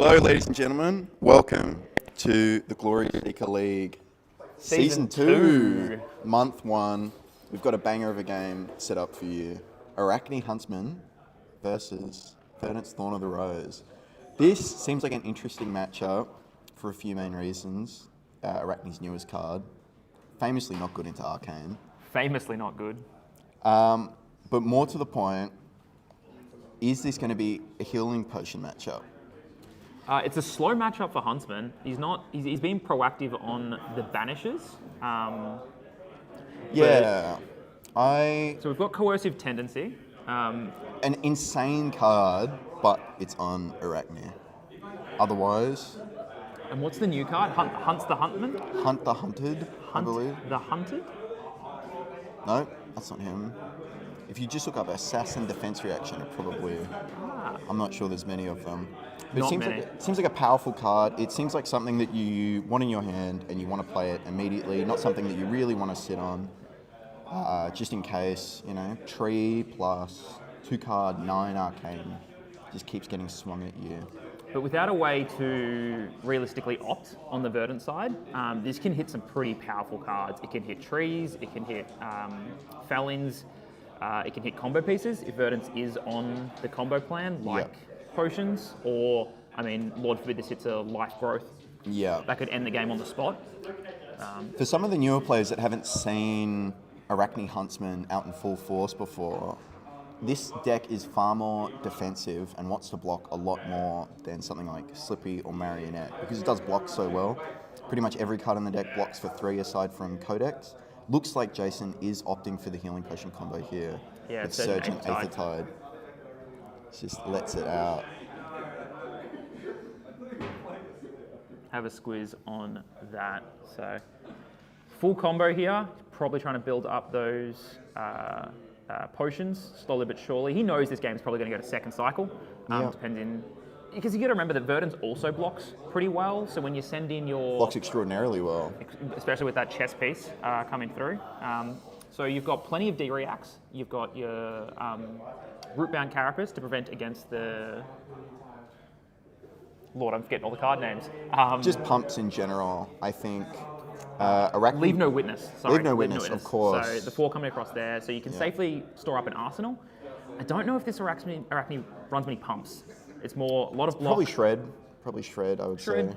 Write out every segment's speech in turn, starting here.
Hello, ladies and gentlemen. Welcome to the Glory Seeker League Season 2, Month 1. We've got a banger of a game set up for you. Arakni Huntsman versus Verdance Thorn of the Rose. This seems like an interesting matchup for a few main reasons. Arakni's newest card, famously not good into Arcane. Famously not good. But more to the point, is this going to be a healing potion matchup? It's a slow matchup for Huntsman. He's been proactive on the banishes. So we've got Coercive Tendency. An insane card, but it's on Arakni. Otherwise... And what's the new card? Hunt's the Huntman? Hunt the Hunted, I believe. The Hunted? No, that's not him. If you just look up Assassin Defense Reaction, it probably... I'm not sure there's many of them. But it seems like a powerful card. It seems like something that you want in your hand and you want to play it immediately, not something that you really want to sit on. Just in case, Tree plus 2-card, 9 Arcane just keeps getting swung at you. But without a way to realistically opt on the Verdance side, this can hit some pretty powerful cards. It can hit trees, it can hit felons, it can hit combo pieces if Verdance is on the combo plan, like potions, or, Lord forbid this hits a life growth. Yeah. That could end the game on the spot. For some of the newer players that haven't seen Arakni Huntsman out in full force before, this deck is far more defensive and wants to block a lot more than something like Slippy or Marionette, because it does block so well. Pretty much every card in the deck blocks for 3 aside from Codex. Looks like Jason is opting for the healing potion combo here. Yeah, with Surge and Aether Tide. Just lets it out. Have a squeeze on that. So full combo here, probably trying to build up those potions slowly but surely. He knows this game is probably going to go to second cycle, depending, because you got to remember that Verdance also blocks pretty well. So when you send in your blocks extraordinarily well, especially with that chess piece coming through. So you've got plenty of D-reacts. You've got your root-bound carapace to prevent against the... Lord, I'm forgetting all the card names. Just pumps in general, I think. Arakni... Leave no witness. Sorry. Leave no witness, of course. So the 4 coming across there, so you can safely store up an arsenal. I don't know if this Arakni runs many pumps. It's more a lot of block. Probably shred, I would say.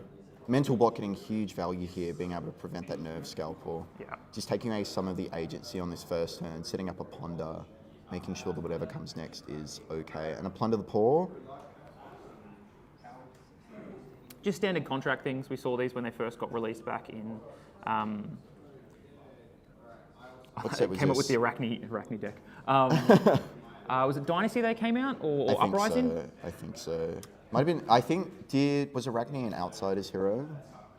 Mental block getting huge value here, being able to prevent that nerve scalpel. Yeah. Just taking away some of the agency on this first turn, setting up a ponder, making sure that whatever comes next is okay. And a Plunder the Paw. Just standard contract things. We saw these when they first got released back in... What set was came this? up with the Arakni deck. Was it Dynasty they came out, or Uprising? I think so. Might have been. Was Arakni an Outsiders hero?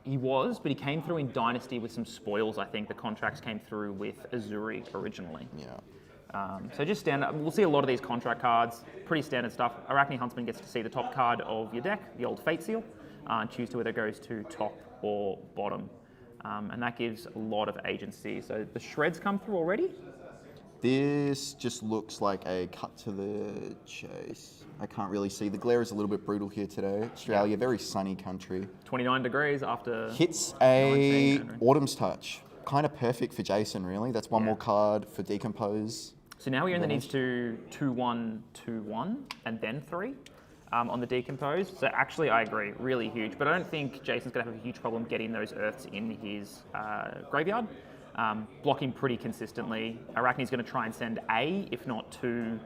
He was, but he came through in Dynasty with some spoils. I think the contracts came through with Azuri originally. Yeah. So just standard. We'll see a lot of these contract cards. Pretty standard stuff. Arakni Huntsman gets to see the top card of your deck, the old Fate Seal, and choose to whether it goes to top or bottom. And that gives a lot of agency. So the shreds come through already. This just looks like a cut to the chase. I can't really see. The glare is a little bit brutal here today. Australia, very sunny country. 29 degrees after... Hits a Autumn's Touch. Kind of perfect for Jason, really. That's one more card for Decompose. So now he only needs to 2-1, 2-1, and then 3 on the Decompose. So actually, I agree, really huge. But I don't think Jason's going to have a huge problem getting those Earths in his graveyard. Blocking pretty consistently. Arakni's going to try and send A, if not 2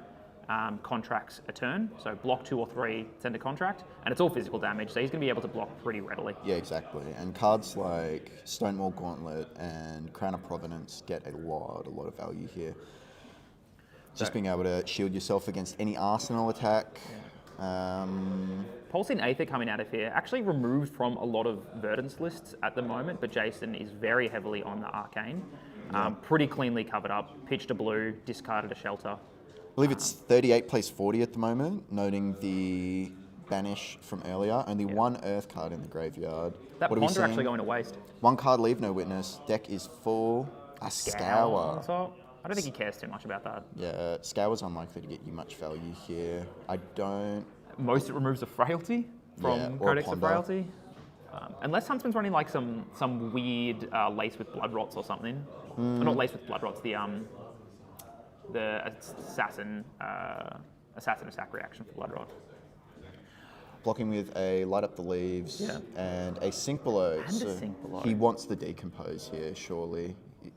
contracts a turn. So block 2 or 3, send a contract. And it's all physical damage, so he's going to be able to block pretty readily. Yeah, exactly. And cards like Stonewall Gauntlet and Crown of Providence get a lot of value here. Just being able to shield yourself against any Arsenal attack. Pulsing Aether coming out of here, actually removed from a lot of Verdance lists at the moment, but Jason is very heavily on the Arcane. Pretty cleanly covered up, pitched a blue, discarded a shelter. I believe it's 38 plays 40 at the moment, noting the banish from earlier. Only 1 Earth card in the graveyard. That Ponder actually going to waste. 1 card, leave no witness. Deck is full. A Scour. So I don't think he cares too much about that. Yeah, Scour's unlikely to get you much value here. I don't... Most it removes a Frailty. from or a Codex of Ponder. Frailty. Unless Huntsman's running like some weird lace with blood rots or something. Not lace with blood rots. The assassin attack reaction for blood rot. Blocking with a light up the leaves and a sink below. And a sink below. He wants the decompose here, surely.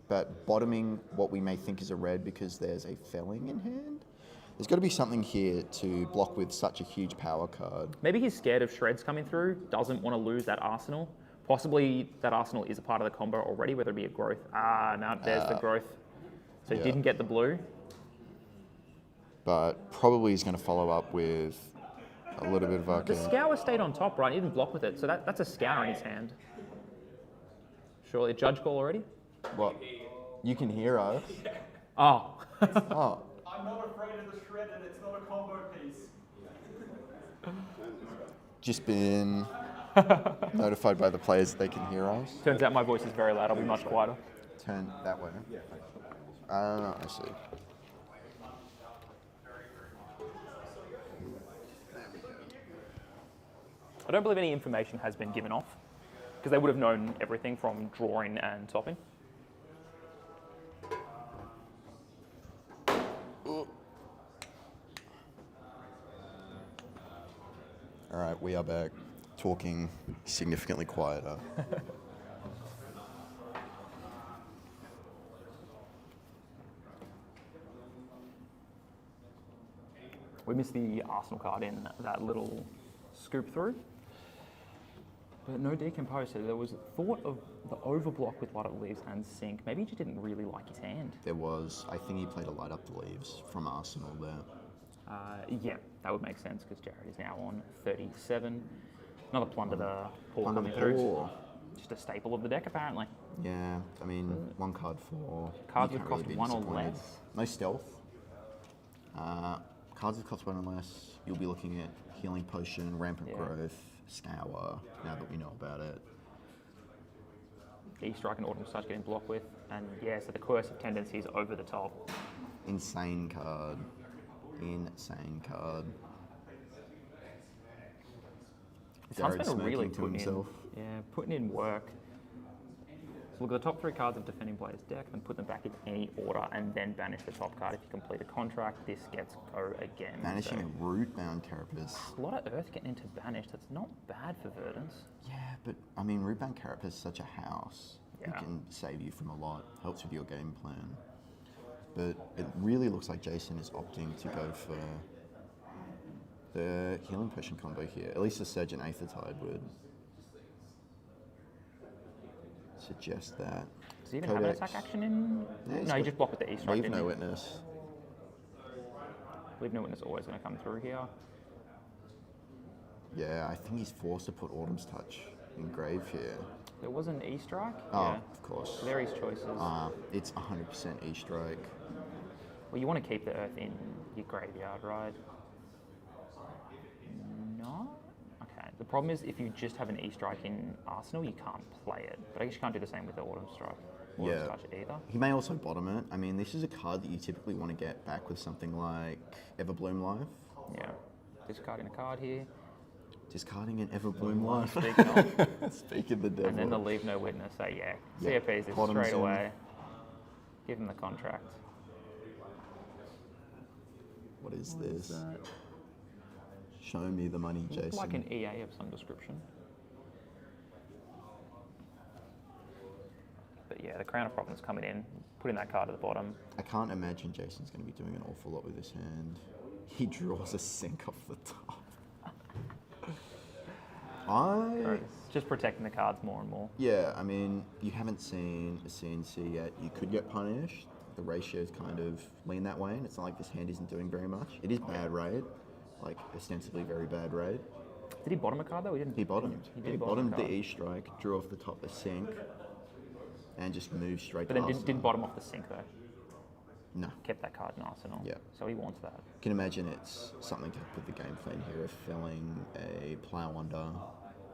But bottoming what we may think is a red because there's a felling in hand. There's got to be something here to block with such a huge power card. Maybe he's scared of shreds coming through, doesn't want to lose that arsenal. Possibly that arsenal is a part of the combo already, whether it be a growth. No, there's the growth. So he didn't get the blue. But probably he's going to follow up with a little bit of The arcane. scour stayed on top, right? He didn't block with it, so that's a scour in his hand. Surely a judge call already? What? You can hear us? Oh. Oh. I'm not afraid of the shred and it's not a combo piece. Just been notified by the players that they can hear us. Turns out my voice is very loud, I'll be much quieter. Turn that way. I see. I don't believe any information has been given off, because they would have known everything from drawing and topping. All right, we are back, talking significantly quieter. We missed the Arsenal card in that little scoop through. But no decompose. So there was thought of the overblock with light up leaves and sink. Maybe he just didn't really like his hand. There was, I think he played a light up the leaves from Arsenal there. Yeah, that would make sense because Jarrad is now on 37. Another plunder the paw coming through. Just a staple of the deck apparently. Yeah, I mean, one card for... Cards you would can't cost really be one or disappointed. less. No stealth. Cards that cost one or less, you'll be looking at Healing Potion, Rampant Growth, Scour, now that we know about it. E-Strike and Autumn starts getting blocked with. And yeah, so the coercive tendency is over the top. Insane card. Insane card. Jarrod Huntsman are really smirking to himself. putting in work. So look at the top three cards of defending player's deck and put them back in any order and then banish the top card. If you complete a contract, this gets go again. Banishing So a Rootbound Carapace. a lot of earth getting into banish. That's not bad for Verdance. Yeah, but I mean, Rootbound Carapace is such a house. It Yeah. can save you from a lot, helps with your game plan. But it really looks like Jason is opting to go for the Healing Potion combo here. At least the Surgeon Aethertide would suggest that. Does he even have an attack action in? Yeah, No, he just blocked with the E-Strike. Leave didn't no he? witness. Leave no witness always going to come through here. Yeah, I think he's forced to put Autumn's Touch in grave here. There was an E-Strike. Oh, Yeah. of course. There are his choices. It's 100% E-Strike. Well, you want to keep the earth in your graveyard, right? No? Okay. The problem is if you just have an E-Strike in Arsenal, you can't play it. But I guess you can't do the same with the Autumn Strike. Autumn Touch either. He may also bottom it. I mean, this is a card that you typically want to get back with something like Everbloom Life. Yeah. Discarding a card here. Discarding an Everbloom Life. Speaking of. Speaking the devil. And then the leave no witness. So yeah. Yeah, CFPs this bottoms straight in. away. Give him the contract. What is this? Show me the money, Looks Jason. like an EA of some description. But yeah, the Crown of Providence coming in, putting that card at the bottom. I can't imagine Jason's going to be doing an awful lot with his hand. He draws a sink off the top. Just protecting the cards more and more. Yeah, I mean, you haven't seen a CNC yet. You could get punished. The ratios kind of lean that way, and it's not like this hand isn't doing very much. It is bad raid, like ostensibly very bad raid. Did he bottom a card though? He didn't. He bottomed. He did He bottom bottomed a the card. E-Strike, drew off the top the sink, and just moved straight But to then Arsenal. didn't bottom off the sink though. No. Kept that card in Arsenal. Yeah. So he wants that. Can imagine it's something to help with the game plan here of filling a plow under.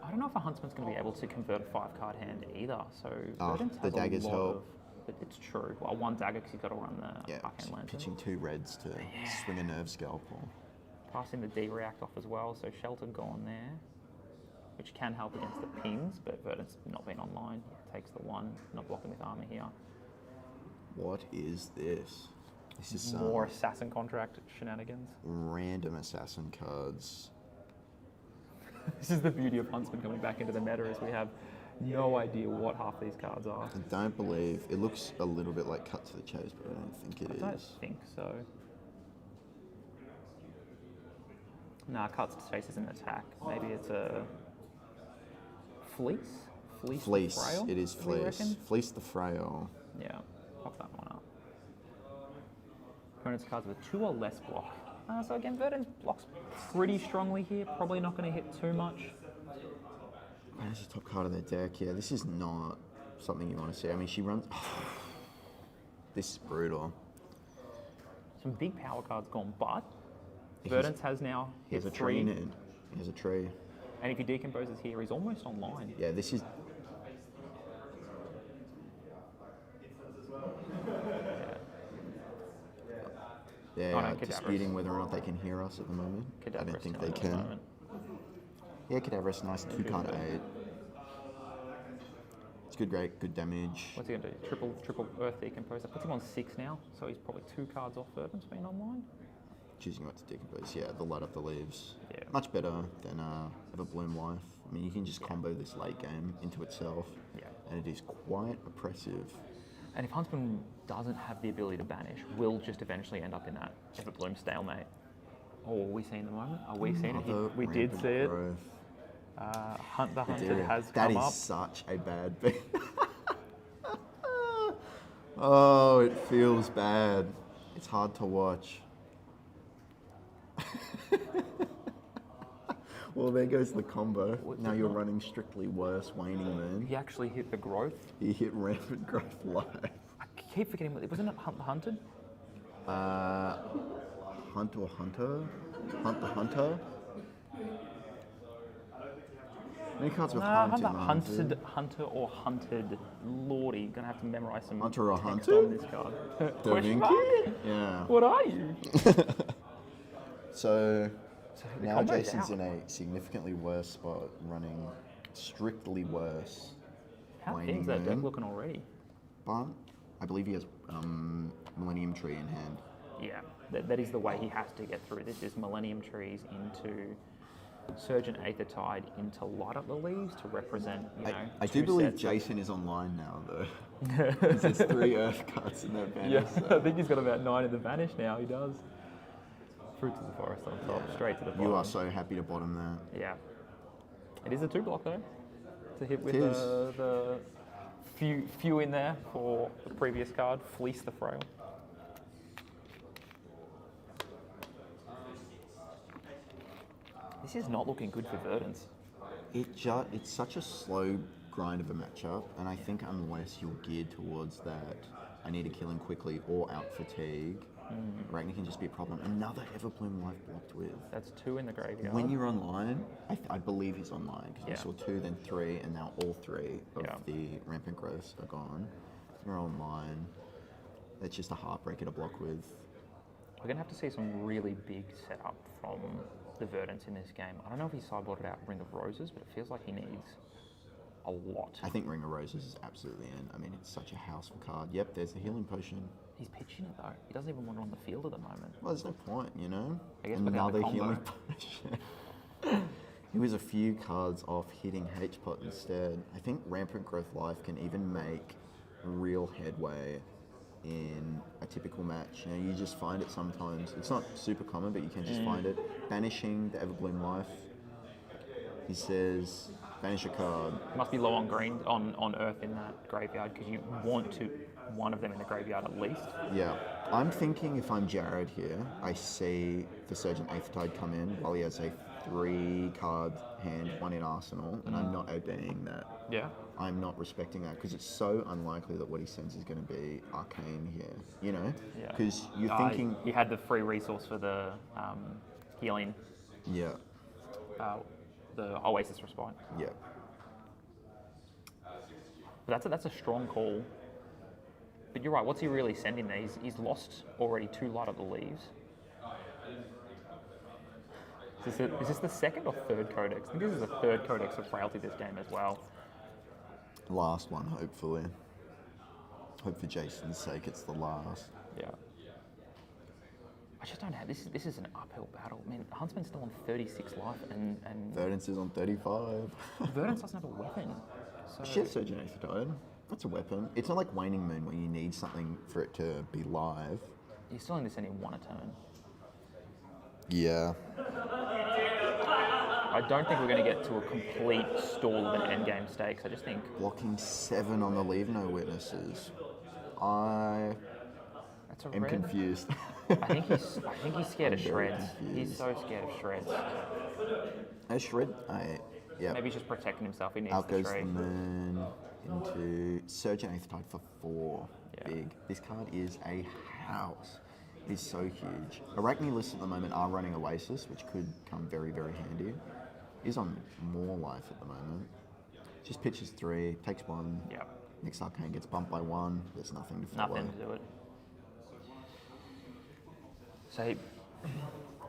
I don't know if a Huntsman's going to be able to convert a 5-card hand either. So Verdance the has daggers a lot help. of. But it's true. Well, one dagger because he's got to run the Yeah, Arcane Lantern. pitching 2 reds to swing a nerve scalpel. Passing the D react off as well. So shelter gone there. which can help against the pings, but Verdance not being online, takes the 1, not blocking with armor here. What is this? This is More assassin contract shenanigans. random assassin cards. This is the beauty of Huntsman coming back into the meta, is we have no idea what half these cards are. I don't believe it looks a little bit like Cut to the Chase, but I don't think it is. I don't think so. Nah, Cuts to Chase is an attack. Maybe it's a Fleece? Fleece. The Frail, It is do we Fleece. reckon? Fleece the Frail. Yeah, pop that one up. Opponent's cards with 2 or less block. So again, Verdance blocks pretty strongly here. Probably not going to hit too much. That's the top card of their deck. Yeah, this is not something you want to see. I mean, she runs. This is brutal. Some big power cards gone, but Verdance has now He has hit a tree 3. in it. He has a tree. And if he decomposes here, he's almost online. Yeah, this is. They Oh, no, are Cadaverous. disputing whether or not they can hear us at the moment. I don't Cadaverous think still they at the can. moment. Yeah, Cadaverous, nice 2-card 8. It's good, great, good damage. What's he going to do? Triple Earth Decompose. That puts him on 6 now, so he's probably 2 cards off Verdance being online. Choosing what to decompose. Yeah, the light up the leaves. Yeah. Much better than Everbloom Life. I mean, you can just combo this late game into itself. Yeah. And it is quite oppressive. And if Huntsman doesn't have the ability to banish, we'll just eventually end up in that Everbloom stalemate. Oh, are we seeing the moment? Are we seeing Another it? We did rampant see it. growth. The Hunted Dear, has that come is up. such a bad thing. Oh, it feels bad. It's hard to watch. Well, there goes the combo. Now you're running strictly worse Waning Moon. He actually hit the growth. He hit rampant growth live. I keep forgetting, wasn't it Hunted? Hunt or Hunter? Hunt the Hunter? Many cards with Hunt in Hunted, Hunter or Hunted. Lordy, you're gonna have to memorize some Hunter or text Hunted? on this card. Da Question Vinci? mark? Yeah. What are you? So the now combo's Jason's out. in a significantly worse spot, running strictly worse. How Waning things that deck Moon. looking already? But I believe he has Millennium Tree in hand. Yeah, that is the way he has to get through this, is Millennium Trees into Surge and Aether Tide into Light Up the Leaves to represent, I do 2 believe sets. Jason is online now, though. 'Cause there's 3 Earth cards in that banner. Yeah, so- I think he's got about 9 in the Vanish now, he does. Fruits of the Forest on top, straight to the bottom. You are so happy to bottom that. Yeah. It is a 2 block though, to hit with It is. the few in there for the previous card, Fleece the Frail. This is not looking good for Verdance. It's such a slow grind of a matchup, and I think unless you're geared towards that, I need to kill him quickly or out fatigue, Arakni can just be a problem. Another Everbloom Life blocked with. That's 2 in the graveyard. When you're online, I believe he's online, because Yeah. we saw 2, then 3, and now all 3 of Yeah. the rampant growths are gone. If you're online, it's just a heartbreaker to block with. We're going to have to see some really big setup from the Verdance in this game. I don't know if he sideboarded out Ring of Roses, but it feels like he needs a lot. I think Ring of Roses is absolutely in. I mean, it's such a houseful card. Yep, there's the healing potion. He's pitching it though. He doesn't even want it on the field at the moment. Well, there's no point, you know? I guess we're gonna have Another a combo. healing potion. He was a few cards off hitting H-Pot instead. I think Rampant Growth Life can even make real headway in a typical match. You know, you just find it sometimes. It's not super common, but you can just find it. Banishing the Everbloom Life. He says, banish a card. Must be low on green, on earth in that graveyard, because you want one of them in the graveyard at least. Yeah. I'm thinking if I'm Jarrod here, I see the Surgeon Aether Tide come in while he has a 3-card hand, 1 in Arsenal, and I'm not obeying that. Yeah. I'm not respecting that because it's so unlikely that what he sends is going to be arcane here, you know? Yeah. Because you're thinking... He had the free resource for the healing, Yeah, the Oasis Respite. yeah. But that's a strong call. But you're right, what's he really sending there? He's lost already 2 Light Up the Leaves. Is this the second or third codex? I think this is the third codex of frailty this game as well. Last one, hopefully. Hope for Jason's sake it's the last. Yeah. I just don't have this is an uphill battle. I mean, Huntsman's still on 36 life and Verdance is on 35. Verdance doesn't have a weapon. So She has Surgeon Aethertide. That's a weapon. It's not like Waning Moon where you need something for it to be live. you're still only sending one a turn. Yeah. I don't think we're going to get to a complete stall of an endgame stakes. I just think Blocking 7 on the Leave No Witnesses. I that's a am red. confused. I think he's scared of I'm very shreds. confused. He's so scared of shreds. A Shred? Yeah. Maybe he's just protecting himself. He needs Out the goes the tree. moon into Surgeon Aethertide for 4. Yeah. Big. This card is a house. It's so huge. Arakni lists at the moment are running Oasis, which could come very, very handy. Is on more life at the moment. Just pitches 3, takes 1. Yep. Next Arcane gets bumped by 1. There's nothing to follow. Nothing to do it. So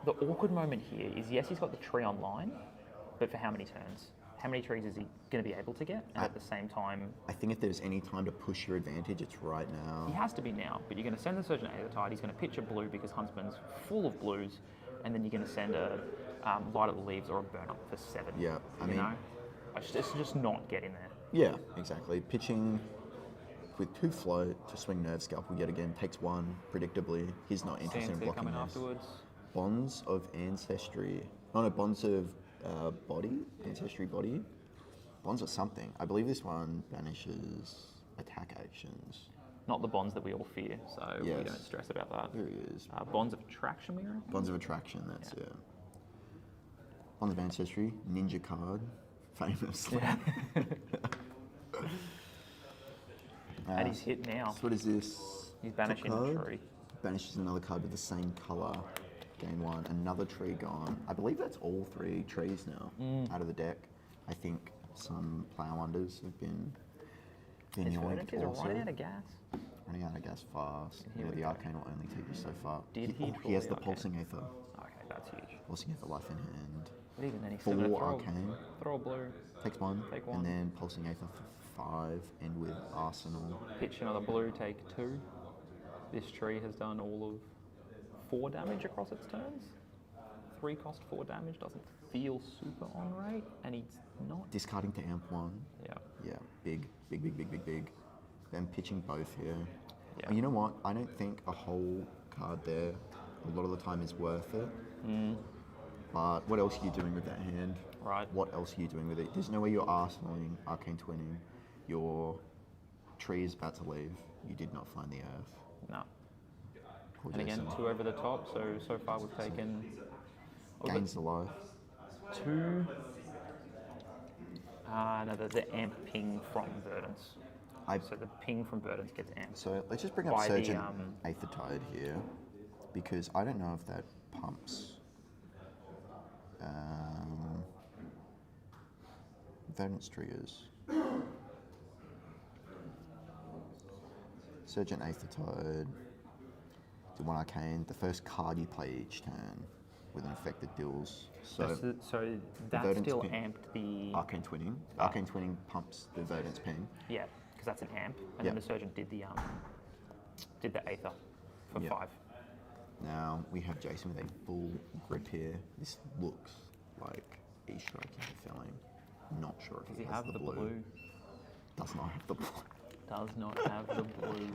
the awkward moment here is yes, he's got the tree online, but for how many turns? How many trees is he going to be able to get? And at the same time, I think if there's any time to push your advantage, it's right now. he has to be now. But you're going to send the Surgeon Aethertide. He's going to pitch a blue because Huntsman's full of blues, and then you're going to send a Light at the Leaves or a Burn Up for 7. Yeah, I you mean- know? It's just not getting there. Yeah, exactly. Pitching with 2 float to swing Nerve Scalpel yet again takes 1, predictably. He's not interested in CNC blocking coming this. afterwards. Bonds of Ancestry. Oh no, Bonds of Body? Ancestry Body? Bonds of something. I believe this one banishes attack actions. Not the bonds that we all fear, so we Yes. don't stress about that. There he is. Bonds of Attraction, we reckon? Bonds of Attraction, that's it. Bonds of Ancestry, Ninja card, famously. And he's hit now. So what is this? He's banishing Top the card? tree. Banishes another card with the same colour. Game 1, another tree gone. I believe that's all 3 trees now out of the deck. I think some plow unders have been His yoinked Verdance is also. running out of gas. Running out of gas fast. Here Yeah, we the go. Arcane will only take you so far. Did he he has draw the the Pulsing Aether. Okay, that's huge. Pulsing Aether life in hand. But even then, he's 4 still going to Arcane. throw a blue, Takes 1. Take 1. And then Pulsing Aether for 5. And with Arsenal. pitch another blue, take 2. This tree has done all of 4 damage across its turns. 3 cost 4 damage, doesn't feel super on rate, and he's not. Discarding to Amp 1. Yeah. Yeah, big. Then pitching both here. Yeah. And you know what? I don't think a whole card there a lot of the time is worth it. But what else are you doing with that hand? Right. What else are you doing with it? There's no way you're arsenaling, Arcane Twinning. Your tree is about to leave. You did not find the earth. No. Poor And again, Jason. 2 over the top, so far we've taken... Gains the life. 2... no, the amp ping from Verdance. So the ping from Verdance gets amped. So let's just bring up By the, Surgeon Aethertide here, because I don't know if that pumps. Verdance triggers. Surgeon Aethertide. Do 1 Arcane. The first card you play each turn with an effect that deals. So that Verdance still ping. amped the... Arcane Twinning. Arcane Twinning pumps the Verdance ping. Yeah, because that's an amp, and Yeah. then the Surgeon did the Aether for Yeah. 5. Now we have Jason with a full grip here. This looks like E-Strike in the filling. Not sure if Does he he has have the the blue. blue? Does not have the blue. Does not have the blue.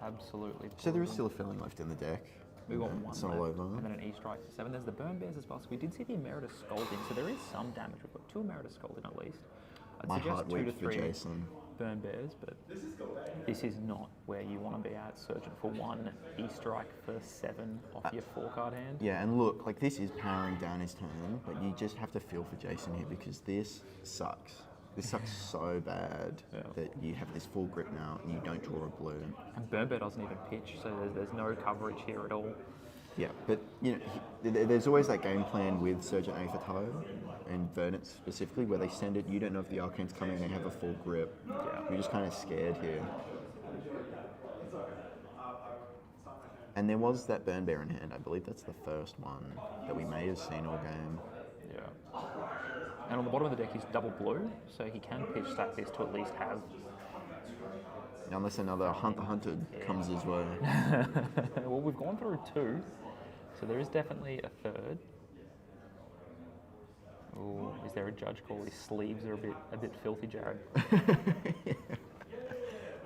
Absolutely. So there is blue. still a filling left in the deck. We got You know, 1 It's not left, all over. and then an E-Strike for 7. There's the Burn Bears as well, so we did see the Emeritus Scolding, so there is some damage. We've got 2 Emeritus Scolding at least. I'd My suggest heart 2 to weeps for 3 Jason. Burn Bears, but this is not where you want to be at. Surgeon for 1, E-Strike for 7 off your 4-card hand. Yeah, and look, like this is powering down his turn, but you just have to feel for Jason here because this sucks. This sucks so bad that you have this full grip now and you don't draw a blue. And Burn Bear doesn't even pitch, so there's no coverage here at all. Yeah, but you know, there's always that game plan with Surgeon Aethertide and Verdance specifically where they send it, you don't know if the Arcane's coming, they have a full grip. Yeah. You're just kind of scared here. And there was that Burn Bear in hand. I believe that's the first one that we may have seen all game. Yeah. And on the bottom of the deck, he's double blue, so he can pitch stack this to at least have. Unless another Hunt the Hunted comes his way. Well, we've gone through 2, so there is definitely a third. Ooh, is there a judge call? His sleeves are a bit filthy, Jarrod. Yeah.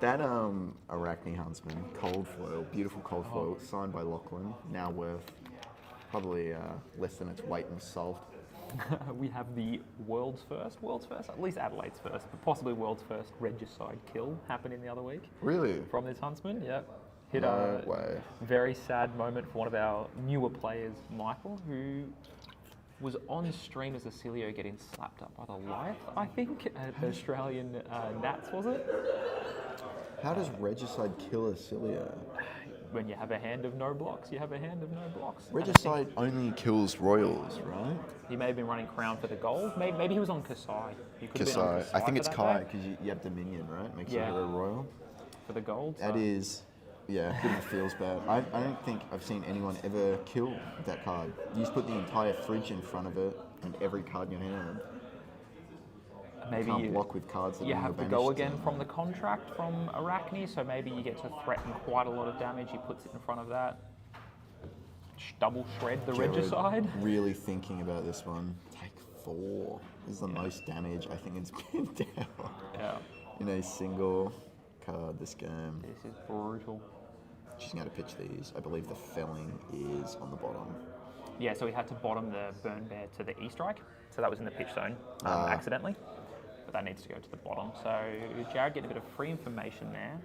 That Arakni Huntsman, cold foil, beautiful cold foil, signed by Lachlan, now worth probably less than its weight in salt. We have the world's first, at least Adelaide's first, but possibly world's first regicide kill happening the other week. Really? From this Huntsman, yeah. Hit No a way. very sad moment for one of our newer players, Michael, who was on stream as a Cilio getting slapped up by the life, I think, at the Australian Nats, was it? How does Regicide kill a Cilio? When you have a hand of no blocks, you have a hand of no blocks. Regicide only kills royals, right? He may have been running Crown for the gold. Maybe he was on Kasai. He could have been on Kasai. I think for it's that Kai day. because you have Dominion, right? Makes Yeah. you a royal. For the gold. That so- is, yeah, a bit of a feels bad. I don't think I've seen anyone ever kill that card. You just put the entire fridge in front of it and every card in your hand. Maybe Can't you block with cards that you are have to banished go again and- from the contract from Arakni, so maybe you get to threaten quite a lot of damage. He puts it in front of that. Double shred the Jarrod regicide. really thinking about this one. Take 4 is the most damage I think it's been down Yeah, in a single card this game. this is brutal. She's going to pitch these. I believe the felling is on the bottom. Yeah, so we had to bottom the Burn Bear to the E-Strike, so that was in the pitch zone accidentally, but that needs to go to the bottom. So Jarrod getting a bit of free information there.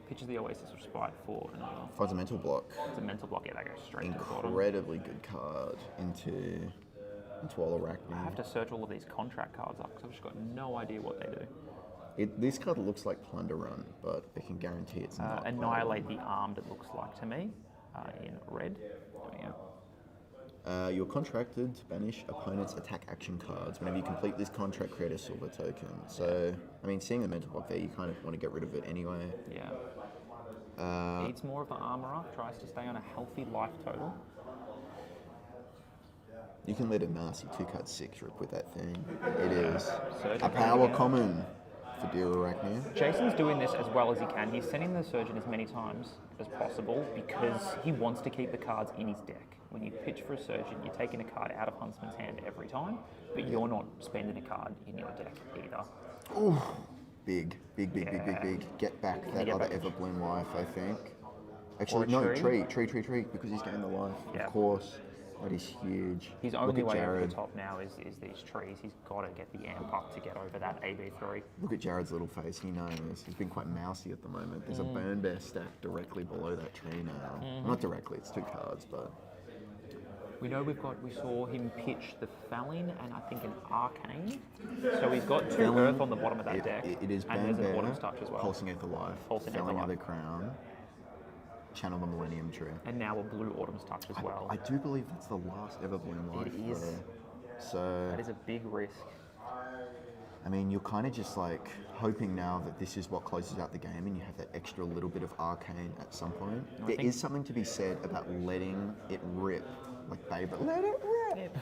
Pitches the Oasis of Spite for another. Finds a mental block. It's a mental block, yeah, that goes straight to the bottom. Incredibly good card into all Arakni. I have to search all of these contract cards up because I've just got no idea what they do. This card looks like Plunder Run, but I can guarantee it's not. Annihilate the Armed, it looks like to me, in red. Doing it. You're contracted to banish opponent's attack action cards. Whenever you complete this contract, create a silver token. So, I mean, seeing the mental block there, you kind of want to get rid of it anyway. Yeah. Eats more of the armor up, tries to stay on a healthy life total. You can let a nasty 2-card 6 rip with that thing. It is Surge a power common for dear Arakni. Jason's doing this as well as he can. He's sending the Surgeon as many times as possible because he wants to keep the cards in his deck. When you pitch for a Surgeon, you're taking a card out of Huntsman's hand every time, but you're not spending a card in your deck either. Ooh, big. Get back that Get other back. Everbloom life, I think. Or Actually, a no, tree. tree, because he's getting the life. Yeah. Of course. That is huge. His Look only at way over Jarrod. the top now is these trees. He's got to get the amp up to get over that AB3. Look at Jared's little face. He knows. He's been quite mousy at the moment. There's a Burn Bear stack directly below that tree now. Not directly, it's 2 cards, but We know we saw him pitch the Felling and I think an Arcane. So he's got 2 Felling, Earth on the bottom of that deck. it is and Burn there's an Bear, Autumn's Touch as well. Pulsing Aether Life, Pulsing Aether Felling Life. Other Crown, Channel the Millennium Tree. And now a blue Autumn's Touch as well. I do believe that's the last Everbloom life. It is. So, That is a big risk. I mean, you're kind of just like hoping now that this is what closes out the game and you have that extra little bit of Arcane at some point. There is something to be said about letting it rip, like Babe, let it rip.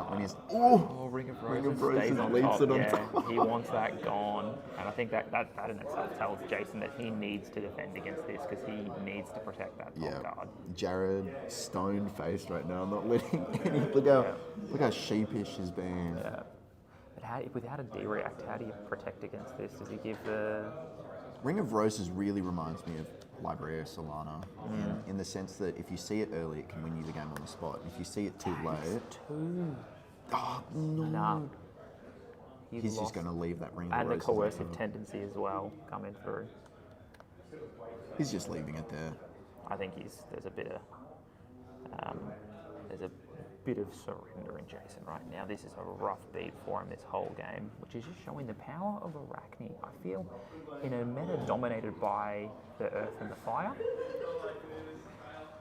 When he's, Ring of Ring Roses of Roses stays on leaves top. it on Yeah, top. he wants that gone. And I think that in itself tells Jason that he needs to defend against this because he needs to protect that top card. Jarrod, stone faced right now, not letting any. Look how sheepish he's been. Yeah. But without a D-React, how do you protect against this? Does he give the... Ring of Roses really reminds me of Library of Solana in the sense that if you see it early, it can win you the game on the spot. If you see it too late, oh no, Nah. he's just going to leave that Ring of And the Roses. coercive open. tendency as well coming through. He's just leaving it there. I think there's a bit of surrender in Jason right now. This is a rough beat for him this whole game, which is just showing the power of Arakni. I feel in a meta dominated by the earth and the fire,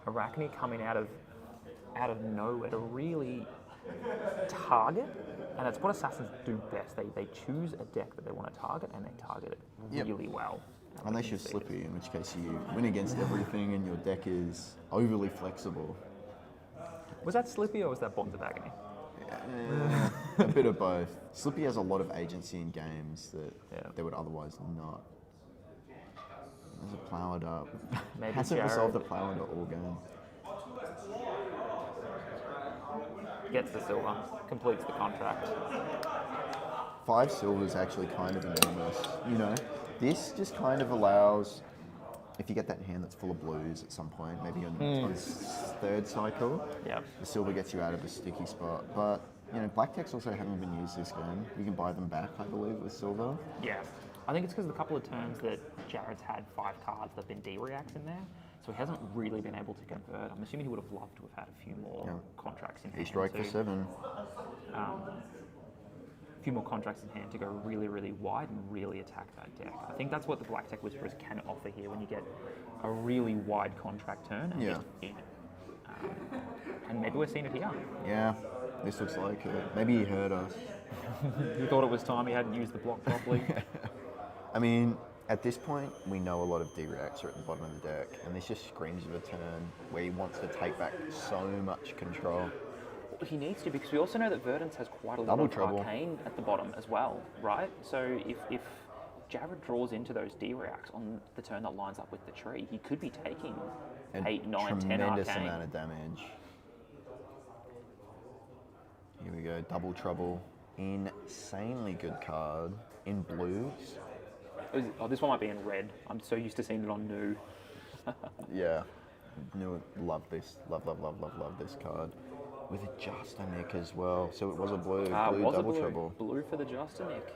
Arakni coming out of nowhere to really target, and that's what assassins do best. They choose a deck that they want to target and they target it really well. Unless you're Slippy, in which case you win against everything and your deck is overly flexible. Was that Slippy or was that Bonds of Agony? A bit of both. Slippy has a lot of agency in games that they would otherwise not. There's a Plowered Up. Maybe Hasn't Jarrod resolved the Plowered Up all game. gets the silver, completes the contract. 5 silver is actually kind of enormous. You know, this just kind of allows, if you get that hand that's full of blues at some point, maybe on his 3rd cycle, the silver gets you out of a sticky spot. But, you know, black decks also haven't been used this game. You can buy them back, I believe, with silver. Yeah. I think it's because of the couple of turns that Jarrod's had 5 cards that have been D-reacts in there, so he hasn't really been able to convert. I'm assuming he would have loved to have had a few more contracts in hand. He strike for 7. A few more contracts in hand to go really, really wide and really attack that deck. I think that's what the Black Tech Whisperers can offer here when you get a really wide contract turn and just in it. And maybe we're seeing it here. Yeah, this looks like it. Maybe he heard us. He thought it was time he hadn't used the block properly. I mean, at this point, we know a lot of D-reacts are at the bottom of the deck, and this just screams of a turn where he wants to take back so much control. He needs to, because we also know that Verdance has quite a lot of arcane at the bottom as well, right? So if Jarrod draws into those D-reacts on the turn that lines up with the tree, he could be taking 8, 9, 10 tremendous arcane. amount of damage. Here we go, Double Trouble. Insanely good card in blues. Oh, this one might be in red. I'm so used to seeing it on new. Yeah, new. Love this. Love this card. With a Justinic as well. So it was a blue. Blue Double Trouble. Blue for the Justinic.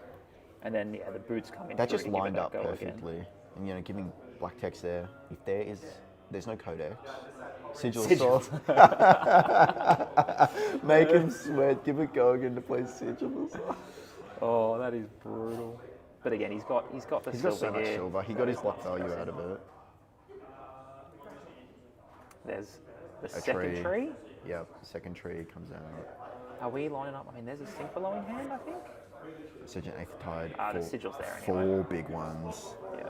And then, yeah, the boots come in. That just lined up perfectly. Again. And, you know, giving black text there. If there's no codex. Sigil. Make him sweat. Give a Gogan to play Sigil. Oh, that is brutal. But again, he's got the silver. He's got so much silver. He got his block value out of it. There's the second tree. Yep, the second tree comes out. Are we lining up? I mean, there's a sync below in hand, I think. Sigil 8th Tide. The sigil's there anyway. 4 big ones. Yeah.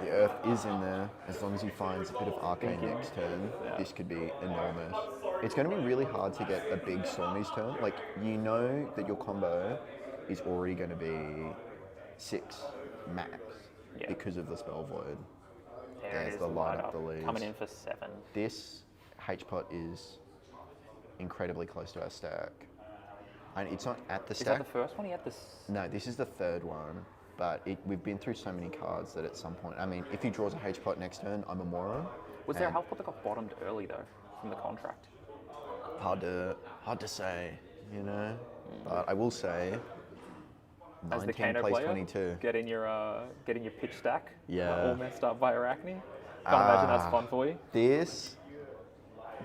The Earth is in there. As long as he finds a bit of arcane next turn, this could be enormous. It's going to be really hard to get a big Stormy's turn. Like, you know that your combo is already going to be 6 max because of the Spell Void. There's the light up the leaves. Coming in for 7. This H-Pot is incredibly close to our stack. And it's not at the stack. Is that the first one? He had this? No, this is the 3rd one. But we've been through so many cards that at some point, I mean, if he draws a H-Pot next turn, I'm a moron. Was there a health pot that got bottomed early, though, from the contract? Hard to say, you know. But I will say, 19 As the Kano plays player, 22. Getting your pitch stack all messed up by Arakni. Can't imagine that's fun for you. This,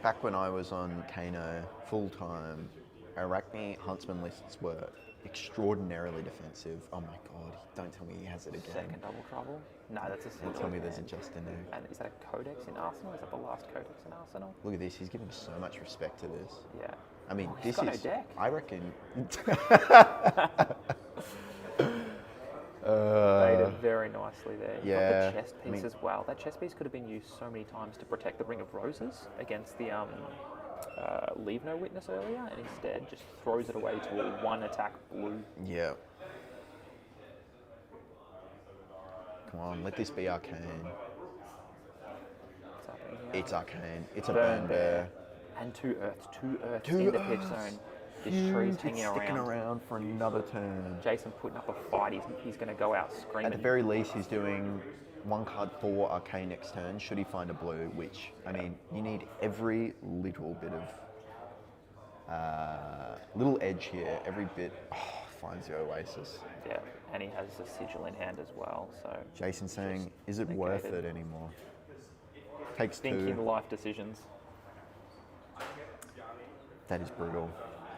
back when I was on Kano full-time, Arakni Huntsman lists were extraordinarily defensive. Oh my god, don't tell me he has it again. Second Double Trouble? No, that's a single. Don't tell me there's a Justinic. And is that a Codex in Arsenal? Is that the last Codex in Arsenal? Look at this, he's giving so much respect to this. Yeah. I mean, He's got no deck. I reckon... Played it very nicely there. Yeah. Got the chest piece as well. That chest piece could have been used so many times to protect the Ring of Roses against the Leave No Witness earlier, and instead just throws it away to a 1-attack blue. Yeah. Come on, let this be arcane. It's arcane. It's a burn bear. And 2 earths. 2 earths in the pitch zone. This tree's hanging sticking around for another turn. Jason putting up a fight. He's going to go out screaming. At the very least, he's doing 1 card for arcane next turn, should he find a blue, which, I mean, you need every little bit of little edge here. Every bit finds the oasis. Yeah, and he has a sigil in hand as well. So Jason saying, is it worth it anymore? Takes 2. Thinking life decisions. That is brutal.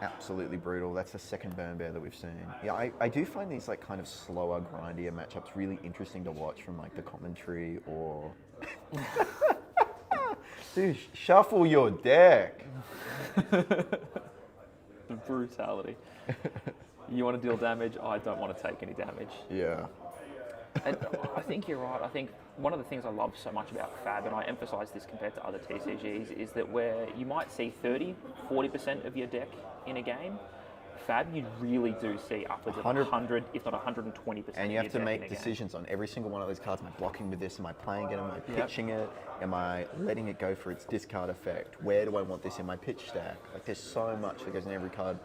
Absolutely brutal. That's the second burn bear that we've seen. Yeah, I do find these like kind of slower, grindier matchups really interesting to watch from like the commentary or... Dude, shuffle your deck. The brutality. You want to deal damage? I don't want to take any damage. Yeah. And I think you're right. I think one of the things I love so much about FaB, and I emphasise this compared to other TCGs, is that where you might see 30, 40% of your deck in a game, FaB you really do see upwards of 100, if not 120%. And you have to make decisions on every single one of those cards. Am I blocking with this? Am I playing it? Am I pitching it? Am I letting it go for its discard effect? Where do I want this in my pitch stack? Like, there's so much that goes in every card.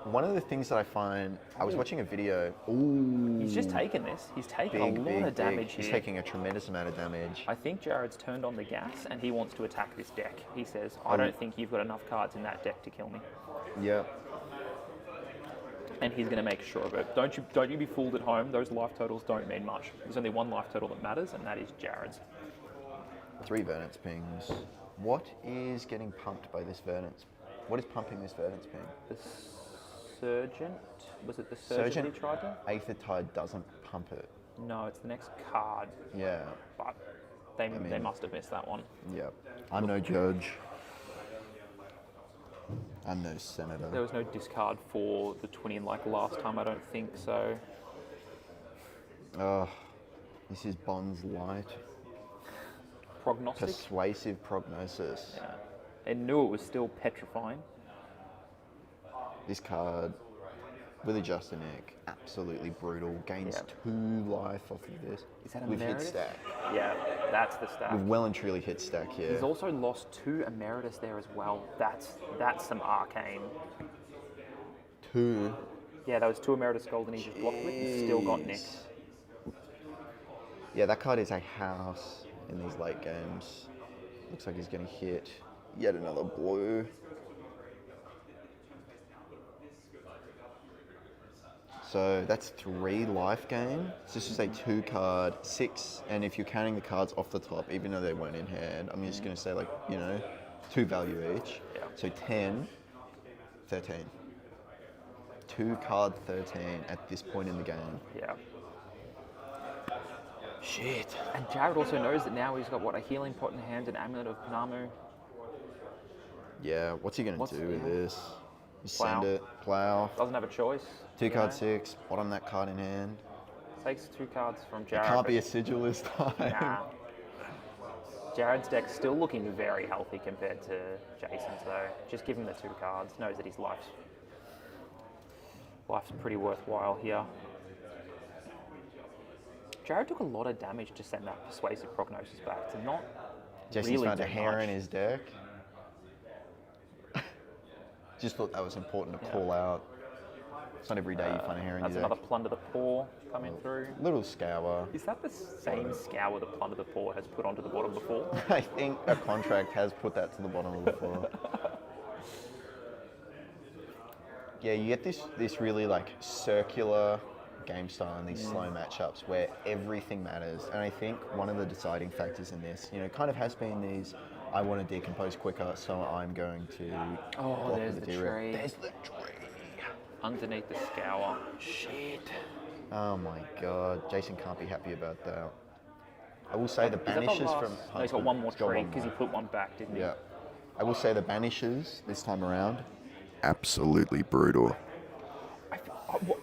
One of the things that I find, I was watching a video. Ooh, he's just taken this. He's taken a lot of damage here. He's taking a tremendous amount of damage. I think Jarrod's turned on the gas and he wants to attack this deck. He says, I don't think you've got enough cards in that deck to kill me. Yeah. And he's going to make sure of it. Don't you be fooled at home. Those life totals don't mean much. There's only one life total that matters, and that is Jarrod's. 3 Verdance pings. What is getting pumped by this Verdance? What is pumping this Verdance ping? The Surgent? Was it the Surgent he tried to? Aether Tide doesn't pump it. No, it's the next card. Yeah. But they must have missed that one. Yeah. I'm no judge. I'm no senator. There was no discard for the 20 like last time, I don't think so. This is Bond's Light. Prognostic? Persuasive Prognosis. Yeah. And knew it was still petrifying. This card, with Adjusted Neck, absolutely brutal. Gains 2 life off of this. Is that a We've Emeritus? hit stack. Yeah, that's the stack. We've well and truly hit stack here. He's also lost 2 Emeritus there as well. That's some arcane. 2. Yeah, that was 2 Emeritus Golden he just blocked with and still got Nick. Yeah, that card is a house in these late games. Looks like he's going to hit yet another blue. So that's 3 life gain. So this is a 2 card, 6, and if you're counting the cards off the top, even though they weren't in hand, I'm just going to say 2 value each. Yeah. So 10, 13. 2 card 13 at this point in the game. Yeah. Shit. And Jarrod also knows that now he's got, a healing pot in hand, an amulet of Panamu. Yeah, what's he going to do with this? You Plow. send it, plow. Doesn't have a choice. 2 card 6, bottom that card in hand. Takes 2 cards from Jarrod. It can't be a sigil this time. Nah. Jarrod's deck's still looking very healthy compared to Jason's though. Just give him the 2 cards. Knows that his life's pretty worthwhile here. Jarrod took a lot of damage to send that Persuasive Prognosis back to not Jason's really found a do hair much. in his deck. Just thought that was important to call out. It's not every day you find a hair in your That's deck. another Plunder the Paw coming through. Little scour. Is that the same scour that Plunder the Paw has put onto the bottom before? I think a contract has put that to the bottom of the floor. Yeah, you get this really circular game style in these slow matchups where everything matters. And I think one of the deciding factors in this, kind of has been these, I want to decompose quicker, so I'm going to block there's with the D-Rep. tree. There's the tree. Underneath the scour. Shit. Oh my god, Jason can't be happy about that. I will say the Is that the banishes last- from No, he's got Huntsman. one more He's got tree one because he more. put one back, didn't he? Yeah. I will say the banishes this time around, absolutely brutal.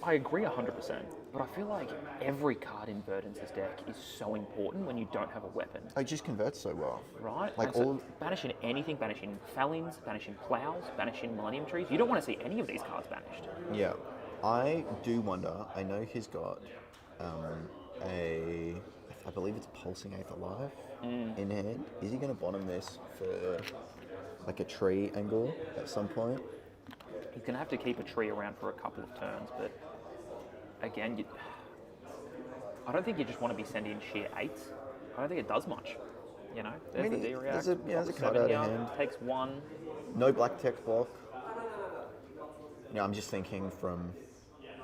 I agree 100%, but I feel like every card in Verdance's deck is so important when you don't have a weapon, It just converts so well. right? Like And so all- banishing anything, banishing Felins, banishing Plows, banishing Millennium Trees. You don't want to see any of these cards banished. Yeah. I do wonder, I know he's got I believe it's Pulsing Eighth Alive in hand. Is he going to bottom this for a tree angle at some point? He's going to have to keep a tree around for a couple of turns, but again, I don't think you just want to be sending sheer 8s. I don't think it does much. There's the D-React. there's a drops card 7 out here, of hand. takes 1. No black tech block. I'm just thinking from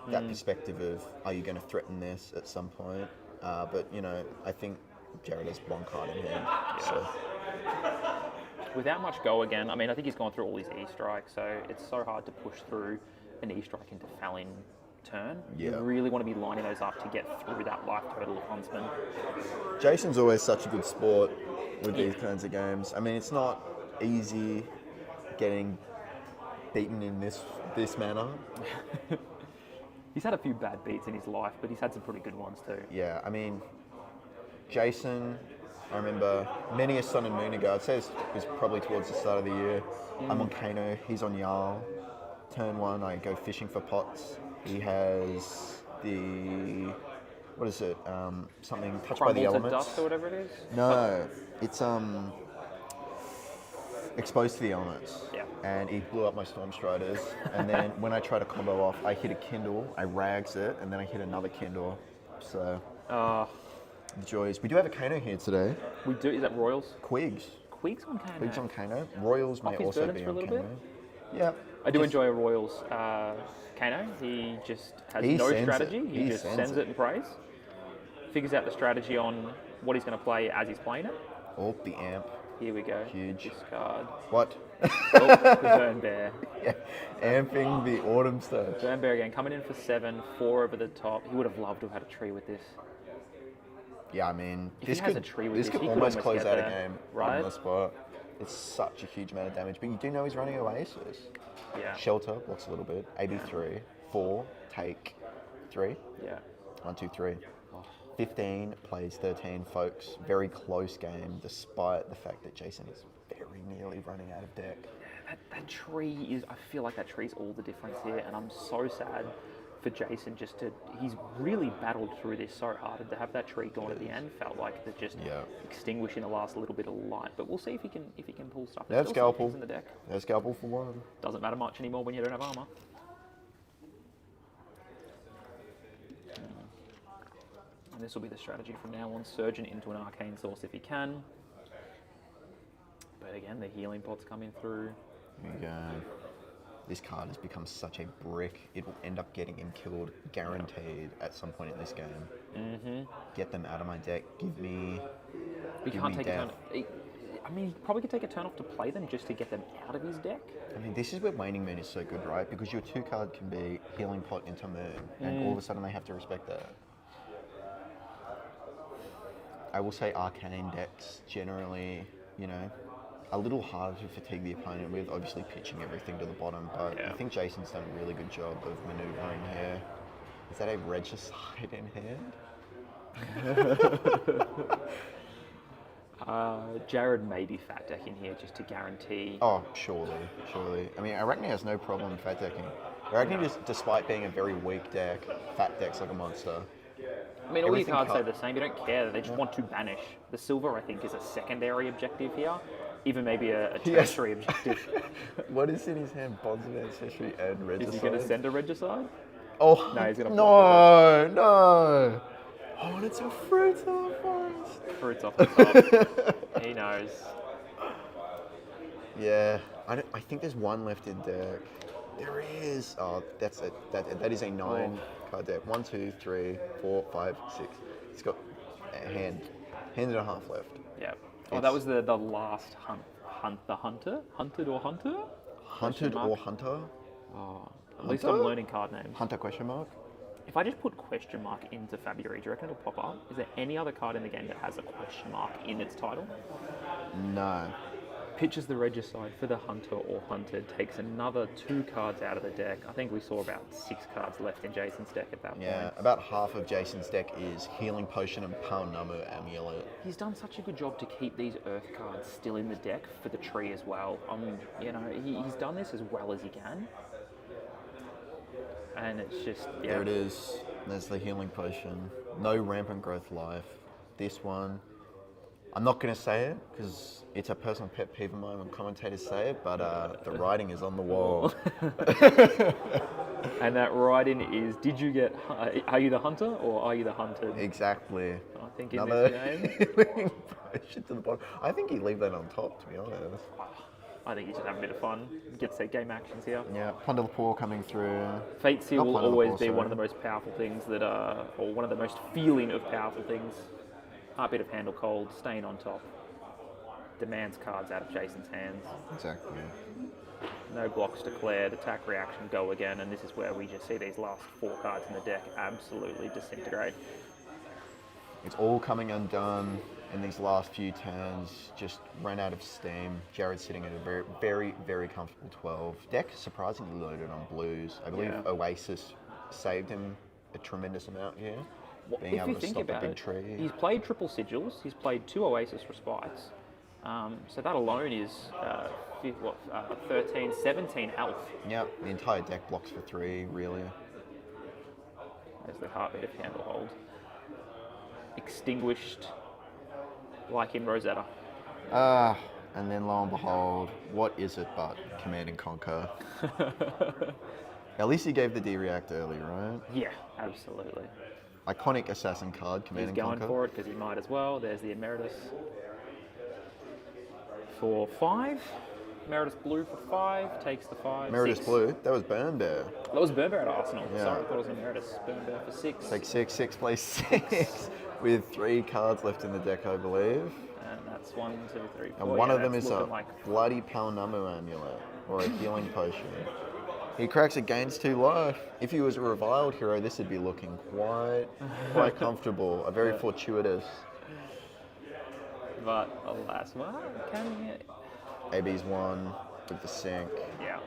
that perspective of, are you going to threaten this at some point? But, I think Jarrad has 1 card in hand. So. Without much go again, I think he's gone through all his E-strikes, so it's so hard to push through an E-strike into Felin turn. Yeah. You really want to be lining those up to get through that life total of Huntsman. Jason's always such a good sport with these kinds of games. It's not easy getting beaten in this manner. He's had a few bad beats in his life, but he's had some pretty good ones too. Yeah, I mean, Jason, I remember many a sun and moon ago, I'd say it was probably towards the start of the year. I'm on Kano, he's on Jarl. Turn 1, I go fishing for pots. He has the, what is it, something touched by the Crumble to elements. dust or whatever it is? No, it's exposed to the elements. Yeah. And he blew up my Storm Striders. And then when I try to combo off, I hit a Kindle, I rags it, and then I hit another Kindle. So, the joys. We do have a Kano here today. We do. Is that Royals? Quigs. Quigs on Kano. Quigs on Kano. Royals may Off his also Verdance be for a on little Kano. bit? Yeah. I do enjoy a Royals Kano. He just has He no sends strategy. it. He just sends it and prays. Figures out the strategy on what he's going to play as he's playing it. Oh, the amp. Here we go. Huge. Discard. What? Oh, the Burn Bear. Yeah. Amping the Autumn Stage. Burn Bear again, coming in for 7, 4 over the top. He would have loved to have had a tree with this. Yeah, I mean, If this he has could, a tree with this this, could he could almost almost close get out a there, game right? on the spot. It's such a huge amount of damage, but you do know he's running Oasis. Yeah. Shelter blocks a little bit. AB3, 4, take 3. Yeah. 1, 2, 3. 15 plays 13, folks. Very close game, despite the fact that Jason is very nearly running out of deck. That tree is, I feel like that tree's all the difference here, and I'm so sad for Jason he's really battled through this so hard, and to have that tree gone at the end felt like they're just extinguishing the last little bit of light. But we'll see if he can pull stuff. There's still some Scalpel. things in the deck. There's Scalpel for 1. Doesn't matter much anymore when you don't have armor. And this will be the strategy from now on. Surgeon into an arcane source if he can. But again, the healing pod's coming through. Here we go. This card has become such a brick. It will end up getting him killed, guaranteed, at some point in this game. Mm-hmm. Get them out of my deck. Give me. We give can't me take a death. turn. I mean, he probably could take a turn off to play them just to get them out of his deck. I mean, this is where Waning Moon is so good, right? Because your 2 card can be healing pot into Moon, and all of a sudden they have to respect that. I will say arcane decks generally, you know, a little harder to fatigue the opponent with, obviously pitching everything to the bottom, but I think Jason's done a really good job of manoeuvring here. Is that a Regicide in hand? Jarrod may be fat decking here just to guarantee. Oh, surely. I mean, Arakni has no problem fat decking. Arakni, despite being a very weak deck, fat decks like a monster. I mean, all your Everything cards say the same. You don't care. They just want to banish. The silver, I think, is a secondary objective here. Even maybe a tertiary objective. What is in his hand? Bonds of Ancestry and Regicide? Is he going to send a Regicide? Oh, No, he's going to no. Oh, and it's a fruit of the forest. Fruits off the top. He knows. Yeah, I think there's one left in deck. There is. Oh, that's it. That is a 9 card deck. 1, 2, 3, 4, 5, 6. It's got a hand and a half left. Yeah. Oh, that was the last hunter? Hunted or hunter? Hunted or hunter? Oh, at least Hunter? I'm learning card names. Hunter question mark? If I just put question mark into February, do you reckon it'll pop up? Is there any other card in the game that has a question mark in its title? No. Pitches the Regicide for the hunter or hunted, takes another 2 cards out of the deck. I think we saw about 6 cards left in Jason's deck at that Yeah, point. about half of Jason's deck is Healing Potion and Paunamu Amulet. He's done such a good job to keep these Earth cards still in the deck for the tree as well. You know, he's done this as well as he can. And it's just, yeah. There it is. There's the Healing Potion. No Rampant Growth Life. This one, I'm not going to say it because it's a personal pet peeve of mine when commentators say it, but the writing is on the wall. And that writing is, are you the hunter or are you the hunted? Exactly. I think in Another this game, Healing Potion to the bottom. I think you leave that on top, to be honest. I think you should have a bit of fun. Get to game actions here. Yeah, Plunder the Poor coming through. Fate Seal Not will Plunder the always Poor, be one sorry. of the most powerful things that are, or one of the most feeling of powerful things. Heartbeat of Handle Cold, staying on top. Demands cards out of Jason's hands. Exactly. No blocks declared, attack reaction, go again, and this is where we just see these last 4 cards in the deck absolutely disintegrate. It's all coming undone in these last few turns. Just ran out of steam. Jarrod sitting at a very, very, very comfortable 12. Deck surprisingly loaded on blues. I believe Yeah. Oasis saved him a tremendous amount here. Well, Being if able you to think stop a about big it, tree. he's played triple sigils, he's played 2 Oasis Respites, so that alone is 13, 17 health. Yep, the entire deck blocks for 3, really. There's the Heartbeat of Candlehold. Extinguished, like in Rosetta. And then lo and behold, what is it but Command and Conquer? At least he gave the D-React early, right? Yeah, absolutely. Iconic assassin card, Command He's and going Conquer. for it because he might as well. There's the Emeritus for 5. Emeritus Blue for 5, takes the 5. Emeritus 6. Blue, that was Burn Bear. That was Burn Bear at Arsenal. Yeah. Sorry, I thought it was Emeritus. Burn Bear for 6. Take 6, plays 6, with 3 cards left in the deck, I believe. And that's 1, 2, 3, 4. And one of them that's is a looking like bloody Palnamu amulet, or a healing potion. He cracks it, gains 2 life. If he was a reviled hero, this would be looking quite comfortable. A very fortuitous. But alas, well, can you? AB's 1 with the sink. Yeah.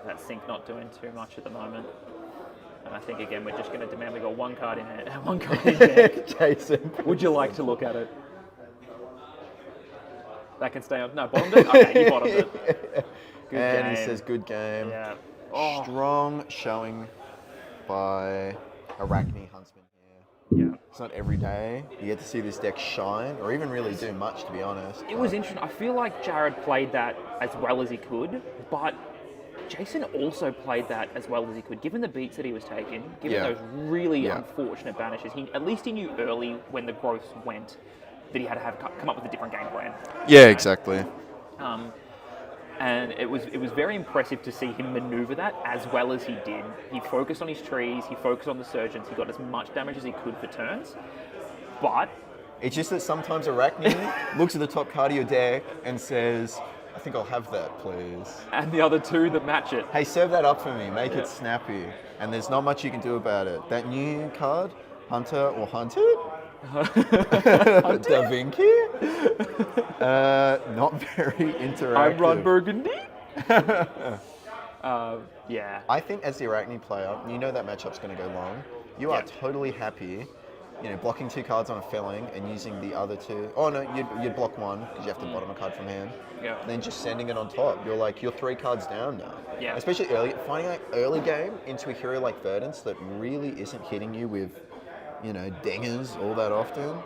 That sync not doing too much at the moment. And I think again we're just going to demand we got 1 card in it, 1 card in deck. Jason. Would you like to look at it? That can stay on. No, bottomed it? Okay, you bottomed it. Good And game. he says, good game. Yeah. Oh. Strong showing by Arakni Huntsman here. Yeah. It's not every day you get to see this deck shine, or even really do much, to be honest. It was interesting. I feel like Jarrad played that as well as he could, but Jason also played that as well as he could, given the beats that he was taking, given those really unfortunate banishes. At least he knew early when the growth went that he had to come up with a different game plan. Yeah, exactly. And it was very impressive to see him maneuver that as well as he did. He focused on his trees, he focused on the surgeons, he got as much damage as he could for turns. But It's just that sometimes Arakni looks at the top card of your deck and says, I think I'll have that, please. and the other 2 that match it. Hey, serve that up for me, make it snappy. And there's not much you can do about it. That new card, Hunter or Hunted? Da Vinci? Not very interactive. I'm Ron Burgundy. Yeah. I think as the Arakni player, you know that matchup's going to go long. You are totally happy, blocking 2 cards on a felling and using the other 2. Oh no, you'd block 1 because you have to bottom a card from hand. Yeah. Then just sending it on top. You're 3 cards down now. Yeah. Especially finding out early game into a hero like Verdance that really isn't hitting you with, dingers all that often.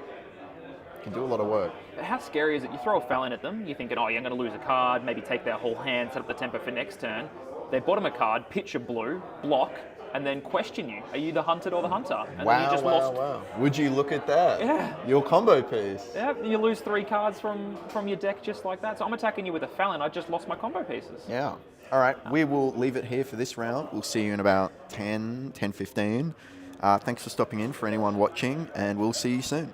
Can do a lot of work. How scary is it? You throw a Felon at them, you're thinking, oh, you're going to lose a card, maybe take their whole hand, set up the tempo for next turn. They bottom a card, pitch a blue, block, and then question you. Are you the hunted or the hunter? And then you just lost. Wow. Would you look at that? Yeah. Your combo piece. Yeah, you lose 3 cards from your deck just like that. So I'm attacking you with a Felon, I just lost my combo pieces. Yeah. All right, we will leave it here for this round. We'll see you in about 10:15. Thanks for stopping in for anyone watching, and we'll see you soon.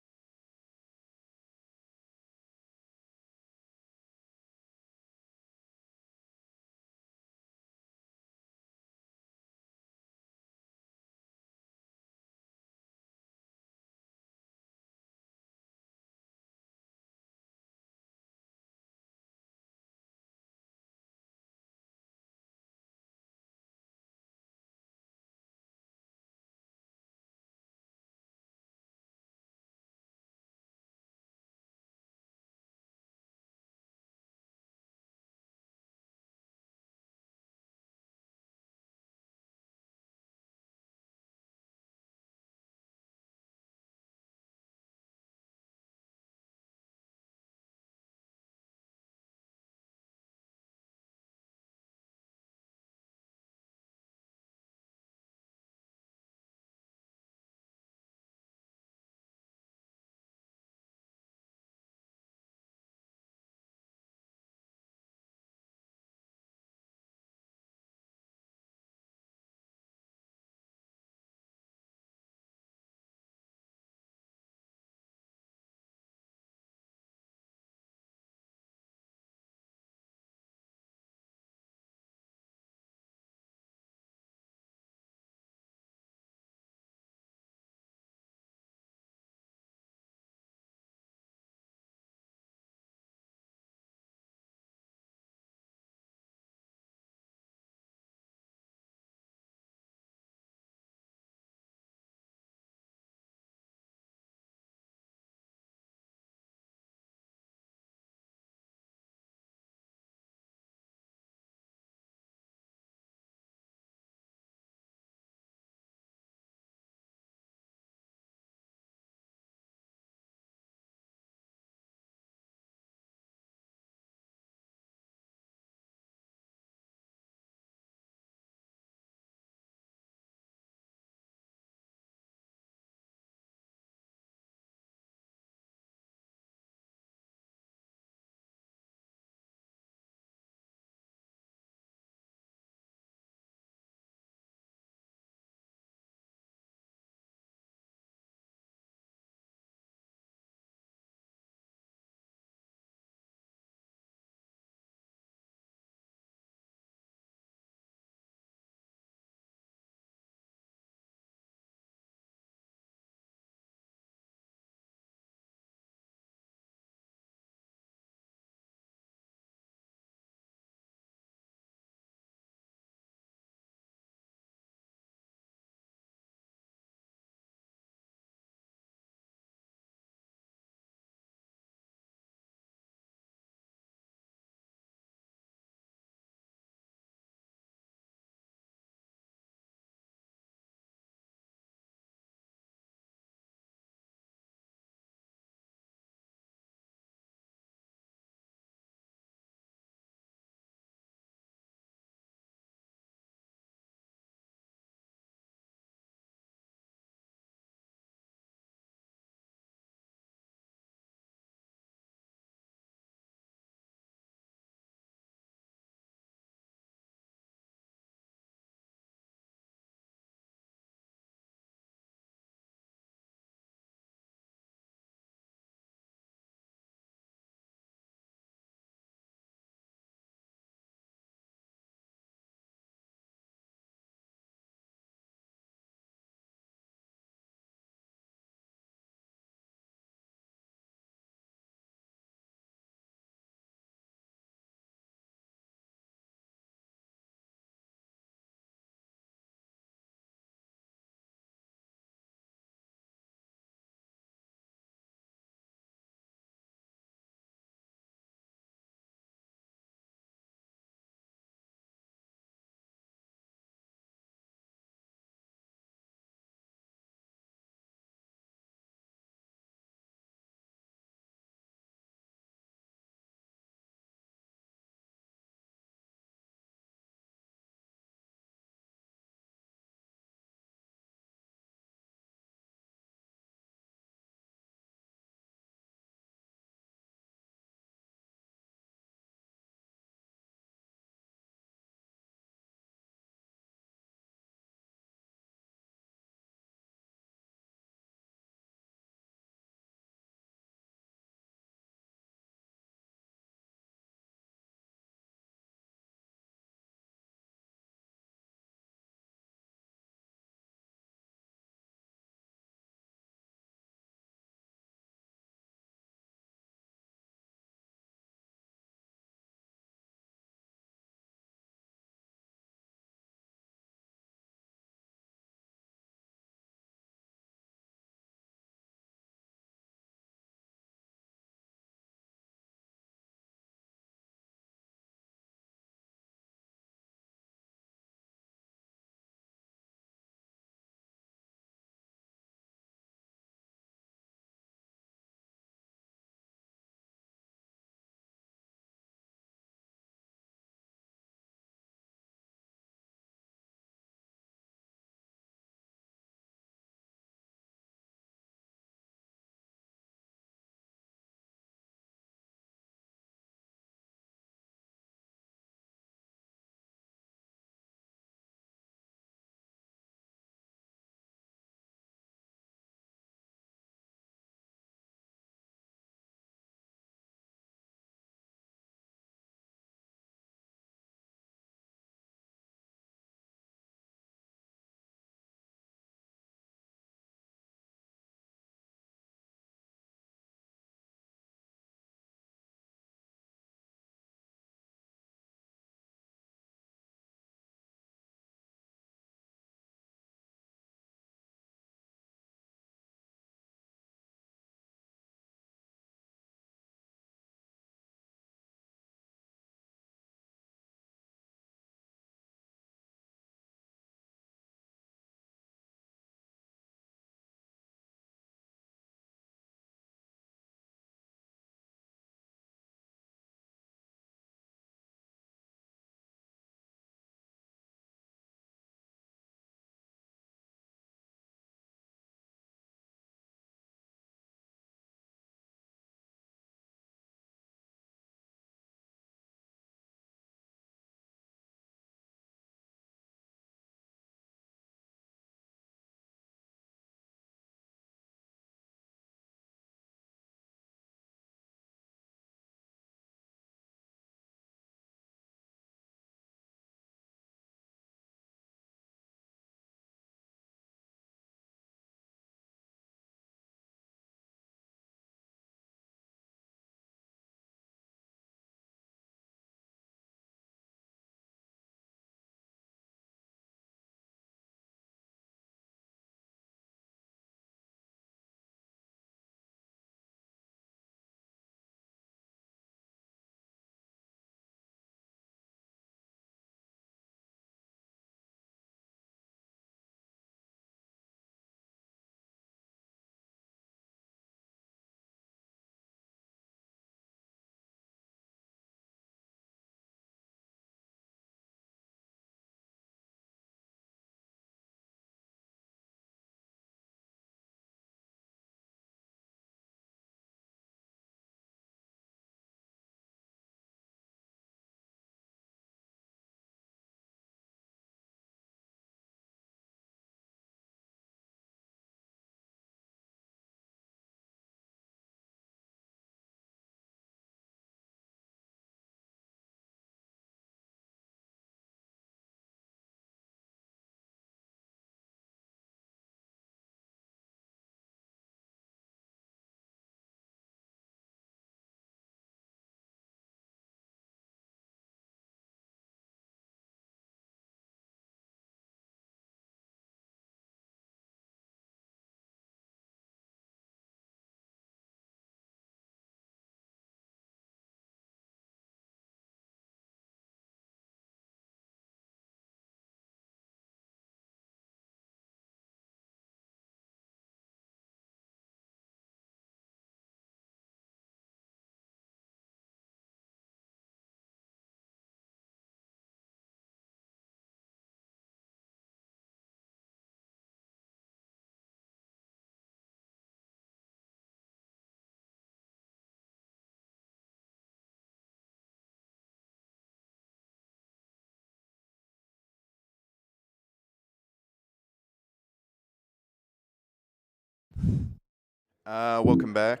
Welcome back,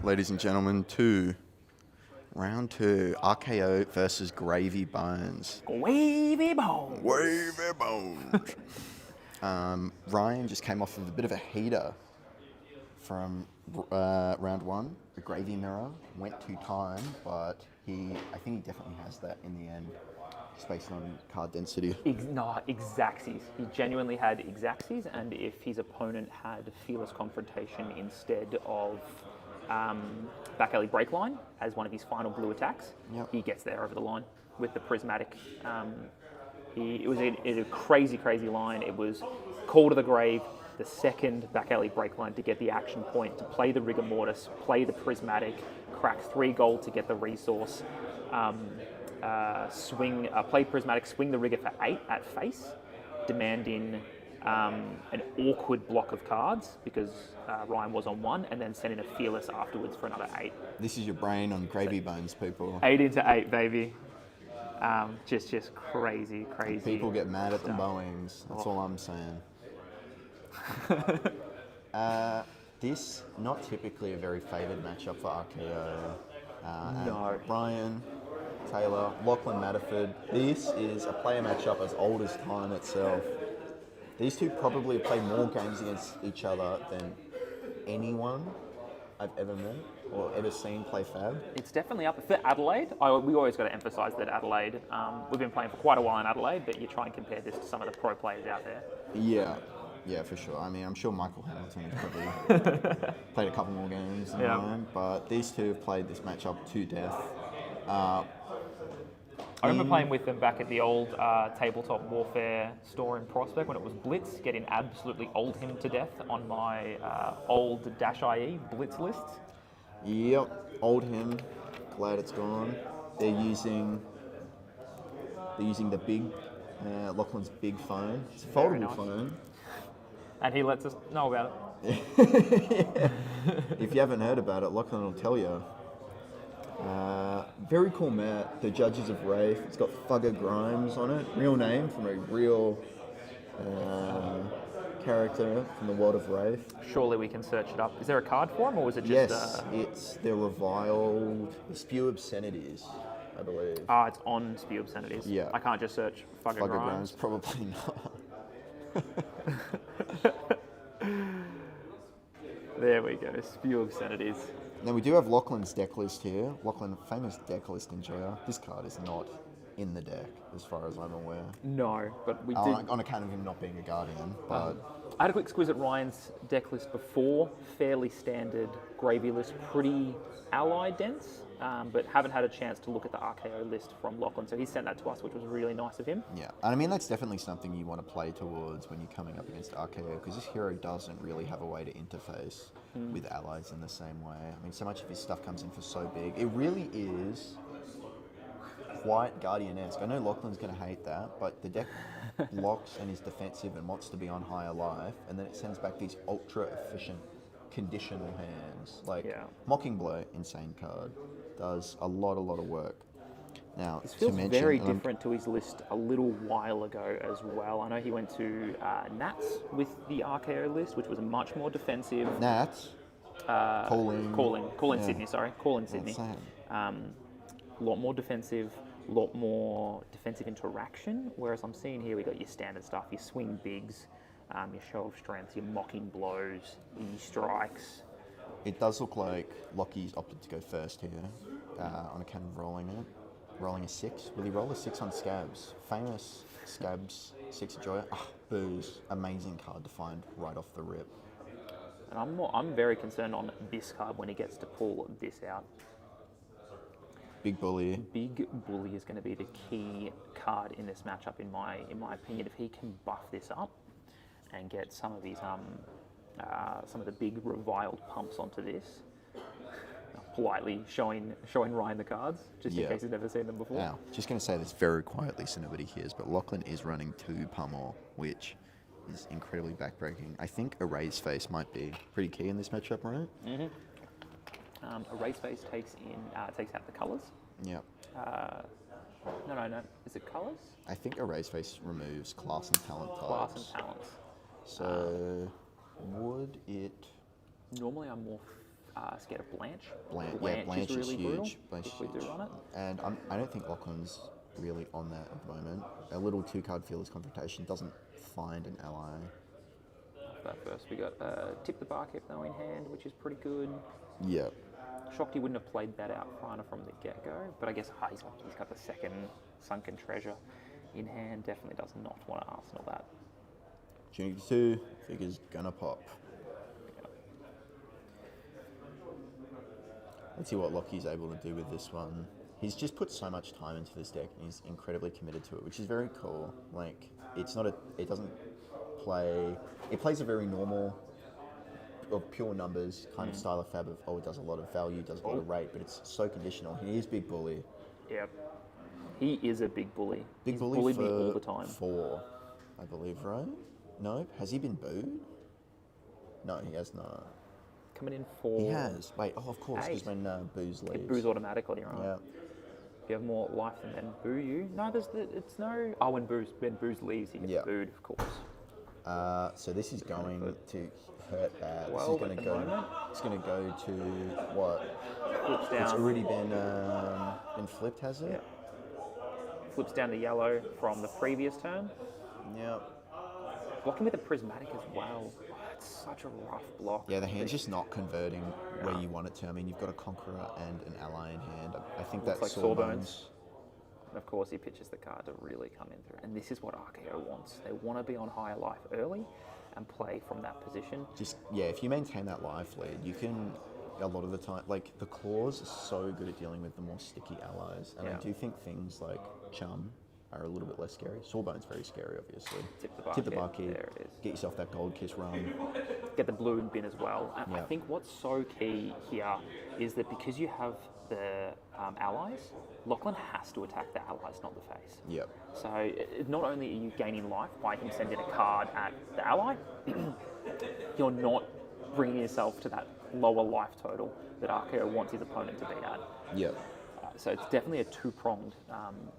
ladies and gentlemen, to round 2, RKO versus Gravy Bones. Wavy Bones. Wavy Bones. Ryan just came off of a bit of a heater from round 1. The Gravy Mirror went to time, but I think he definitely has that in the end, just based on card density. Exacxies. He genuinely had Exacxies, and if his opponent had Fearless Confrontation instead of Back Alley Breakline as one of his final blue attacks, he gets there over the line with the Prismatic. It was a crazy, crazy line. It was Call to the Grave, the second Back Alley Breakline to get the action point, to play the Rigor Mortis, play the Prismatic, crack 3 gold to get the resource, play Prismatic, swing the Rigor for 8 at face, demanding an awkward block of cards because Ryan was on 1, and then send in a Fearless afterwards for another 8. This is your brain on Gravy Bones, people. 8 into 8, baby. Just crazy. People get mad at the Boeings. That's all I'm saying. This, not typically a very favoured matchup for RKO. No. Ryan, Taylor, Lachlan, Maddaford. This is a player matchup as old as time itself. These two probably play more games against each other than anyone I've ever met or ever seen play FaB. It's definitely up for Adelaide. We always got to emphasise that Adelaide. We've been playing for quite a while in Adelaide, but you try and compare this to some of the pro players out there. Yeah, for sure. I mean, I'm sure Michael Hamilton has probably played a couple more games than mine, but these two have played this matchup to death. I remember playing with them back at the old Tabletop Warfare store in Prospect when it was Blitz, getting absolutely old him to death on my old -IE Blitz lists. Yep, old him. Glad it's gone. They're using the big Lachlan's big phone. It's a foldable phone. And he lets us know about it. Yeah. If you haven't heard about it, Lachlan will tell you. Very cool mat. The Judges of Wraith. It's got Fugger Grimes on it. Real name from a real character from the world of Wraith. Surely we can search it up. Is there a card for him, or was it just... Yes, it's the reviled Spew Obscenities, I believe. It's on Spew Obscenities. Yeah. I can't just search Fugger Grimes. Probably not. There we go, Spew Obscenities. Now we do have Lachlan's deck list here. Lachlan, famous deck list enjoyer. This card is not in the deck, as far as I'm aware. No, but we did... On account of him not being a Guardian, but... I had a quick squeeze at Ryan's deck list before. Fairly standard gravy list, pretty ally dense, but haven't had a chance to look at the RKO list from Lachlan, so he sent that to us, which was really nice of him. Yeah, and I mean, that's definitely something you want to play towards when you're coming up against RKO, because this hero doesn't really have a way to interface with allies in the same way. I mean, so much of his stuff comes in for so big. It really is quite Guardian-esque. I know Lachlan's going to hate that, but the deck blocks and is defensive and wants to be on higher life, and then it sends back these ultra-efficient conditional hands. Like, Mocking Blow, insane card, does a lot of work. Now, this feels very different to his list a little while ago as well. I know he went to Nats with the RKO list, which was much more defensive. Nats? Call in Sydney, sorry. Call in Sydney. A lot more defensive, a lot more defensive interaction, whereas I'm seeing here we got your standard stuff, your swing bigs, your show of strength, your mocking blows, E-strikes. It does look like Lockie's opted to go first here on account of rolling it. Rolling a 6. Will he roll a 6 on Scabs? Famous Scabs 6 Joy. Booze. Amazing card to find right off the rip. And I'm very concerned on this card when he gets to pull this out. Big Bully. Big Bully is going to be the key card in this matchup, in my opinion. If he can buff this up and get some of these some of the big reviled pumps onto this, politely showing Ryan the cards, just in case he's never seen them before. Now, just going to say this very quietly so nobody hears, but Lachlan is running 2 Pummel, which is incredibly backbreaking. I think Erase Face might be pretty key in this matchup, right? Mm-hmm. Erase Face takes out the colours. Yep. No. Is it colours? I think Erase Face removes class and talent types. Class and talents. So, would it... Normally, I'm more scared of Blanche. Blanche is really huge. brutal Blanche if is we do huge. run it. And I don't think Lachlan's really on that at the moment. A little 2-card Fearless Confrontation doesn't find an ally. That first, we got Tip the Barkeep though in hand, which is pretty good. Yeah. Shocked he wouldn't have played that out finer from the get-go, but I guess he's got the second Sunken Treasure in hand. Definitely does not want to Arsenal that. Tuning 2, figure's gonna pop. Yeah. Let's see what Lockie's able to do with this one. He's just put so much time into this deck and he's incredibly committed to it, which is very cool. Like, it doesn't play, it plays a very normal, of pure numbers kind of style of FaB of, it does a lot of value, does a lot of rate, but it's so conditional. He is big bully. Yep. He is a big bully. Big He's bully bullied for me all the time. 4, I believe, right? No? Has he been booed? No, he has not. Coming in for... He has. Wait, of course, because 8. when Booze leaves. It boos automatically, right? Yeah. If you have more life than men boo you. No, it's no... Oh, when Booze leaves, he gets booed, of course. So this is going to hurt bad. Well, this is going to go. It's going to go to what? Flips down. It's already been flipped, has it? Yeah. Flips down the yellow from the previous turn. Yeah. Blocking with a prismatic as well. Oh, it's such a rough block. Yeah, the hand's just not converting where you want it to. I mean, you've got a Conqueror and an ally in hand. I think that's like Sawbones. And of course, he pitches the card to really come in through. And this is what RKO wants. They want to be on higher life early and play from that position. Just, if you maintain that life lead, you can, a lot of the time, like, the claws are so good at dealing with the more sticky allies. And I do think things like Chung are a little bit less scary. Sawbone's very scary, obviously. Tip the barkeep. There it is. Get yourself that Gold Kiss run. Get the blue bin as well. And I think what's so key here is that because you have the allies, Lachlan has to attack the allies, not the face. Yep. So not only are you gaining life by him sending a card at the ally, you're not bringing yourself to that lower life total that RKO wants his opponent to be at. Yep. So it's definitely a two-pronged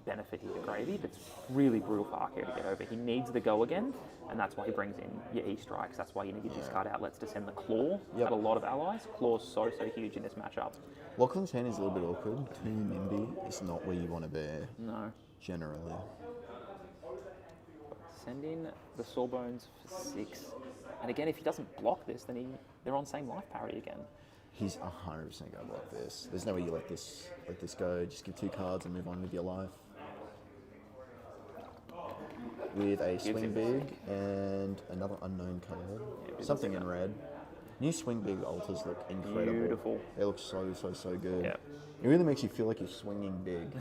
benefit here to Gravy, but it's really brutal for RKO to get over. He needs the go again, and that's why he brings in your E-strikes. That's why you need your discard outlets to send the claw at a lot of allies. Claw's so huge in this matchup. Lachlan's hand is a little bit awkward. Too NIMBY is not where you want to be. No. Generally. Send in the Sawbones for 6. And again, if he doesn't block this, then they're on same life parity again. He's 100% going to block this. There's no way you let this go. Just give 2 cards and move on with your life. With a Swing Big and another unknown card. Something in red. New Swing Big altars look incredible. Beautiful. They look so good. Yeah. It really makes you feel like you're swinging big.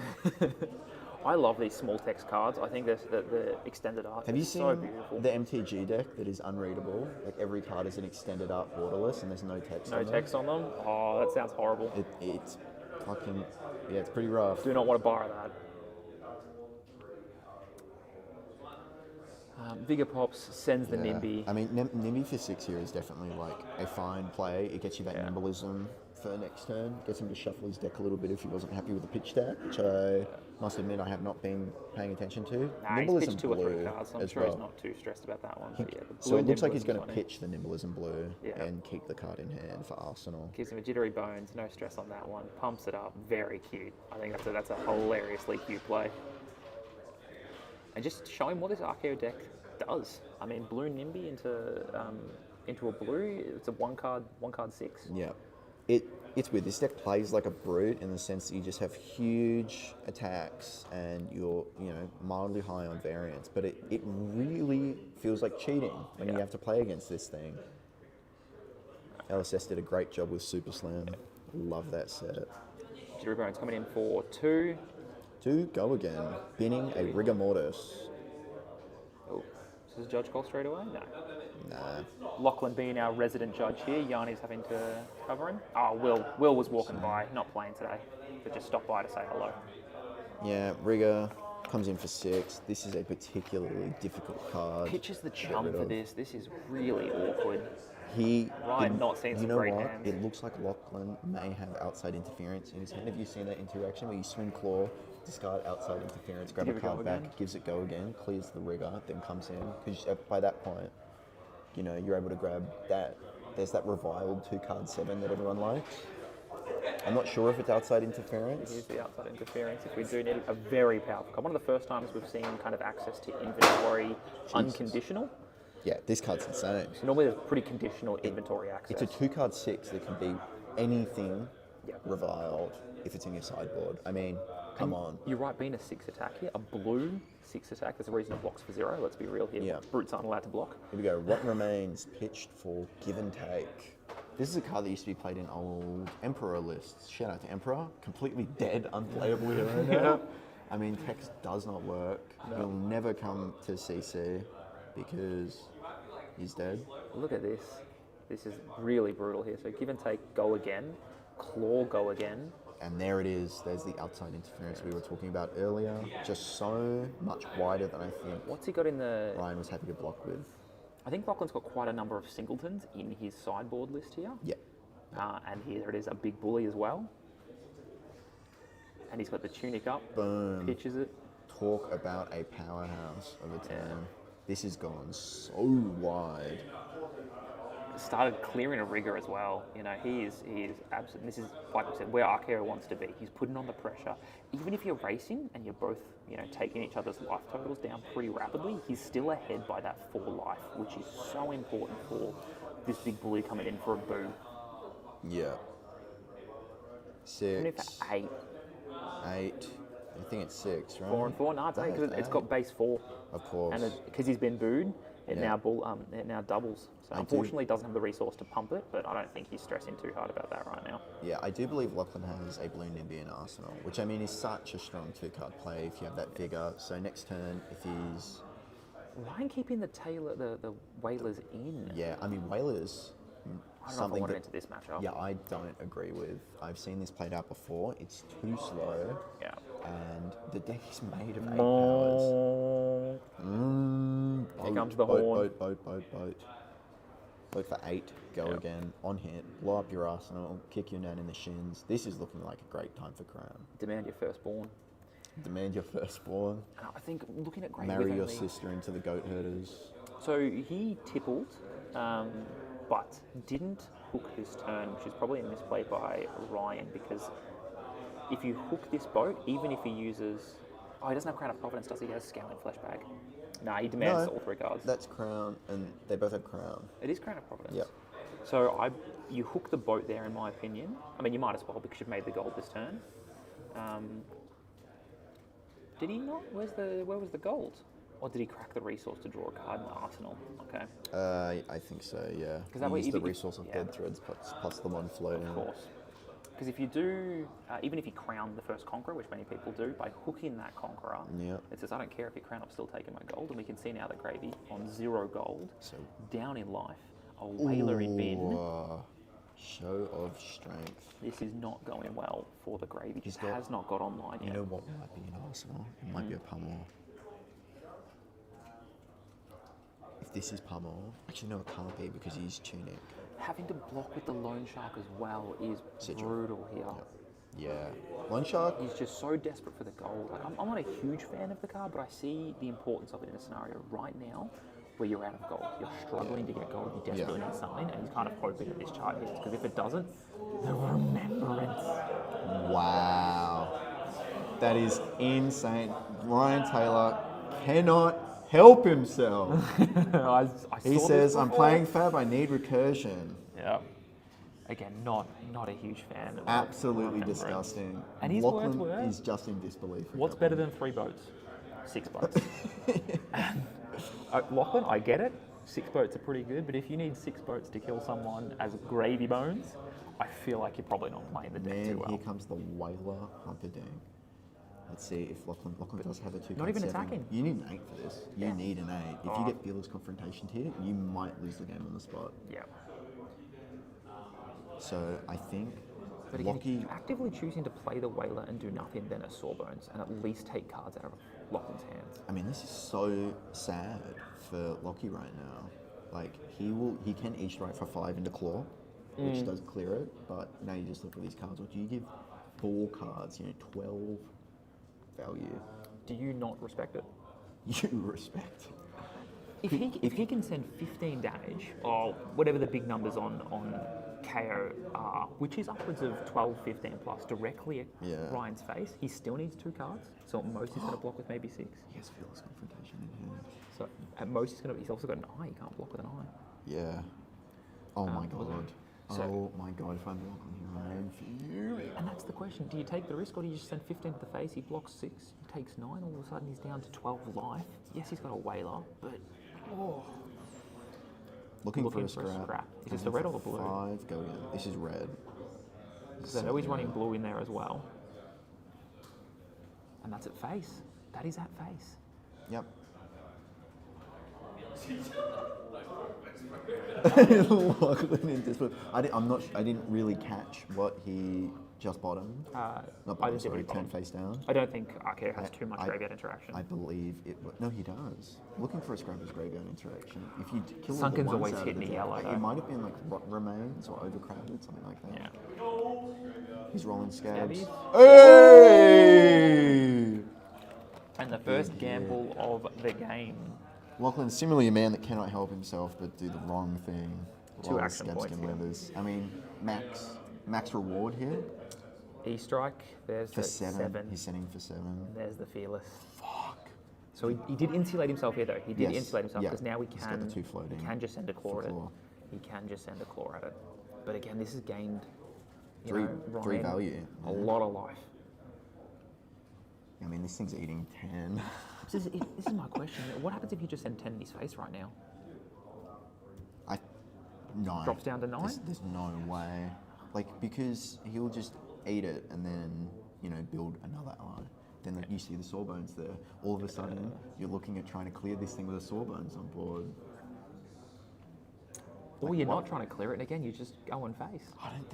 I love these small text cards. I think the extended art Have you is seen so beautiful. the MTG deck that is unreadable? Like every card is an extended art borderless and there's no text on them. No text on them? Oh, that sounds horrible. It's fucking, it's pretty rough. Do not want to borrow that. Vigor Pops sends the NIMBY. I mean, NIMBY for 6 here is definitely like a fine play. It gets you that nimbleism for next turn. Gets him to shuffle his deck a little bit if he wasn't happy with the pitch stack, which I must admit I have not been paying attention to. Nah, nimbleism he's pitched 2 or 3 blue cards, so I'm as sure well. he's not too stressed about that one. But yeah, the So blue it looks like he's nimbleism's going to funny. pitch the nimbleism blue and keep the card in hand for Arsenal. Gives him a jittery bones, no stress on that one. Pumps it up, very cute. I think that's a hilariously cute play. And just show him what this RKO deck does. I mean, blue NIMBY into a blue. It's a one card 6. Yeah, it's weird. This deck plays like a brute in the sense that you just have huge attacks and you're mildly high on variance, but it really feels like cheating when you have to play against this thing. LSS did a great job with Super Slam. Love that set. Jittery bones coming in for 2. 2, go again. Binning a Rigor Mortis. Oh, does the judge call straight away? No. Nah. Lachlan being our resident judge here, Yanni's having to cover him. Oh, Will was walking by, not playing today, but just stopped by to say hello. Yeah, Rigor comes in for 6. This is a particularly difficult card. Pitches the Chung for this. This is really awkward. Ryan not seeing some great hands. It looks like Lachlan may have outside interference in his hand. Have you seen that interaction where you swing claw, discard outside interference, grab a card back, gives it go again, clears the Rigor, then comes in? Because by that point, you're able to grab that there's that reviled 2-card 7 that everyone likes. I'm not sure if it's outside interference. It is the outside interference. If we do need a very powerful card. One of the first times we've seen kind of access to inventory unconditional. Yeah, this card's insane. So normally there's pretty conditional inventory access. It's a 2-card 6 that can be anything Yep. reviled if it's in your sideboard. I mean, come on. You're right, being a 6 attack here, a blue 6 attack, there's a reason it blocks for 0. Let's be real here. Yeah. Brutes aren't allowed to block. Here we go. Rotten Remains, pitched for give and take. This is a card that used to be played in old Emperor lists. Shout out to Emperor. Completely dead, unplayable hero now. I mean, text does not work. He'll never come to CC because he's dead. Look at this. This is really brutal here. So give and take, go again. Claw, go again. And there it is. There's the outside interference we were talking about earlier. Just so much wider than I think What's he got in the... Ryan was happy to block with. I think Lachlan's got quite a number of singletons in his sideboard list here. Yeah. And here it is, a big bully as well. And he's got the tunic up. Boom. Pitches it. Talk about a powerhouse of a turn. This has gone so wide. Started clearing a rigger as well. You know, he is absolutely. This is like I said, where ArakRyan wants to be. He's putting on the pressure. Even if you're racing and you're both, you know, taking each other's life totals down pretty rapidly, he's still ahead by that 4 life, which is so important for this big bully coming in for a boo. Yeah. 6. Even if it's 8. 8. I think it's 6, right? 4 and 4. No, it's 8 because it's got base 4. Of course. And because he's been booed, it now doubles. So unfortunately, he doesn't have the resource to pump it, but I don't think he's stressing too hard about that right now. Yeah, I do believe Lachlan has a blue Nimby in Arsenal, which I mean is such a strong 2-card play if you have that vigor. So next turn, if he's... Ryan keeping the Whalers in. Yeah, I mean, Whalers... I don't know if I want to enter this matchup. Yeah, I don't agree with. I've seen this played out before. It's too slow. Yeah. And the deck is made of 8 powers. Here comes the horn. Boat. Boat for 8. Go again. On hit. Blow up your arsenal. Kick your nan in the shins. This is looking like a great time for Crown. Demand your firstborn. Demand your firstborn. I think looking at Gravy... Marry your sister into the goat herders. So he tippled, but didn't hook this turn, which is probably a misplay by Ryan, because if you hook this boat, even if he uses... Oh, he doesn't have Crown of Providence, does he? He has Scaling Fleshbag. Nah, he demands all 3 cards. That's Crown, and they both have Crown. It is Crown of Providence. Yep. So you hook the boat there, in my opinion. I mean, you might as well, because you've made the gold this turn. Did he not? Where was the gold? Or did he crack the resource to draw a card in the arsenal? Okay. I think so, yeah. Because that He way, used the resource of dead threads plus the one floating. Of course. Because if you do, even if you crown the first Conqueror, which many people do, by hooking that Conqueror, it says, I don't care if you crown, I'm still taking my gold. And we can see now that Gravy on 0 gold, so down in life, a Whaler in bin. Show of strength. This is not going well for the Gravy. Just has not got online yet. You know what might be an arsenal? It might be a pummel. If this is pummel, actually no, it can't be because he's tunic. Having to block with the Loan Shark as well is brutal here. Yeah. Loan Shark? He's just so desperate for the gold. Like, I'm not a huge fan of the card, but I see the importance of it in a scenario right now where you're out of gold. You're struggling to get gold, you desperately need something, and he's kind of hoping that this chart hits, because if it doesn't, the Remembrance. Wow. That is insane. Ryan Taylor cannot help himself. He says, I'm playing FaB, I need recursion. Yeah. Again, not a huge fan of absolutely disgusting. And his Lachlan words were, is just in disbelief. What's better than 3 boats? 6 boats. Lachlan, I get it. 6 boats are pretty good, but if you need 6 boats to kill someone as Gravy Bones, I feel like you're probably not playing the deck too well. Here comes the Whaler Humperdinck. Let's see if Lachlan does have a 2. Not even attacking. You need an 8 for this. You need an 8. If you get Fearless Confrontation here, you might lose the game on the spot. Yeah. So I think but again, if you're actively choosing to play the Whaler and do nothing then a Sawbones, and at least take cards out of Lachlan's hands. I mean, this is so sad for Lockie right now. Like, he can each strike for 5 into Claw, which does clear it, but now you just look at these cards. What do you give 4 cards, 12 value? Do you not respect it? You respect. If he can send 15 damage, or whatever the big numbers on Kayo are, which is upwards of 12, 15 plus, directly at Ryan's face, he still needs 2 cards. So at most he's going to block with maybe 6. He has Fearless Confrontation in hand. So at most he's also got an eye. He can't block with an eye. Yeah. Oh my god. So- Oh my god, if I'm blocking him, I am fuming. And that's the question. Do you take the risk or do you just send 15 to the face? He blocks 6, he takes 9, all of a sudden he's down to 12 life. Yes, he's got a whaler, but Looking for a scrap. Is this the red or the blue? 5, go again. This is red. Because I know he's running blue in there as well. And that's at face. That is at face. Yep. Lachlan in display. I didn't really catch what he just bottomed. Not bottomed, sorry, turned face down. I don't think Kayo has too much graveyard interaction. I believe it. No, he does. Looking for a scrapper's graveyard interaction. If you kill Sunken's all the always ones out hit of the me deck, yellow, though. It might have been like rot remains or overcrowded, something like that. Yeah. He's rolling scabs. Scabbies. Hey! And the first gamble of the game. Lachlan, similarly a man that cannot help himself but do the wrong thing. 2 Roll action scab points skin here. leathers. I mean, max reward here E-strike, there's for the 7. He's sending for 7. There's the fearless. Fuck. So he did insulate himself here though. He did Yes. insulate himself Yeah. because now He's got the 2 floating he can just send a claw for at it. claw. He can just send a claw at it. But again, this has gained Three Ryan, value. a lot of life. I mean, this thing's eating 10. This is my question. What happens if you just send 10 in his face right now? No. Drops down to 9? There's no way. Like, because he'll just eat it and then, build another ally. Then you see the Sawbones there. All of a sudden, you're looking at trying to clear this thing with a Sawbones on board. Or you're not trying to clear it, and again, you just go and face. I don't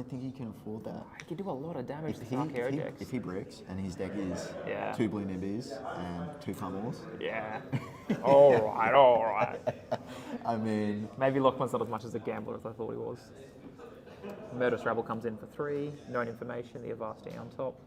think he can afford that. He can do a lot of damage to If Kayo he, decks. if he bricks and his deck is Yeah. 2 blue nibbies and 2 pummels, Yeah. all right. I mean, Maybe Lachlan's not as much as a gambler as I thought he was. Murderous Rabble comes in for 3. Known information, the Avasti on top.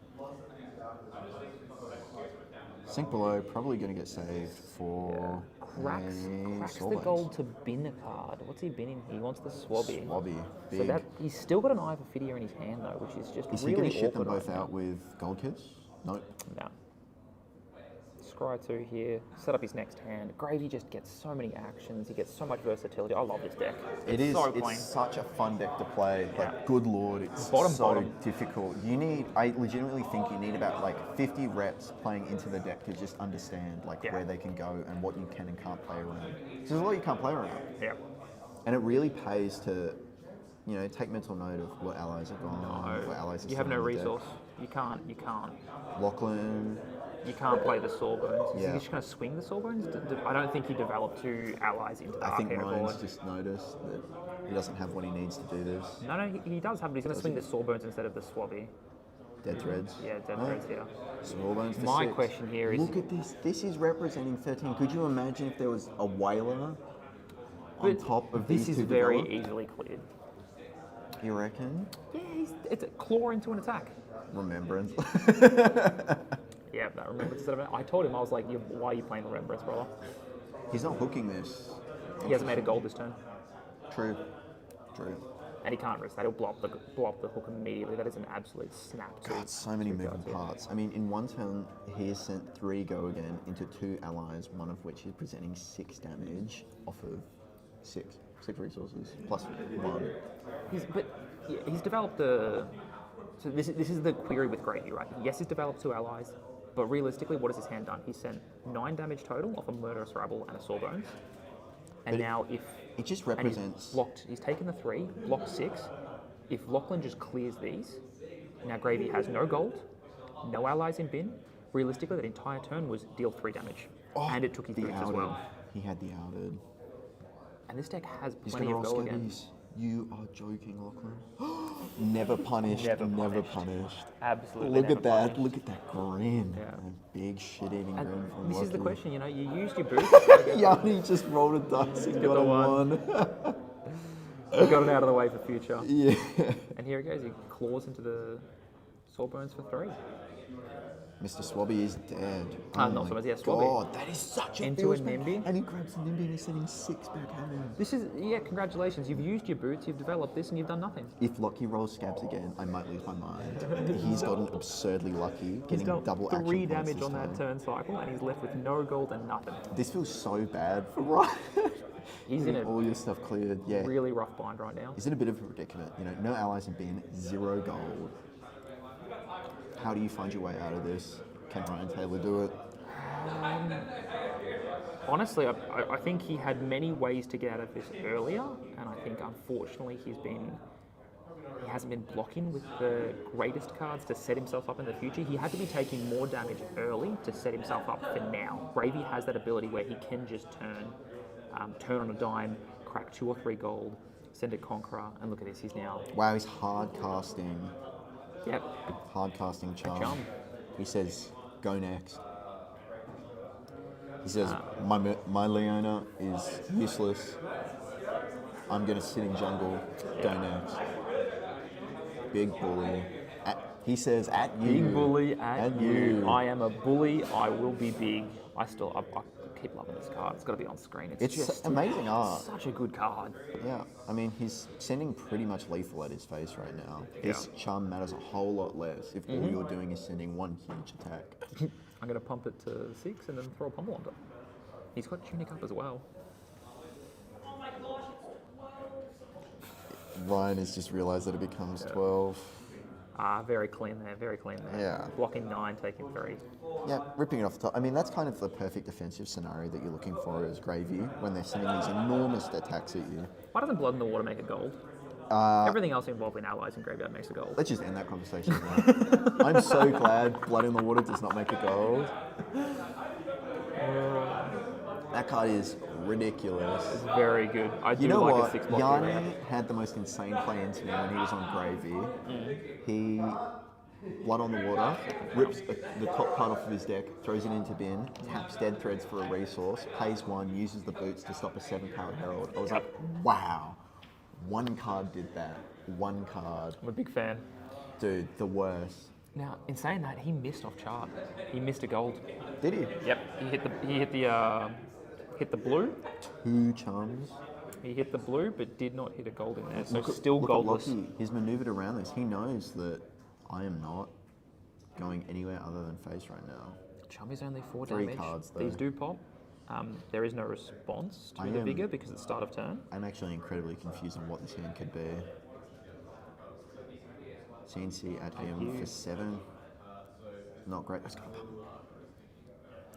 sink below, probably going to get saved for Cracks the Sawbones. gold to bin a card. What's he binning? He wants the Swabby. Swabby, So big. that he's still got an Eye of Ophidia in his hand though, which is just Is he really going to ship them awkward both right now. out with Gold Kiss? Nope. No. Scry 2 here, set up his next hand. Gravy just gets so many actions, he gets so much versatility. I love this deck. It's so clean. It's such a fun deck to play. Yeah. Like, good lord, it's Bottom. difficult. I legitimately think you need about like 50 reps playing into the deck to just understand where they can go and what you can and can't play around. So there's a lot you can't play around. Yeah. And it really pays to, take mental note of what allies are gone, what allies are You have still no in the deck. resource. You can't. Lachlan, You can't play the Sawbones. Is Yeah. he just going to swing the Sawbones? I don't think he developed 2 allies into the I think Arcade Ryan's board. just noticed that he doesn't have what he needs to do this. No, he does have, but he's going to swing the Sawbones instead of the Swabby. Dead Threads. Yeah, Dead No. Threads here. Sawbones for My 6. question here is- Look at this. This is representing 13. Could you imagine if there was a whaler on But top of this these is two very developed? easily cleared. You reckon? Yeah, it's a claw into an attack. Remembrance. Yeah, that Remembrance instead of it. I told him, I was like, why are you playing Remembrance, brother? He's not hooking this. He hasn't made a gold this turn. True. And he can't risk that. He'll blow up the hook immediately. That is an absolute snap. to God, so many two moving cards here. parts. I mean, in one turn, he has sent 3 go again into 2 allies, one of which is presenting 6 damage off of 6 resources, plus 1. He's developed a... So this is the query with Gravy, right? Yes, he's developed 2 allies, but realistically, what has his hand done? He's sent 9 damage total off a Murderous Rabble and a Sawbones. And But now if... It just and represents... he's taken the 3, blocked 6. If Lachlan just clears these, now Gravy has no gold, no allies in bin. Realistically, that entire turn was deal 3 damage. And it took his the boots as outed. well. He had the outed. And this deck has He's plenty going of to roll go again. scabbies. You are joking, Lachlan. Never punished. Never Never punished. punished. Absolutely Look never at that. punished. Look at that grin. Yeah. That big shit-eating And grin from this is the Lachlan. question, you used your boots. Yanni just rolled a dice and got the a one. 1. We got it out of the way for future. Yeah. And here it goes. He claws into the Sawbones for 3. Mr. Swabby is dead. Not my Swabby, yeah, Swabby. God, that is such a Into feels a back- Nimby. And he grabs the Nimby and he's sending 6 backhanded. This is, congratulations. You've used your boots, you've developed this, and you've done nothing. If Lockie rolls scabs again, I might lose my mind. He's gotten absurdly lucky, He's getting dealt double 3 action points damage this on that time. turn cycle, and he's left with no gold and nothing. This feels so bad for Ryan. He's in a all your stuff cleared. Yeah. really rough bind right now. He's in a bit of a predicament. No allies in bin, 0 gold. How do you find your way out of this? Can Ryan Taylor do it? Honestly, I think he had many ways to get out of this earlier, and I think unfortunately he hasn't been blocking with the greatest cards to set himself up in the future. He had to be taking more damage early to set himself up for now. Gravy has that ability where he can just turn on a dime, crack 2 or 3 gold, send it Conqueror, and look at this, he's now... Wow, he's hard casting. Yep. Hard casting Chung. Chung. He says, go next. He says, my Leona is useless. I'm going to sit in jungle. Go next. Big bully. He says, at you. Big bully at you. I am a bully. I will be big. I keep loving this card. It's got to be on screen. It's just amazing art. Such a good card. Yeah, I mean, he's sending pretty much lethal at his face right now. This Chum matters a whole lot less if all you're doing is sending one huge attack. I'm going to pump it to 6 and then throw a pummel onto it. He's got Tunic up as well. Ryan has just realised that it becomes 12. Very clean there, very clean there. Yeah. Blocking 9, taking 3. Yeah, ripping it off the top. I mean, that's kind of the perfect defensive scenario that you're looking for as Gravy when they're sending these enormous attacks at you. Why doesn't Blood in the Water make it gold? Everything else involving allies in Graveyard makes it gold. Let's just end that conversation now. I'm so glad Blood in the Water does not make it gold. That card is ridiculous. It's very good. I do You know like what? a 6 block. Yanni had the most insane play into me when he was on Gravy. He, Blood on the Water, rips the top part off of his deck, throws it into bin, taps Dead Threads for a resource, pays 1, uses the boots to stop a 7-card Herald. I was like, wow. 1 card did that. 1 card. I'm a big fan. Dude, the worst. Now, in saying that, he missed off chart. He missed a gold. Did he? Yep. He hit the blue. 2 Chums. He hit the blue, but did not hit a gold in there. So Look at- still look at goldless. Lockie. He's manoeuvred around this. He knows that I am not going anywhere other than face right now. Chum is only 4 3 damage. cards, though. These do pop. There is no response to the vigor because it's start of turn. I'm actually incredibly confused on what this hand could be. CNC at him for 7. Not great.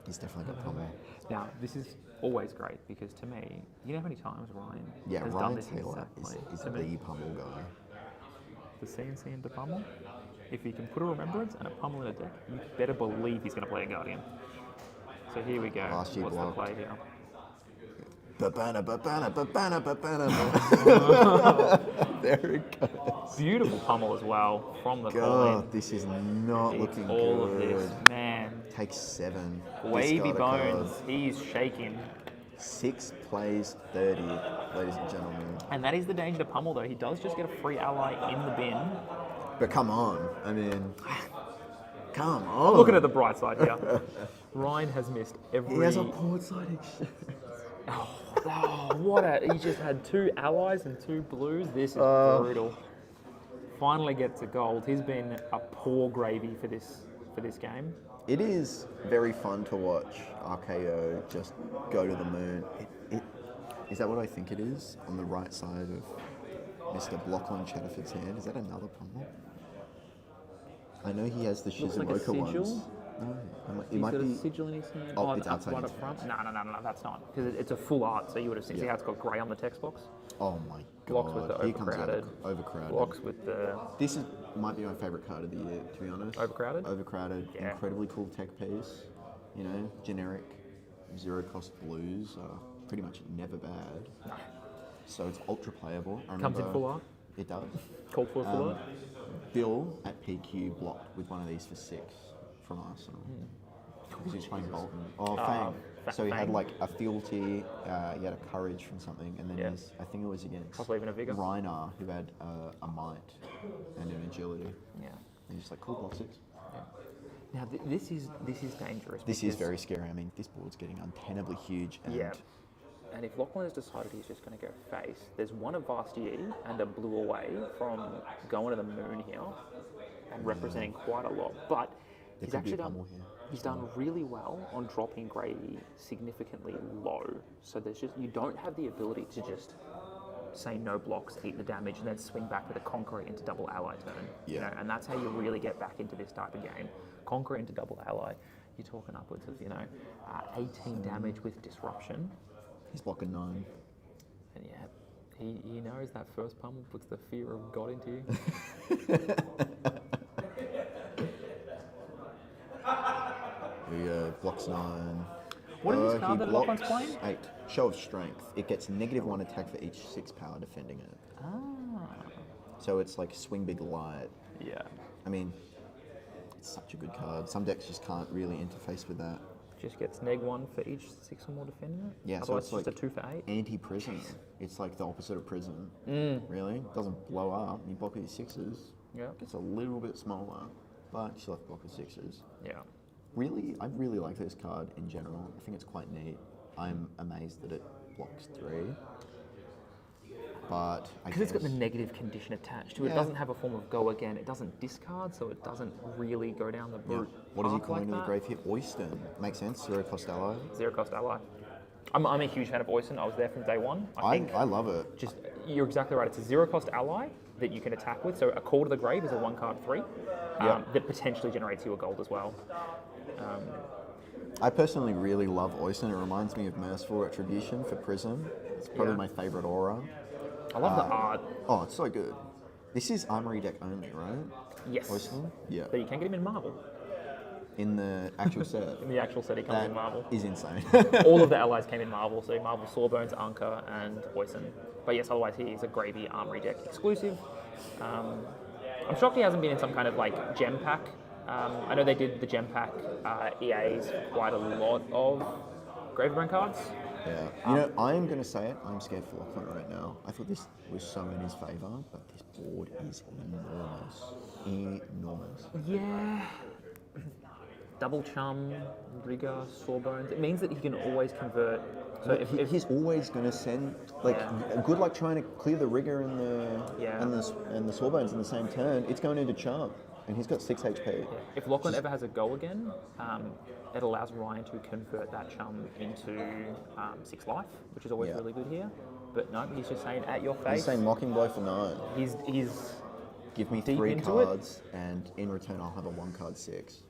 He's definitely got pummel. Now, this is always great because to me, you know how many times Ryan has done Ryan this Taylor exactly is to me? the pummel guy. The CNC into pummel. If he can put a remembrance and a pummel in a deck, you better believe he's going to play a Guardian. So here we go. Last year What's the blocked. play here? Babana, babana, babana, babana. There it goes. Beautiful pummel as well from the God, point. this is not looking All good. of this, man. Takes 7. Wavy Discard a card. bones. He's shaking. 6 plays 30, ladies and gentlemen. And that is the danger to pummel, though. He does just get a free ally in the bin. But come on, I mean, come on. Looking at the bright side here. Ryan has missed every... He has a port side. He just had 2 allies and 2 blues. This is brutal. Finally gets a gold. He's been a poor Gravy for this game. It is very fun to watch RKO just go to the moon. Is that what I think it is? On the right side of Mr. Lachlan Chatterford's hand. Is that another pummel? I know he has the Looks like a Shizuoka sigil. ones. No, it He's might got be. a sigil in his hand. Oh, it's the outside right his up front. hand. No, that's not. Because it's a full art, so you would have seen. See Yeah. how it's got grey on the text box? Oh my Blocks god! with the Here comes overcrowded. overcrowded. Blocks with the... This might be my favourite card of the year, to be honest. Overcrowded? Overcrowded. Yeah. Incredibly cool tech piece. You know, generic, 0-cost blues are pretty much never bad. No. So it's ultra playable. I Comes in remember full art? It does. Called for a full art? Bill at PQ blocked with one of these for 6 from Arsenal. Because he was playing Bolton. Oh, Fang. So he had Fang. like a fealty, he had a courage from something, and then Yeah. I think it was against Possibly even a vigor. Reiner, who had a might and an agility. Yeah. And he's just like, cool, block 6. Now this is dangerous. This is because- very scary. I mean, this board's getting untenably huge. And Yeah. And if Lachlan has decided he's just going to go face, there's one advanced Yi and a blue away from going to the moon here and representing quite a lot. But There he's could be actually a pummel here. he's done really well on dropping gravy significantly low. So there's just you don't have the ability to just say no blocks, eat the damage, and then swing back with a Conqueror into double ally turn. Yeah. You know, and that's how you really get back into this type of game. Conqueror into double ally, you're talking upwards of 18 damage with disruption. He's blocking 9. And yeah, he knows that first pummel puts the fear of God into you. He blocks 9. What is this card he that blocks Lachlan's playing? 8. Show of Strength. It gets -1 attack for each 6 power defending it. Ah. So it's like Swing Big Light. Yeah. I mean, it's such a good card. Some decks just can't really interface with that. Just gets -1 for each 6 or more defending it? Yeah, so Otherwise it's it's like just a 2 for 8? Anti-Prison. It's like the opposite of Prison. Really? Doesn't blow up. You block with your 6s. Yeah. Gets a little bit smaller, but you still have to block with 6s. Yeah. Really, I really like this card in general. I think it's quite neat. I'm amazed that it blocks 3. But I Because it's got the guess- negative condition attached to it. It Yeah. doesn't have a form of go again. It doesn't discard, so it doesn't really go down the Yeah. route. What is he path calling to like the that. grave here? Oyston. Makes sense. 0 cost ally. 0 cost ally. I'm a huge fan of Oyson. I was there from day one. I think I love it. just you're exactly right. It's a 0 cost ally that you can attack with. So a Call to the Grave is a 1 card 3 Yeah. that potentially generates you a gold as well. I personally really love Oyston. It reminds me of Merciful Retribution for Prism. It's probably Yeah. my favourite aura. I love the art. Oh, it's so good. This is Armory deck only, right? Yes. Oyston? Yeah. But you can get him in Marvel. In the actual set. In the actual set, he comes in Marvel. Is insane. All of the allies came in Marvel, so Marvel Sawbones, Anka, and Oyson. But yes, otherwise he is a Gravy Armory deck exclusive. I'm shocked he hasn't been in some kind of like gem pack. I know they did the gem pack EAs for quite a lot of Graveburn cards. Yeah. You know, I'm going to say it. I'm scared for Lachlan right now. I thought this was so in his favour, but this board is enormous. Enormous. Yeah. Double Chum, Rigger, Sawbones. It means that he can always convert. So if He's always going to send, like, good luck trying to clear the rigor and the sawbones in the same turn. It's going into Chung, and he's got 6 HP. if Lachlan ever has a go again, it allows Ryan to convert that Chum into 6 life, which is always Yeah. really good here. But no, he's just saying at your He's face. saying Mocking Blow for 9. He's Give me deep 3 into it. cards, and in return I'll have a 1 card 6.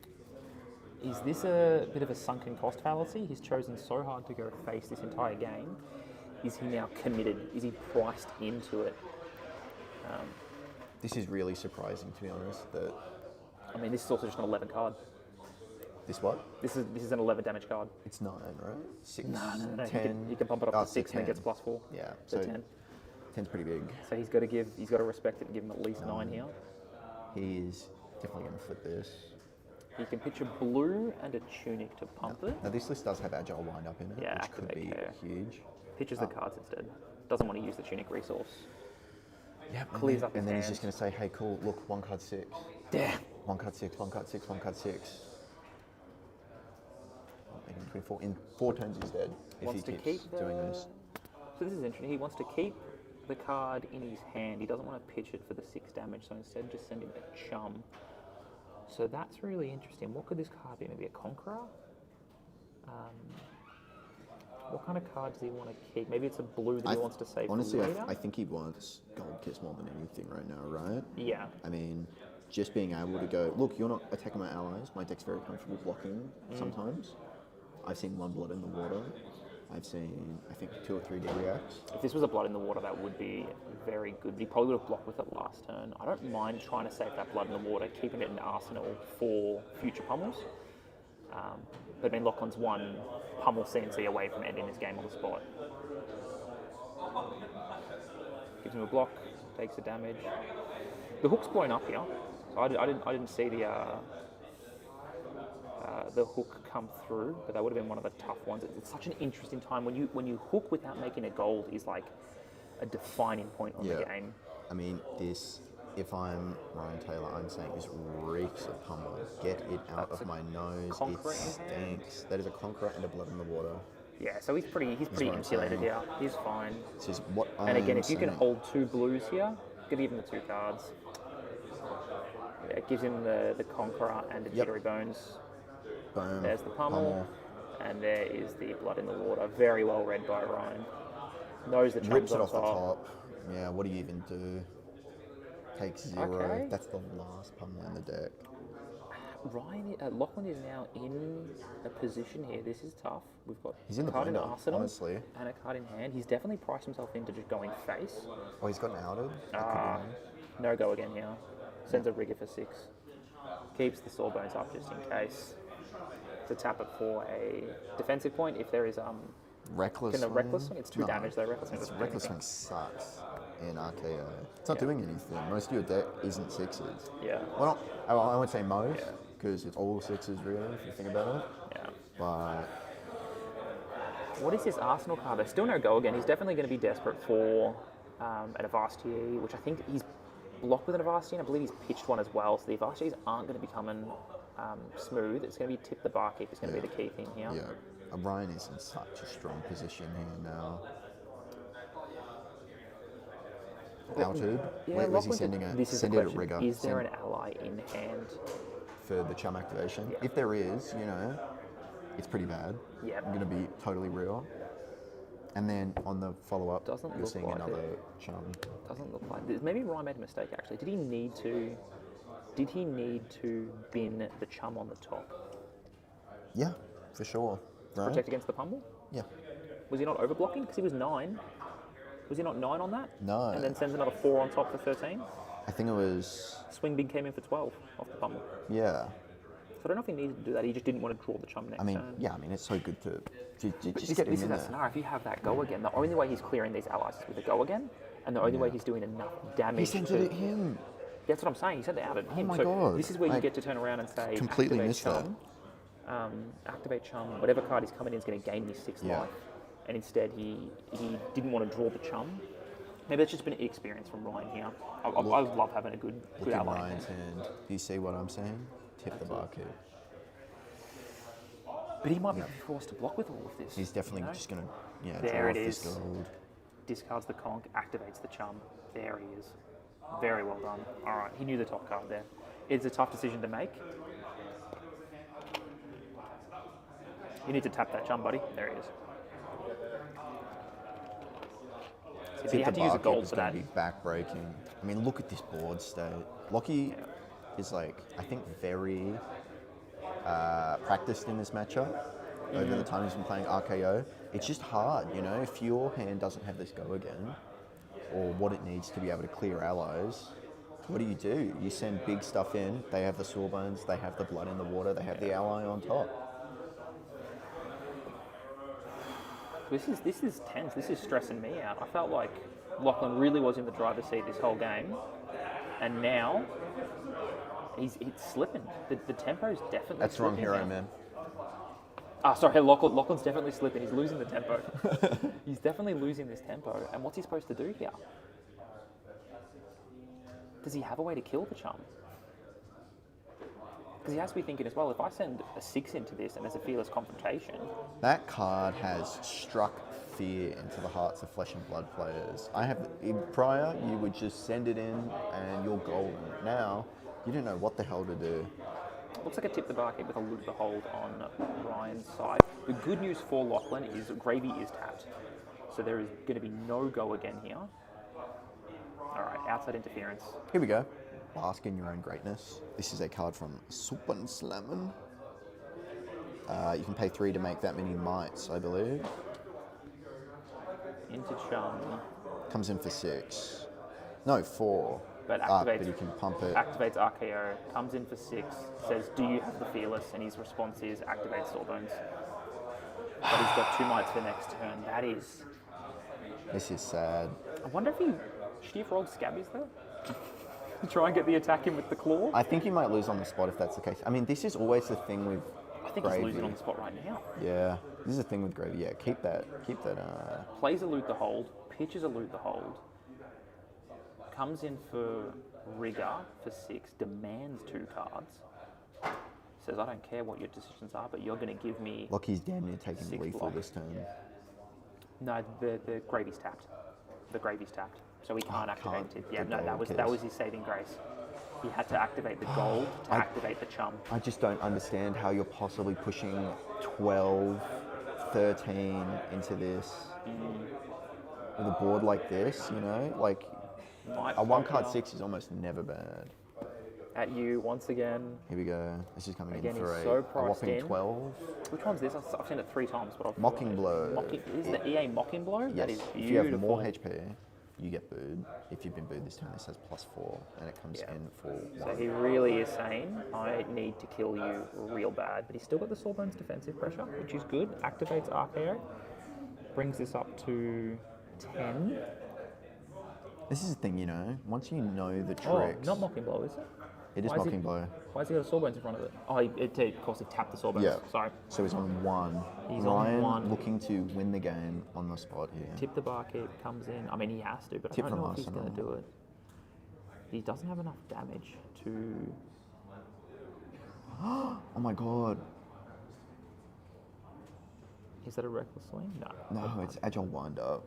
Is this a bit of a sunken cost fallacy? He's chosen so hard to go face this entire game. Is he now committed? Is he priced into it? This is really surprising, to be honest. That I mean, this is also just an 11 card. this what? This is an 11 damage card. It's 9, right? 6, No, 10. He can bump it up Oh, to 6 and then 10. gets +4. Yeah, So so 10. 10's pretty big. So he's got to respect it and give him at least 9 here. He's definitely going to flip this. He can pitch a blue and a tunic to pump it. Now this list does have Agile wind up in it, Yeah, which could be activate care. huge. Pitches the cards instead. Doesn't want to use the tunic resource. Yeah, Clears up his and then he's hands. just going to say, hey, cool, look, 1 card 6. Damn. 1 card 6, 1 card 6, 1 card 6. 18, 24. In 4 turns he's dead if Wants he to keeps keep the... doing this. So this is interesting. He wants to keep the card in his hand. He doesn't want to pitch it for the 6 damage, so instead just send him a Chum. So that's really interesting. What could this card be? Maybe a Conqueror? What kind of card does he want to keep? Maybe it's a blue that he wants to save Honestly, for later? I think he wants Gold Kiss more than anything right now, right? Yeah. I mean, just being able to go, look, you're not attacking my allies. My deck's very comfortable blocking sometimes. I've seen 1 Blood in the Water. I've seen, I think, 2 or 3 D-Reacts. If this was a Blood in the Water, that would be very good. But he probably would have blocked with it last turn. I don't mind trying to save that Blood in the Water, keeping it in Arsenal for future pummels. But I mean, Lachlan's 1 pummel CNC away from ending his game on the spot. Gives him a block, takes the damage. The hook's blown up here. So I didn't see the hook come through, but that would have been one of the tough ones. It's such an interesting time when you hook without making a gold is like a defining point on the game. I mean, this if I'm Ryan Taylor, I'm saying this reeks of pummel. Get it out That's of my nose. It conqueror in hand. stinks. That is a conqueror and a blood in the water. Yeah, so he's pretty what I'm insulated saying. here. He's fine. This is what And again, I'm if you can saying. hold 2 blues here, give him the 2 cards. Yeah, it gives him the Conqueror and the Yep. Jittery Bones. Boom. There's the pummel, and there is the blood in the water. Very well read by Ryan. Knows the chum's Rips it on off the top. Yeah, what do you even do? Takes 0. Okay. That's the last pummel in the deck. Lachlan is now in a position here. This is tough. We've got He's in the a card in blender, arsenal honestly. and a card in hand. He's definitely priced himself into just going face. Oh, he's gotten outed? That could be nice. No go again here. Sends a rigger for 6. Keeps the Sawbones up just in case. To tap it for a defensive point if there is Reckless Can the swing? Reckless swing? It's 2 No. damage though. Reckless swing It's doesn't do Reckless anything. swing sucks in RKO. It's not doing anything. Most of your deck isn't 6s. Yeah. Well, I would say most, because it's all 6s really, if you think about it. Yeah. But What is his Arsenal card? There's still no go again. He's definitely going to be desperate for an Avastier, which I think he's blocked with an Avastier, and I believe he's pitched one as well. So the Avastiers aren't going to be coming smooth. It's going to be tip the barkeep. It's going to be the key thing here. yeah, Ryan is in such a strong position here now. Outed? Yeah, Where was he Lachlan sending could- it? This is Send the it at question. rigger. Is there an ally in hand? For the chum activation? Yeah. If there is, it's pretty bad. Yeah. I'm going to be totally real. And then on the follow-up, Doesn't you're look seeing like another it. chum. Doesn't look like this. Maybe Ryan made a mistake actually. Did he need to bin the chum on the top? Yeah, for sure. Right? Protect against the pummel? Yeah. Was he not overblocking? Because he was 9. Was he not 9 on that? No. And then sends another 4 on top for 13? I think it was, Swing big came in for 12 off the pummel. yeah. So I don't know if he needed to do that. He just didn't want to draw the chum next I mean, turn. yeah, it's so good to just But get him this is in that there. scenario. If you have that go again, the only way he's clearing these allies is with a go again, and the only way he's doing enough damage. He sent it at him. That's what I'm saying. He sent it out at him. my so God. This is where you I get to turn around and say, completely activate missed that. chum. Activate chum. Whatever card is coming in is going to gain me 6 Yeah. life. And instead, he didn't want to draw the chum. Maybe that's just been an experience from Ryan here. I love having a good Look at ally. Ryan's hand. Do you see what I'm saying? Tip the barkeep. But he might be forced to block with all of this. He's definitely you know? just going to There draw it off this is. gold. Discards the conch, activates the chum. There he is. Very well done. All right, he knew the top card there. It's a tough decision to make. You need to tap that chum, buddy. There he is. So he Tip had the to use a barkeep gold is for going that. to be back-breaking. I mean, look at this board state. Lockie is, I think, very practiced in this matchup over the time he's been playing RKO. It's just hard, if your hand doesn't have this go again, or what it needs to be able to clear allies, what do? You send big stuff in, they have the sawbones, they have the blood in the water, they have the ally on top. This is tense. This is stressing me out. I felt like Lachlan really was in the driver's seat this whole game, and now he's slipping. The tempo's definitely. That's wrong, slipping hero, now. man. Sorry, Lachlan's definitely slipping. He's losing the tempo. He's definitely losing this tempo. And what's he supposed to do here? Does he have a way to kill the chum? Because he has to be thinking as well, if I send a 6 into this and there's a fearless confrontation... That card has struck fear into the hearts of flesh and blood players. Prior, you would just send it in and you're golden. Now, you don't know what the hell to do. Looks like a tip the barkeep with a loot the hold on Ryan's side. The good news for Lachlan is Gravy is tapped. So there is going to be no go again here. Alright, outside interference. Here we go. Bask in your own greatness. This is a card from Supan Slammen. You can pay 3 to make that many mites, I believe. Into chum. Comes in for 6. No, 4. But But you can pump it. activates RKO, comes in for 6, says, do you have the fearless? And his response is, activate Sawbones. But he's got 2 mites for next turn. That is... This is sad. I wonder if should he have rolled Scabbies though? Try and get the attack in with the claw? I think you might lose on the spot if that's the case. I mean, this is always the thing with I think Gravy. he's losing on the spot right now. Yeah, this is the thing with Gravy. Yeah, keep that. Plays a loot the hold, pitches a loot the hold. comes in for rigor for 6, demands 2 cards. Says, I don't care what your decisions are, but you're going to give me... Lockie's damn near taking 6 lethal block. this turn. No, the gravy's tapped. The gravy's tapped. So we can't activate it. Yeah, no, that gold was his saving grace. He had to activate the gold to activate the chum. I just don't understand how you're possibly pushing 12, 13 into this with a board like this, you know? Like, a 1-card 6 is almost never bad. At you once again. Here we go. This is coming Again, in for he's a so priced whopping in. 12. Which one's this? I've seen it 3 times. But Mocking Blow. Is the EA Mocking Blow? Yes. That is If beautiful. you have more HP, you get booed. If you've been booed this time, this has +4, and it comes in for 1. So he really is saying, I need to kill you real bad. But he's still got the Sawbones defensive pressure, which is good. Activates RKO. Brings this up to 10. This is the thing, you know, once you know the Oh, tricks... not Mocking Blow, is it? It is Why is Mocking Blow. Why has he got a Sawbones in front of it? Oh, of course he tapped the Sawbones. Yeah. Sorry. So he's on 1. He's Ryan on 1. looking to win the game on the spot here. Tip the barkeep, comes in. I mean, he has to, but Tip I don't from know if he's going to Arsenal. do it. He doesn't have enough damage to... Oh my god. Is that a reckless swing? No. No, it's Agile Wind Up.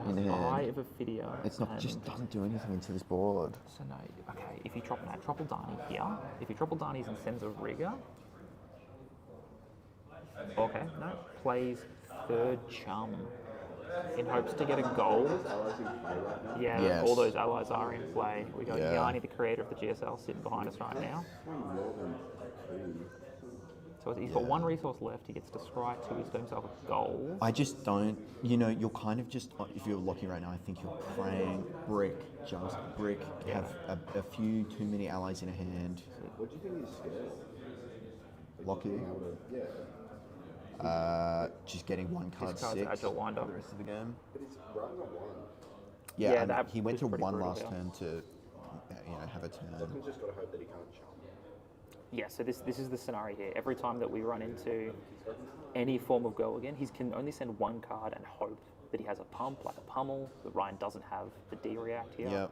Yeah, In hand. Eye of a video. It's not, just doesn't do anything into this board. So no, okay, if you Tropple Darnie here, if he Tropple Darnies and sends a rigger, okay, no, plays 3rd chum in hopes to get a gold. Yeah, Yes. all those allies are in play. We got Yeah. Yanni, the creator of the GSL, sitting behind us right now. So he's got 1 resource left. He gets to scry 2. He's got himself a gold. I just don't, you know, you're kind of just, if you're Lockie right now, I think you're praying brick, just brick, have a few too many allies in a hand. What do you think he's scared? Lockie, Yeah. just getting 1 card This card's 6 Agile Wind for Up. the rest of the game. But he's running on 1. Yeah, Yeah, and that he went was to pretty 1 brutal, last yeah. turn to, you know, have a turn. He's just got to hope that he can't jump. Yeah, so this is the scenario here. Every time that we run into any form of go again, he can only send 1 card and hope that he has a pump, like a pummel, that Ryan doesn't have the D-react here. Yeah.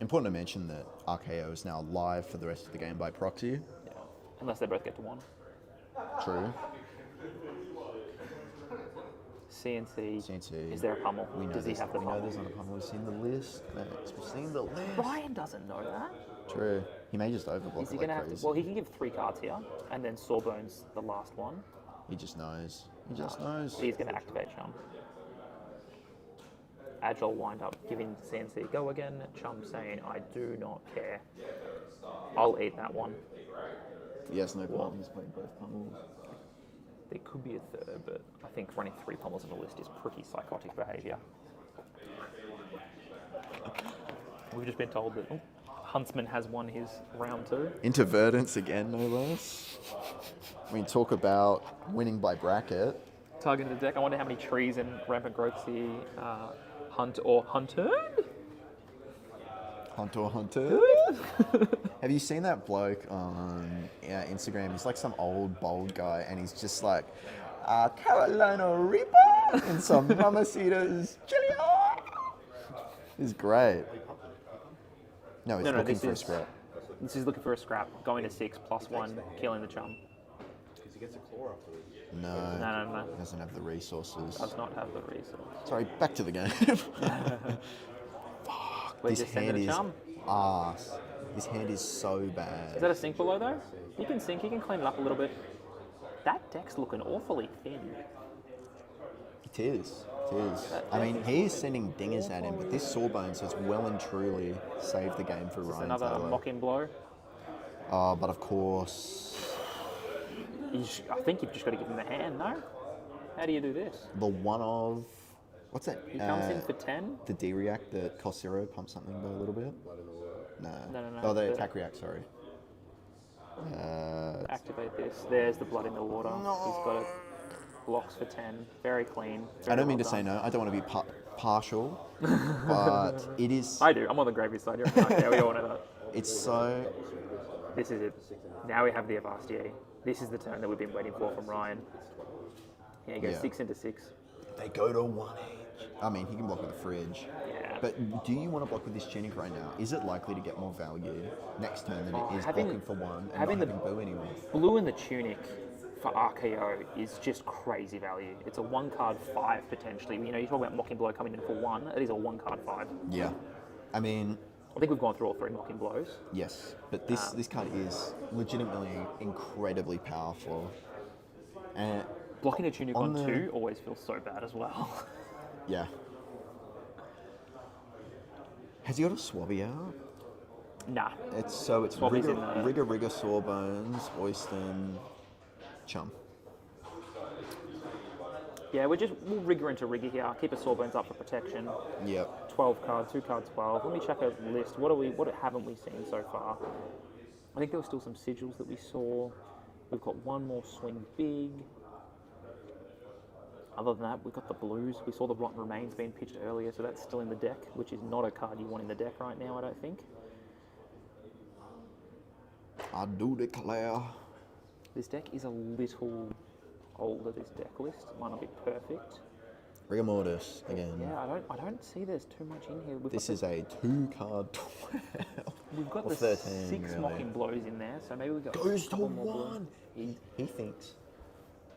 Important to mention that RKO is now live for the rest of the game by proxy. Yeah. Unless they both get to 1. True. CNC. CNC. Is there a pummel? We know Does he there's, have the we know pummel? there's not a pummel. We've seen the list, Max. We've seen the list. Ryan doesn't know that. True. He may just overblock Is he it going to like have crazy. to... Well, he can give 3 cards here, and then Sawbones the last one. He just knows. He just knows. He's going to activate Chum. Agile Wind Up, giving CNC go again. Chum saying, I do not care. I'll eat that one. Yes, no problem. He's playing both pummels. There could be a 3rd, but I think running 3 pummels on a list is pretty psychotic behaviour. We've just been told that Huntsman has won his round 2. Into Verdance again, no less. We talk about winning by bracket. Targeting the deck. I wonder how many trees and rampant growths he hunt or hunted? Hunter. Have you seen that bloke on Instagram? He's like some old bald guy, and he's just like Carolina Reaper and some Mamacitas chili. He's great. No, he's looking for a scrap. This is looking for a scrap. Going to 6 +1, killing the Chum. Because he gets a claw afterwards. No, No. he doesn't have the resources. Does not have the resource. Sorry, back to the game. We This just send hand it a is Chum. arse. This hand is so Is bad. that a sink below though? He can sink, he can clean it up a little bit. That deck's looking awfully thin. It is. It is. I mean, he is sending dingers at him, but this Sawbones has well and truly saved the game for Is Ryan another Taylor. mock-in blow. But of course, I think you've just got to give him the hand, no? How do you do this? the one of... What's that? He comes in for 10. The D-react that costs 0 pumps something by a little bit? No. No. Oh, the The- attack react, sorry. Activate this. There's the blood in the water. He's got it. Blocks for 10. Very clean. I don't mean to say no. I don't want to be partial, but it is... I do. I'm on the gravy side. You're right. Yeah, we all know that. It's so... This is it. Now we have the Avastia. This is the turn that we've been waiting for from Ryan. Yeah, he goes Yeah. 6 into 6. They go to 1 each. I mean, he can block with a fridge. Yeah. can. But do you want to block with this tunic right now? Is it likely to get more value next turn than it is blocking for one and having not having boo anymore? Blue in the tunic for RKO is just crazy value. It's a 1 card 5 potentially. You know, you talk about Mocking Blow coming in for 1. It is a 1 card 5. Yeah. I mean, I think we've gone through all 3 Mocking Blows. yes, but this card is legitimately incredibly powerful. And Blocking a tunic on 2 always feels so bad as well. yeah. Has he got a Swabby out? Nah. It's Swabby's Rigger, Sawbones, Oyston, Chung. Yeah, we'll rigger into Rigger here. Keep a Sawbones up for protection. Yep. 12 cards, 2 cards 12. Let me check a list. What haven't we seen so far? I think there were still some sigils that we saw. We've got one more swing big. Other than that, we've got the blues. We saw the Rotten Remains being pitched earlier, so that's still in the deck, which is not a card you want in the deck right now, I don't think. I do declare. This deck is a little older, this deck list. Might not be perfect. Rigor Mortis again. Yeah, I don't see there's too much in here. This is a 2-card 12. We've got or the 13, 6 really. Mocking Blows in there, so maybe we got Goes a to couple more 1. blows. He thinks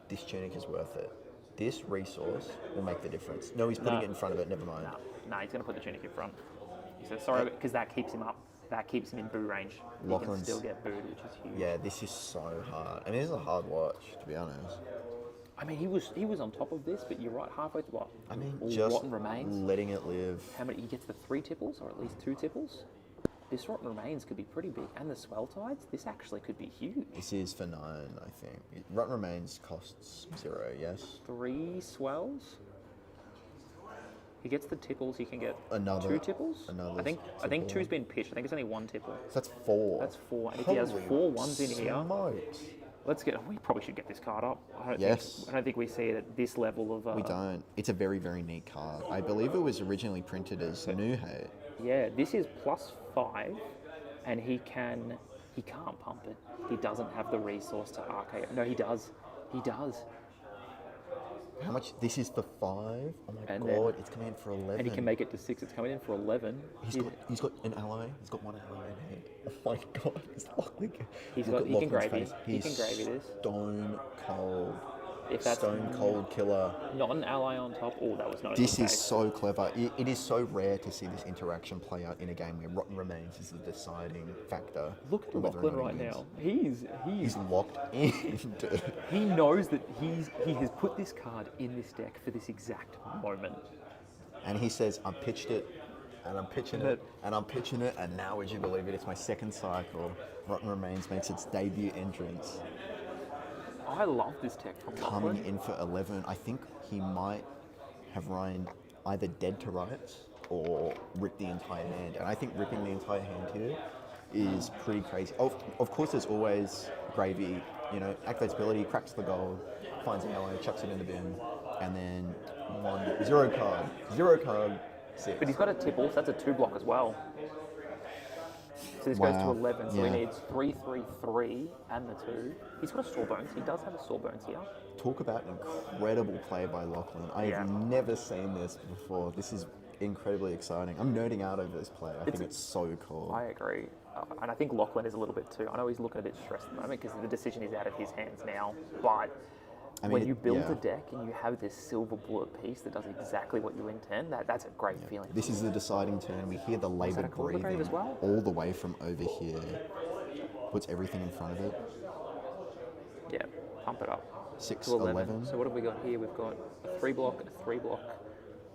this tunic is worth it. This resource will make the difference. No, he's putting it in front of it. Never mind. No, he's going to put the tunic in front. He says, sorry, because that keeps him up. That keeps him in boo range. He can still get booed, which is huge. Yeah, this is so hard. And it is a hard watch, to be honest. I mean, he was on top of this, but you're right, halfway through what? I mean, All just Rotten Remains. letting it live. How many? He gets the 3 tipples, or at least 2 tipples. This Rotten Remains could be pretty big, and the Swell Tides. This actually could be huge. This is for 9, I think. Rotten Remains costs 0, yes? 3 swells. He gets the tipples. He can get Another 2 tipples. another I think tipple. 2's been pitched. I think it's only 1 tipple. So that's 4. That's 4. And if he has 4 ones in here, smokes. we probably should get this card up. I don't think we see it at this level of. We don't. It's a very, very neat card. I believe it was originally printed as Nuhate. Yeah, this is +5, and he can't pump it. He doesn't have the resource to RKO. No, he does. He does. How much? This is for 5? Oh my And god, then- it's coming in for 11. And he can make it to 6. It's coming in for 11. He's got an ally. He's got 1 ally in hand. Oh my god, it's Lachlan. He can Lachlan's gravy. face. He can gravy this. Stone cold. If that's Stone cold killer. not an ally on top, that was not a This good is case. so clever. It is so rare to see this interaction play out in a game where Rotten Remains is the deciding factor. Look at on whether or Lachlan not right he wins. now. He's locked in, dude. He knows that he has put this card in this deck for this exact moment. And he says, I pitched it, and I'm pitching it, and I'm pitching it, and now would you believe it, it's my 2nd cycle. Rotten Remains makes its debut entrance. I love this deck from Coming Lachlan. in for 11, I think he might have Ryan either dead to rights or ripped the entire hand. And I think ripping the entire hand here is pretty crazy. Of course, there's always gravy, activates ability, cracks the gold, finds an ally, chucks it in the bin, and then 0 card, 6. But he's got a tipple, so that's a 2 block as well. So this goes to 11, so he needs 3, 3, 3, and the 2. He's got a Sawbones. He does have a Sawbones here. Talk about incredible play by Lachlan. I've never seen this before. This is incredibly exciting. I'm nerding out over this play. I think it's so cool. I agree. And I think Lachlan is a little bit too. I know he's looking a bit stressed at the moment because the decision is out of his hands now. But when you build a deck and you have this silver bullet piece that does exactly what you intend, that's a great feeling. This is the deciding turn. We hear the laboured breathing as well? all the way from over here. Puts everything in front of it. Yeah, pump it up. 6, to 11. 11. So what have we got here? We've got a 3 block, a 3 block,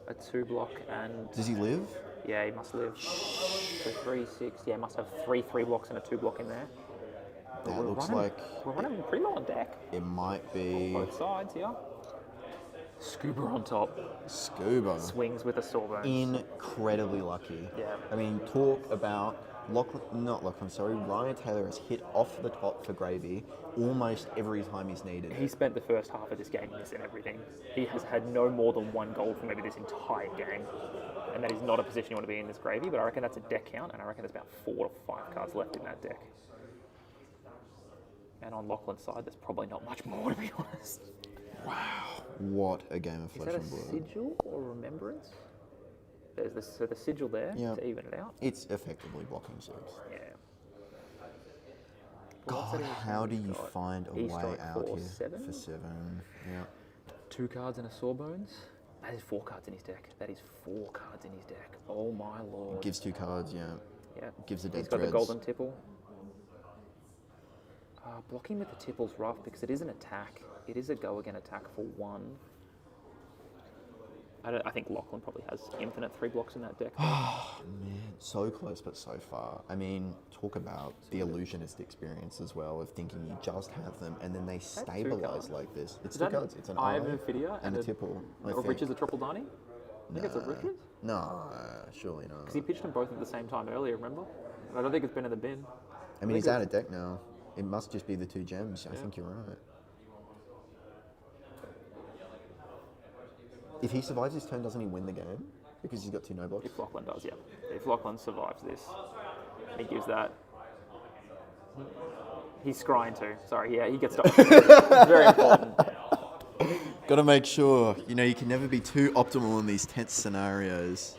a 2 block, and... Does he live? Yeah, he must live. So 3, 6. Yeah, he must have 3 blocks and a 2 block in there. That looks like We're running pretty low on deck. it might be Both sides here. Scuba on top. Scuba. Swings with a Sawbones. Incredibly lucky. Yeah. I mean, talk about Ryan Taylor has hit off the top for gravy almost every time he's needed. He spent the first half of this game missing everything. He has had no more than 1 goal for maybe this entire game. And that is not a position you want to be in this gravy, but I reckon that's a deck count, and I reckon there's about 4 to 5 cards left in that deck. And on Lachlan's side, there's probably not much more, to be honest. Wow. What a game of Is flesh that a and blood. sigil or remembrance? There's the sigil there Yeah. to even it out. It's effectively blocking 6. Yeah. God, how do you find a way E-strike out for here 7? for 7? Yeah. 2 cards and a Sawbones. That is 4 cards in his deck. That is 4 cards in his deck. Oh my lord. Gives 2 cards, yeah. Yeah. Gives a dead He's got threads. the golden tipple. Blocking with the tipple's rough because it is an attack. It is a go again attack for 1. I think Lachlan probably has infinite 3 blocks in that deck. Oh, man. So close, but so far. I mean, talk about the illusionist experience as well of thinking you just have them and then they stabilize like this. It's 2 cards. It's an Eye eye of Ophidia and a tipple. Or Richard's a triple Dani? I think it's a Richard. No, surely not. Because he pitched them both at the same time earlier, remember? And I don't think it's been in the bin. I mean, he's out of deck now. It must just be the 2 gems. I think you're right. If he survives his turn, doesn't he win the game? Because he's got 2 no blocks. If Lachlan does, yeah. If Lachlan survives this, he gives that. He's scrying too. Sorry, yeah, he gets stopped. It's very important. Got to make sure. You know, you can never be too optimal in these tense scenarios.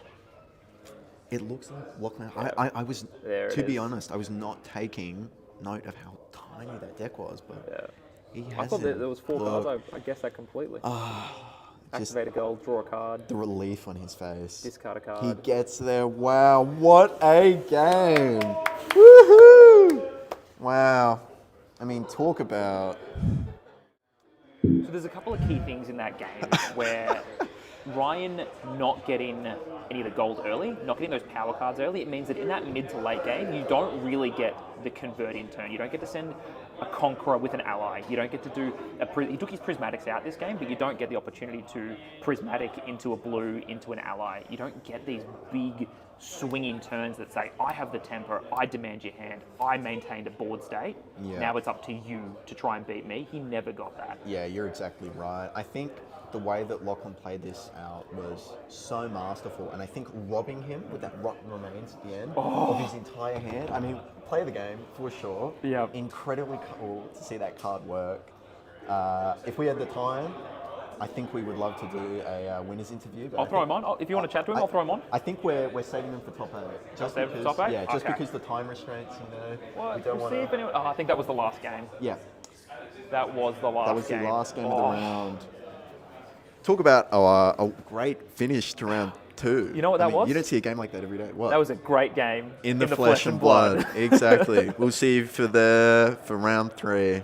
It looks like Lachlan. I was, to be honest, I was not taking note of how tiny that deck was, but he has I thought there was 4 cards. I guessed that completely. Activate a gold, draw a card. The relief on his face. Discard a card. He gets there. Wow, what a game! Woohoo! Wow. I mean, talk about. So there's a couple of key things in that game where Ryan not getting any of the gold early, not getting those power cards early, it means that in that mid to late game, you don't really get the convert in turn. You don't get to send a Conqueror with an ally. You don't get to do he took his Prismatics out this game, but you don't get the opportunity to Prismatic into a blue, into an ally. You don't get these big swinging turns that say, I have the temper, I demand your hand, I maintained a board state, now it's up to you to try and beat me. He never got that. Yeah, you're exactly right. I think the way that Lachlan played this out was so masterful, and I think robbing him with that Rotten Remains at the end of his entire hand, I mean, play the game for sure. Yeah. Incredibly cool to see that card work. If we had the time, I think we would love to do a winner's interview. But I'll throw him on. If you want to chat to him, I'll throw him on. I think we're saving them for top 8. Just save them because, for top 8? Yeah, just Okay. because the time restraints, you know. Well, we don't we'll see want if anyone. I think that was the last game. Yeah, That was the last game. that was the last game of the round. Talk about a great finish to round 2. You know what that was? You don't see a game like that every day. What? That was a great game. in the flesh and blood. Exactly. We'll see you for round 3.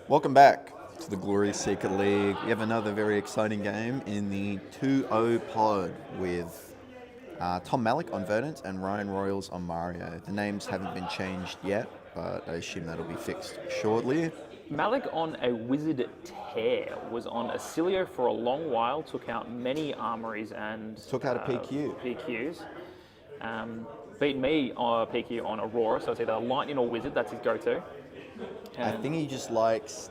Welcome back to the Glory Seeker League. We have another very exciting game in the 2-0 pod with Tom Malek on Verdance and Ryan Royals on Mario. The names haven't been changed yet, but I assume that'll be fixed shortly. Malek on a wizard tear, was on Acilio for a long while, took out many armories and... Took out a PQ. PQs. Beat me on PQ on Aurora, so it's either Lightning or Wizard, that's his go-to. I think he just likes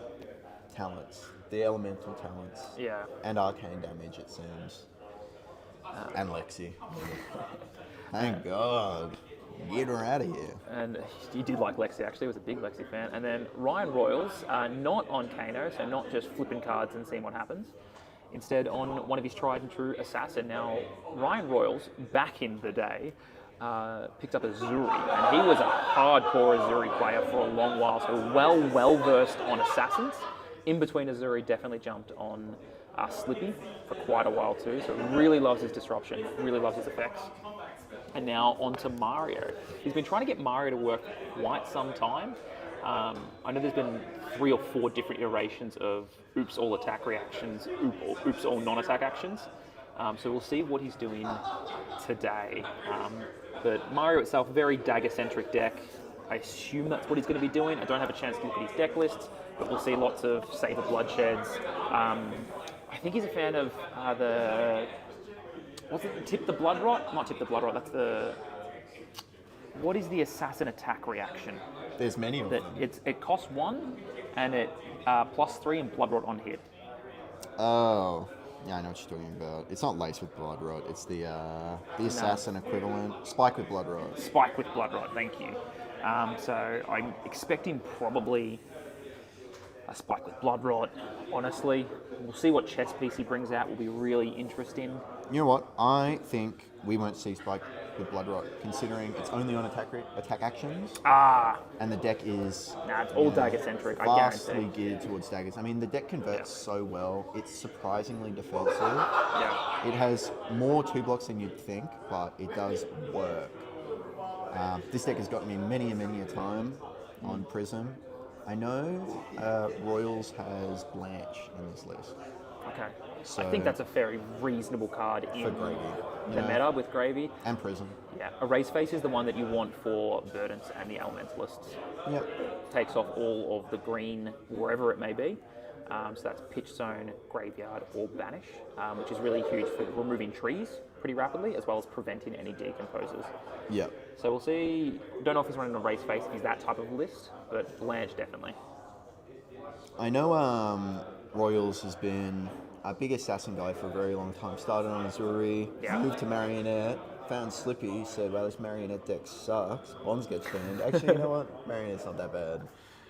talents, the elemental talents. Yeah. And arcane damage, it seems. And Lexi. Thank God. Get her out of here. And he did like Lexi, actually. He was a big Lexi fan. And then Ryan Royals, not on Kano, so not just flipping cards and seeing what happens. Instead, on one of his tried and true Assassin. Now, Ryan Royals, back in the day, picked up Azuri, and he was a hardcore Azuri player for a long while, so well versed on Assassins. In between Azuri, definitely jumped on Slippy for quite a while too, so really loves his disruption, really loves his effects. And now on to Mario. He's been trying to get Mario to work quite some time. I know there's been 3 or 4 different iterations of oops all attack reactions, oops all non-attack actions. So we'll see what he's doing today. But Mario itself, very dagger-centric deck. I assume that's what he's going to be doing. I don't have a chance to look at his deck lists, but we'll see lots of Saber Bloodsheds. I think he's a fan of what's it? Tip the Blood Rot? Not Tip the Blood Rot, that's the... What is the Assassin attack reaction? There's many of them. It costs 1, and it +3 and Blood Rot on hit. Oh, yeah, I know what you're talking about. It's not Lace with Blood Rot. It's the Assassin equivalent. Spike with Blood Rot. Spike with Blood Rot, thank you. So I'm expecting probably a Spike with Blood Rot, honestly. We'll see what chess piece he brings out. Will be really interesting. You know what? I think we won't see Spike with Blood Rot, considering it's only on attack actions. And the deck is... Nah, it's all dagger-centric, I vastly guarantee. geared towards daggers. I mean, the deck converts so well. It's surprisingly defensive. Yeah. It has more 2 blocks than you'd think, but it does work. This deck has gotten me many a time on Prism. I know Royals has Blanche in this list. Okay. So I think that's a very reasonable card in Gravy. the meta with Gravy. And Prism. Yeah. Erase Face is the one that you want for Verdance and the Elementalists. Yep. Takes off all of the green wherever it may be. So that's Pitch Zone, Graveyard, or Banish, which is really huge for removing trees pretty rapidly, as well as preventing any decomposers. Yep. So we'll see. Don't know if he's running a Race Face if he's that type of list, but Blanche definitely. I know Royals has been a big assassin guy for a very long time. Started on Azuri, moved to Marionette, found Slippy, said, well, this Marionette deck sucks. Bombs gets banned. Actually, you know what? Marionette's not that bad.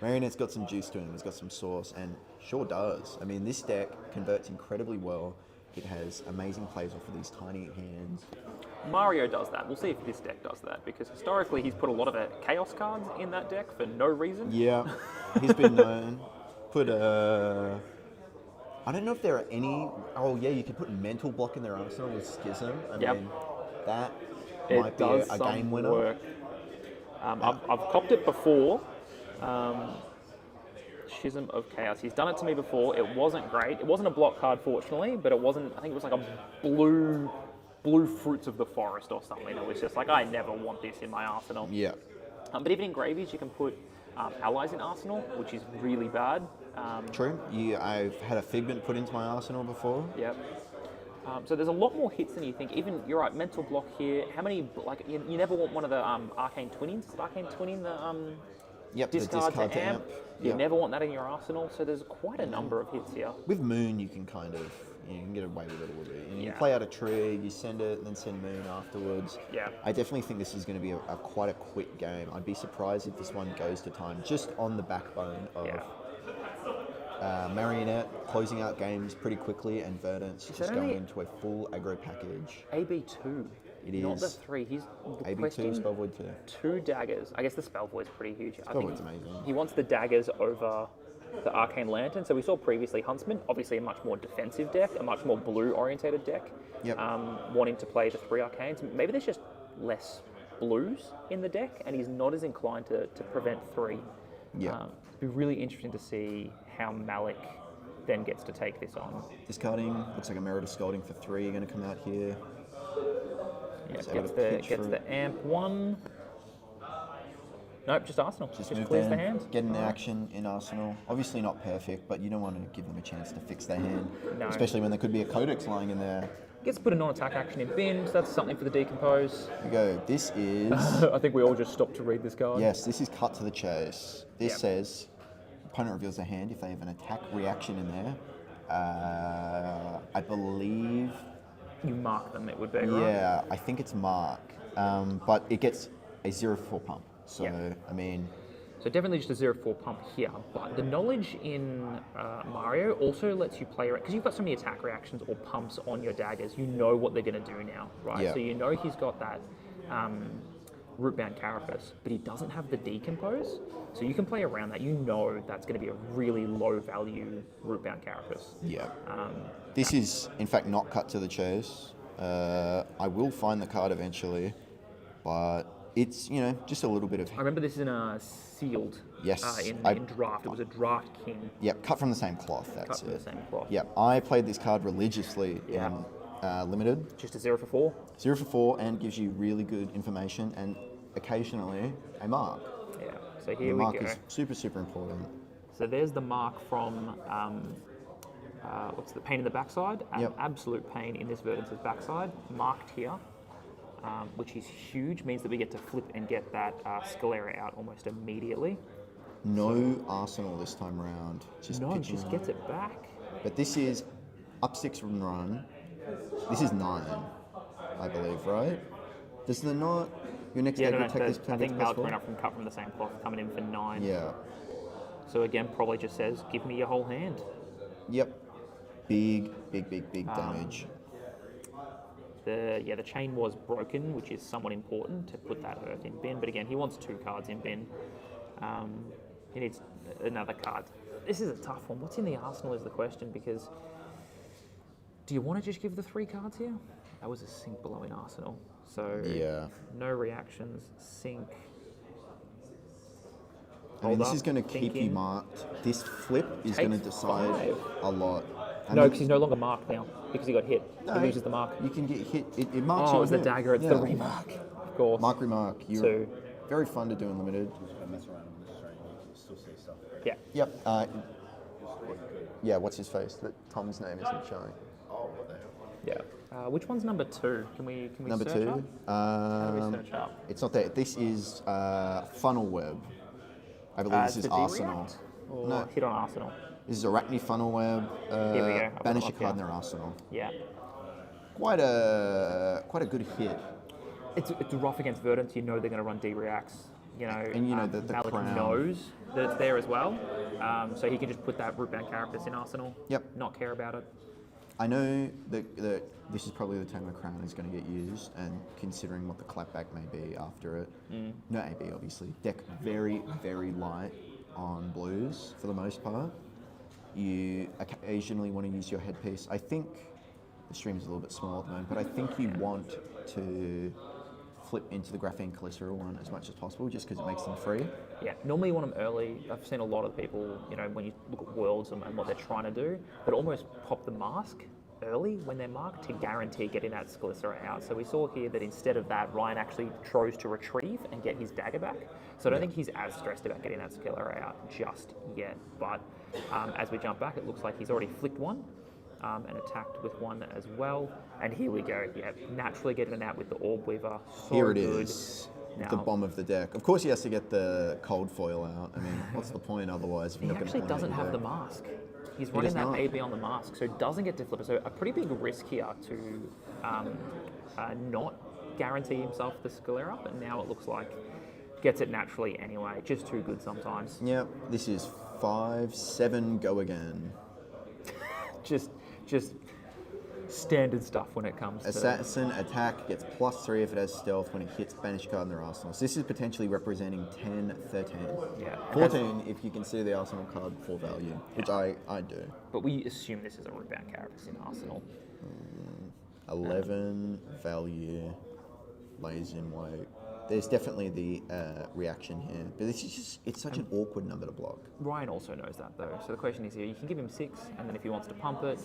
Marionette's got some juice to him, he's got some sauce, and sure does. I mean, this deck converts incredibly well. It has amazing plays off of these tiny hands. Mario does that. We'll see if this deck does that, because historically he's put a lot of Chaos cards in that deck for no reason. Yeah, he's been known. Put I don't know if there are any... Oh, yeah, you could put Mental Block in their arsenal with Schism. I mean, that might be a game winner. Work. I've copped it before. Schism of Chaos. He's done it to me before. It wasn't great. It wasn't a block card, fortunately, but it wasn't... I think it was like a blue Fruits of the Forest or something. It was just like, I never want this in my arsenal. Yeah. But even in Gravies, you can put allies in arsenal, which is really bad. True. I've had a Figment put into my arsenal before. Yep. So there's a lot more hits than you think. Even, you're right, Mental Block here. How many, like, you never want one of the Arcane Twinnings. Is Arcane Twinning the discard to amp? You never want that in your arsenal. So there's quite a number of hits here. With Moon, you can kind of, you can get away with it a little bit. You play out a tree, you send it, and then send Moon afterwards. Yeah. I definitely think this is going to be quite a quick game. I'd be surprised if this one goes to time, just on the backbone of Marionette closing out games pretty quickly, and Verdance just going into a full aggro package. AB2. It is. Not the 3. He's AB2, Spell Void 2. 2 daggers. I guess the Spell Void's pretty huge. Spell Void's amazing. He wants the daggers over the Arcane Lantern. So we saw previously Huntsman, obviously a much more defensive deck, a much more blue-orientated deck, wanting to play the 3 Arcanes. Maybe there's just less blues in the deck, and he's not as inclined to prevent 3. Yeah. Be really interesting to see how Malek then gets to take this on. Discarding, looks like a Merit of Scolding for 3, you're going to come out here. Yeah, So able gets to the pitch gets through. the amp 1. Nope, just Arsenal. Just Move clears the down, hand. get an action in Arsenal. Obviously not perfect, but you don't want to give them a chance to fix their hand. No. Especially when there could be a Codex lying in there. Gets to put a non-attack action in bin, so that's something for the decompose. Here we go. This is... I think we all just stopped to read this card. yes, this is cut to the chase. This Yep. says, opponent reveals their hand if they have an attack reaction in there. I believe... You mark them, it would be, right? Yeah, I think it's Mark. But it gets a 0-4 pump. So, Yep. I mean... So definitely just a 0-4 pump here, but the knowledge in Mario also lets you play around, because you've got so many attack reactions or pumps on your daggers, you know what they're going to do now, right? Yeah. So you know he's got that root-bound carapace, but he doesn't have the decompose, so you can play around that. You know that's going to be a really low-value root-bound carapace. Yeah. This is, in fact, not cut to the chase. I will find the card eventually, but it's, you know, just a little bit of... I remember this in a sealed. Yes, In draft. It was a draft king. Yep, cut from the same cloth, that's Cut from it. the same cloth. Yep, I played this card religiously Yeah. in Limited. Just a 0 for 4. 0 for 4 and gives you really good information and occasionally a mark. Yeah. So The here we mark go. is super, super important. So there's the mark from what's the pain in the backside? An Yep. absolute pain in this Verdance's backside, marked here, which is huge. Means that we get to flip and get that Scalera out almost immediately. No Arsenal this time around. Just No, pitching just on. gets it back. But this is up 6 and run. This is 9, I believe, right? Does the not your next Yeah, deck no, attack this I think Malek plus went up from cut from the same cloth, coming in for 9. Yeah. So again, probably just says, give me your whole hand. Yep. Big damage. The chain was broken, which is somewhat important to put that Earth in bin. But again, he wants 2 cards in bin. He needs another card. This is a tough one. What's in the arsenal is the question, because do you want to just give the 3 cards here? That was a sink below in arsenal. So Yeah. no reactions, sink. I mean, Hold this up, is going to keep you thinking. marked. This flip is going to Takes decide 5. a lot. I No, mean, because he's no longer marked now, because he got hit. no, He loses the mark. You can get hit. It marks Oh, you it was the again. dagger, it's Yeah. the remark. Of course. Mark, remark. You're 2. very fun to do in Limited. I mess around on this train, you can still see stuff. Yeah. Yep. Yeah, what's his face? That Tom's name isn't showing. Oh, what the hell? Yeah. Which one's number 2? Can we Number search 2. up? How do we search up? It's not there. This is Funnel Web. I believe this is the Arsenal. D-react? Or No. hit on Arsenal. This is Arakni Funnel Web. Here we go. I've Banish got a it card up in here. their arsenal. Yeah. Quite a good hit. It's rough against Verdance. You know they're going to run D-reacts. You know, And you know that the Malek crown- knows that it's there as well. So he can just put that root-bound carapace in Arsenal. Yep. Not care about it. I know that this is probably the time the crown is going to get used, and considering what the clapback may be after it, no AB obviously. Deck very, very light on blues for the most part. You occasionally want to use your headpiece. I think the stream's a little bit small at the moment, but I think you want to flip into the Graphene Calicera one as much as possible, just because it makes them free. Yeah, normally you want them early. I've seen a lot of people, you know, when you look at Worlds and what they're trying to do, but almost pop the mask early when they're marked to guarantee getting that Calicera out. So we saw here that instead of that, Ryan actually chose to retrieve and get his dagger back. So I don't think he's as stressed about getting that Calicera out just yet. But as we jump back, it looks like he's already flicked one and attacked with one as well. And here we go. Yeah, naturally getting it out with the Orb Weaver. So Here it good. is, Now, the bomb of the deck. Of course, he has to get the cold foil out. I mean, what's the point otherwise? If he you're not actually going to doesn't have the mask. He's running does that not. AB on the mask, so it doesn't get to flip it. So a pretty big risk here to not guarantee himself the Scalera, but now it looks like gets it naturally anyway. Just too good sometimes. Yep, this is 5-7, go again. Just standard stuff when it comes to... Assassin attack gets +3 if it has stealth when it hits banish card in their arsenal. So this is potentially representing 10, 13. Yeah. 14 if you consider the arsenal card for value, which I do. But we assume this is a root-bound carapace in Arsenal. 11 value, lays in weight. there's definitely the reaction here. But this is just, it's such an awkward number to block. Ryan also knows that though. So the question is here, you can give him 6, and then if he wants to pump it,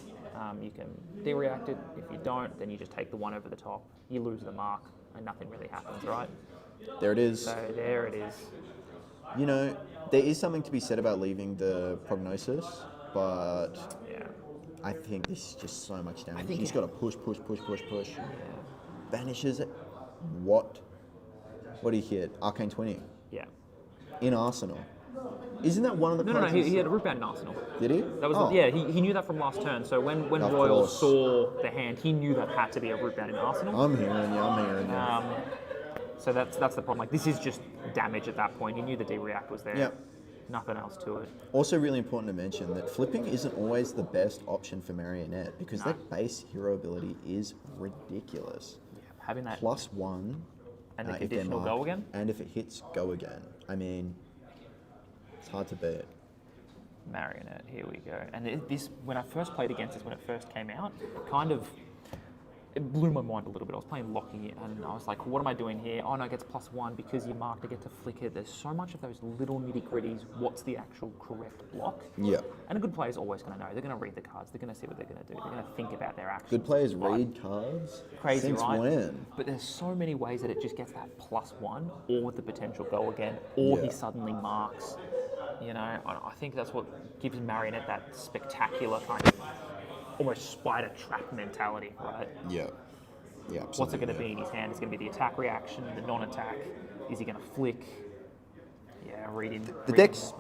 you can de-react it. If you don't, then you just take the 1 over the top. You lose the mark, and nothing really happens, right? There it is. So there it is. You know, there is something to be said about leaving the prognosis, but Yeah. I think this is just so much damage. think He's it- got to push. Yeah. Vanishes it. What? What did he hit? Arcane 20 Yeah. in Arsenal. Isn't that one of the No, cards? he had a root bound in Arsenal. Did he? That was Oh. yeah. He knew that from last turn. So when Of Royal course. saw the hand, he knew that had to be a root bound in Arsenal. I'm hearing you. So that's the problem. Like this is just damage at that point. He knew the D-react was there. Yep. Nothing else to it. Also, really important to mention that flipping isn't always the best option for Marionette because their base hero ability is ridiculous. Yeah. Having that +1. and the if they're conditional go marked, again. And if it hits, go again. I mean, it's hard to beat. Marionette. Here we go. And this, when I first played against this, when it first came out, it blew my mind a little bit. I was playing Lockie and I was like, what am I doing here? Oh no, it gets +1 because you marked, I get to flick it. There's so much of those little nitty gritties. What's the actual correct block? Yeah. And a good player's always going to know. They're going to read the cards. They're going to see what they're going to do. They're going to think about their actions. Good players Right. read cards. Crazy, Since right? when? But there's so many ways that it just gets that +1 or with the potential go again or he Yeah. suddenly marks. You know, I think that's what gives Marionette that spectacular kind of almost spider trap mentality, right? Yeah. Yeah. What's it going to be in his hand? It's going to be the attack reaction, the non-attack. Is he going to flick? Yeah, reading. The deck's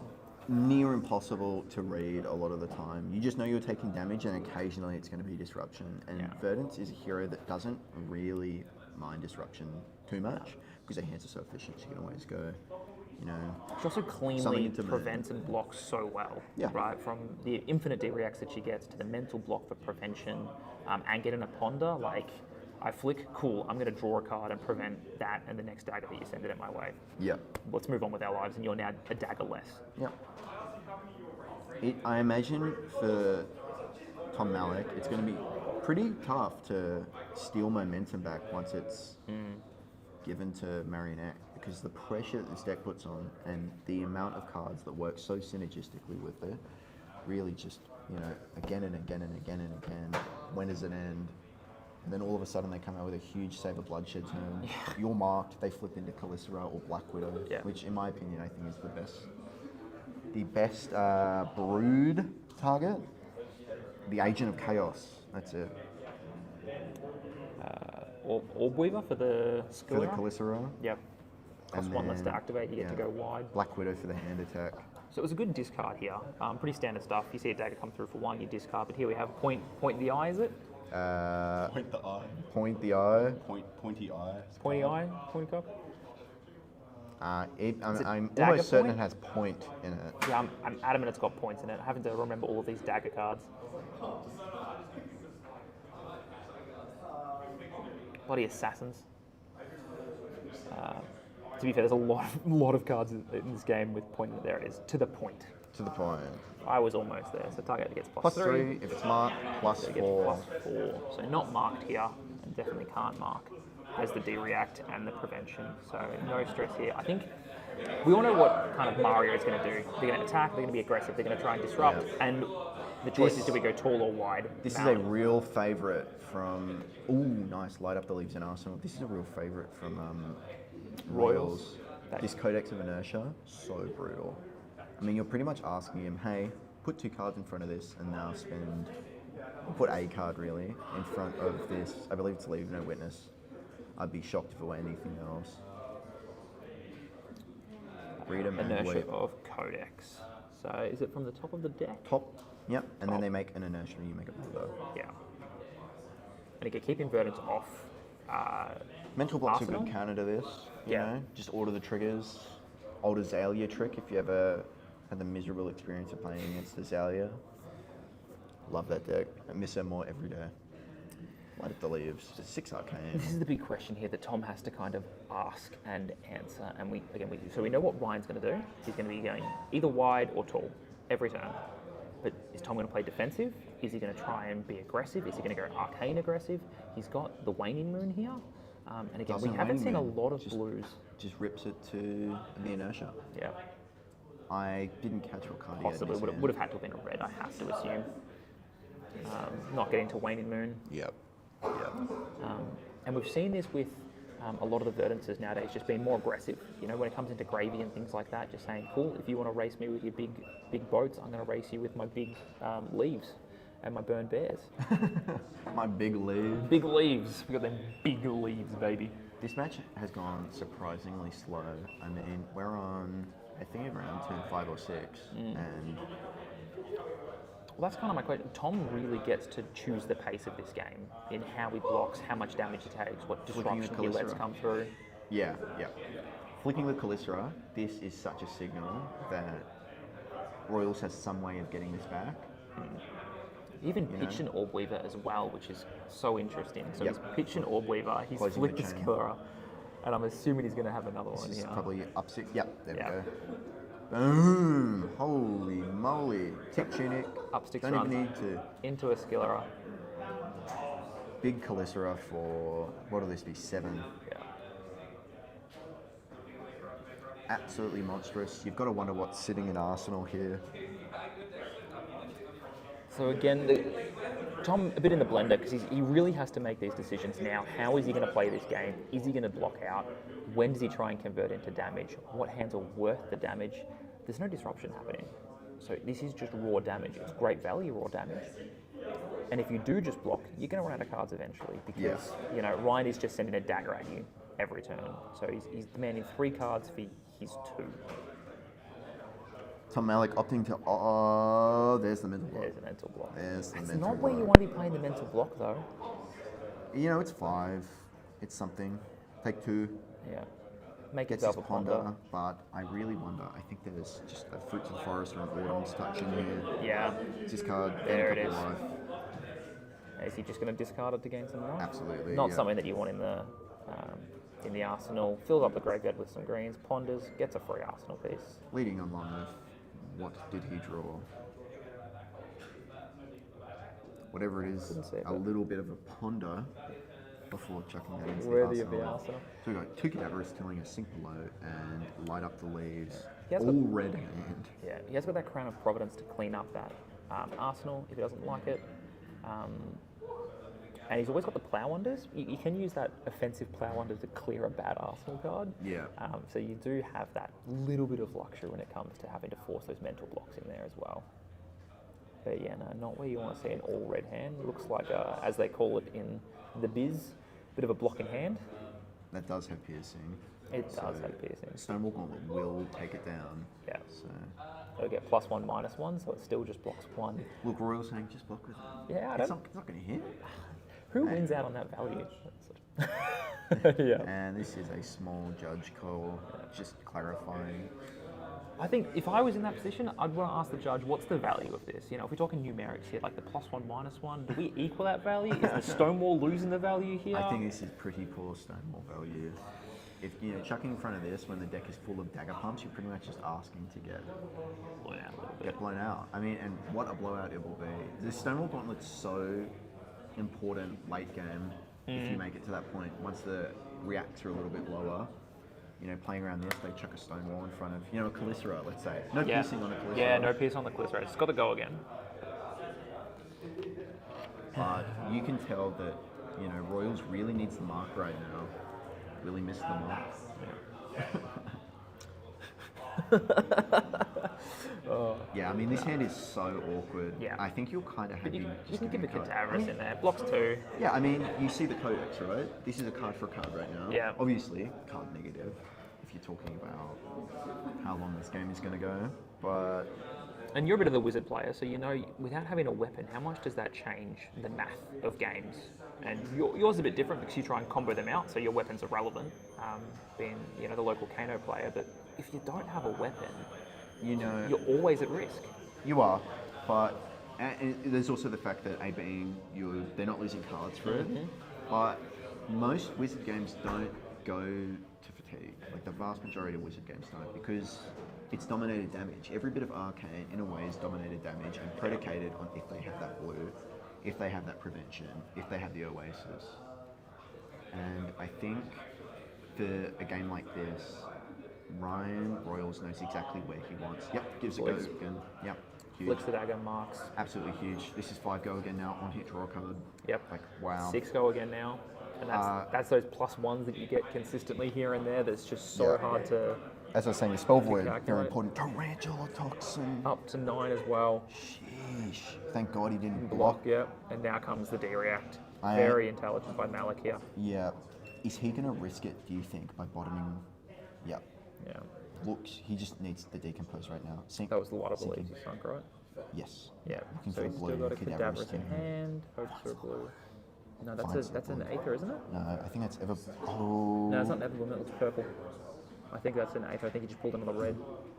near impossible to read a lot of the time. You just know you're taking damage, and occasionally it's going to be disruption. And Yeah. Verdance is a hero that doesn't really mind disruption too much because their hands are so efficient. She can always go, you know. She also Something cleanly into prevents and blocks so well, Yeah. right? From the infinite D-reacts that she gets to the mental block for prevention and getting a ponder, like, I flick, cool, I'm going to draw a card and prevent that and the next dagger that you send it my way. Yeah. Let's move on with our lives and you're now a dagger less. Yeah. I imagine for Tom Malek, it's going to be pretty tough to steal momentum back once it's given to Marionette because the pressure that this deck puts on and the amount of cards that work so synergistically with it really just, you know, again and again and again and again, when does it end? And then all of a sudden they come out with a huge Save a Bloodshed turn. You're marked, they flip into Calicera or Black Widow, which in my opinion I think is the best brood target. The Agent of Chaos, that's it. Orb Weaver for the skill For the round? Calicera. Yep. Cost And 1 less to then, activate, you get to go wide. Black Widow for the hand attack. So it was a good discard here. Pretty standard stuff. You see a dagger come through for 1, you discard. But here we have point the eye, is it? Point the eye. Point the eye. Pointy eye. Pointy eye, pointy cock? I'm dagger almost certain point? it has point in it. Yeah, I'm adamant it's got points in it. Having to remember all of these dagger cards. Bloody assassins. To be fair, there's a lot of cards in this game with point. There it is, to the point. To the point. I was almost there. So target gets Plus 3 if it's marked, plus It gets 4. +4. So not marked here, and definitely can't mark. Has the D-react and the prevention. So no stress here. I think we all know what kind of Mario is going to do. They're going to attack, they're going to be aggressive, they're going to try and disrupt. And the choice is, do we go tall or wide? This is a real favourite from... Ooh, nice. Light up the leaves in Arsenal. This is a real favourite from Royals. This Codex of Inertia, so brutal. I mean, you're pretty much asking him, hey, put 2 cards in front of this and now put a card really in front of this. I believe it's Leave No Witness. I'd be shocked if it were anything else. Read 'em and Inertia wait. of Codex. So is it from the top of the deck? Top, yep, and then Top. they make an Inertia and you make a Bulldo. Yeah. And again, keep Verdance off. Mental block's Arsenal? a good counter to this, you Yeah. know? Just order the triggers. Old Azalea trick if you ever had the miserable experience of playing against Azalea. Love that deck. I miss her more every day. Light up the leaves. Just 6 arcane. This is the big question here that Tom has to kind of ask and answer. And we know what Ryan's going to do. He's going to be going either wide or tall every turn. But is Tom going to play defensive? Is he going to try and be aggressive? Is he going to go arcane aggressive? He's got the waning moon here. And again, Doesn't we haven't wing seen a man. lot of Just- blues. Just rips it to the inertia. Yeah, I didn't catch what card he had in possibly his hand. would have had to have been a red, I have to assume. Not getting to Waning Moon. Yep. Yep. And we've seen this with a lot of the Verdances nowadays just being more aggressive. You know, when it comes into gravy and things like that, just saying, cool, if you want to race me with your big boats, I'm going to race you with my big leaves and my burned bears. My big lead. Big leaves. We got them big leaves, baby. This match has gone surprisingly slow. I mean, we're on, I think, around turn 5 or 6. And Well, that's kind of my question. Tom really gets to choose the pace of this game in how he blocks, how much damage he takes, what Flicking the disruption he lets Calycera. come through. yeah. Flicking the Calycera, this is such a signal that Royals has some way of getting this back. Even pitch and Orb Weaver as well, which is so interesting. So Yep. he's pitch and Orb Weaver, he's Closing flicked the the chain. Skiller, and I'm assuming he's going to have another This one is here. probably up 6. Yep, there Yeah. we go. Boom! Holy moly. Tick tunic. Up six Don't runs. even need to. Into a Skiller. Big Calycera for, what'll this be, 7? Yeah. Absolutely monstrous. You've got to wonder what's sitting in Arsenal here. So again, Tom a bit in the blender because he really has to make these decisions now. How is he going to play this game? Is he going to block out? When does he try and convert into damage? What hands are worth the damage? There's no disruption happening. So this is just raw damage. It's great value raw damage. And if you do just block, you're going to run out of cards eventually because, you know, Ryan is just sending a dagger at you every turn. So he's demanding 3 cards for his 2. Tom Malek opting to, oh, there's the mental block. There's a mental block. There's the It's mental not where you block. want to be playing the mental block though. You know, it's 5. It's something. Take 2. Yeah. Make Gets yourself his a ponder. but I really wonder. I think there's just a Fruits of the Forest or an Autumn's touch in here. Yeah. Discard. There gain it a couple is. life. Is he just going to discard it to gain some life? Absolutely. Not yeah. something that you want in the arsenal. Fills up the graveyard with some greens. Ponders. Gets a free arsenal piece. Leading along with what did he draw? Whatever it is, Couldn't see it, a but- little bit of a ponder before chucking that into Worthy the of the arsenal. arsenal. So we got 2 Cadavers telling us sink below and light up the leaves. He has All got- red hand. Yeah, he has got that Crown of Providence to clean up that arsenal if he doesn't like it. And he's always got the Plough Unders. You can use that offensive Plough Under to clear a bad arsenal card. Yeah. So you do have that little bit of luxury when it comes to having to force those mental blocks in there as well. But yeah, no, not where you want to see an all red hand. Looks like, as they call it in the biz, bit of a blocking hand. That does have piercing. It does have piercing. Stonewall Gauntlet will take it down. Yeah. So, It'll get +1, -1, so it still just blocks 1. look, Royal saying just block with it. Yeah, It's not going to hit. Who wins out on that value? Yeah. And this is a small judge call, just clarifying. I think if I was in that position, I'd want to ask the judge, what's the value of this? You know, if we're talking numerics here, like the +1, -1, do we equal that value? Is the Stonewall losing the value here? I think this is pretty poor Stonewall value. If you're chucking in front of this when the deck is full of dagger pumps, you're pretty much just asking to get blown out a little bit. get blown out. I mean, and what a blowout it will be. The Stonewall Gauntlet's so important late game if you make it to that point. Once the reacts are a little bit lower, you know, playing around this, they chuck a Stonewall in front of, you know, a Calycera, let's say. No Yeah. piercing on a Calycera. Yeah, no pierce on the Calycera. It's got to go again. But you can tell that, you know, Royals really needs the mark right now. Really missed the mark. Yeah, I mean, this hand is so awkward. Yeah. I think you're kind of happy. You just can give a getting card. Cadaverous in there. Blocks 2. Yeah, I mean, you see the codex, right? This is a card for a card right now. Yeah. Obviously, card negative, if you're talking about how long this game is going to go. But And you're a bit of the wizard player, so you know, without having a weapon, how much does that change the math of games? And yours is a bit different because you try and combo them out, so your weapons are relevant, being, you know, the local Kano player. But if you don't have a weapon, you know, you're always at risk. you are. But and there's also the fact that they're not losing cards for it. But most wizard games don't go to fatigue. Like the vast majority of wizard games don't, because it's dominated damage. Every bit of arcane, in a way, is dominated damage and predicated on if they have that blue, if they have that prevention, if they have the oasis. And I think for a game like this, Ryan Royals knows exactly where he wants. Yep, gives a go again. Yep, huge. Flicks the dagger, marks. Absolutely huge. This is 5 go again now on hit draw card. Yep. Like, wow. 6 go again now. And that's those +1s that you get consistently here and there that's just so hard to... As I was saying, the Spell Void, calculate. very important. Tarantula Toxin. Up to 9 as well. Sheesh. Thank God he didn't Block, yep. And now comes the D-React. Very intelligent by Malek here. Yeah. Is he going to risk it, do you think, by bottoming? Yeah. Yeah. Looks, he just needs the decompose right now. That was a lot of the leads he sunk, right? Yes. Yeah. Looking So for he's blue, still got a Cadaverous Cadaverous in hand. Hopes for a blue. No, Finds that's a an blue. Aether, isn't it? No, I think that's ever. Oh. No, it's not an Everbloom, that looks purple. I think that's an Aether. I think he just pulled another red.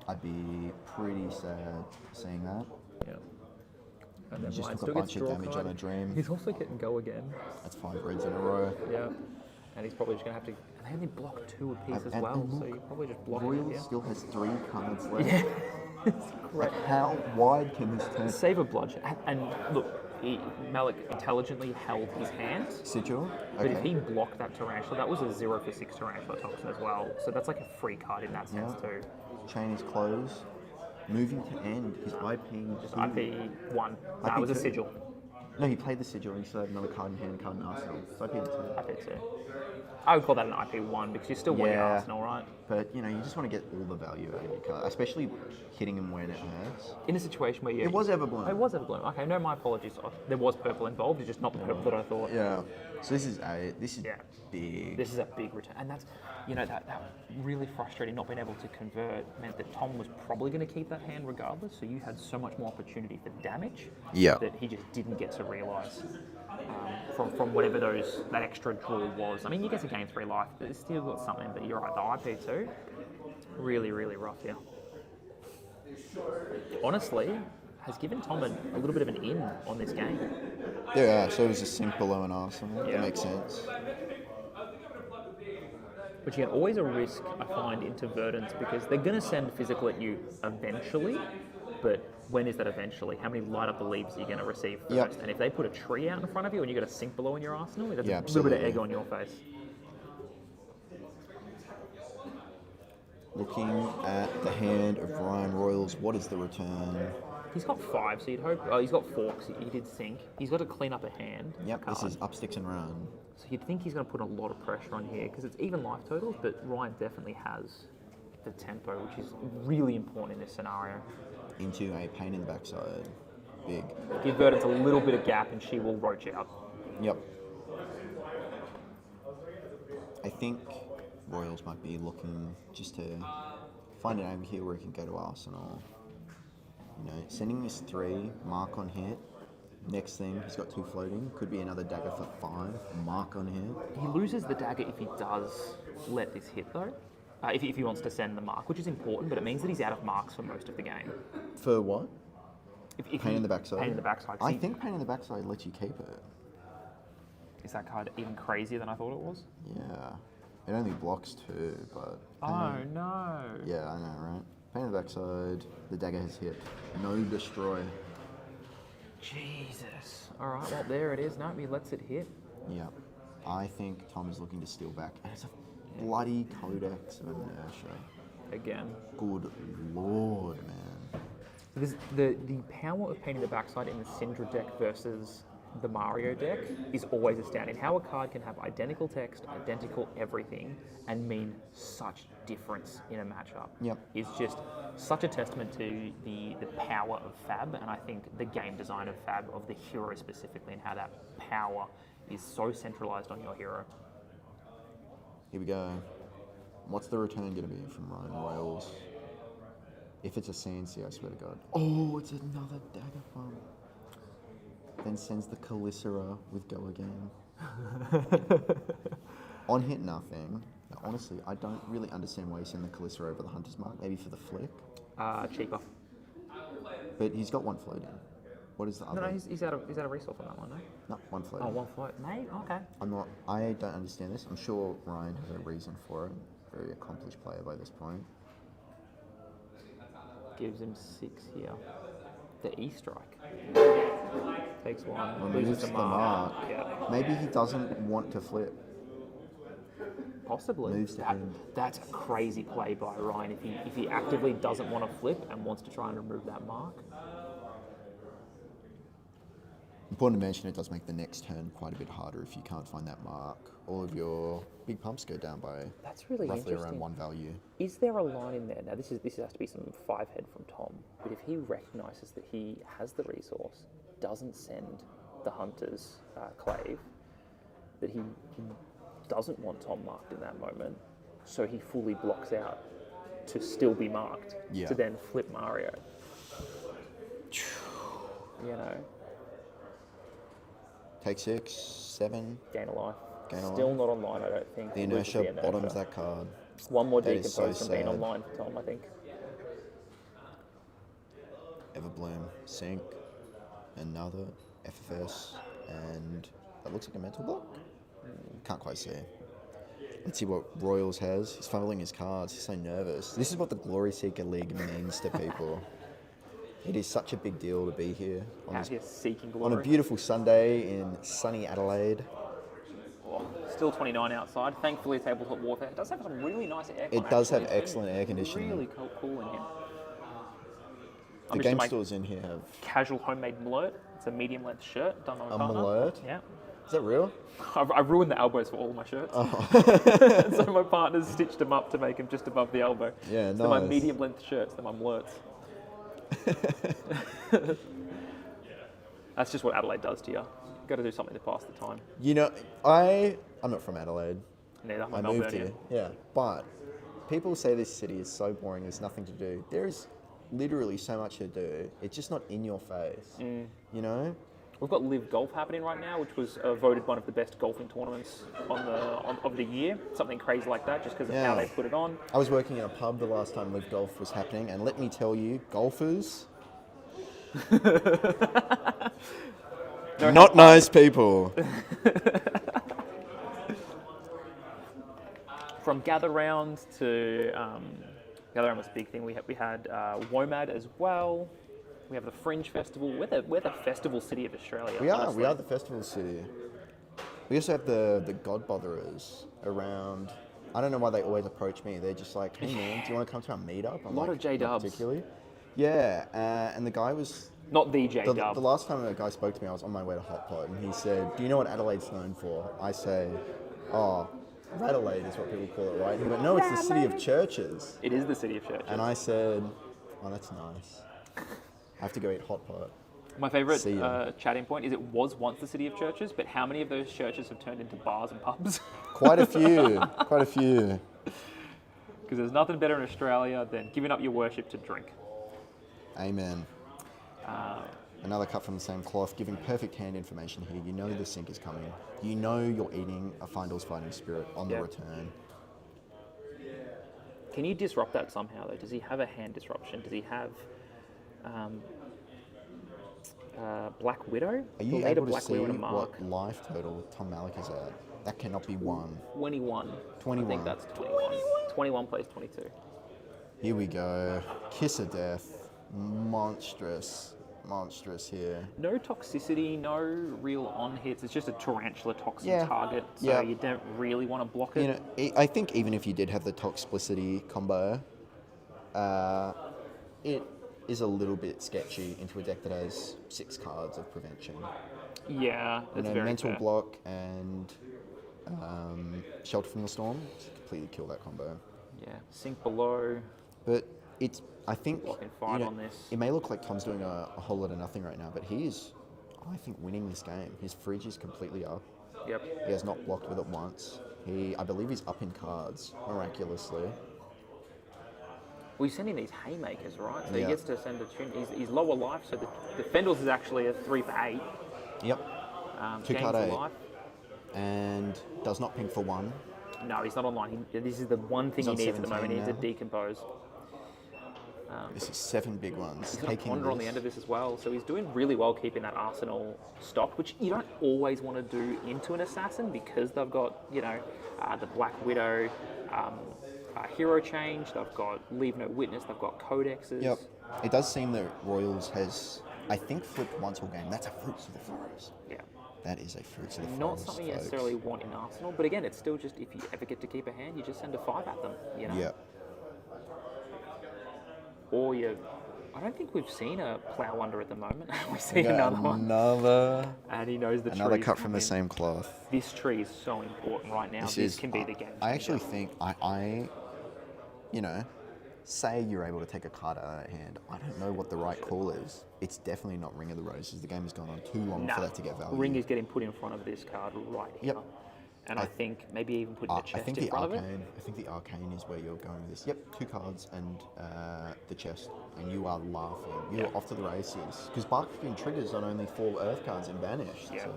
I'd be pretty sad seeing that. Yeah. And then He just Lion took a still gets bunch of draw damage card. on a dream. He's also getting go again. That's 5 reds in a row. Yeah. And he's probably just going to have to... And they only block 2 apiece as And well, look, so you probably just block Royal it, yeah. still has 3 cards left. Yeah. It's great. Like, how wide can this turn? Save a bludge. And look, Malek intelligently held his hand. Sigil? But Okay. if he blocked that Tarantula, that was a 0 for 6 Tarantula Toxin as well. So that's like a free card in that sense too. Chain is closed. Moving to end. His IP. Just IP 1. No, it was a IP2. sigil. No, he played the sigil and he still had another card in hand, card in arsenal. So IP2. IP 2. I would call that an IP 1 because you're still winning Yeah. Arsenal, right? But you know, you just want to get all the value out of your card, especially hitting him when it hurts. In a situation where you... It was Everbloom. It was Everbloom. Okay, no, my apologies. There was purple involved, it's just not the purple that I thought. Yeah. So this is Yeah. big. This is a big return. And that's, you know, that really frustrating not being able to convert meant that Tom was probably going to keep that hand regardless, so you had so much more opportunity for damage that he just didn't get to realise from whatever that extra draw was. I mean, you get to gain 3 life, but it's still got something, but you're right, the IP2, really, really rough here. Honestly, has given Tom a little bit of an in on this game. Yeah, so it was a sink below an arsenal. Yeah. That makes sense. Which again, always a risk I find into Verdance because they're going to send physical at you eventually, but when is that eventually? How many light up the leaves are you going to receive first? Yep. And if they put a tree out in front of you and you got a sink below in your arsenal, that's Yeah, a little bit of absolutely. egg on your face. Looking at the hand of Ryan Royals, what is the return? He's got 5, so you'd hope. Oh, he's got 4 because he did sink. He's got to clean up a hand. Yep, card. this is up sticks and run. So you'd think he's going to put a lot of pressure on here because it's even life totals, but Ryan definitely has the tempo, which is really important in this scenario. Into a pain in the backside. Big. Give Verdance a little bit of gap and she will roach out. Yep. I think Royals might be looking just to find an angle here where he can go to Arsenal. You know, sending this 3, mark on hit. Next thing, he's got 2 floating. Could be another dagger for 5, mark on hit. He loses the dagger if he does let this hit though. If he wants to send the mark, which is important, but it means that he's out of marks for most of the game. For what? If Pain in the backside? Pain in the backside. I think pain in the backside lets you keep it. Is that card even crazier than I thought it was? Yeah. It only blocks 2, but... Oh no. Yeah, I know, right? Pain in the backside, the dagger has hit. No destroy. Jesus. Alright, well there it is. No, he lets it hit. Yeah. I think Tom is looking to steal back. And it's a bloody codex of inertia. Again. Good lord, man. The power of Pain in the Backside in the Syndra deck versus the Mario deck is always astounding. How a card can have identical text, identical everything, and mean such difference in a matchup. Yep. Is just such a testament to the power of FaB, and I think the game design of FaB, of the hero specifically, and how that power is so centralized on your hero. Here we go. What's the return going to be from Ryan Royals? If it's a CNC, I swear to God. Oh, it's another dagger bump. Then sends the Calicera with go again. On hit, nothing. Now, honestly, I don't really understand why you send the Calicera over the Hunter's Mark. Maybe for the flick. Cheaper. But he's got 1 floating. What is the other? No, he's out of resource on that one, no? No, 1 floating. Oh, 1 float. Mate, okay. I don't understand this. I'm sure Ryan has a reason for it. Very accomplished player by this point. Gives him 6 here. The E strike. Takes 1. Removes Loses the the mark. mark. Yeah. Maybe he doesn't want to flip. Possibly. Moves to end. That's a crazy play by Ryan if he actively doesn't want to flip and wants to try and remove that mark. Important to mention, it does make the next turn quite a bit harder if you can't find that mark. All of your big pumps go down by That's really roughly interesting. around 1 value. Is there a line in there? Now, this has to be some 5-head from Tom, but if he recognises that he has the resource, doesn't send the Hunter's Clave, that he doesn't want Tom marked in that moment, so he fully blocks out to still be marked, to then flip Mario. You know. Take 6, 7. Gain a life. Gain a Still life. not online, I don't think. The inertia bottoms that card. One more That is decompose so from being sad. online for Tom, I think. Everbloom, Sync, another FFS, and that looks like a mental block. Can't quite see. Let's see what Royals has. He's fumbling his cards. He's so nervous. This is what the Glory Seeker League means to people. It is such a big deal to be here Out here seeking glory. on a beautiful Sunday in sunny Adelaide. Oh, still 29 outside. Thankfully, Tabletop Warfare does have some really nice aircon. It does have actually. excellent air conditioning. Really cool in here. The game stores in here have Casual homemade malert. It's a medium length shirt done on a partner. malert. Yeah. Is that real? I ruined the elbows for all of my shirts. Oh. So my partners stitched them up to make them just above the elbow. Yeah, so my nice. medium length shirts, they're my malerts. That's just what Adelaide does to you. You've got to do something to pass the time. You know, I'm not from Adelaide. Neither. I'm I a moved here. Melburnian. Yeah, but people say this city is so boring. There's nothing to do. There is literally so much to do. It's just not in your face. You know. We've got Live Golf happening right now, which was voted one of the best golfing tournaments of the year. Something crazy like that, just because of how they put it on. I was working in a pub the last time Live Golf was happening, and let me tell you, golfers, not nice people. From Gather Round to Gather Round was a big thing. We had WOMAD as well. We have the Fringe Festival. We're the festival city of Australia. We honestly. are the festival city. We also have the God Botherers around. I don't know why they always approach me. They're just like, hey man, do you want to come to our meetup? I'm A lot like, of J-dubs. "Not particularly. Yeah, and the guy was... Not the J The Dub. last time a guy spoke to me, I was on my way to Hot Pot, and he said, do you know what Adelaide's known for? I say, oh, Adelaide is what people call it, right? He went, no, it's the city of churches. It is the city of churches. And I said, oh, that's nice. I have to go eat Hot Pot. My favourite See ya. chatting point is it was once the city of churches, but how many of those churches have turned into bars and pubs? Quite a few, quite a few. Because there's nothing better in Australia than giving up your worship to drink. Amen. Another cut from the same cloth, giving perfect hand information here. You know the sink is coming. You know you're eating a Findel's Fighting Spirit on the return. Can you disrupt that somehow, though? Does he have a hand disruption? Does he have Black Widow? Are you Later able to Black see Widow and a mark. what life total Tom Malek is at? That cannot be 1. 21. 21. I think that's 21. 21 plays 22. Here we go. Kiss of Death. Monstrous here. No toxicity, no real on hits. It's just a tarantula toxin target, so you don't really want to block it. You know, I think even if you did have the Toxplicity combo, it is a little bit sketchy into a deck that has 6 cards of prevention. Yeah, that's very Mental fair. Block and Shelter from the Storm to completely kill that combo. Yeah, sink below. But it's, I think, Block and fight on this. It may look like Tom's doing a whole lot of nothing right now, but he is, I think, winning this game. His fridge is completely up. Yep. He has not blocked with it once. I believe he's up in cards, miraculously. Well, he's sending these haymakers, right? So Yeah. he gets to send a tune. He's lower life, so the Fendels is actually a 3 for 8. Yep. 2 Gain card for 8. life. And does not ping for 1. No, he's not online. This is the one thing He's he on needs at the 17 moment. He needs to now. decompose. This is 7 big ones. He's got a Taking ponder on this. the end of this as well, so he's doing really well keeping that arsenal stocked, which you don't always want to do into an assassin because they've got, the Black Widow, Hero Change, they've got Leave No Witness, they've got Codexes. Yep. It does seem that Royals has, I think, flipped once all game. That's a Fruits of the Forest. Yeah. That is a fruits of the Not forest, something you folks. necessarily want in Arsenal, but again, it's still just if you ever get to keep a hand, you just send a 5 at them, you know? Yeah. Or you... I don't think we've seen a plough under at the moment. we We see got another one. And he knows the Another tree's cut from the coming. same cloth. This tree is so important right now. This can be the game I actually changer. think you know, say you're able to take a card out of that hand. I don't know what the right call is. It's definitely not Ring of the Roses. The game has gone on too long for that to get value. Ring is getting put in front of this card right here. Yep. And I think maybe even putting the chest in front of it. I think the arcane is where you're going with this. Yep, 2 cards and the chest, and you are laughing. You're off to the races because Barking triggers on only 4 Earth cards and banished. Yeah. So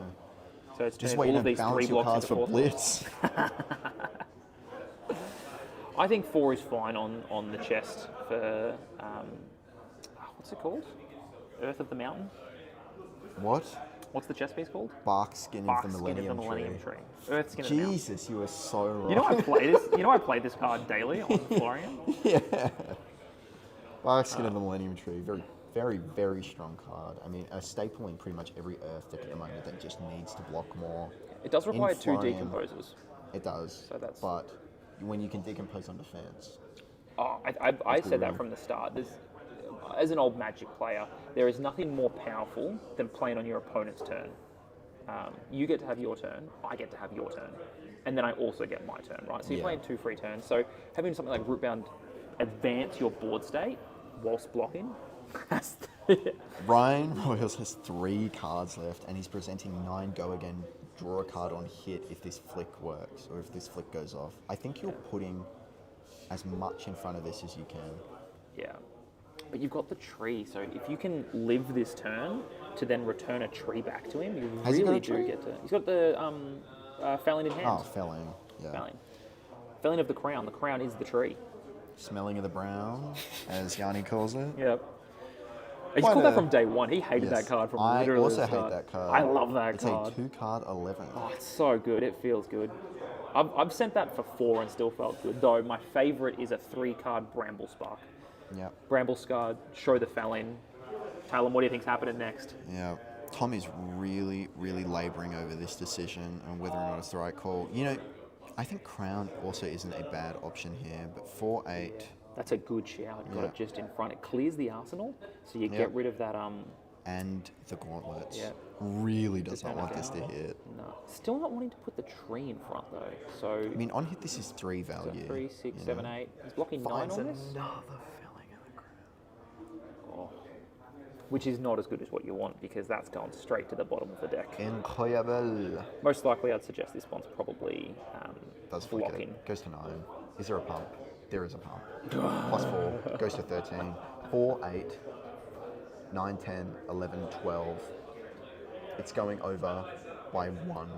So it's just turned wait all to of these 3 balance your blocks cards into for 4 blitz. I think 4 is fine on the chest for what's it called? Earth of the Mountain. What? What's the chest piece called? Bark skin Bark of the Skin of the Millennium Millennium Tree. Tree. Earth Skin of the Mountain. Jesus, you are so right. You know I play this. You know I played this card daily on Florian. Yeah. Bark skin of the Millennium Tree. Very, very, very strong card. I mean, a staple in pretty much every Earth deck at the moment that just needs to block more. It does require In 2 Florian, decomposers. It does. So that's- But when you can decompose on defense, Oh, I said that brutal. from the start. As an old Magic player, there is nothing more powerful than playing on your opponent's turn. You get to have your turn, I get to have your turn, and then I also get my turn, right? So you're Yeah. playing 2 free turns. So having something like Rootbound advance your board state whilst blocking, that's Ryan Royals has 3 cards left, and he's presenting 9 go again. Draw a card on hit if this flick works or if this flick goes off. I think you're putting as much in front of this as you can. yeah. But you've got the tree, so if you can live this turn to then return a tree back to him, you Has he got really a do tree? get to. He's got the Felling in hand. Oh, felling. Yeah. Felling. Felling of the crown. The crown is the tree. Smelling of the brown, as Yanni calls it. Yep. He's Quite called that a- from day one. He hated Yes. that card from I literally also the hate start. that card. I love that It's card. a 2-card 11. Oh, it's so good. It feels good. I've sent that for 4 and still felt good. Though my favourite is a 3-card Bramble Spark. Yeah. Bramble Scar, show the Felling. Tell him what do you think's happening next. Yeah. Tom is really, really labouring over this decision and whether or not it's the right call. You know, I think Crown also isn't a bad option here, but 4-8 That's a good shout. Got Yeah. it just in front. It clears the arsenal, so you Yeah. get rid of that. and the gauntlets Yeah. really does not want damage this to hit. No, still not wanting to put the tree in front though. So I mean, on hit this is 3 value. 3, 6, you 7, know. 8. He's blocking 9 Finds on this. another felling of the crown. Oh. Which is not as good as what you want because that's going straight to the bottom of the deck. Incroyable. Most likely, I'd suggest this one's probably Does flick blocking. it. Goes to 9. Is there a pump? There is a pump. +4. Goes to 13. 4, 8. 9, 10, 11, 12. It's going over by 1,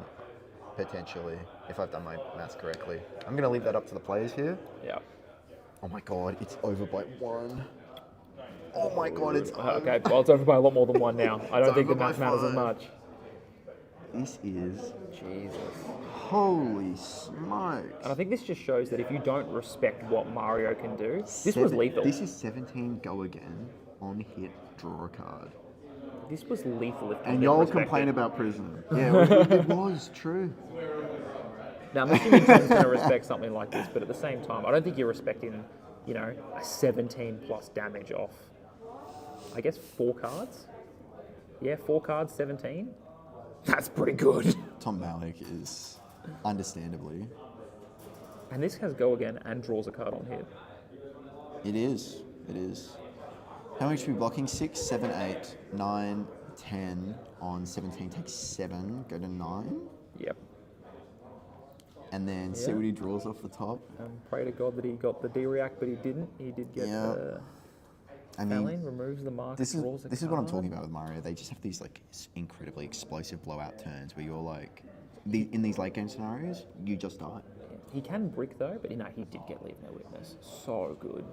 potentially, if I've done my maths correctly. I'm going to leave that up to the players here. Yeah. Oh my god, it's over by 1. Oh my god, it's over. Okay, well, it's over by a lot more than 1 now. I don't It's think the over by math matters as 5. much. This is... Jesus. Holy smokes. And I think this just shows that if you don't respect what Mario can do, this was lethal. This is 17 go again, on hit, draw a card. This was lethal if you And didn't y'all respect complain it. about prison. Yeah, it was true. Now, I'm assuming Chung's going to respect something like this, but at the same time, I don't think you're respecting, you know, a 17 plus damage off, I guess, 4 cards? Yeah, 4 cards, 17? That's pretty good. Tom Malek is, understandably, And this has go again and draws a card on hit. it is. How much are we blocking? 6, 7, 8, 9, 10 on 17 takes 7, go to 9. Yep. And then see Yeah. what he draws off the top. Pray to God that he got the D-React, but he didn't. He did get Yeah. the I mean, Felling, removes the mark, this draws a is what I'm card. talking about with Mario. They just have these like incredibly explosive blowout turns where you're like, in these late game scenarios, you just die. He can brick though, but you know, he did get Leave No Witness. So good.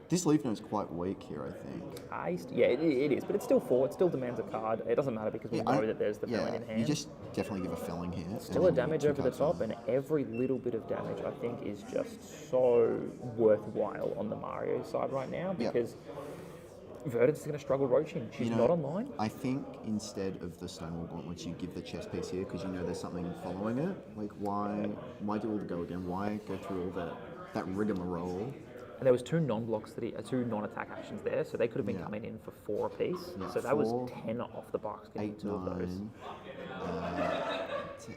This leaf note's quite weak here, I think. Yeah, it is, but it's still 4. It still demands a card. It doesn't matter because we know that there's the yeah, Felling in hand. you just definitely give a felling here. and Still then a you get damage 2 over the cards top, on. and every little bit of damage I think is just so worthwhile on the Mario side right now Yep. because Verdance is going to struggle roaching. She's not online. I think instead of the Stonewall Gauntlets, you give the chess piece here because you know there's something following it. Like, why do all the go again? Why go through all that rigmarole? And there was two non-blocks two non-attack actions there, so they could have been coming in for 4 apiece. Yeah, so that was 10 off the box getting 8, 2 of those. 10.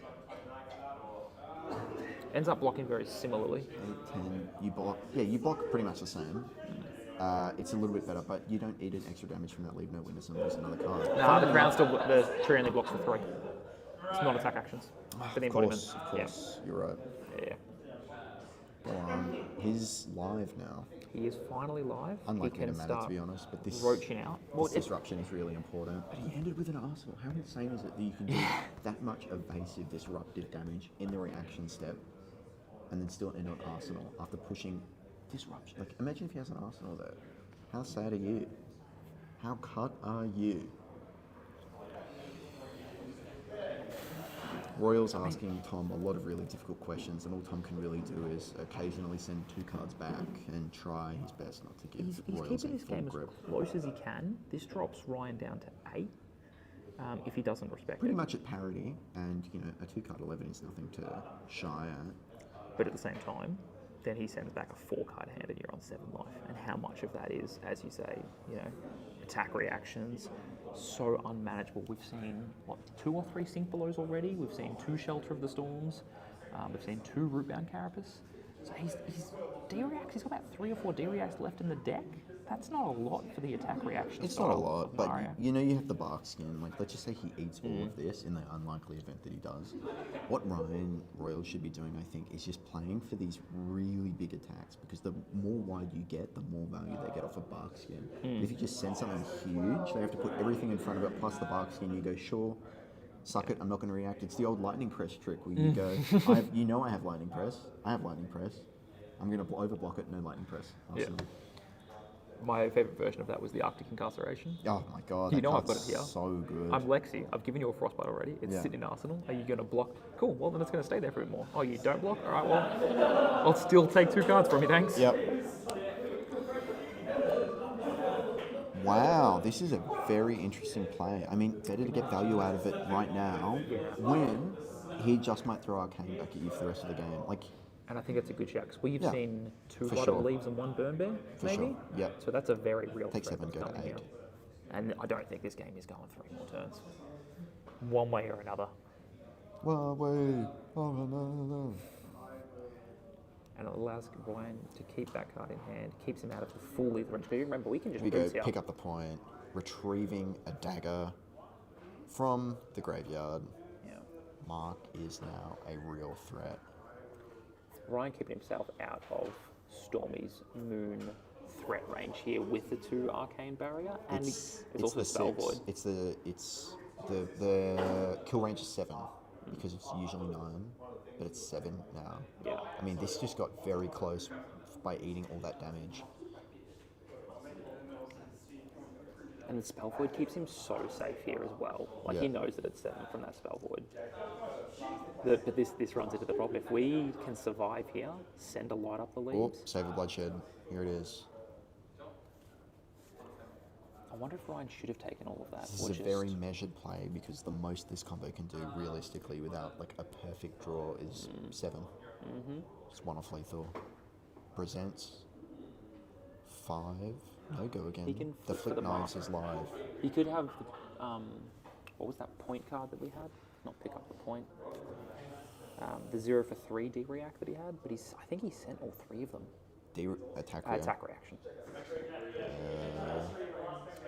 Ends up blocking very similarly. 8, 10. You block. Yeah, you block pretty much the same. It's a little bit better, but you don't eat an extra damage from that leave no witness and lose another card. No, the tree only blocks for 3. It's non-attack actions for the embodiment. Of course, you're right. Yeah. He's live now. He is finally live. Unlike he can Maddaford, start to be honest, but this roaching out. This disruption is really important. But he ended with an arsenal. How insane is it that you can do that much evasive, disruptive damage in the reaction step, and then still end on arsenal after pushing disruption? Like, imagine if he has an arsenal there. How sad are you? How cut are you? Royal's asking Tom a lot of really difficult questions, and all Tom can really do is occasionally send 2 cards back and try his best not to give He's Royals keeping a this full game grip. as close as he can. This drops Ryan down to 8 if he doesn't respect Pretty it. much at parity, and a 2-card 11 is nothing to shy at. But at the same time, then he sends back a 4-card hand and you're on 7 life. And how much of that is, as you say, attack reactions, so unmanageable. We've seen, 2 or 3 Sink Belows already. We've seen 2 Shelter of the Storms. We've seen 2 Rootbound Carapace. So he's D-Reacts, he's got about 3 or 4 D-Reacts left in the deck. That's not a lot for the attack reaction. It's not a lot, but you have the bark skin. Like, let's just say he eats all of this in the unlikely event that he does. What Ryan Royal should be doing, I think, is just playing for these really big attacks, because the more wide you get, the more value they get off a bark skin. If you just send something huge, they have to put everything in front of it plus the bark skin. You go, sure, suck it, I'm not going to react. It's the old lightning press trick where you go, I have lightning press. I have lightning press. I'm going to overblock it, no lightning press. Awesome. Yeah. My favourite version of that was the Arctic Incarceration. Oh my god, You that know I've card's got it here. so good. I'm Lexi. I've given you a Frostbite already. It's sitting in Arsenal. Are you going to block? Cool. Well, then it's going to stay there for a bit more. Oh, you don't block? All right, well, I'll still take 2 cards from you, thanks. Yep. Wow, this is a very interesting play. I mean, better to get value out of it right now when he just might throw Arcane back at you for the rest of the game. Like, And I think it's a good shout, because we've seen 2 for Light sure. of Leaves and 1 Burn Bear, maybe? sure, yep. So that's a very real Take threat 7, that's go to coming 8. here. And I don't think this game is going 3 more turns. One way or another. One way or another. And it allows Ryan to keep that card in hand, keeps him out of the full lethal range. Because you remember, we can just We go boots here. pick up the point, retrieving a dagger from the graveyard. Yeah. Mark is now a real threat. Ryan keeping himself out of Stormy's Moon threat range here with the 2 Arcane Barrier, and there's also the Spell 6. Void. It's the kill range is 7 because it's usually 9, but it's 7 now. Yeah. I mean, this just got very close by eating all that damage. And the Spell Void keeps him so safe here as well. Like, he knows that it's 7 from that Spell Void. But this runs into the problem. If we can survive here, send a light up the Oh, leaves. save a bloodshed. Here it is. I wonder if Ryan should have taken all of that. This is a very measured play, because the most this combo can do realistically without like a perfect draw is 7. It's 1 off lethal. Presents 5. No go again. He can The flip Flick for the Knives mark. is live. He could have, what was that point card that we had? Not pick up the point. The 0 for 3 D-React that he had, but I think he sent all 3 of them. Attack Attack reaction.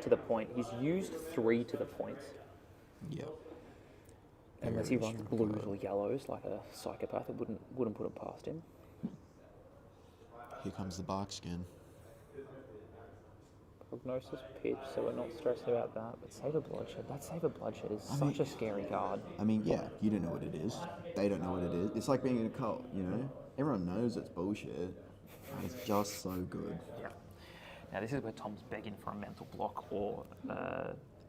To the point. He's used 3 to the points. Yeah. Unless he Very runs strong blues card. or yellows like a psychopath, it wouldn't put it past him. Here comes the bark skin. Prognosis pitch, so we're not stressed about that. But Save a Bloodshed, that Save a Bloodshed is such a scary card. I mean, yeah, you don't know what it is. They don't know what it is. It's like being in a cult, you know? Everyone knows it's bullshit. It's just so good. Yeah. Now this is where Tom's begging for a mental block or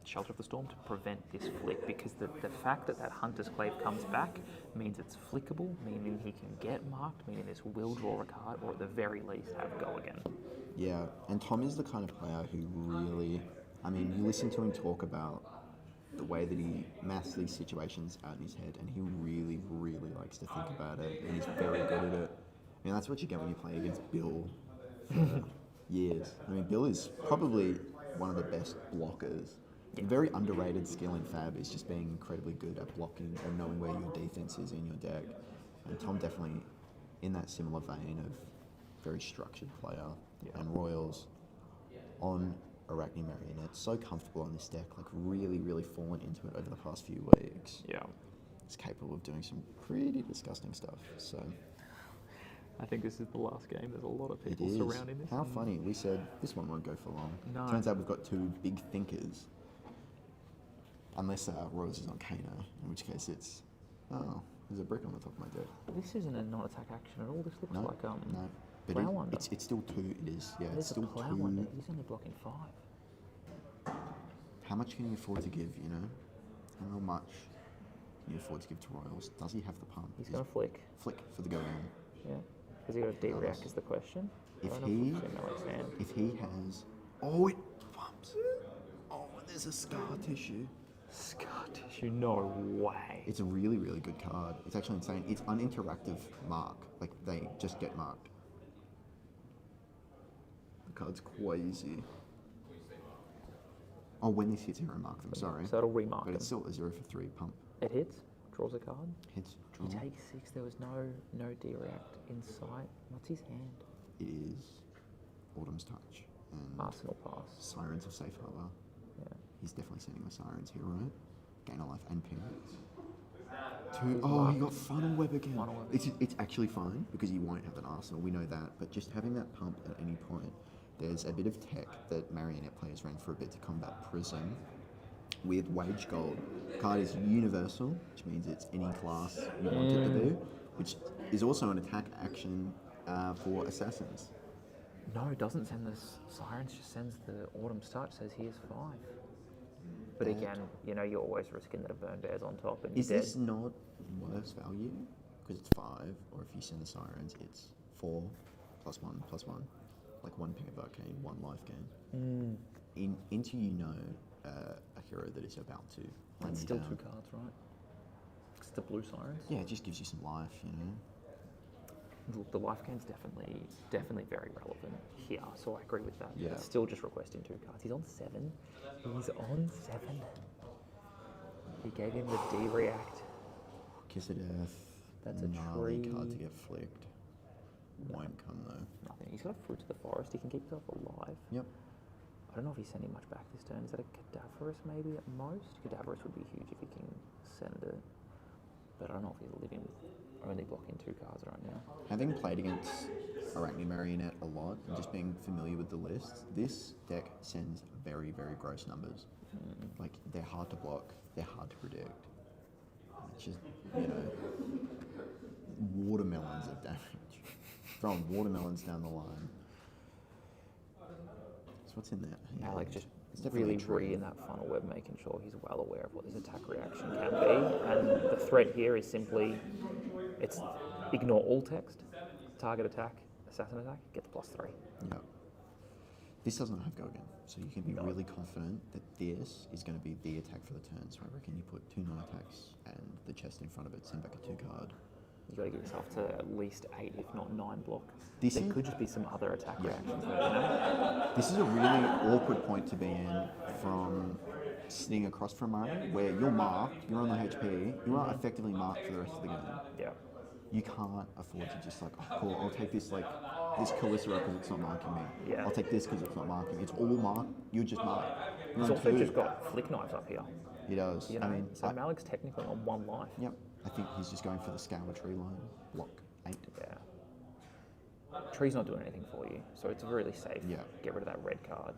Shelter of the Storm to prevent this flick, because the fact that Hunter's Clave comes back means it's flickable, meaning he can get marked, meaning this will draw a card, or at the very least have go again. Yeah, and Tom is the kind of player who really, I mean, you listen to him talk about the way that he maths these situations out in his head, and he really, really likes to think about it, and he's very good at it. I mean, that's what you get when you play against Bill for years. I mean, Bill is probably one of the best blockers. A very underrated skill in FaB is just being incredibly good at blocking or knowing where your defense is in your deck. And Tom definitely in that similar vein of very structured player. And Royals on Arakni Marionette, so comfortable on this deck, like really, really fallen into it over the past few weeks. Yeah. It's capable of doing some pretty disgusting stuff. So I think this is the last game. There's a lot of it people is. surrounding this. How funny. We said this one won't go for long. No. Turns out we've got two big thinkers. Unless Rose is on Kano, in which case it's, oh, there's a brick on the top of my deck. This isn't a non-attack action at all. This looks No, like no. But Plow Under. it's still two. It is, yeah. There's It's still a Plow two. Under. He's only blocking 5. How much can you afford to give? You know, how much can you afford to give to Royals? Does he have the pump? He's going to flick. Flick for the go in. Yeah. Has he got a D-react is the question. If I don't know he, if we've seen Malek's hand. if he has, oh, it pumps it. Oh, and there's a scar tissue. Scar tissue, no way. It's a really, really good card. It's actually insane. It's uninteractive mark. Like, they just get marked. The card's crazy. Oh, when this hits, hero mark them, sorry. So it'll remark But them. it's still a 0 for 3 pump. It hits, draws a card. Hits, draw. He takes 6, there was no D-react in sight. What's his hand? It is Autumn's Touch and Arsenal pass. Sirens of Safe Harbor. Yeah. He's definitely sending the Sirens here, right? Gain a life and ping. Oh, he got Funnel Web again. Funnel Web. It's actually fine because he won't have an Arsenal. We know that. But just having that pump at any point, there's a bit of tech that Marionette players ran for a bit to combat Prism. With Wage Gold, card is universal, which means it's any class you want it to do, which is also an attack action for Assassins. No, it doesn't send the Sirens, just sends the Autumn's Touch, says here's 5. But again, you know, you're always risking that a Burn Bear's on top and Is you're this dead. not worse value? Because it's 5, or if you send the Sirens, it's 4 +1/+1. Like 1 ping of Arcane, 1 life gain. Into a hero that is about to run It's you still down. 2 cards, right? It's the blue Sirens. Yeah, it just gives you some life, you know. Look, the life gain's definitely very relevant here, so I agree with that. Yeah. It's still just requesting 2 cards. He's on 7. He's on 7. He gave him the D-react. Kiss of Death. That's a gnarly tree. card to get flicked. Won't come though. Nothing. He's got a Fruit of the Forest. He can keep himself alive. Yep. I don't know if he's sending much back this turn. Is that a Cadaverous maybe at most? Cadaverous would be huge if he can send it. But I don't know if he's living with only blocking 2 cards right now. Having played against Arakni Marionette a lot and just being familiar with the list, this deck sends very, very gross numbers. Like, they're hard to block, they're hard to predict. It's just, you know, watermelons of damage. Throwing watermelons down the line. So what's in there? Yeah, Malek just it's definitely really a tree. in that funnel web, making sure he's well aware of what his attack reaction can be. And the threat here is simply, it's ignore all text, target attack, assassin attack, gets +3. Yeah. This doesn't have go again, so you can be really confident that this is going to be the attack for the turn. So I reckon you put 2 non-attacks and the chest in front of it, send back a 2 card. You got to get yourself to at least 8, if not 9 block. This There is- could just be some other attack reactions there, you know? This is a really awkward point to be in from sitting across from Mario, where you're marked, you're on the HP, you are effectively marked for the rest of the game. Yeah. You can't afford to just like, oh cool, I'll take this like, this Calicera because it's not marking me. Yeah. I'll take this because it's not marking me. It's all marked, you're just marked. You're He's on also 2. just got flick knives up here. He does. You know? I mean, So Malek's technically on 1 life. yep. I think he's just going for the scour tree line, block 8. Yeah. Tree's not doing anything for you, so it's really safe. Yeah. Get rid of that red card.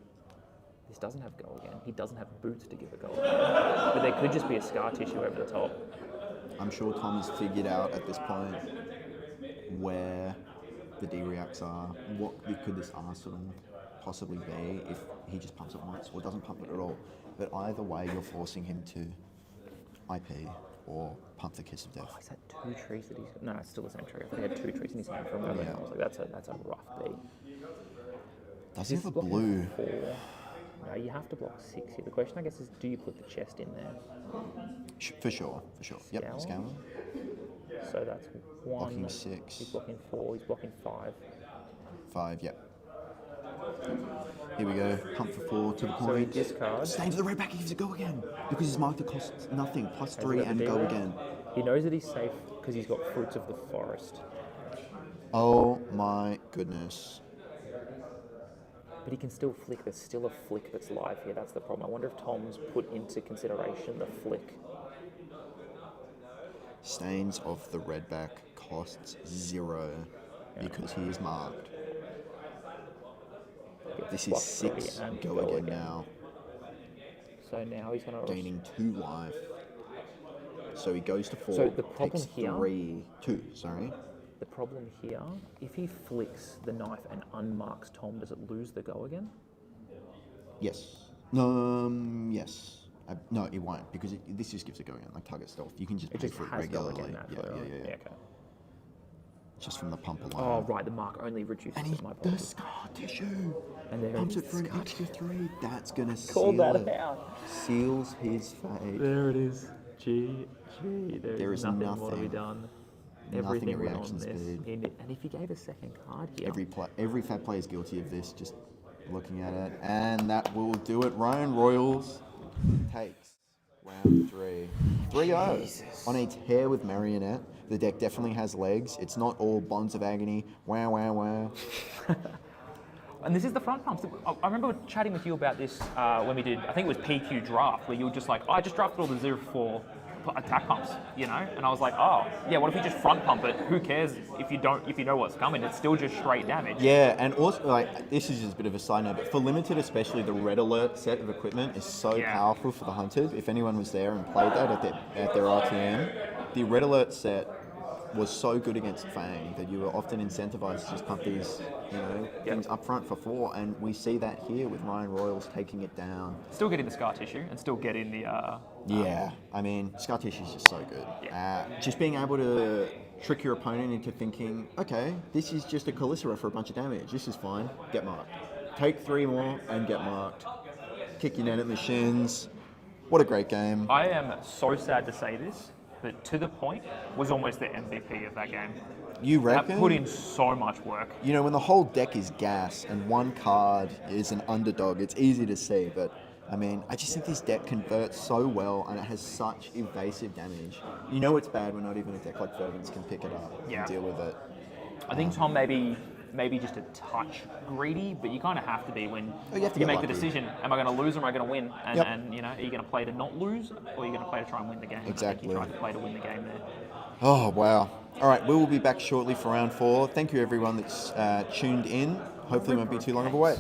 This doesn't have go again. He doesn't have boots to give a go again. But there could just be a scar tissue over the top. I'm sure Tom has figured out at this point where the D-reacts are. What could this arsenal possibly be if he just pumps it once or doesn't pump it at all? but either way, you're forcing him to IP or pump the Kiss of Death. Oh, is that 2 trees that he's... No, it's still the same tree. I thought he had 2 trees in his hand for a moment. Yeah. I was like, that's a rough beat. Does he have a blocking blue? 4. No, you have to block 6 here. The question, I guess, is do you put the chest in there? For sure. Yep, Scour. Scour. So that's 1. Blocking 6. He's blocking 4. He's blocking 5. 5, yep. Here we go. Pump for 4 to the So he point. discards. Stay to the red back. He gives a go again because his marker costs nothing. Plus Has 3 got the and go D-roll. again. He knows that he's safe because he's got Fruits of the Forest. Oh my goodness. But he can still flick. There's still a flick that's live here. That's the problem. I wonder if Tom's put into consideration the flick. Stains of the red back costs 0 because he is marked. This is 6 and go again now. So now he's going to... Gaining 2 life. So he goes to 4. So the problem takes here- 2, sorry. The problem here, if he flicks the knife and unmarks Tom, does it lose the go again? Yes. Yes. No, it won't because this just gives a go again, like target stealth. You can just It pay just for it has go regularly. again naturally, right? Yeah. Okay. Just from the pump Oh, alone. right, the mark only reduces And it, my the apologies. scar tissue. And there Pumps it it is, for an scar extra 3. That's gonna Called seal that it. out. Seals his fate. There it is. GG. There is nothing more to be nothing. done. Nothing Everything at was reaction on this. speed. And if you gave a second card here, Every FaB player is guilty of this. Just looking at it, and that will do it. Ryan Royals takes round 3. 3-0 on a tear with Marionette. The deck definitely has legs. It's not all Bonds of Agony. Wow. and this is the front pumps. I remember chatting with you about this when we did, I think it was PQ draft, where you were just like, I just drafted all the 0-4 attack pumps, you know? And I was like, oh, yeah, what if you just front pump it? Who cares if you know what's coming? It's still just straight damage. Yeah, and also, like, this is just a bit of a side note, but for Limited especially, the Red Alert set of equipment is so powerful for the Hunted. If anyone was there and played that at their RTM, the Red Alert set was so good against Fang that you were often incentivized to just pump these, things up front for 4, and we see that here with Ryan Royals taking it down. Still getting the scar tissue and still getting the... Yeah, I mean, scar tissue is just so good. Just being able to trick your opponent into thinking, okay, this is just a Calicera for a bunch of damage. This is fine. Get marked. Take 3 more and get marked. Kick your net in the shins. What a great game. I am so sad to say this, but To The Point was almost the MVP of that game. You reckon? That put in so much work. You know, when the whole deck is gas and one card is an underdog, it's easy to see, but I mean, I just think this deck converts so well and it has such evasive damage. You know it's bad when not even a deck like Verdance can pick it up and deal with it. I think Tom maybe just a touch greedy, but you kind of have to be when you have to you get make the lucky. decision, am I going to lose or am I going to win? And, Yep. and are you going to play to not lose or are you going to play to try and win the game? Exactly. I think you tried to play to win the game there. Oh, wow. All right, we will be back shortly for round 4. Thank you, everyone that's tuned in. Hopefully it won't be too long of a wait.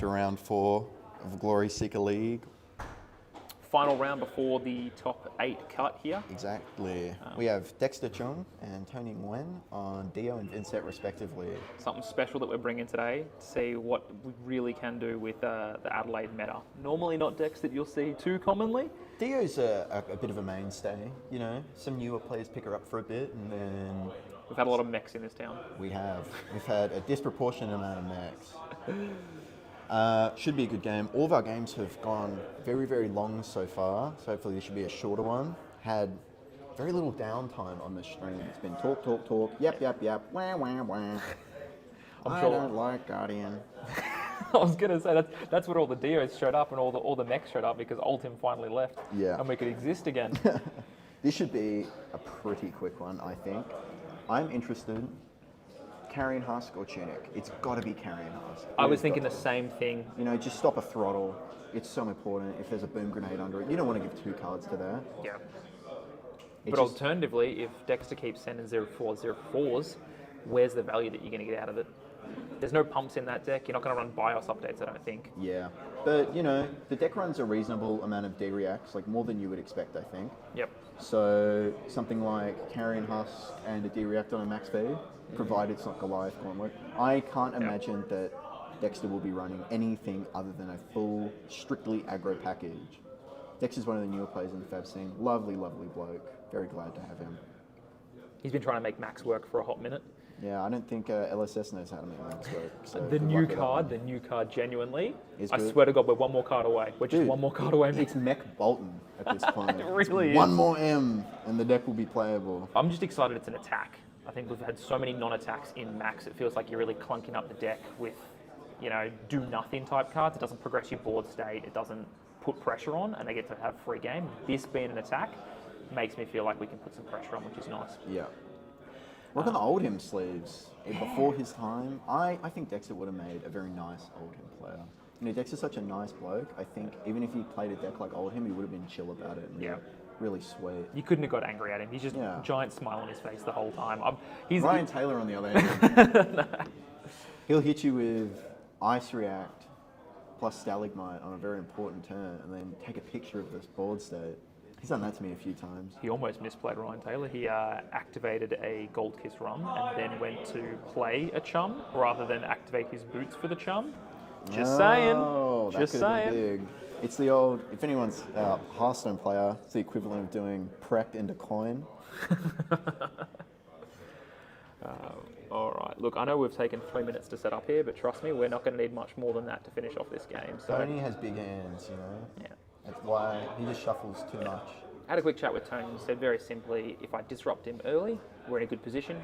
to round 4 of Glory Seeker League. Final round before the top 8 cut here. Exactly. We have Dexter, Chung and Tony Nguyen on Dio and Vynnset respectively. Something special that we're bringing today to see what we really can do with the Adelaide meta. Normally not decks that you'll see too commonly. Dio's a bit of a mainstay, you know. Some newer players pick her up for a bit, and then We've had a lot of mechs in this town. we've had a disproportionate amount of mechs. Should be a good game. All of our games have gone very, very long so far, so hopefully this should be a shorter one. Had very little downtime on the stream. It's been talk, yep, wah, wah, wah. I don't like Guardian. I was going to say, that's what all the Dios showed up and all the mechs showed up because Ultim finally left. Yeah. And we could exist again. This should be a pretty quick one, I think. I'm interested. Carrion Husk or Tunic? It's got to be Carrion Husk. I was thinking the same thing. You know, just stop a throttle. It's so important. If there's a boom grenade under it, you don't want to give 2 cards to that. Yeah. It's But alternatively, if Dexter keeps sending 0/4/0/4s, where's the value that you're going to get out of it? There's no pumps in that deck. You're not going to run BIOS updates, I don't think. Yeah, but you know, the deck runs a reasonable amount of D-reacts, like more than you would expect, I think. Yep. So something like Carrion Husk and a D-react on a max speed, provided it's not Goliath Gauntlet. I can't imagine that Dexter will be running anything other than a full, strictly aggro package. Dexter's one of the newer players in the FaB scene. Lovely, lovely bloke. Very glad to have him. He's been trying to make Max work for a hot minute. Yeah, I don't think LSS knows how to make Max work. So The good new luck with that card, genuinely. Is I good. swear to God, we're one more card away. We're just Dude, one more card away. It's Mech Bolton at this point. It really It's is. one more M, and the deck will be playable. I'm just excited it's an attack. I think we've had so many non-attacks in Max, it feels like you're really clunking up the deck with, you know, do-nothing type cards. It doesn't progress your board state, it doesn't put pressure on, and they get to have free game. This being an attack makes me feel like we can put some pressure on, which is nice. Yeah. Look at the old him sleeves. Before his time, I think Dexter would have made a very nice old him player. You know, Dexter's such a nice bloke. I think even if he played a deck like old him, he would have been chill about it. And Yeah. Really sweet. You couldn't have got angry at him. He's just giant smile on his face the whole time. Ryan Taylor on the other end. He'll hit you with Ice React plus Stalagmite on a very important turn and then take a picture of this board state. He's done that to me a few times. He almost misplayed Ryan Taylor. He activated a Gold Kiss run and then went to play a Chum rather than activate his boots for the Chum. Just saying. Oh, Just that could have saying. been big. It's the old, if anyone's a Hearthstone player, it's the equivalent of doing prec into coin. All right. Look, I know we've taken 3 minutes to set up here, but trust me, we're not going to need much more than that to finish off this game. So, Tony has big hands, you know? yeah. That's why he just shuffles too much. I had a quick chat with Tony and said very simply, if I disrupt him early, we're in a good position.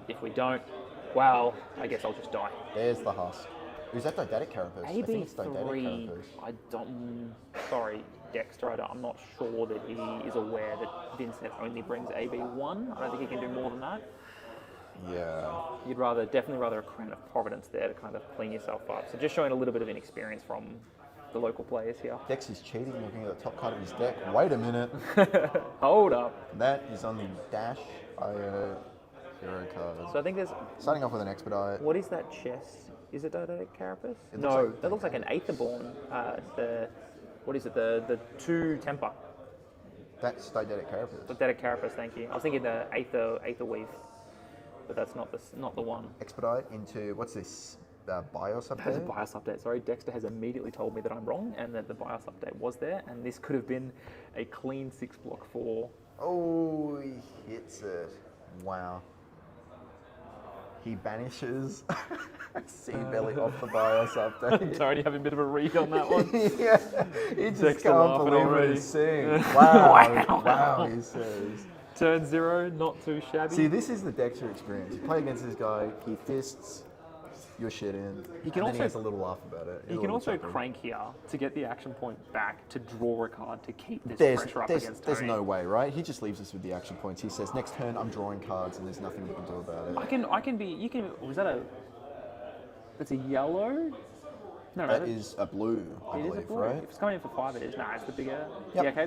If we don't, well, I guess I'll just die. There's the husk. Is that Didactic Carapace? I think it's Didactic AB3, Carapace. I don't, sorry, Dexter, I'm not sure that he is aware that Vynnset only brings AB1. I don't think he can do more than that. Yeah. You'd definitely rather a Crown of Providence there to kind of clean yourself up. So just showing a little bit of inexperience from the local players here. Dex is cheating, looking at the top card of his deck. Wait a minute. Hold up. That is on the dash IO 0 cards. So I think there's, Starting off with an Expedite. what is that chest? Is it Didactic Carapace? It looks No, like- that looks like an Aetherborn. What is it? The 2 Temper. That's Didactic Carapace. Didactic Carapace, thank you. I was thinking the Aether Weave, but that's not the one. Expedite into, what's this? BIOS There's a update? BIOS update. Sorry, Dexter has immediately told me that I'm wrong and that the BIOS update was there, and this could have been a clean 6-block 4. Oh, he hits it. Wow. He banishes Seabelly off the BIOS update. Sorry, having a bit of a read on that one. Yeah, he just Dexter can't laughing believe what already. he's seeing. Wow, wow, he says. Turn 0, not too shabby. See, this is the Dexter experience. You play against this guy, he fists your shit in, He can and then also- he has a little laugh about it. You can also crank here to get the action point back to draw a card to keep this There's, pressure up there's, against there's Tony. no way, right? He just leaves us with the action points. He says, next turn, I'm drawing cards, and there's nothing you can do about it. I can be. You can. Was that a? That's a yellow. No, That is a blue, I It is a believe, blue. right? If it's coming in for 5, it is. No, it's the bigger. Yep. Yeah, okay.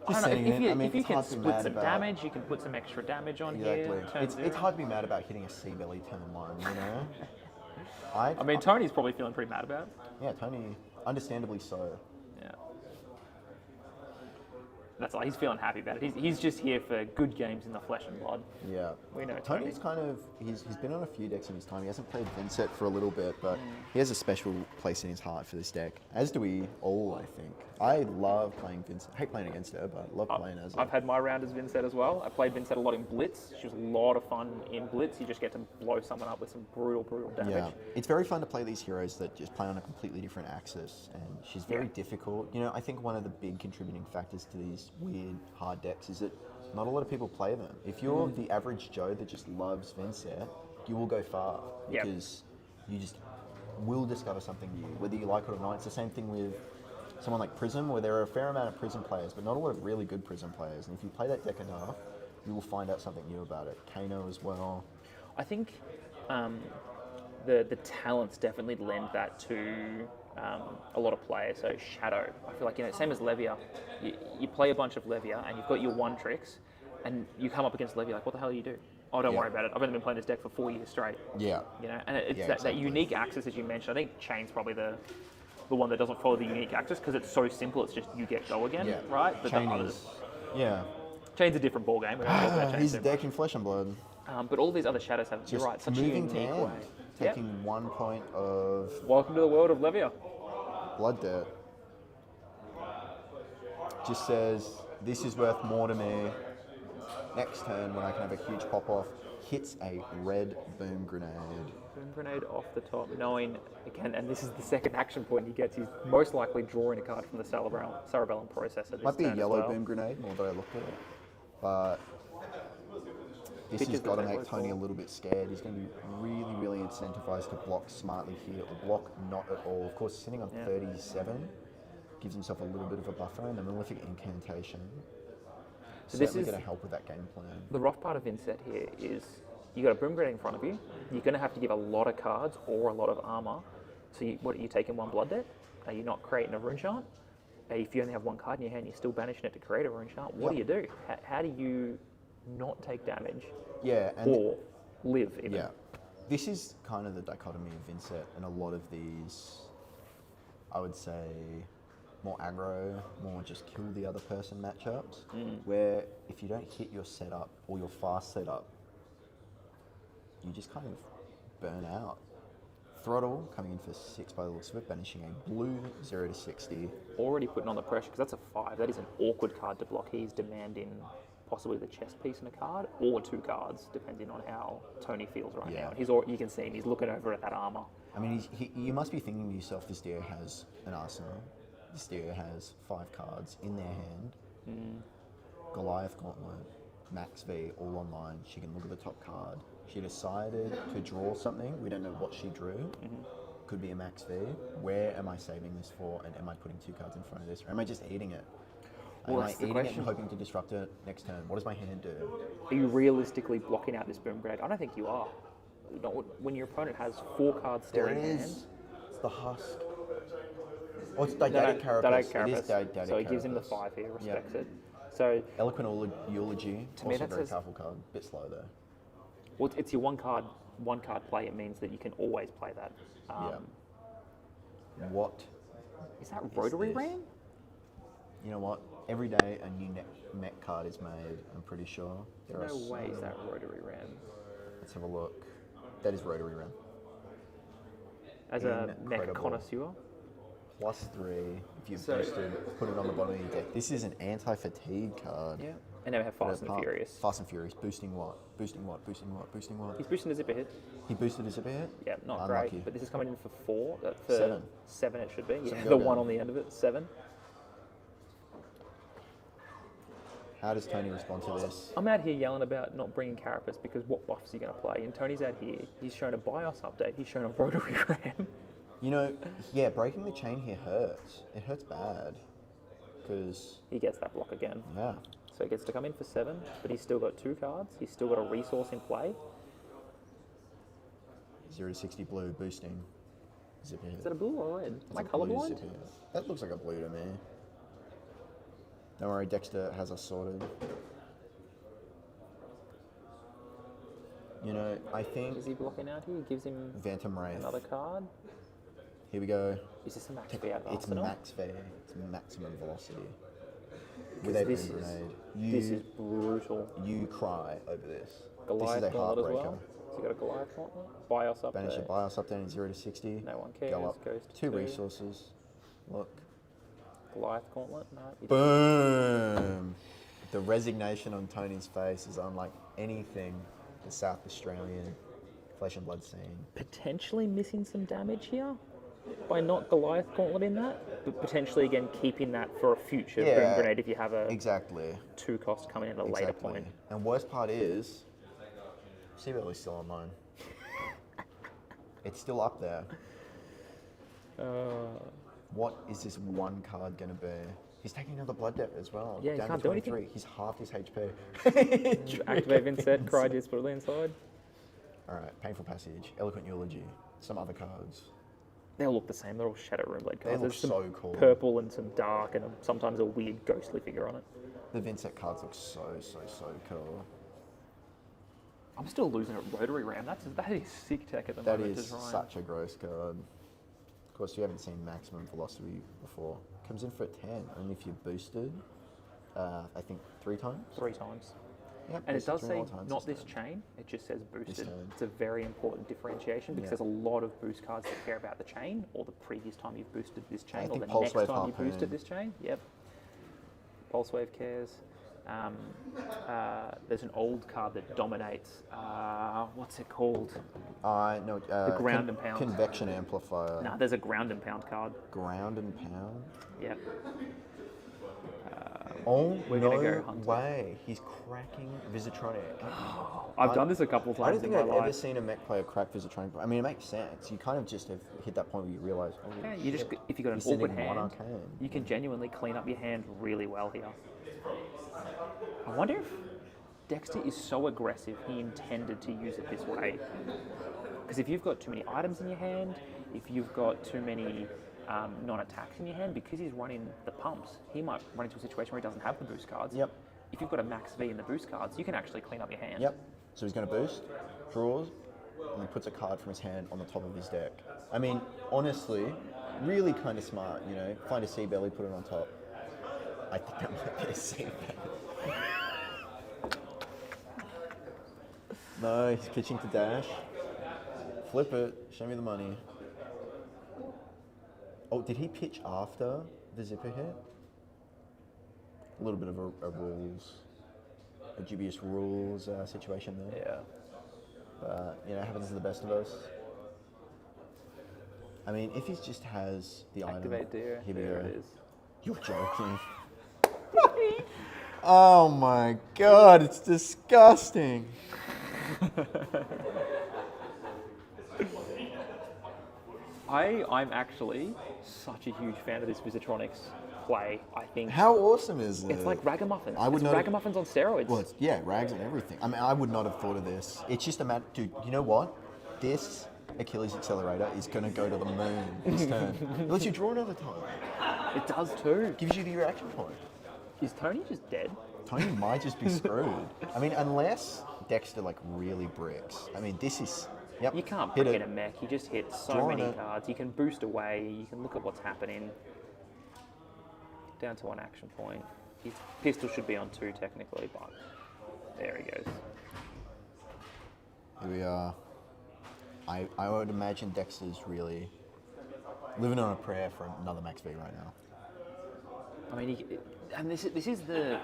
Just I don't know, saying it. I mean, if you it's can hard to be split mad some about. damage, you can put some extra damage on Exactly. here. Turn It's 0. hard to be mad about hitting a Seabelly turn 1, you know? I mean, Tony's probably feeling pretty mad about it. Yeah, Tony, understandably so. Yeah. That's all. He's feeling happy about it. He's just here for good games in the flesh and blood. Yeah. We know Tony. Tony's kind of, he's been on a few decks in his time. He hasn't played Vynnset for a little bit, but he has a special place in his heart for this deck, as do we all, I think. I love playing Vynnset. I hate playing against her, but love playing as her. I've had my round as Vynnset as well. I played Vynnset a lot in Blitz. She was a lot of fun in Blitz. You just get to blow someone up with some brutal damage. Yeah, it's very fun to play these heroes that just play on a completely different axis, and she's very difficult. You know, I think one of the big contributing factors to these weird, hard decks is that not a lot of people play them. If you're the average Joe that just loves Vynnset, you will go far, because you just will discover something new, whether you like it or not. It's the same thing with someone like Prism, where there are a fair amount of Prism players, but not a lot of really good Prism players. And if you play that deck enough, you will find out something new about it. Kano as well. I think the talents definitely lend that to a lot of players. So Shadow, I feel like, you know, same as Levia. You play a bunch of Levia and you've got your one tricks, and you come up against Levia like, what the hell do you do? Oh, don't worry about it. I've only been playing this deck for 4 years straight. Yeah. You know, and it's that unique axis, as you mentioned. I think Chain's probably the one that doesn't follow the unique axis, because it's so simple. It's just you get go again, right? But Chain the others, Chain's a different ball game. He's a deck in Flesh and Blood. But all these other shadows have, you're right, such a unique way. Taking 1 point of... Welcome to the world of Levia. Blood Dirt. Just says, this is worth more to me. Next turn, when I can have a huge pop-off, hits a red boom grenade. Boom grenade off the top, knowing, again, and this is the second action point he gets, he's most likely drawing a card from the cerebellum processor this Might be a turn yellow as well. boom grenade, more that I looked at it. But this has got to make Tony a little bit scared. He's going to be really incentivized to block smartly here, or block not at all. Of course, sitting on 37 gives himself a little bit of a buffer, and a Malefic Incantation. So this is going to help with that game plan. The rough part of Vynnset here is you got a boom grenade in front of you. You're going to have to give a lot of cards or a lot of armor. So what are you taking one blood debt? Are you not creating a rune shard? If you only have one card in your hand, you're still banishing it to create a rune shard. What do you do? How do you not take damage? Or live even? Yeah. This is kind of the dichotomy of Vynnset and a lot of these, I would say, more aggro, more just kill the other person matchups, where if you don't hit your setup or your fast setup, you just kind of burn out. Throttle coming in for 6 by the looks of it, banishing a blue 0 to 60. Already putting on the pressure, because that's a 5. That is an awkward card to block. He's demanding possibly the chest piece in a card, or 2 cards, depending on how Tony feels right now. And you can see him, he's looking over at that armor. I mean, you must be thinking to yourself, this deer has an arsenal. This deer has 5 cards in their hand. Goliath Gauntlet, Max V, all online. She can look at the top card. She decided to draw something. We don't know what she drew. Could be a Max V. Where am I saving this for? And am I putting 2 cards in front of this? Or am I just eating it? Am I eating it and hoping to disrupt it next turn? What does my hand do? Are you realistically blocking out this boom grenade? I don't think you are. When your opponent has 4 cards staring in hand. It's the husk. Oh, it's Didactic Carapace. It is Didactic So he gives him the 5 here, respects it. So Eloquent Eulogy, to me, also a very says, powerful card. Bit slow though. Well, it's your one card play. It means that you can always play that. What is that? Rotary Ram? You know what? Every day a new mech card is made. I'm pretty sure. No way is that Rotary Ram. Let's have a look. That is Rotary Ram. As a mech connoisseur. +3 if you've boosted, put it on the bottom of your deck. This is an anti-fatigue card. Yeah. And now we have Fast and Furious. Fast and Furious. Boosting what? Boosting what? Boosting what? Boosting what? He's boosting a zipper hit. He boosted a zipper hit? Yeah, not great. But this is coming in for 4. For 7. 7 it should be. Yeah, the 1 on the end of it. 7. How does Tony respond to this? I'm out here yelling about not bringing Carapace because what buffs are you going to play? And Tony's out here. He's shown a BIOS update. He's shown a Rotary Ram. You know, breaking the chain here hurts. It hurts bad. Because he gets that block again. Yeah. So he gets to come in for 7, but he's still got 2 cards. He's still got a resource in play. 0 to 60 blue, boosting. Zip hit. Is that a blue or a red? Am I colorblind? That looks like a blue to me. Don't worry, Dexter has us sorted. You know, I think Is he blocking out here? He gives him Phantom Wraith. another card. Here we go. Is this a max V out of It's Arsenal? max V. It's maximum velocity. With Because a this boom is- grenade. This is brutal. You cry over this. Goliath this is a gauntlet as heartbreaker. well. So you got a Goliath gauntlet. Bios up Banish there. your BIOS up down 0 to 60. No one cares. Go up. Goes to 2 2. resources. Look. Goliath gauntlet. No. you don't. Boom! The resignation on Tony's face is unlike anything the South Australian flesh and blood scene. Potentially missing some damage here by not Goliath gauntlet in that, but potentially again keeping that for a future boom grenade if you have a Exactly. 2 cost coming in at a later point. And worst part is, Seabelly's still on mine. It's still up there. What is this one card going to be? He's taking another blood depth as well. Yeah, he down can't to do anything. 23. He's half his HP. Activate Vynnset, cry just put it inside. Alright, Painful Passage, Eloquent Eulogy, some other cards. They all look the same. They're all Shadow Runeblade cards. They look There's some so cool. purple and some dark, and sometimes a weird ghostly figure on it. The Vynnset cards look so cool. I'm still losing at Rotary Ram. That is sick tech at the That moment. is to try and- such a gross card. Of course, you haven't seen Maximum Velocity before. Comes in for a 10, only if you're boosted, I think 3 times. 3 times. Yep, And it boosted does 3 say more times not this turn. chain, it just says boosted. turn. It's a very important differentiation because Yeah. there's a lot of boost cards that care about the chain or the previous time you've boosted this chain or think the Pulse next Wave time you Harpoon. boosted this chain. Yep. Pulse Wave cares. There's an old card that dominates. What's it called? No, The Ground and Pound. Convection Amplifier. No, there's a Ground and Pound card. Ground and Pound? Yep. Oh, We're no gonna go Hunter. way. He's cracking Visitronic. I've done this a couple of I times don't think in I've my ever life. seen a mech player crack Visitronic. I mean, it makes sense. You kind of just have hit that point where you realise, oh, Yeah, you just if you got an He's sending awkward one hand, arcane. you can genuinely clean up your hand really well here. I wonder if Dexter is so aggressive he intended to use it this way. Because if you've got too many items in your hand, if you've got too many non-attacks in your hand, because he's running the pumps, he might run into a situation where he doesn't have the boost cards. Yep. If you've got a max V in the boost cards, you can actually clean up your hand. Yep. So he's going to boost, draws, and then puts a card from his hand on the top of his deck. I mean, honestly, really kind of smart, you know. Find a sea belly, put it on top. I think that might be a sea belly. No, he's pitching to dash. Flip it, show me the money. Oh, did he pitch after the zipper hit? A little bit of a dubious rules situation there. Yeah. But, you know, it happens to the best of us. I mean, if he just has the Activate item, deer. here we There go. it is. You're joking. Oh my god, it's disgusting. I'm actually such a huge fan of this Visitronics play. I think How awesome is it? it's like ragamuffins. I would It's not have- ragamuffins on steroids. Well, it's, yeah, rags and everything. I mean, I would not have thought of this. It's just a matter, dude, you know what? This Achilles Accelerator is going to go to the moon this turn. It lets you draw another time. It does too. Gives you the reaction point. Is Tony just dead? Tony might just be screwed. I mean, unless Dexter, like, really bricks. I mean, this is... Yep, You can't hit break it. in a mech. You just hit so Drawing many it. cards. You can boost away. You can look at what's happening. Down to 1 action point. His pistol should be on 2 technically, but there he goes. Here we are. I would imagine Dexter's really living on a prayer for another Max V right now. I mean, this is the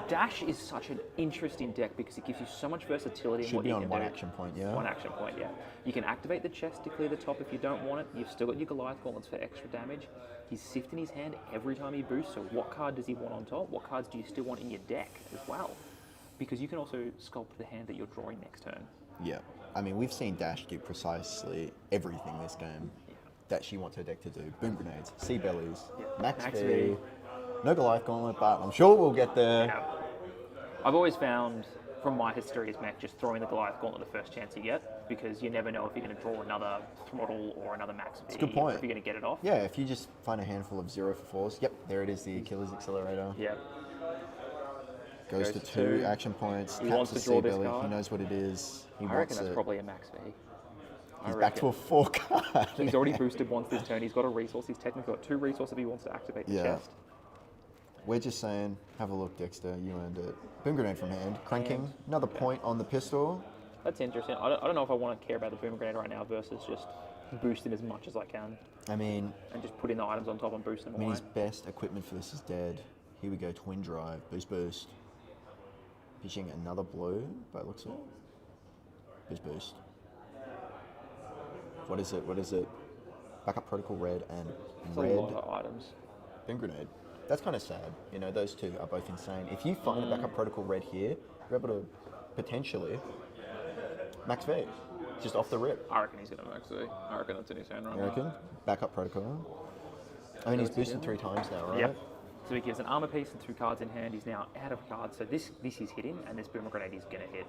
Dash is such an interesting deck because it gives you so much versatility. in Should what be you on can 1 do. action point, yeah? 1 action point, yeah. You can activate the chest to clear the top if you don't want it. You've still got your Goliath gauntlets for extra damage. He's sifting his hand every time he boosts, so what card does he want on top? What cards do you still want in your deck as well? Because you can also sculpt the hand that you're drawing next turn. Yeah. I mean, we've seen Dash do precisely everything this game that she wants her deck to do. Boom grenades, sea bellies, Max Max V, V. no Goliath gauntlet, but I'm sure we'll get there. Yeah. I've always found, from my history as mech, just throwing the Goliath gauntlet the first chance you get, because you never know if you're going to draw another throttle or another Max V. It's a good point. If you're going to get it off. Yeah, if you just find a handful of 0 for 4s, yep, there it is, the Achilles Accelerator. Yeah. Goes to 2 action points. He Taps wants the to draw this C-belly. card. He knows what it is. He I wants reckon that's it. probably a max V. He's back to a 4 card. He's already boosted once this turn. He's got a resource. He's technically got 2 resources if he wants to activate the chest. We're just saying, have a look, Dexter. You earned it. Boom grenade from hand. Cranking. Another point on the pistol. That's interesting. I don't know if I want to care about the boom grenade right now versus just boosting as much as I can I mean, and just putting the items on top and boosting them away. his best equipment for this is dead. Here we go. Twin drive. Boost, boost. Pitching another blue, by the looks of it. Boost, boost. What is it? What is it? Backup protocol red and It's red. a lot of items. Boom grenade. That's kind of sad. You know, those two are both insane. If you find a backup protocol red here, you're able to potentially max V. Just off the rip. I reckon he's going to max V. I reckon that's in his hand right You now. reckon? Backup protocol. I mean, he's boosted 3 times now, right? Yep. So he gives an armor piece and 2 cards in hand. He's now out of cards. So this is hitting, and this boomer grenade is going to hit.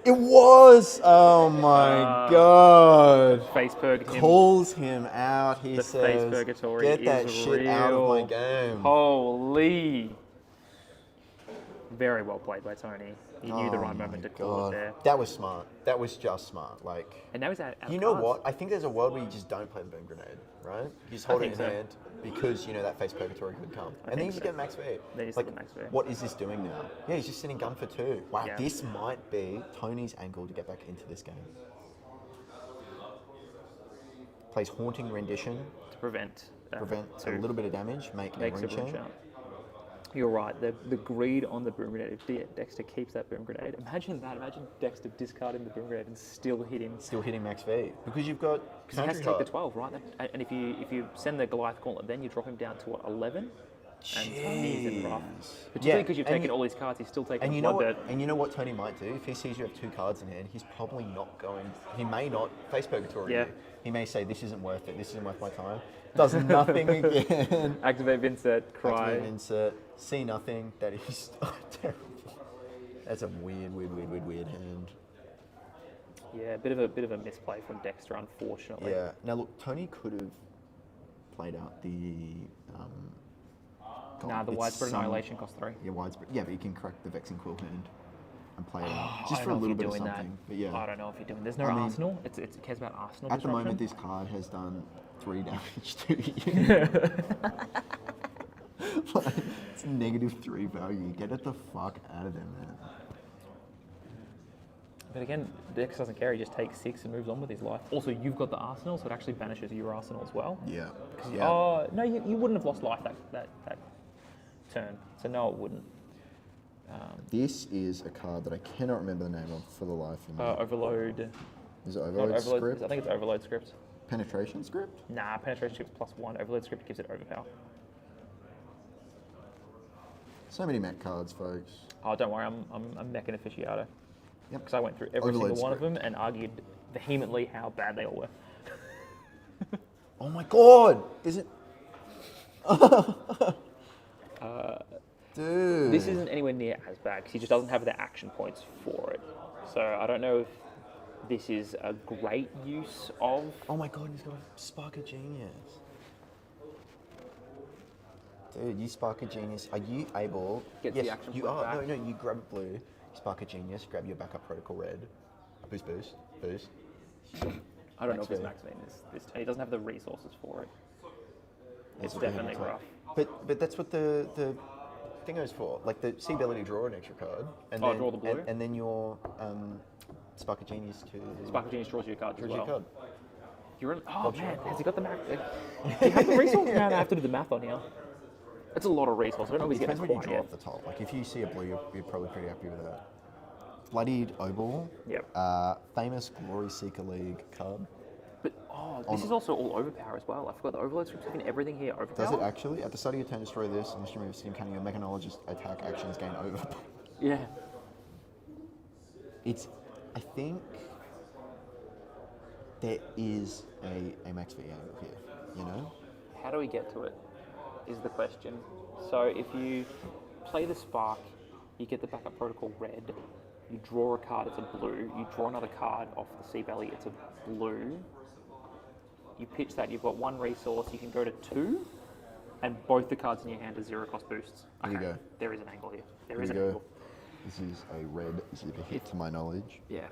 It was! Oh my god! Face purged him. Calls him out. He The says, face purgatory get that is shit out of my real." game. Holy. Very well played by Tony. He knew the Oh right my moment to call it there. That was smart. That was just smart. Like, And now he's out of you know cards. what? I think there's a world where you just don't play the boom grenade, right? You just hold it in think so. hand because you know that face purgatory could come. And then think you just so. get max V. Then you just Like, get max V. what is this doing now? Yeah, he's just sitting gun for 2. Wow, Yeah. this might be Tony's angle to get back into this game. Plays Haunting Rendition, To prevent prevent two. a little bit of damage, make a Makes ring a room chain. shout. You're right. The greed on the boom grenade. If Dexter keeps that boom grenade, imagine that. Imagine Dexter discarding the boom grenade and still hitting. Still hitting max V because you've got Because he has to Country take the 12, right? And if you send the Goliath Gauntlet, then you drop him down to what, 11. And he's in rough. Particularly because you've taken all these cards, he's still taking And you know blood what? And you know what Tony might do if he sees you have 2 cards in hand. He's probably not going. He may not face purgatory. Yeah. You. He may say, "This isn't worth it. This isn't worth my time." Does nothing again. Activate Vynnset, cry. Activate insert. See nothing. That is terrible. That's a weird hand. Yeah, a bit of a misplay from Dexter, unfortunately. Yeah. Now look, Tony could have played out the. Nah, the it's widespread some- annihilation costs 3. Yeah, widespread. Yeah, but you can correct the Vexing Quill hand and play it out I just don't for a know if little bit you're of doing something. But yeah. I don't know if you're doing. There's no I mean, arsenal. It cares about arsenal. At the moment, disruption. this card has done 3 damage to you. Like, it's -3 value. Get it the fuck out of there, man. But again, Dex doesn't care. He just takes 6 and moves on with his life. Also, you've got the arsenal, so it actually banishes your arsenal as well. Yeah. Oh no, you wouldn't have lost life that turn. So no, it wouldn't. This is a card that I cannot remember the name of for the life of me. Overload. Is it Not Overload overload. Script? I think it's overload script. Penetration Script? Nah, penetration script +1. Overload script gives it overpower. So many mech cards, folks. Oh, don't worry, I'm a mech and aficionado. Yep. Because I went through every Overload single one of script. them and argued vehemently how bad they all were. Oh my god! Is it? Dude. This isn't anywhere near as bad because he just doesn't have the action points for it. So I don't know if this is a great use of. Oh my god, he's got a Spark of Genius. Dude, you Spark of Genius. Are you able? Get yes, the action you point are. back. No, you grab blue, Spark of Genius, grab your backup protocol red. Boost, boost, boost. I don't know if Max it's V. max main. He doesn't have the resources for it. It's That's what they definitely have to- rough. But that's what the thing goes for. Like the C ability, draw an extra card, and Oh, then draw the blue? and then your Spark of Genius to Spark of Genius draws you a card as draws well. your card. You're in, oh man, has he got the math? Do you have the resources? No, I have to do the math on here. It's a lot of resources. I don't know if he's Depends getting what it you draw quite off the top. Like if you see a blue, you're probably pretty happy with that. Bloodied Obol. Yep. Famous Glory Seeker League card. But this is also all overpower as well. I forgot the overload script's giving everything here overpower. Does it actually? At the start of your turn, destroy this, and this remove steam cannon, your mechanologist attack actions gain over. Yeah. I think there is a max V angle here, you know? How do we get to it? Is the question. So if you play the Spark, you get the backup protocol red. You draw a card, it's a blue. You draw another card off the sea belly, it's a blue. You pitch that, you've got 1 resource, you can go to 2. And both the cards in your hand are 0-cost boosts. Here you go. There is an angle here. There Here is we an go. angle. This is a red zipper hit to my knowledge. Yeah.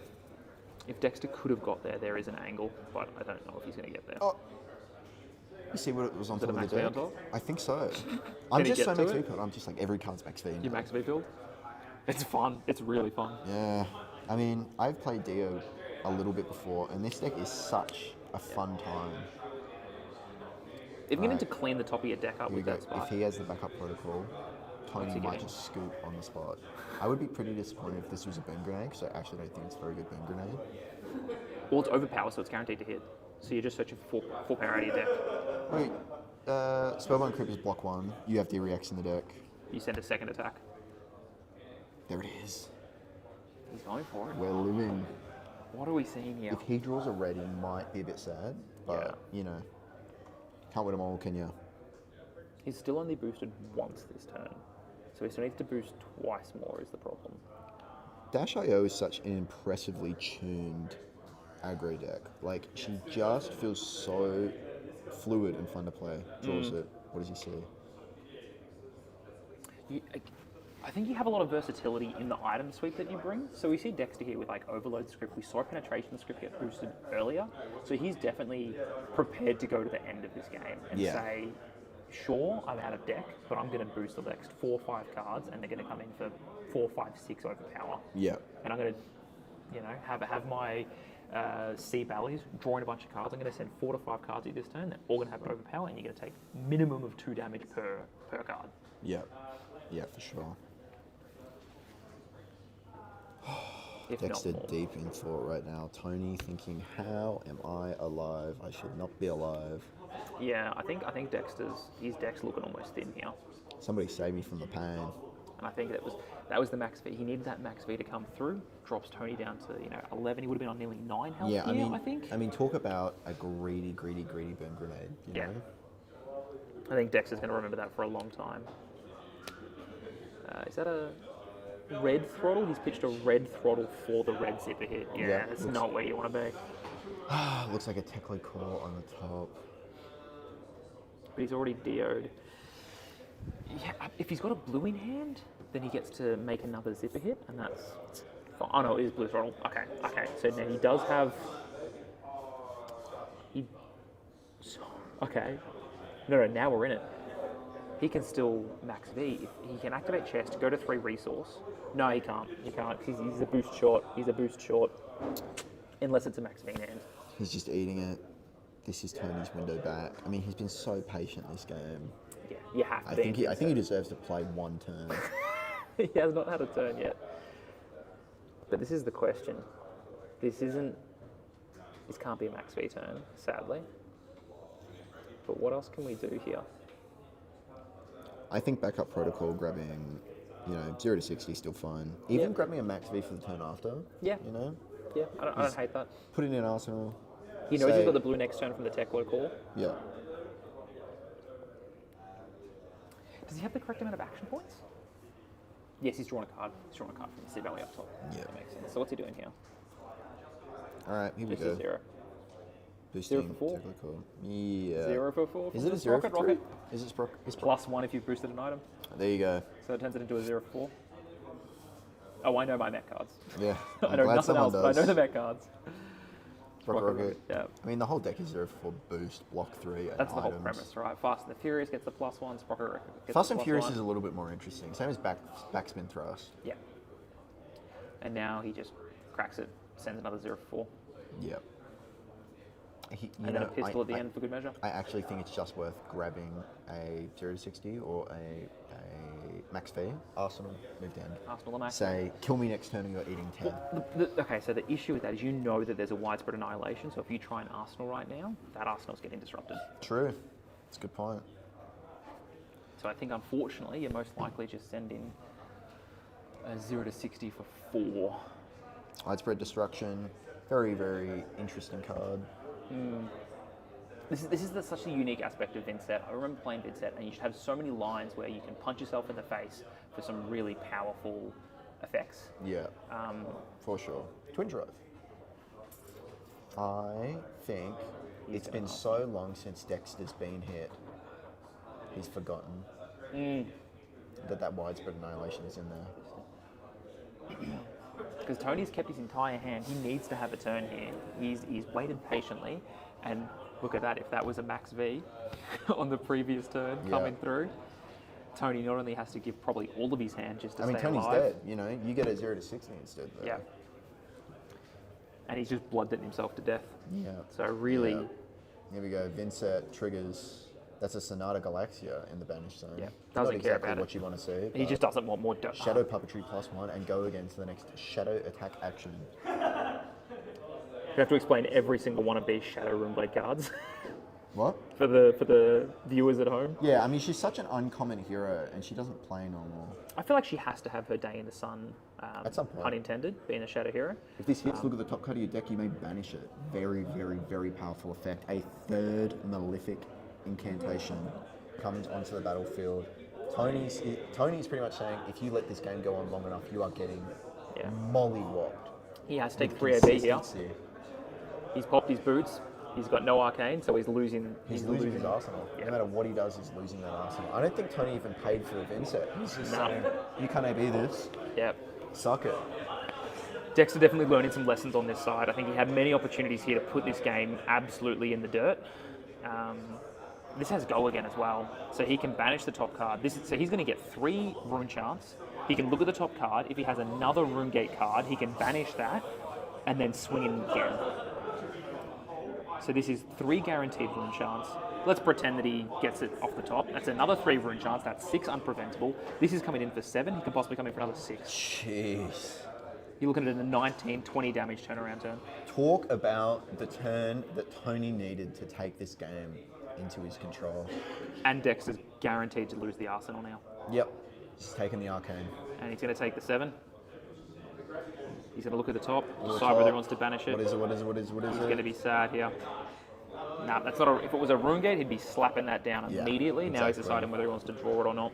If Dexter could have got there, there is an angle, but I don't know if he's going to get there. Oh. You see what it was on top of the Max V deck? on top? I think so. I'm he just get so to Max it? V card. I'm just like every card's Max V. You Max V build? It's fun. It's really fun. Yeah. I mean, I've played Dio a little bit before, and this deck is such a fun time. If you need to clean the top of your deck up Here we with go. that spot. If he has the backup protocol, Tony he might getting? just scoop on the spot. I would be pretty disappointed if this was a burn grenade, because I actually don't think it's a very good burn grenade. Well, it's overpower, so it's guaranteed to hit. So you're just searching for full power out of your deck. Wait, Spellbound Creep is block 1. You have DREX in the deck. You send a second attack. There it is. He's going for it. We're living. What are we seeing here? If he draws a red, he might be a bit sad, but, you know, can't win them all, can you? He's still only boosted once this turn. So he still needs to boost twice more is the problem. Dash.io is such an impressively tuned aggro deck. Like, she just feels so fluid and fun to play. Draws it. What does he see? I think you have a lot of versatility in the item sweep that you bring. So we see Dexter here with like Overload script. We saw Penetration script get boosted earlier. So he's definitely prepared to go to the end of this game and say, sure, I'm out of deck, but I'm going to boost the next 4 or 5 cards, and they're going to come in for 4, 5, 6 overpower. Yeah. And I'm going to, you know, have my C Bally's drawing a bunch of cards. I'm going to send 4 to 5 cards at this turn. They're all going to have overpower, and you're going to take minimum of 2 damage per card. Yeah. Yeah, for sure. If Dexter not more. deep in thought right now. Tony thinking, how am I alive? I should not be alive. Yeah, I think his deck's looking almost thin here. Somebody save me from the pain. And I think that was the max V. He needed that max V to come through. Drops Tony down to 11. He would have been on nearly 9 health Yeah, here, I think. I mean, talk about a greedy burn grenade. You know? I think Dexter's going to remember that for a long time. Is that a red throttle? He's pitched a red throttle for the red zipper hit. Yeah, it's not where you want to be. Looks like a Techlo core on the top. But he's already DO'd. Yeah, if he's got a blue in hand, then he gets to make another zipper hit, and that's fine. Oh no, it is blue throttle. Okay. So now he does have. Okay. No, now we're in it. He can still max V. If he can activate chest, go to 3 resource. No, he can't. He's a boost short. Unless it's a max V in hand. He's just eating it. This is Tony's window back. I mean, he's been so patient this game. Yeah, you have to. I think he deserves to play 1 turn. He has not had a turn yet. But this is the question. This can't be a max V turn, sadly. But what else can we do here? I think backup protocol grabbing, 0 to 60 is still fine. Even grabbing a max V for the turn after. Yeah. You know? Yeah, I don't hate that. Put it in Arsenal. He knows he's got the blue next turn from the Techlo call. Yeah. Does he have the correct amount of action points? Yes, he's drawn a card. He's drawn a card from the C-Valley up top. Yeah. That makes sense. So what's he doing here? Alright, here we Just go. a 0. Boosting 0 for 4? Technical. Yeah. 0 for 4. Is it a 0 for 3? Rocket? Is it Sprock? +1 if you've boosted an item. There you go. So it turns it into a 0 for 4. Oh, I know my mech cards. Yeah. I know glad nothing someone else, but does. I know the mech cards. Rocket Rocket. Yeah. I mean, the whole deck is 0 for boost, block 3, and That's the whole items. premise, right? Fast and the Furious gets the +1, Sprocket gets Fast the and Furious +1. is a little bit more interesting. Same as backspin thrust. Yeah. And now he just cracks it, sends another 0 for 4. Yep. And then a pistol at the end for good measure. I actually think it's just worth grabbing a 0 to 60 or a max V. Arsenal, move down. Arsenal or max. Say, kill me next turn and you're eating 10. Okay, so the issue with that is you know that there's a widespread annihilation, so if you try an Arsenal right now, that Arsenal's getting disrupted. True. That's a good point. So I think, unfortunately, you're most likely just sending a 0 to 60 for 4. Widespread destruction. Very, very interesting card. This is such a unique aspect of Vynnset. I remember playing Vynnset, and you should have so many lines where you can punch yourself in the face for some really powerful effects. Yeah, for sure. Twin Drive. I think it's been so long since Dexter's been hit. he's forgotten that widespread annihilation is in there. Because Tony's kept his entire hand. He needs to have a turn here. He's waited patiently, and look at that. If that was a max V on the previous turn coming through, Tony not only has to give probably all of his hand just to stay Tony's alive. dead. You know, you get a 0 to 60 instead. Though. Yeah. And he's just blooded himself to death. Yeah. So really... Yeah. Here we go. Vynnset triggers. That's a Sonata Galaxia in the banished zone. Yeah. Not Doesn't care exactly about what it. you want to see. He just doesn't want more... Shadow Puppetry +1 and go again to the next Shadow attack action. You have to explain every single one of these Shadow Runeblade cards What? for the viewers at home. Yeah, I mean, she's such an uncommon hero, and she doesn't play normal. I feel like she has to have her day in the sun, At some point. pun intended, being a Shadow hero. If this hits, look at the top card of your deck, you may banish it. Very, very, very powerful effect. A third Malefic incantation comes onto the battlefield. Tony's pretty much saying, if you let this game go on long enough, you are getting mollywopped. He has to take with 3 AB here. consistency. He's popped his boots. He's got no arcane, so he's losing. He's losing his arsenal. Yeah. No matter what he does, he's losing that arsenal. I don't think Tony even paid for a Vynnset. He's just saying, you can't AB this. Yep. Suck it. Dexter definitely learning some lessons on this side. I think he had many opportunities here to put this game absolutely in the dirt. This has go again as well, so he can banish the top card. So he's going to get 3 rune chants. He can look at the top card. If he has another rune gate card, he can banish that and then swing in again. So this is 3 guaranteed rune chants. Let's pretend that he gets it off the top. That's another 3 rune chants. That's 6 unpreventable. This is coming in for 7. He can possibly come in for another 6. Jeez. You're looking at a 19, 20 damage turnaround turn. Talk about the turn that Tony needed to take this game into his control. And Dexter's guaranteed to lose the arsenal now. Yep. He's taking the arcane. And he's going to take the 7. He's going to look at the top, The decide whether top. he wants to banish it. What is it? He's going to be sad here. Nah, that's not. If it was a rune gate, he'd be slapping that down immediately. Now he's exactly. deciding whether he wants to draw it or not.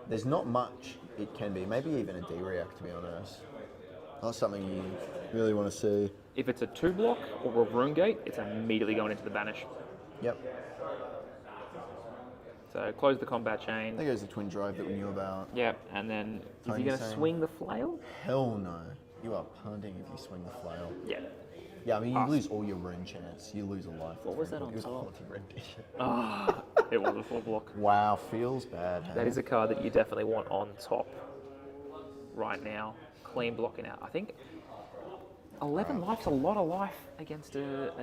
There's not much it can be. Maybe even a D-react, to be honest. Not something you really want to see. If it's a 2-block or a rune gate, it's immediately going into the banish. Yep. So close the combat chain. There goes the twin drive that we knew about. Yep, and then is he Tony's going to saying- swing the flail? Hell no. You are punting if you swing the flail. Yeah. Yeah, I mean, you lose all your rune chance. You lose a life. What was that on It was a top? haunted rendition. It was a 4-block. Wow, feels bad. Hey? That is a card that you definitely want on top right now. Clean blocking out. I think 11 life's a lot of life against a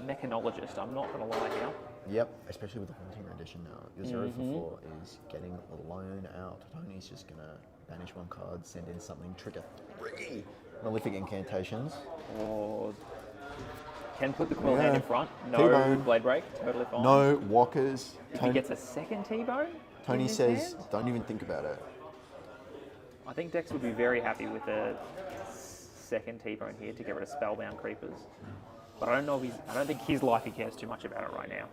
mechanologist. I'm not going to lie here. Yep, especially with the haunting rendition now. Your 0 for 4 is getting blown out. Tony's just going to banish 1 card, send in something, trigger 3 Malefic incantations. Or can put the quill hand in front. No T-bone. blade break. Totally fine. No walkers. If he gets a second T-bone, Tony in his says, hand, don't even think about it. I think Dex would be very happy with a second T-bone here to get rid of spellbound creepers. But I don't think his life he cares too much about it right now.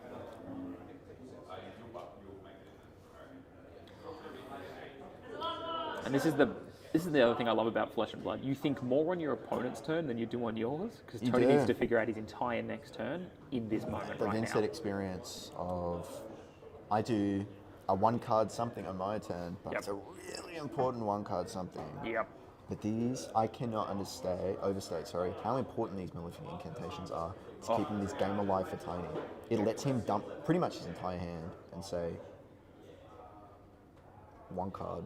And this is the other thing I love about Flesh and Blood. You think more on your opponent's turn than you do on yours, because You Tony do. needs to figure out his entire next turn in this moment The right Vynnset now. experience of, I do a 1-card something on my turn, but Yep. it's a really important 1-card something. Yep. But these, I cannot overstate, how important these Malefic incantations are to keeping this game alive for Tony. It lets him dump pretty much his entire hand and say, 1 card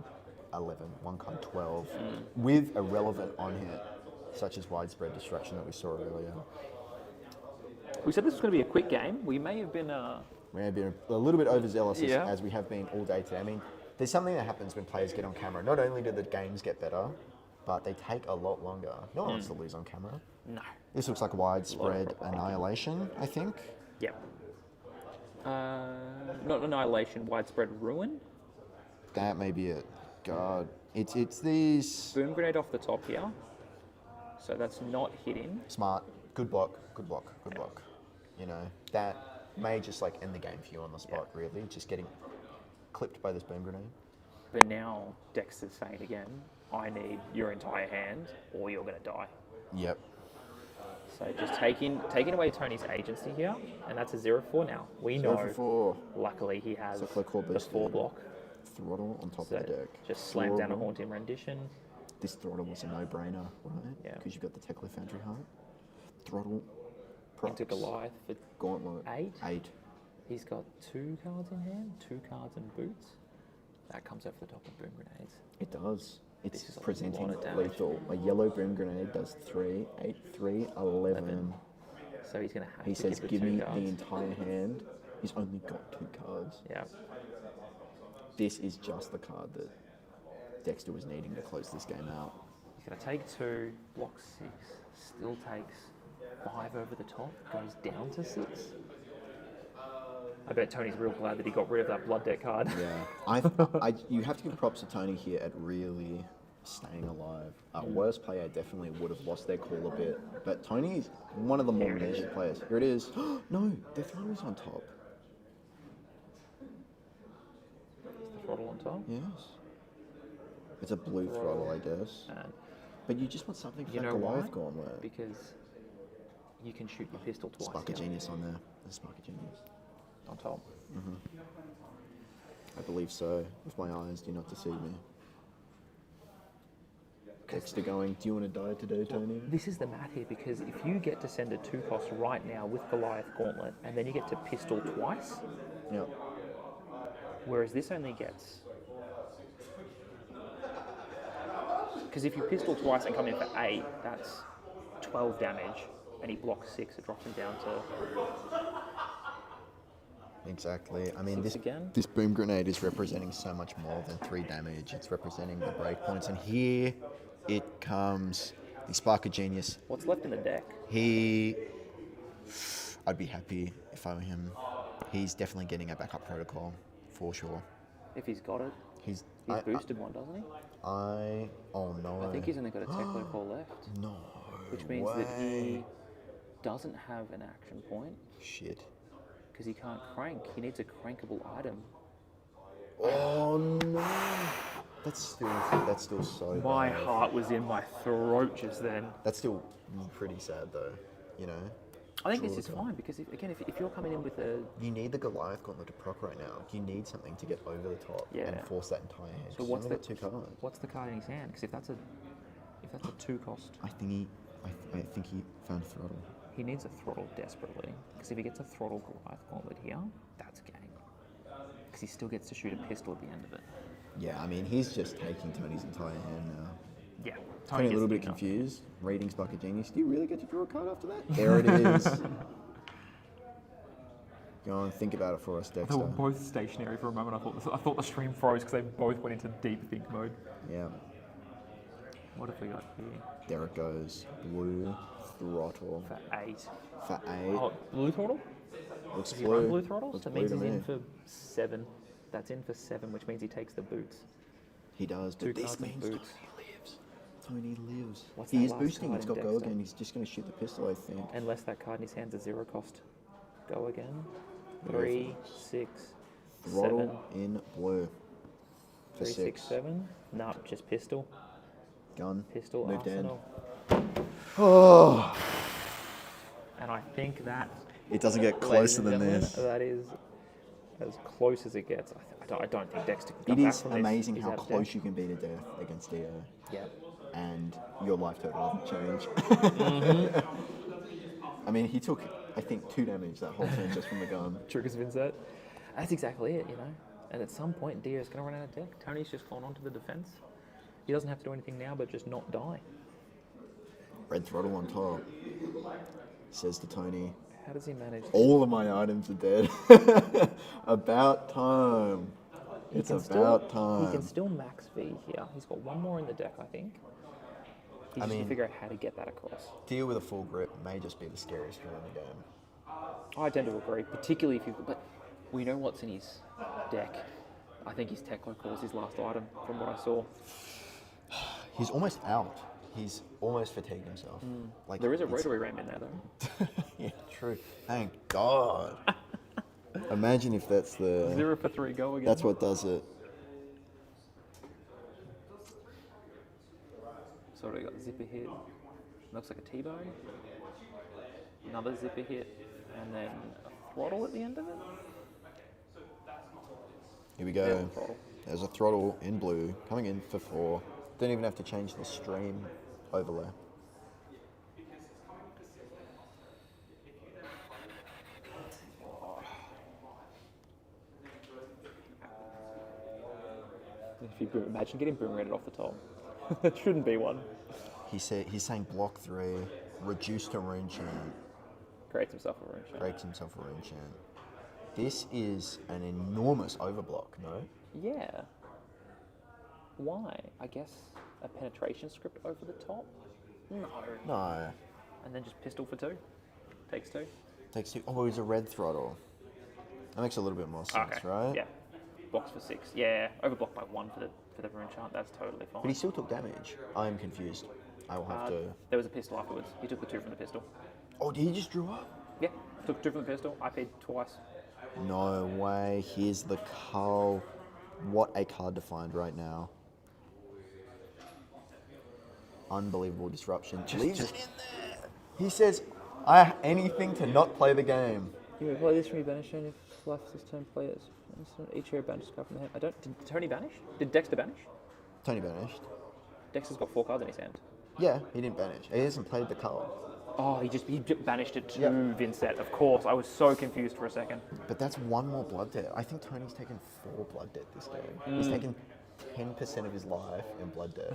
11, 1 card 12, with a relevant on-hit, such as widespread destruction that we saw earlier. We said this was going to be a quick game. We may have been... We may have been a little bit overzealous Yeah. as we have been all day today. I mean, there's something that happens when players get on camera. Not only do the games get better, but they take a lot longer. No one wants to lose on camera. No. This looks like widespread annihilation, I think. Yep. Not annihilation, widespread ruin. That may be it. God, it's these Boom grenade off the top here. So that's not hitting. smart, good block. You know, that may just like end the game for you on the spot, really. Just getting clipped by this boom grenade. But now Dexter's saying again, I need your entire hand or you're going to die. Yep. So just taking away Tony's agency here, and that's a 0-4 now. We know. 0-4. Luckily, he has So play core the boost 4 in. block. Throttle on top So of the deck. just slam down a Throttle. Haunting Rendition. This throttle was a no-brainer, right? Yeah. Because you've got the Tekla Foundry Heart. Throttle. Procs. Into Goliath for Gauntlet. 8. 8. He's got 2 cards in hand, 2 cards and boots. That comes over the top of Boom Grenades. It does. This It's is a presenting lot of damage. lethal. A yellow Boom Grenade does 3, 8, 3, 11. So he's going to have He to says, keep give the 2 me cards. the entire hand. He's only got 2 cards. Yeah. This is just the card that Dexter was needing to close this game out. He's going to take 2, block 6, still takes 5 over the top, goes down to 6. I bet Tony's real glad that he got rid of that Blood Deck card. Yeah, you have to give props to Tony here at really staying alive. Worst player definitely would have lost their call a bit, but Tony is one of the more measured players. Here it is. No, the throttle's on top. The throttle on top. Yes. It's a blue throttle, I guess. And But you just want something for you that know why? Goliath Gauntlet. Because you can shoot your pistol twice. Spark of here. Genius on there. There's Spark of Genius. On top. I believe so. With my eyes do not deceive me. Dexter going, do you want to die today, Tony? This is the math here, because if you get to send a 2-cost right now with Goliath Gauntlet, and then you get to pistol twice, Yeah. whereas this only gets... Because if you pistol twice and come in for 8, that's 12 damage, and he blocks 6, it drops him down to... Exactly. I mean, 6 again. this Boom Grenade is representing so much more than 3 damage. It's representing the breakpoints, and here it comes. The Spark of Genius. What's left in the deck? I'd be happy if I were him. He's definitely getting a backup protocol, for sure. If he's got it. He's Boosted one, doesn't he? oh no. I think he's only got a Teklo call left. No. Which means that he way. doesn't have an action point, Shit. because he can't crank. He needs a crankable item. Oh no. That's still so My bad. heart was in my throat just then. That's still pretty sad though, you know. I think this Draw is the card. fine, because if you're coming in with a... You need the Goliath Gauntlet to proc right now. You need something to get over the top Yeah. and force that entire hand. So 'cause what's he's the only got 2 cards? What's the card in his hand? Because if that's a 2-cost, I think he found Throttle. he needs a throttle desperately. Because if he gets a throttle Goliath Gauntlet here, that's game. Because he still gets to shoot a pistol at the end of it. Yeah, I mean he's just taking Tony's entire hand now. Yeah. Tony a gets little to bit do nothing. confused. Reading Spark of Genius. Do you really get to draw a card after that? There it is. Go and think about it for us, Dexter. They were both stationary for a moment. I thought the stream froze because they both went into deep think mode. Yeah. What have we got here? There it goes. Blue Throttle For 8. for 8. Oh, blue throttle? Looks Does he run blue. blue throttle? Looks So that blue means to he's me. in for 7. That's in for 7, which means he takes the boots. He does, 2 but this cards and means Tony boots. lives. Tony lives. What's He that is last boosting. card He's in got go Dexter? again. He's just going to shoot the pistol, I think. Unless that card in his hand's a 0-cost. Go again. 3, 6, Throttle in blue. For 3, 6. 6, 7. Nah, just pistol. Gun. Pistol, Moved in. arsenal. Oh. And I think that, It doesn't get ladies closer and than gentlemen, this. that is as close as it gets. I don't think Dexter can It come back is from this. amazing He's how out of close deck. you can be to death against Dio. Yeah. And your life total doesn't change. I mean, he took, I think, 2 damage that whole turn just from the gun. Triggers Vynnset. That's exactly it, you know. And at some point, Dio's going to run out of deck. Tony's just gone onto the defense. He doesn't have to do anything now, but just not die. Red Throttle on top. Says to Tony, How does he manage? all of my items are dead. About time. It's can about He time. can still max V here. He's got 1 more in the deck, I think. He just mean- to figure out how to get that across. Deal with a full grip may just be the scariest drill in the game. I tend to agree, particularly if you. But we know what's in his deck. I think his Teklo calls his last item, from what I saw. He's almost out. He's almost fatigued himself. Like There is a it's- rotary ram in there, though. Yeah, true. Thank God. Imagine if that's the. 0 for 3, go again. That's what does it. So we got zipper hit. Looks like a T-bone. another zipper hit, and then a throttle at the end of it. Here we go. There's a throttle in blue coming in for 4. Don't even have to change the stream overlay. If you imagine getting boomeranged off the top, there shouldn't be one. He's saying block 3, reduce to rune chant, Creates himself a rune chant. creates himself a rune chant. This is an enormous overblock, no? Yeah. Why? I guess a penetration script over the top? No. No. And then just pistol for 2. Takes 2. Takes 2. Oh, he's a red throttle. That makes a little bit more sense, right? Yeah. Blocks for 6. Yeah. Overblocked by 1 for the rune chant. That's totally fine. But he still took damage. I am confused. I will have to... There was a pistol afterwards. He took the 2 from the pistol. Oh, he just drew up? Yeah. Took 2 from the pistol. I paid twice. No way. Here's the Cull. What a card to find right now. Unbelievable disruption. Leaves it in there. He says, I have anything to not play the game. You may play this from your banish turn if life this turn players. Each hero banishes card from the hand. Did Tony banish? Did Dexter banish? Tony banished. Dexter's got 4 cards in his hand. Yeah, he didn't banish. He hasn't played the Cull. Oh, he banished it to Yep. Vynnset, of course. I was so confused for a second. But that's 1 more blood debt. I think Tony's taken 4 blood debt this game. He's taken 10% of his life in blood debt.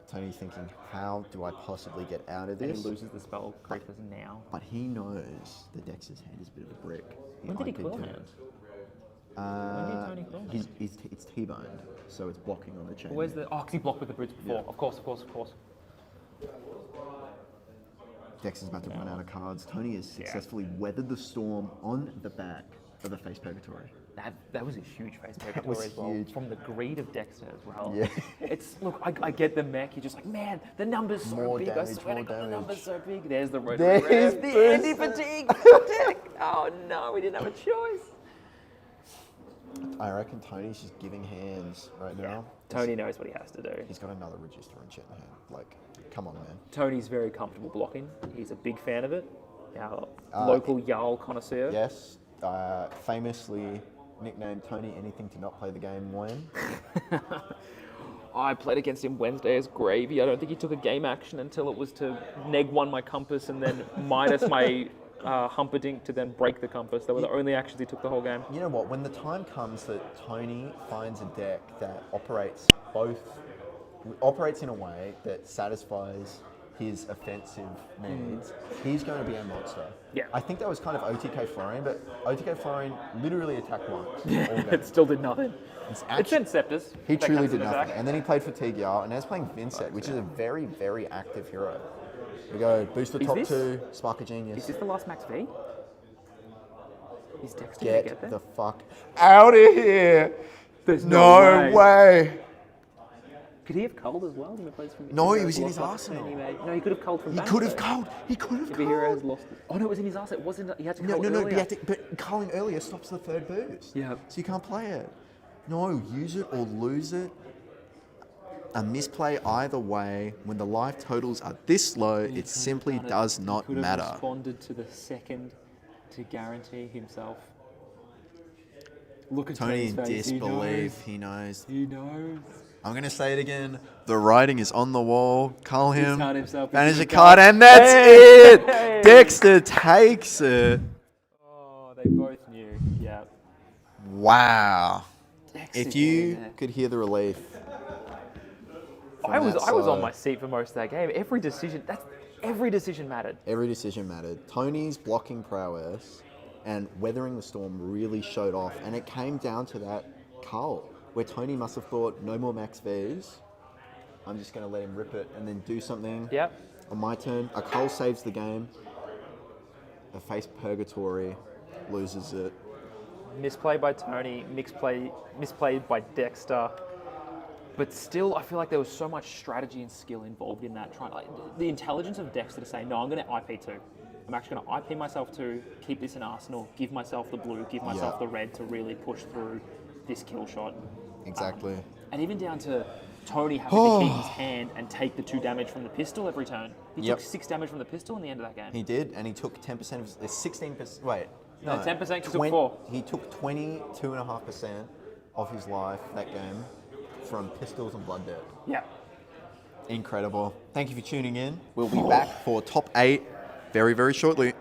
Tony's thinking, how do I possibly get out of And this? he loses the spell creepers now. But he knows that Dexter's hand is a bit of a brick. When did he IP'd quill him. hand? When did Tony quill hand? It's T-boned, so it's blocking on the chain. Where's the... Oh, because he blocked with the boots before. Yeah. Of course. Dexter's about to run out of cards. Tony has successfully weathered the storm on the back of the face purgatory. That was a huge face was purgatory as well. huge. From the greed of Dexter as well. Yeah. It's... Look, I get the mech. You're just like, man, the number's so More big. damage, I swear to more God, the damage. number's so big. There's the road. There's the anti-fatigue deck. Oh, no, we didn't have a choice. I reckon Tony's just giving hands right now. Tony knows what he has to do. He's got another register and shit in hand. Like, come on, man. Tony's very comfortable blocking. He's a big fan of it. Our local Jarl connoisseur. Yes, famously nicknamed Tony anything to not play the game Nguyen. I played against him Wednesday as Gravy. I don't think he took a game action until it was to neg 1 my compass and then minus my Humperdinck to then break the compass. They were the only actions he took the whole game. You know what? When the time comes that Tony finds a deck that operates in a way that satisfies his offensive needs, he's going to be a monster. Yeah. I think that was kind of OTK Florian, but OTK Florian literally attacked once. all game. It still did nothing. It sent Scepters. He That truly comes did in nothing. attack. And then he played Fatigue Jarl, and now he's playing Vynnset, which is a very, very active hero. We go, boost the top this- 2, Spark of Genius. Is this the last Max V? Is Dexter gonna get Get there? the fuck out of here! There's No way! Could he have culled as well? He plays from No, he was in lost his last arsenal. turn, No, he could have culled from He back, could have though. culled. He could have If a hero has culled. lost it. Oh no, it was in his arsenal. It wasn't. He had to No, cull no, earlier. but culling earlier stops the 3rd boost. Yeah. So you can't play it. No, use it or lose it. A misplay either way, when the life totals are this low, it simply does not Could have matter. responded to the second to guarantee himself. Look at Tony Tony's in face. disbelief, he knows. He knows. I'm going to say it again. The writing is on the wall. Cull him. found himself Manage into a the card, card. and that's Hey! it. Dexter takes it. Oh, they both knew. Yeah. Wow. Dexter If you getting there. could hear the relief. I was on side. my seat for most of that game. Every decision mattered. Every decision mattered. Tony's blocking prowess and weathering the storm really showed off, and it came down to that cull where Tony must have thought, no more max Vs. I'm just going to let him rip it and then do something. Yep. On my turn, a cull saves the game. A face purgatory loses it. Misplay by Tony, misplayed by Dexter. But still, I feel like there was so much strategy and skill involved in that. The intelligence of Dexter to say, no, I'm going to IP 2. I'm actually going to IP myself 2, keep this in arsenal, give myself the blue, give myself the red to really push through this kill shot. Exactly. And even down to Tony having to keep his hand and take the 2 damage from the pistol every turn. He Yep. took 6 damage from the pistol in the end of that game. He did, and he took 10% of 16%. Wait, No, 10%, he took 4. He took 22.5% of his life that game from pistols and blood debt. Yeah. Incredible. Thank you for tuning in. We'll be back for top 8 very, very shortly.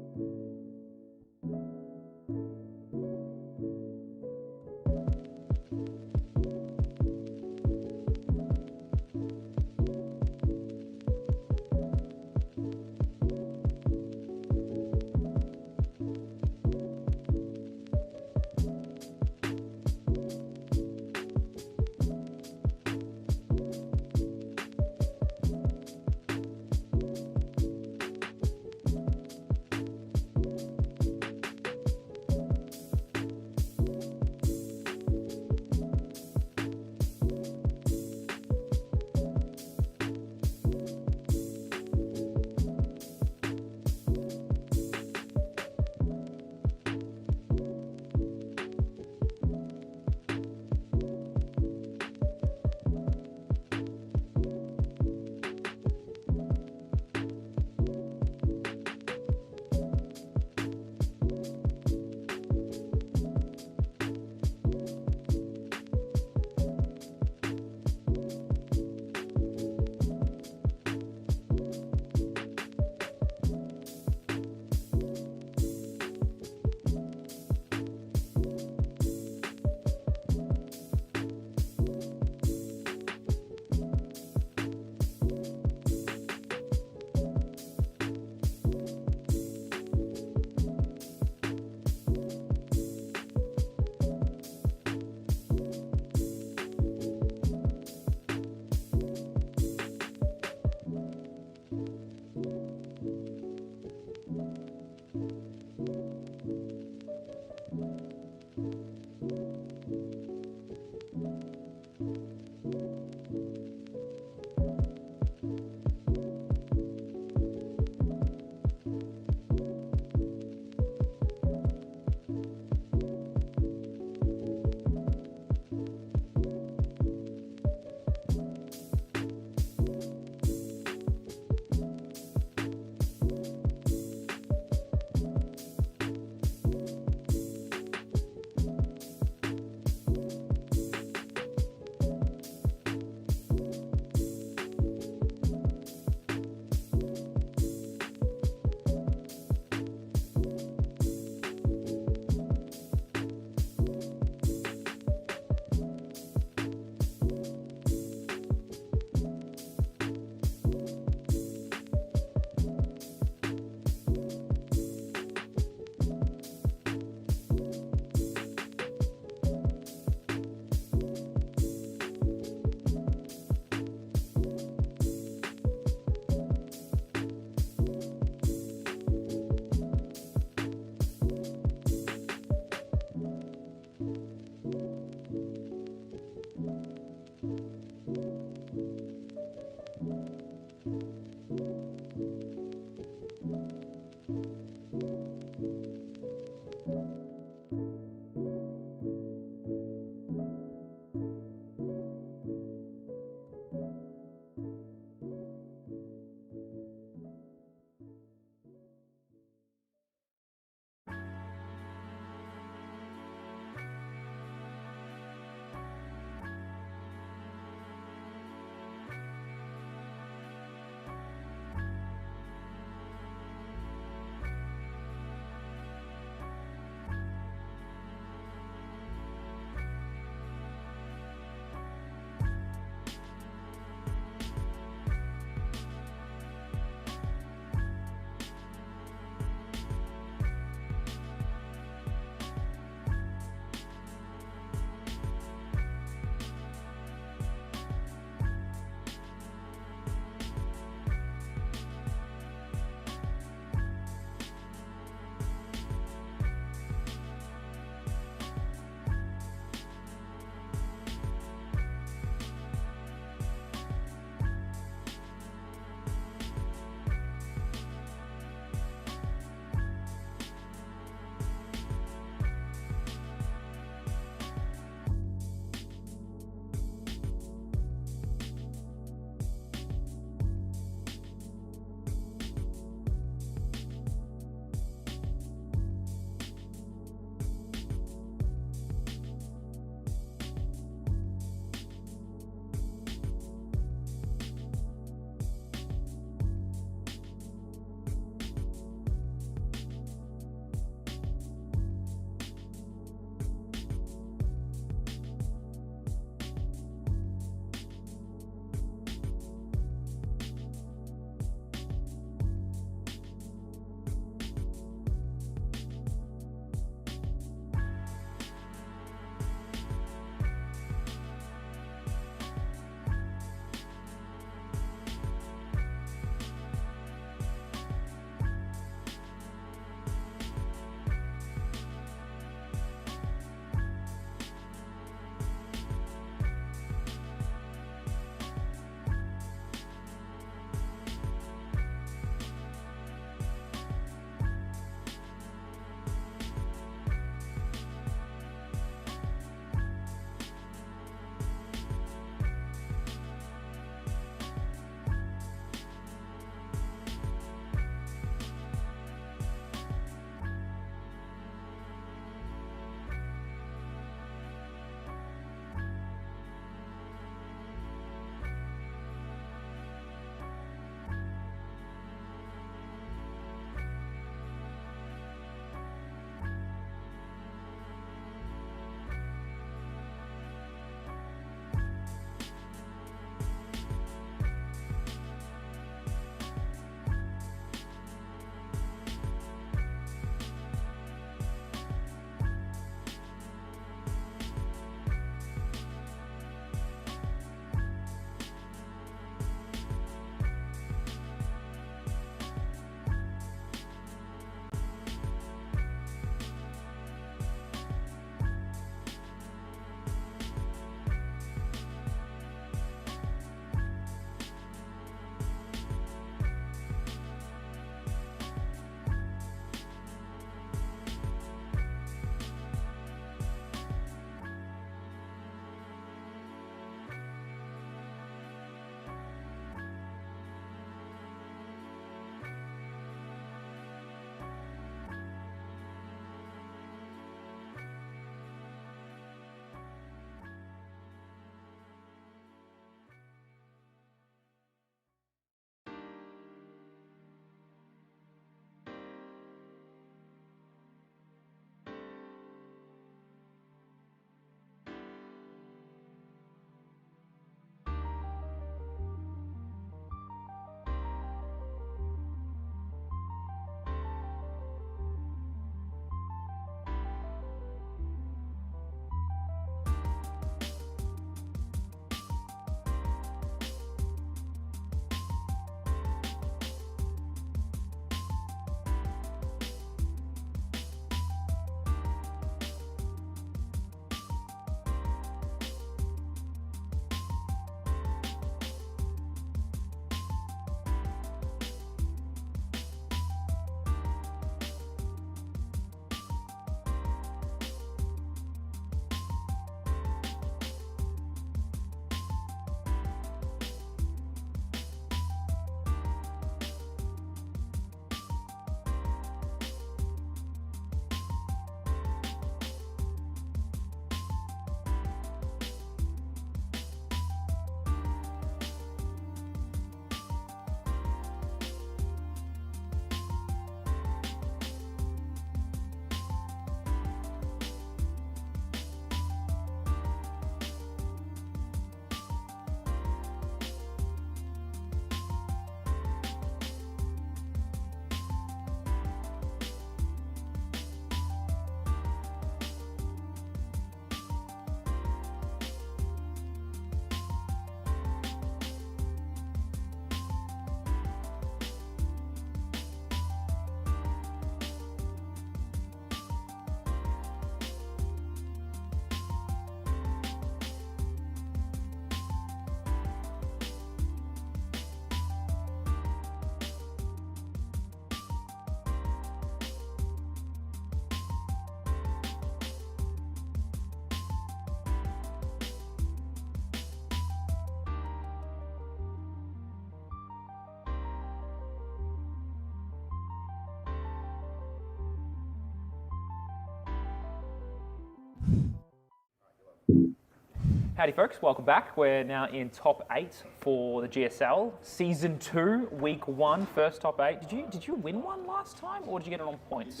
Howdy folks, welcome back. We're now in top 8 for the GSL. Season 2, week 1, first top 8. Did you win one last time or did you get it on points?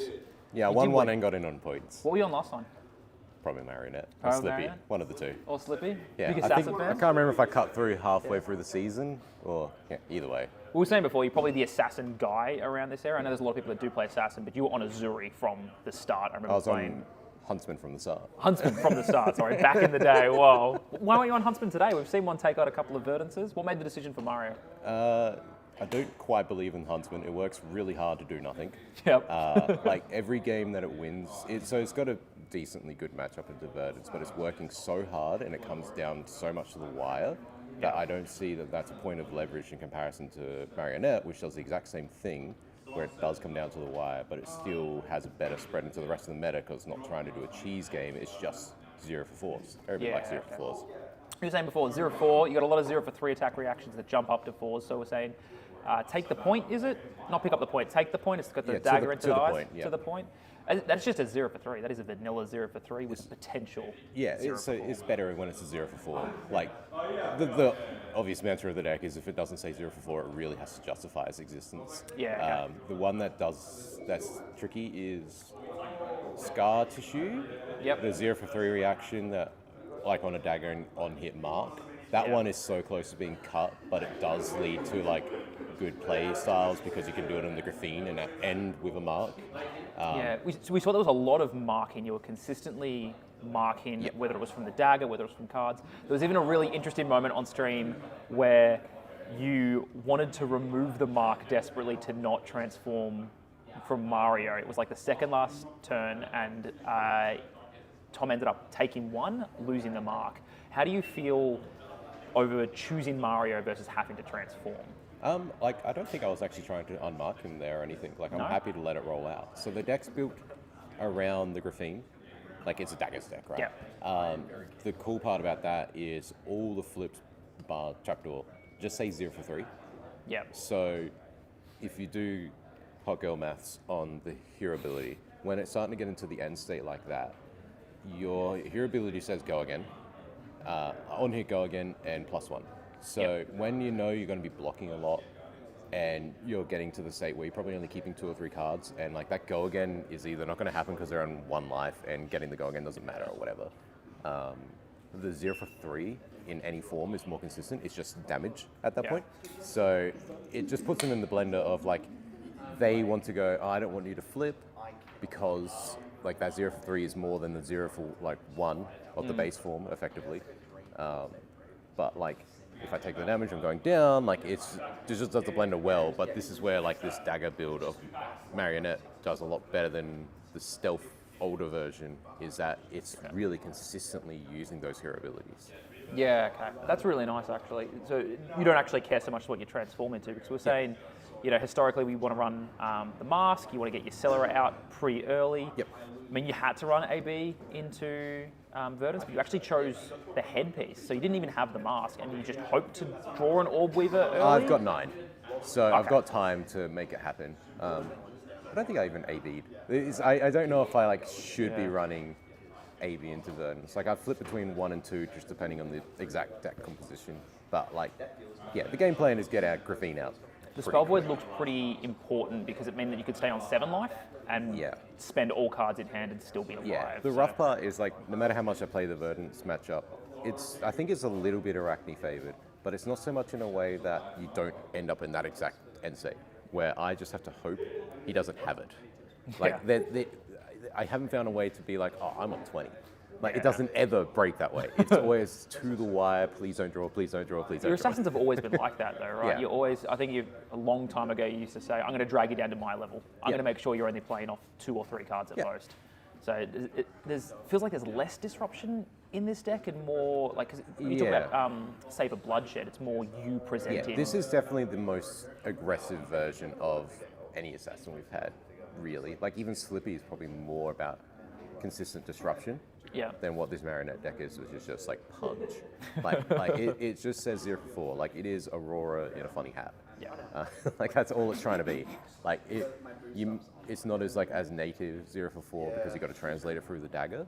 Yeah, I won one and got in on points. What were you on last time? Probably Marionette. Or Probably Slippy. Marionette? One of the two. Or Slippy? Yeah, Big I assassin can't fan? remember if I cut through halfway through the season or either way. We were saying before, you're probably the assassin guy around this era. I know there's a lot of people that do play assassin, but you were on Azuri from the start. I remember I was playing on Huntsman from the start. Huntsman from the start, sorry, back in the day. Whoa. Why weren't you on Huntsman today? We've seen one take out a couple of Verdances. What made the decision for Mario? I don't quite believe in Huntsman. It works really hard to do nothing. Yep. Like every game that it wins, it's got a decently good matchup into Verdance, but it's working so hard and it comes down so much to the wire that I don't see that that's a point of leverage in comparison to Marionette, which does the exact same thing, where it does come down to the wire, but it still has a better spread into the rest of the meta because it's not trying to do a cheese game, it's just 0 for 4s. Everybody likes 0 for 4s. You were saying before, 0-4, you got a lot of 0 for 3 attack reactions that jump up to 4s, so we're saying take the point, is it? Not pick up the point, take the point, it's got the dagger into the eyes, point, to the point. That's just a 0 for 3, that is a vanilla 0 for 3 with potential. Yeah, it's better when it's a 0 for 4. Like, the obvious mantra of the deck is if it doesn't say 0 for 4, it really has to justify its existence. Yeah. Okay. The one that's tricky is Scar Tissue. Yep. The 0 for 3 reaction that, like on a dagger and on hit mark. That one is so close to being cut, but it does lead to like good play styles because you can do it on the graphene and end with a mark. We saw there was a lot of marking. You were consistently marking, whether it was from the dagger, whether it was from cards. There was even a really interesting moment on stream where you wanted to remove the mark desperately to not transform from Mario. It was like the second last turn, and Tom ended up taking one, losing the mark. How do you feel over choosing Mario versus having to transform? I don't think I was actually trying to unmark him there or anything. Like, I'm happy to let it roll out. So the deck's built around the graphene. Like, it's a daggers deck, right? Yeah. The cool part about that is all the flips bar trapdoor just say 0 for 3. Yeah. So if you do hot girl maths on the hero ability, when it's starting to get into the end state like that, your hero ability says go again, on hit go again, and +1. So when you know you're going to be blocking a lot and you're getting to the state where you're probably only keeping 2 or 3 cards, and like that go again is either not going to happen because they're on 1 life and getting the go again doesn't matter or whatever. The 0 for 3 in any form is more consistent. It's just damage at that point. So it just puts them in the blender of like, they want to go, I don't want you to flip because like that 0 for 3 is more than the 0 for like 1 of the base form effectively. But like, if I take the damage, I'm going down. Like it just does the blender well. But this is where like this dagger build of Marionette does a lot better than the stealth older version. Is that it's really consistently using those hero abilities. Yeah, okay. That's really nice, actually. So you don't actually care so much what you transform into, because we're saying, you know, historically we want to run the mask, you want to get your Celery out pretty early. Yep. I mean, you had to run AB into Verdance, but you actually chose the headpiece, so you didn't even have the mask, and you just hoped to draw an Orb Weaver early? I've got 9, so I've got time to make it happen. I don't think I even AB'd. I don't know if I like should be running AB into Verdance. Like I flip between 1 and 2 just depending on the exact deck composition. But like, yeah, the game plan is get our Graphene out. The Spell Void looked pretty important because it meant that you could stay on 7 life and spend all cards in hand and still be alive. Yeah, the rough part is like, no matter how much I play the Verdance matchup, I think it's a little bit Arakni favored, but it's not so much in a way that you don't end up in that exact end state, where I just have to hope he doesn't have it. Like, I haven't found a way to be like, oh, I'm on 20. Like, it doesn't ever break that way. It's always to the wire, please don't draw, please don't draw, please don't Your draw. Assassins have always been like that, though, right? Yeah. You always, I think a long time ago, you used to say, I'm going to drag you down to my level. I'm going to make sure you're only playing off 2 or 3 cards at most. So it feels like there's less disruption in this deck and more, like, cause you talk about Saber Bloodshed, it's more you presenting. Yeah, this is definitely the most aggressive version of any Assassin we've had, really. Like, even Slippy is probably more about consistent disruption than what this Marionette deck is, which is just like punch. It just says 0 for 4. Like, it is Aurora in a funny hat. Yeah. Like, that's all it's trying to be. Like, it's not as like as native 0 for 4 because you got to translate it through the dagger.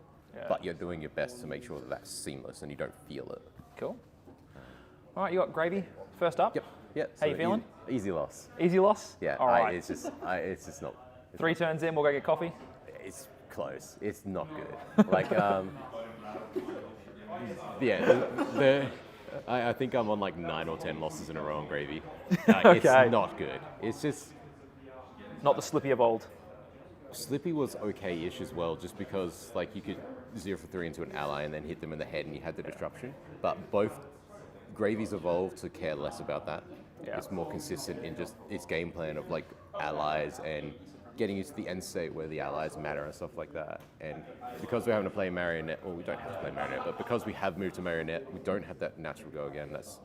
but you're doing your best to make sure that that's seamless and you don't feel it. Cool. All right, you got gravy first up. Yep. How you feeling? Easy loss. Easy loss? Yeah. All right. It's just not. 3 turns in, we'll go get coffee. It's close. It's not good. Like, yeah. I think I'm on like 9 or 10 losses in a row on gravy. Okay. It's not good. It's just. Not the Slippy of old. Slippy was okay-ish as well, just because like you could 0 for 3 into an ally and then hit them in the head and you had the disruption. But both Gravy's evolved to care less about that. Yeah. It's more consistent in just its game plan of like allies and getting you to the end state where the allies matter and stuff like that. And because we're having to play Marionette, well, we don't have to play Marionette, but because we have moved to Marionette, we don't have that natural go again. That's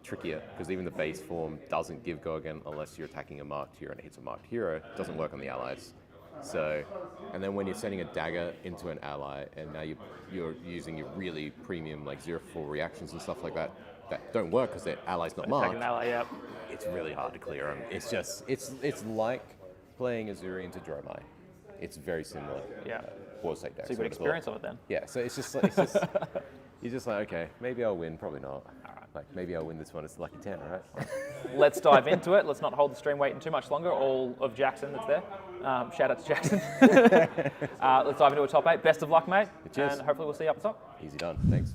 trickier, because even the base form doesn't give go again unless you're attacking a marked hero and it hits a marked hero. It doesn't work on the allies. So, and then when you're sending a dagger into an ally and now you're using your really premium like 0-4 reactions and stuff like that don't work because their ally's not marked. Take an ally, yeah. It's really hard to clear them. It's just, it's like playing Azuri into Dromai. It's very similar. Yeah. War state decks. So you've got experience of it then. Yeah, so it's just you're just like, okay, maybe I'll win, probably not. Like, maybe I'll win this one, it's lucky 10, right? Let's dive into it. Let's not hold the stream waiting too much longer. All of Jackson that's there. Shout out to Jackson. Let's dive into a top 8. Best of luck, mate. Cheers. And hopefully we'll see you up the top. Easy done, thanks.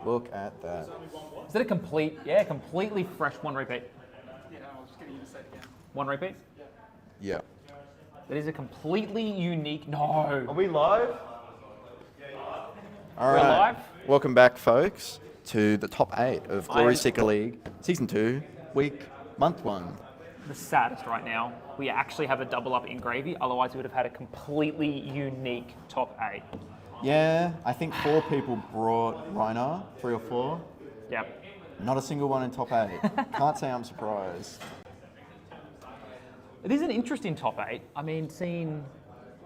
Look at that. Is that a completely fresh one repeat? Yeah, I was just getting you to say it again. One repeat? Yeah. That is a completely unique. No. Are we live? All We're right. live? Welcome back, folks, to the top 8 of Glory am- Seeker League, Season 2, Month 1. The saddest right now. We actually have a double up in gravy. Otherwise, we would have had a completely unique top 8. Yeah, I think 4 people brought Reiner, 3 or 4. Yep. Not a single one in top 8. Can't say I'm surprised. It is an interesting top 8. I mean,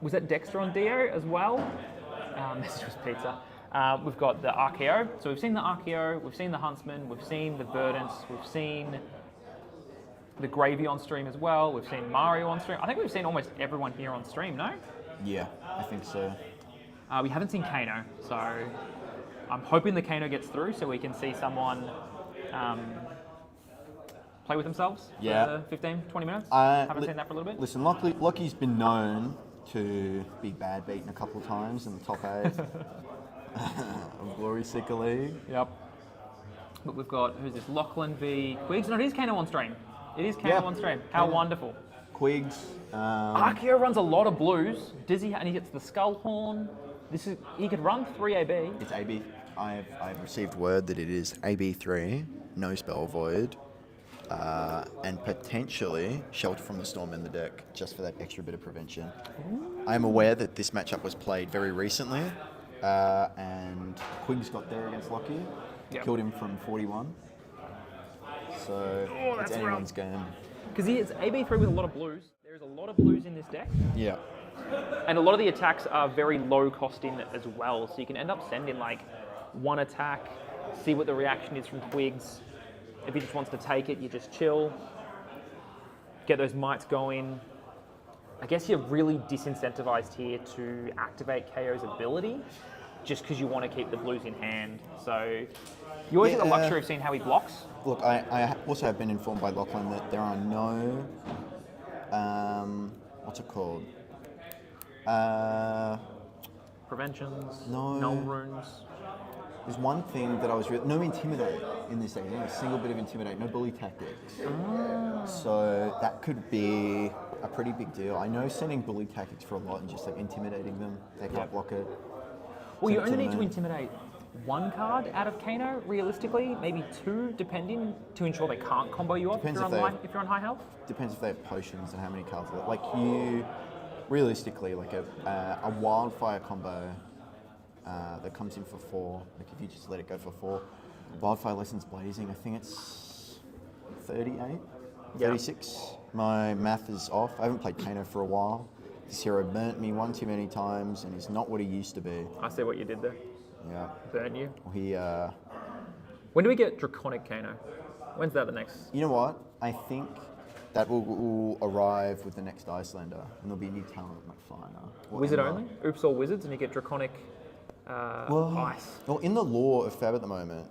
was that Dexter on Dio as well? This was pizza. We've got the Kayo. So we've seen the Kayo, we've seen the Huntsman, we've seen the Verdance, we've seen the Gravy on stream as well. We've seen Mario on stream. I think we've seen almost everyone here on stream, no? Yeah, I think so. We haven't seen Kano, so I'm hoping the Kano gets through so we can see someone play with themselves for 15, 20 minutes. Haven't seen that for a little bit. Listen, Lockie's been known to be bad beaten a couple of times in the top 8 of Glory Seeker League. Yep. But we've got, who's this? Lachlan v Quigs. No, it is Kano on stream. It is Kano on stream. How wonderful. Quigs. Kayo runs a lot of blues. And he gets the skull horn. He could run 3 AB. It's AB. I've received word that it is AB3, no spell void, and potentially Shelter from the Storm in the deck, just for that extra bit of prevention. I am aware that this matchup was played very recently, and Quigs got there against Lockie, killed him from 41. So it's anyone's game. Because he is AB3 with a lot of blues. There's a lot of blues in this deck. Yeah. And a lot of the attacks are very low costing as well. So you can end up sending like one attack, see what the reaction is from Quigs. If he just wants to take it, you just chill. Get those mites going. I guess you're really disincentivized here to activate KO's ability just because you want to keep the blues in hand. So you always get the luxury of seeing how he blocks. Look, I also have been informed by Lachlan that there are no, what's it called? Preventions, No. null runes. There's one thing that I was no Intimidate in this game, not a single bit of Intimidate, no bully tactics. So that could be a pretty big deal. I know sending bully tactics for a lot and just like intimidating them, they can't block it. Well, you only need to intimidate one card out of Kano, realistically, maybe 2, depending, to ensure they can't combo you off if you're on high health. Depends if they have potions and how many cards. Like realistically, like a wildfire combo that comes in for 4, like if you just let it go for 4, Wildfire Lessons Blazing, I think it's 38, 36. My math is off. I haven't played Kano for a while. This hero burnt me one too many times and is not what he used to be. I see what you did there. Yeah. Burnt you. Well, When do we get Draconic Kano? When's that the next? you know what? I think that will arrive with the next Icelander, and there'll be a new talent like Flyner. Wizard only? Oops, all wizards, and you get Draconic Ice. Well, in the lore of FaB at the moment,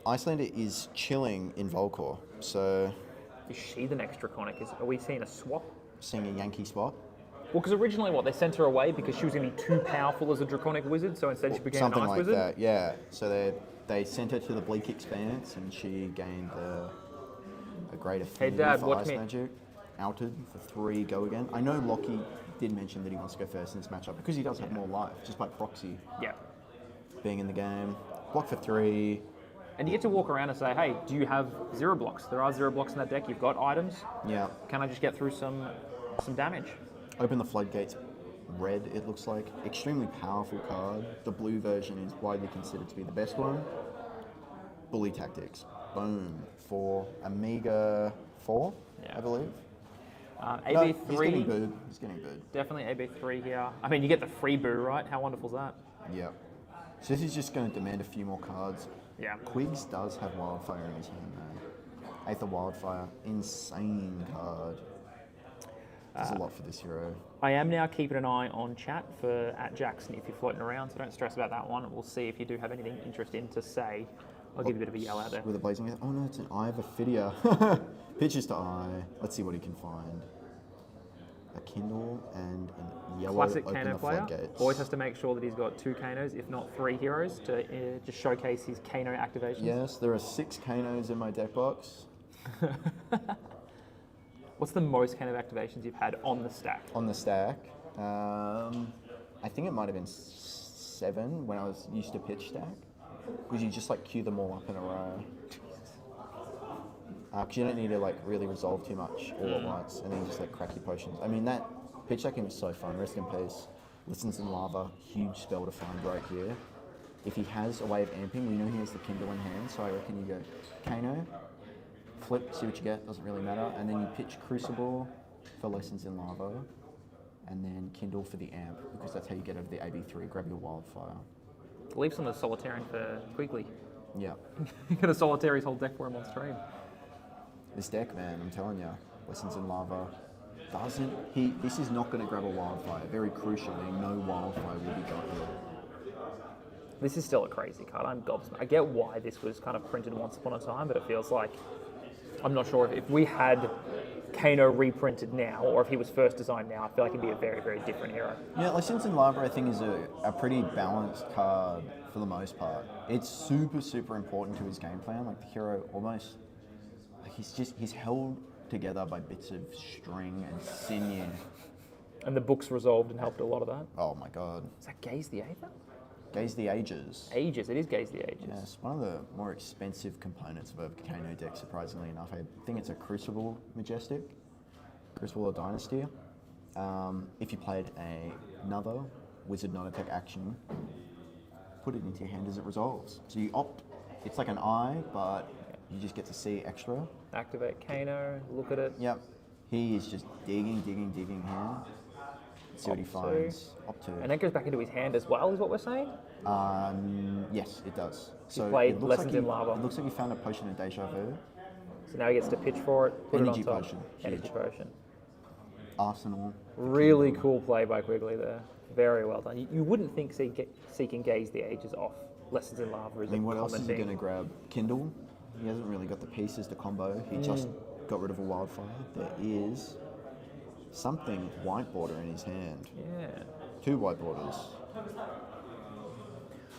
Icelander is chilling in Volcor, so Is she the next Draconic? Are we seeing a swap? seeing a Yankee spot. Well, because originally, they sent her away because she was going to be too powerful as a Draconic wizard, so instead she became Something an Ice like wizard. that, yeah. So they sent her to the Bleak Expanse, and she gained a great affinity Dad, for watch Ice me. Magic. Outed for 3, go again. I know Lockie did mention that he wants to go first in this matchup because he does have more life, just by proxy Yeah. being in the game. Block for 3. And you get to walk around and say, hey, do you have 0 blocks? There are 0 blocks in that deck. You've got items. Yeah. Can I just get through some damage? Open the Floodgates. Red, it looks like. Extremely powerful card. The blue version is widely considered to be the best one. Bully Tactics. Boom. For Amiga 4, I believe. AB3. He's getting booed. He's getting booed. Definitely AB3 here. I mean, you get the free boo, right? How wonderful is that? Yeah. So this is just going to demand a few more cards. Yeah. Quigs does have Wildfire in his hand, though. Aether Wildfire. Insane card. Does a lot for this hero. I am now keeping an eye on chat for @Jackson if you're floating around, so don't stress about that one. We'll see if you do have anything interesting to say. I'll give you a bit of a yell out there. With a blazing. Oh no, it's an Eye of Ophidia. Pitches to Eye. Let's see what he can find. a Kindle, and a yellow Classic open Kano the player. floodgates. Always has to make sure that he's got 2 Kanos, if not 3 heroes, to just showcase his Kano activations. Yes, there are 6 Kanos in my deck box. What's the most Kano activations you've had on the stack? On the stack, I think it might have been 7 when I was used to pitch stack, because you just like queue them all up in a row. Because you don't need to like really resolve too much all at once, and then just like crack your potions. I mean, that pitch stacking was so fun. Rest in peace. Listens in Lava, huge spell to find right here. If he has a way of amping, we know he has the Kindle in hand, so I reckon you go Kano, flip, see what you get, doesn't really matter, and then you pitch Crucible for Lessons in Lava, and then Kindle for the amp, because that's how you get over the AB3, grab your Wildfire. Leaves on the Solitarian for Quigley. Yeah. You're going to solitaire his whole deck for him on stream. This deck, man, I'm telling you, Lessons in Lava, this is not going to grab a Wildfire. Very crucially, no Wildfire will be got here. This is still a crazy card. I'm gobsmacked. I get why this was kind of printed once upon a time, but it feels like, I'm not sure if we had Kano reprinted now, or if he was first designed now, I feel like it'd be a very, very different hero. Yeah, Lessons in Lava, I think, is a pretty balanced card for the most part. It's super, super important to his game plan. Like, the hero almost, like, he's held together by bits of string and sinew. And the book's resolved and helped a lot of that. Oh my god. Is that Gaze the Aether? Gaze the Ages. Ages, it is Gaze the Ages. Yes, one of the more expensive components of a Kano deck, surprisingly enough. I think it's a Crucible Majestic, Crucible or Dynasty. If you played another Wizard non-attack action, put it into your hand as it resolves. So you opt, it's like an eye, but you just get to see extra. Activate Kano, look at it. Yep. He is just digging here. See what he finds. Opt to. And that goes back into his hand as well, is what we're saying? Yes, it does. So played it looks Lessons like in Lava. It looks like he found a potion of Deja Vu. So now he gets to pitch for it, put Energy it on top. potion. Energy Huge. potion. Arsenal. Really cool play by Quigley there. Very well done. You wouldn't think seeking Gaze the Ages off Lessons in Lava is I mean, what a else common is he thing. going to grab? Kindle. He hasn't really got the pieces to combo. He just got rid of a Wildfire. There is something white border in his hand. Yeah. 2 white borders.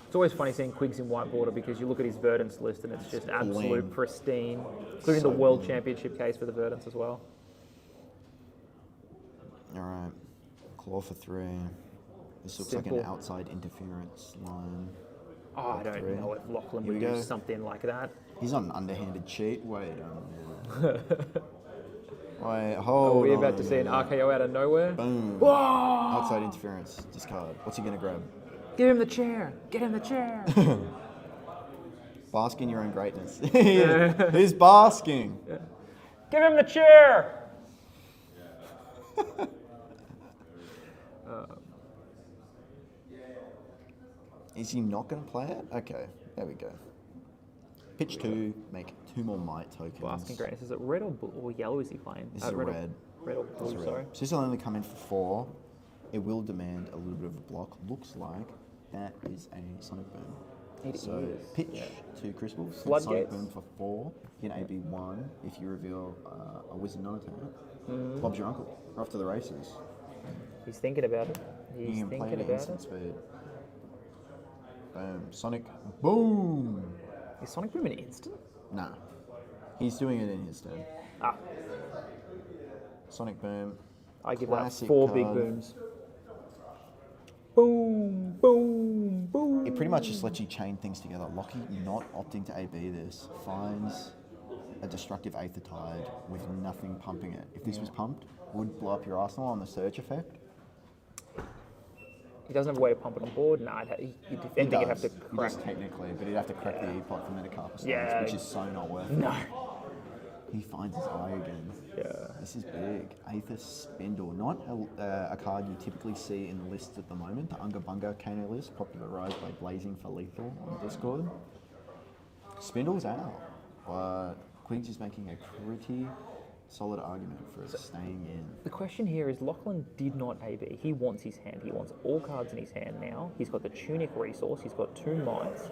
It's always funny seeing Quigs in white border because you look at his Verdance list and it's just absolute Clean. pristine, including So the World clean. Championship case for the Verdance as well. All right. Claw for 3. This looks Simple. like an outside interference line. Oh, I don't 3. know if Lachlan Here would we go. use something like that. He's on an underhanded cheat. Wait a minute. Wait, Are hold we on about a to see an minute. RKO out of nowhere? Boom. Whoa! Outside interference. Discard. What's he going to grab? Give him the chair! Get him the chair! Bask in your own greatness. He's basking. Give him the chair! Is he not going to play it? Okay, there we go. Pitch 2, make 2 more might tokens. Basking greatness. Is it red or blue or yellow is he playing? This is red. red. Red or This is blue, red. sorry. So this will only come in for 4. It will demand a little bit of a block. Looks like that is a Sonic Boom. It So is, pitch yeah. 2 Crucibles. Sonic Floodgates. Boom for 4. You get AB1 if you reveal a Wizard non-attack. Bob's your uncle. We're off to the races. He's thinking about it. You He's can play thinking it at about instant it. speed. Boom. Sonic Boom! Is Sonic Boom an instant? Nah. He's doing it in his turn. Ah, Sonic Boom. I give that Classic 4 big card. booms. Boom, boom, boom. It pretty much just lets you chain things together. Lockie not opting to AB this finds a destructive Aether Tide with nothing pumping it. If this was pumped, would blow up your arsenal on the surge effect. He doesn't have a way of pumping on board. Nah, if anything, you'd have to He crack. does technically, but he'd have to crack the E-pot for Metacarpus stones, Yeah. which is so not worth it. No. He finds his eye again. Yeah. This is big. Aether Spindle, not a card you typically see in the lists at the moment. The Unga Bunga Kano list, popularized by Blazing for Lethal on Discord. Spindle's out, but Quigs is making a pretty solid argument for it staying in. The question here is Lachlan did not AB. He wants his hand. He wants all cards in his hand now. He's got the Tunic resource. He's got 2 mites.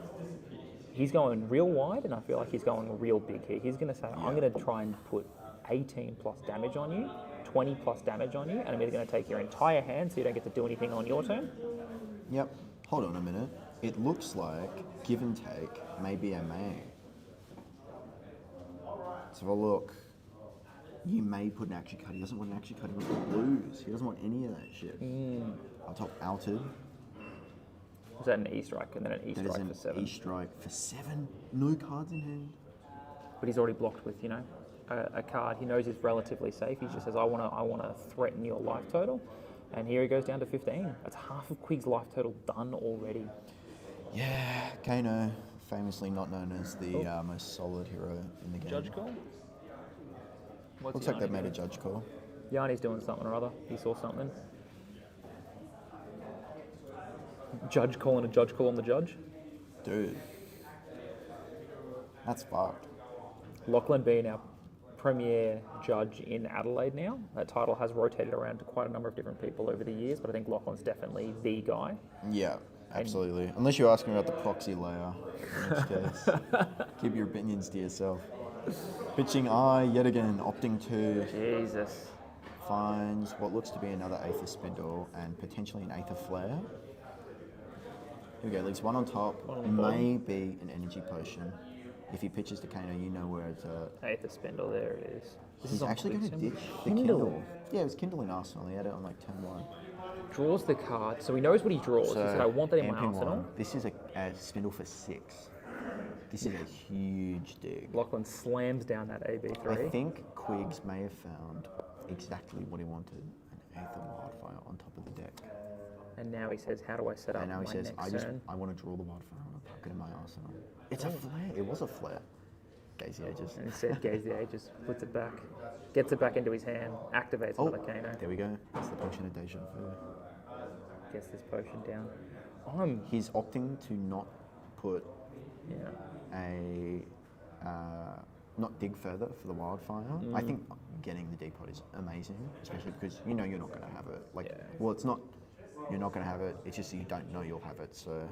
He's going real wide, and I feel like he's going real big here. He's going to say, I'm going to try and put 18 plus damage on you, 20 plus damage on you, and I'm either going to take your entire hand so you don't get to do anything on your turn. Yep. Hold on a minute. It looks like give and take may be a main. Let's have a look. You may put an action card. He doesn't want an action card. He wants to lose. He doesn't want any of that shit. On top, outed. Is that an E-strike and then an That is E-strike an for 7? E-strike for 7. No cards in hand. But he's already blocked with, you know, a card. He knows he's relatively safe. He just says, I want to threaten your life total. And here he goes down to 15. That's half of Quig's life total done already. Yeah, Kano, famously not known as the most solid hero in the game. Judge call? Looks like they've made a judge call. Yanni's doing something or other. He saw something. Judge calling a judge call on the judge. Dude. That's fucked. Lachlan being our premier judge in Adelaide now. That title has rotated around to quite a number of different people over the years, but I think Lachlan's definitely the guy. Yeah, absolutely. Unless you're asking about the proxy layer, in which case, keep your opinions to yourself. Pitching eye yet again, opting to Jesus. finds what looks to be another Aether Spindle and potentially an Aether Flare. Here we go, leaves one on top, may be an energy potion. If he pitches to Kano, you know where it's at. Aether Spindle, there it is. He's actually going to ditch the Kindle. Yeah, it was Kindle in Arsenal. He had it on like turn 1. Draws the card, so he knows what he draws. So, he said, I want that in my Amping arsenal. one. This is a Spindle for 6. This is a huge dig. Lachlan slams down that AB3. I think Quigs may have found exactly what he wanted, an Aether Wildfire on top of the deck. And now he says, how do I set up And now he my says, next turn? I want to draw the Wildfire, I want to park it in my arsenal. It's a flare. It was a flare. Gaze the Aegis. And instead, Gaze the Aegis, puts it back, gets it back into his hand, activates another Kano, There we go. That's the potion of Deja Vu. gets this potion down. He's opting to not put Yeah. not dig further for the wildfire. I think getting the depot is amazing, especially because you know you're not going to have it. Well, it's not. You're not going to have it. It's just you don't know you'll have it. So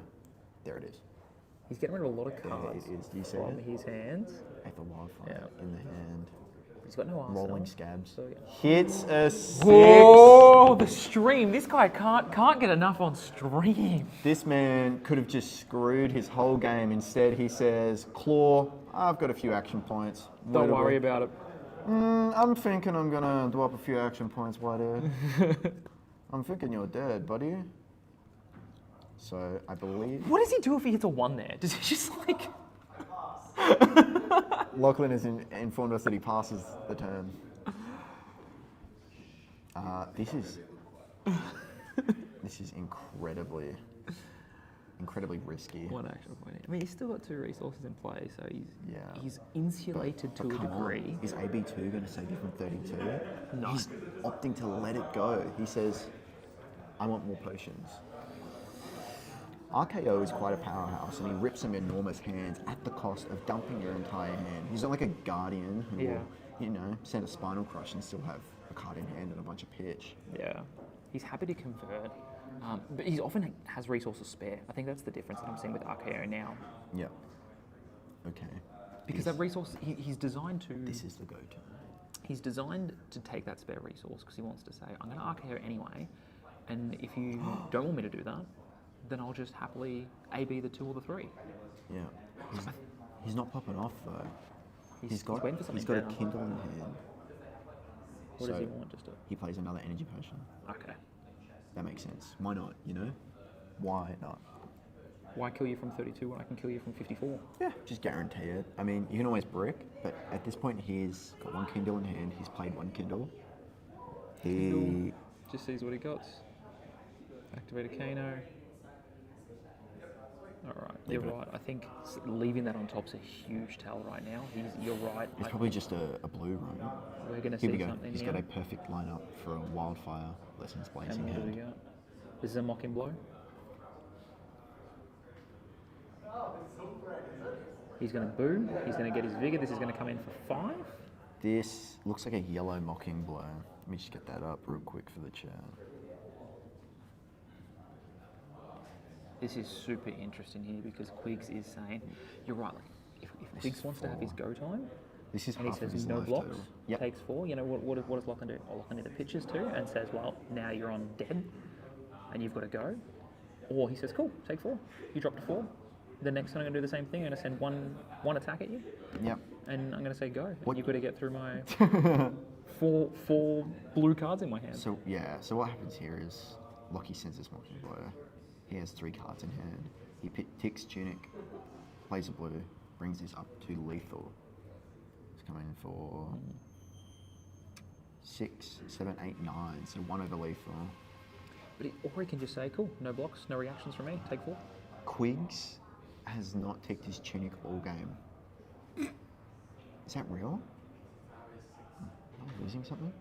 there it is. He's getting rid of a lot of cards It is. Do you see from it? his hands. At the wildfire in the hand. He's got no arsenal. Rolling scabs. So, yeah. Hits a 6. Whoa, the stream. This guy can't get enough on stream. This man could have just screwed his whole game. Instead, he says, Claw, I've got a few action points. Don't worry about it. I'm thinking I'm going to do up a few action points, Whitehead. I'm thinking you're dead, buddy. So, I believe... What does he do if he hits a 1 there? Does he just like... Lachlan has informed us that he passes the turn. This is incredibly risky. 1 action point. I mean, he's still got 2 resources in play, so he's insulated to a degree. Is AB2 going to save you from 32? No. He's opting to let it go. He says, I want more potions. RKO is quite a powerhouse, and he rips some enormous hands at the cost of dumping your entire hand. He's not like a guardian who will, send a spinal crush and still have a card in hand and a bunch of pitch. Yeah. He's happy to convert, but he often has resources spare. I think that's the difference that I'm seeing with RKO now. Yeah. Okay. Because that resource, he's designed to... This is the go-to. He's designed to take that spare resource because he wants to say, I'm going to RKO anyway, and if you don't want me to do that, then I'll just happily AB the 2 or the 3. Yeah. He's not popping off though. He's waiting for something He's got better. a Kindle in hand. What does he want? Just He plays another energy potion. Okay. That makes sense. Why not, Why not? Why kill you from 32 when I can kill you from 54? Yeah. Just guarantee it. I mean, you can always brick, but at this point he's got 1 Kindle in hand. He's played 1 Kindle. He... Just sees what he got. Activate a Kano. Alright, you're right. I think leaving that on top's a huge tell right now. You're right. It's probably just a blue run. We're going to Here see we go. something He's here. got a perfect lineup for a wildfire Lessons Blazing And what do we hand. got? This is a mocking blow. He's going to boo. He's going to get his vigor. This is going to come in for 5. This looks like a yellow mocking blow. Let me just get that up real quick for the chat. This is super interesting here because Quigs is saying, you're right, like, if Quigs wants to have his go time, This is And he half of says his no life blocks, total. Yep. takes 4. You know, what does Lachlan do? Oh, Lachlan either pitches to and says, well, now you're on dead and you've got to go. Or he says, cool, take 4. You drop to 4. The next time I'm going to do the same thing. I'm going to send one attack at you. Yep. And I'm going to say go. What- And you've got to get through my four blue cards in my hand. So so what happens here is Lockie sends this mocking blow. He has 3 cards in hand. He ticks Tunic, plays a blue, brings this up to lethal. It's coming for 6, 7, 8, 9. So 1 over lethal. But or he can just say, cool, no blocks, no reactions from me, take 4. Quigs has not ticked his Tunic all game. Is that real? Am I losing something?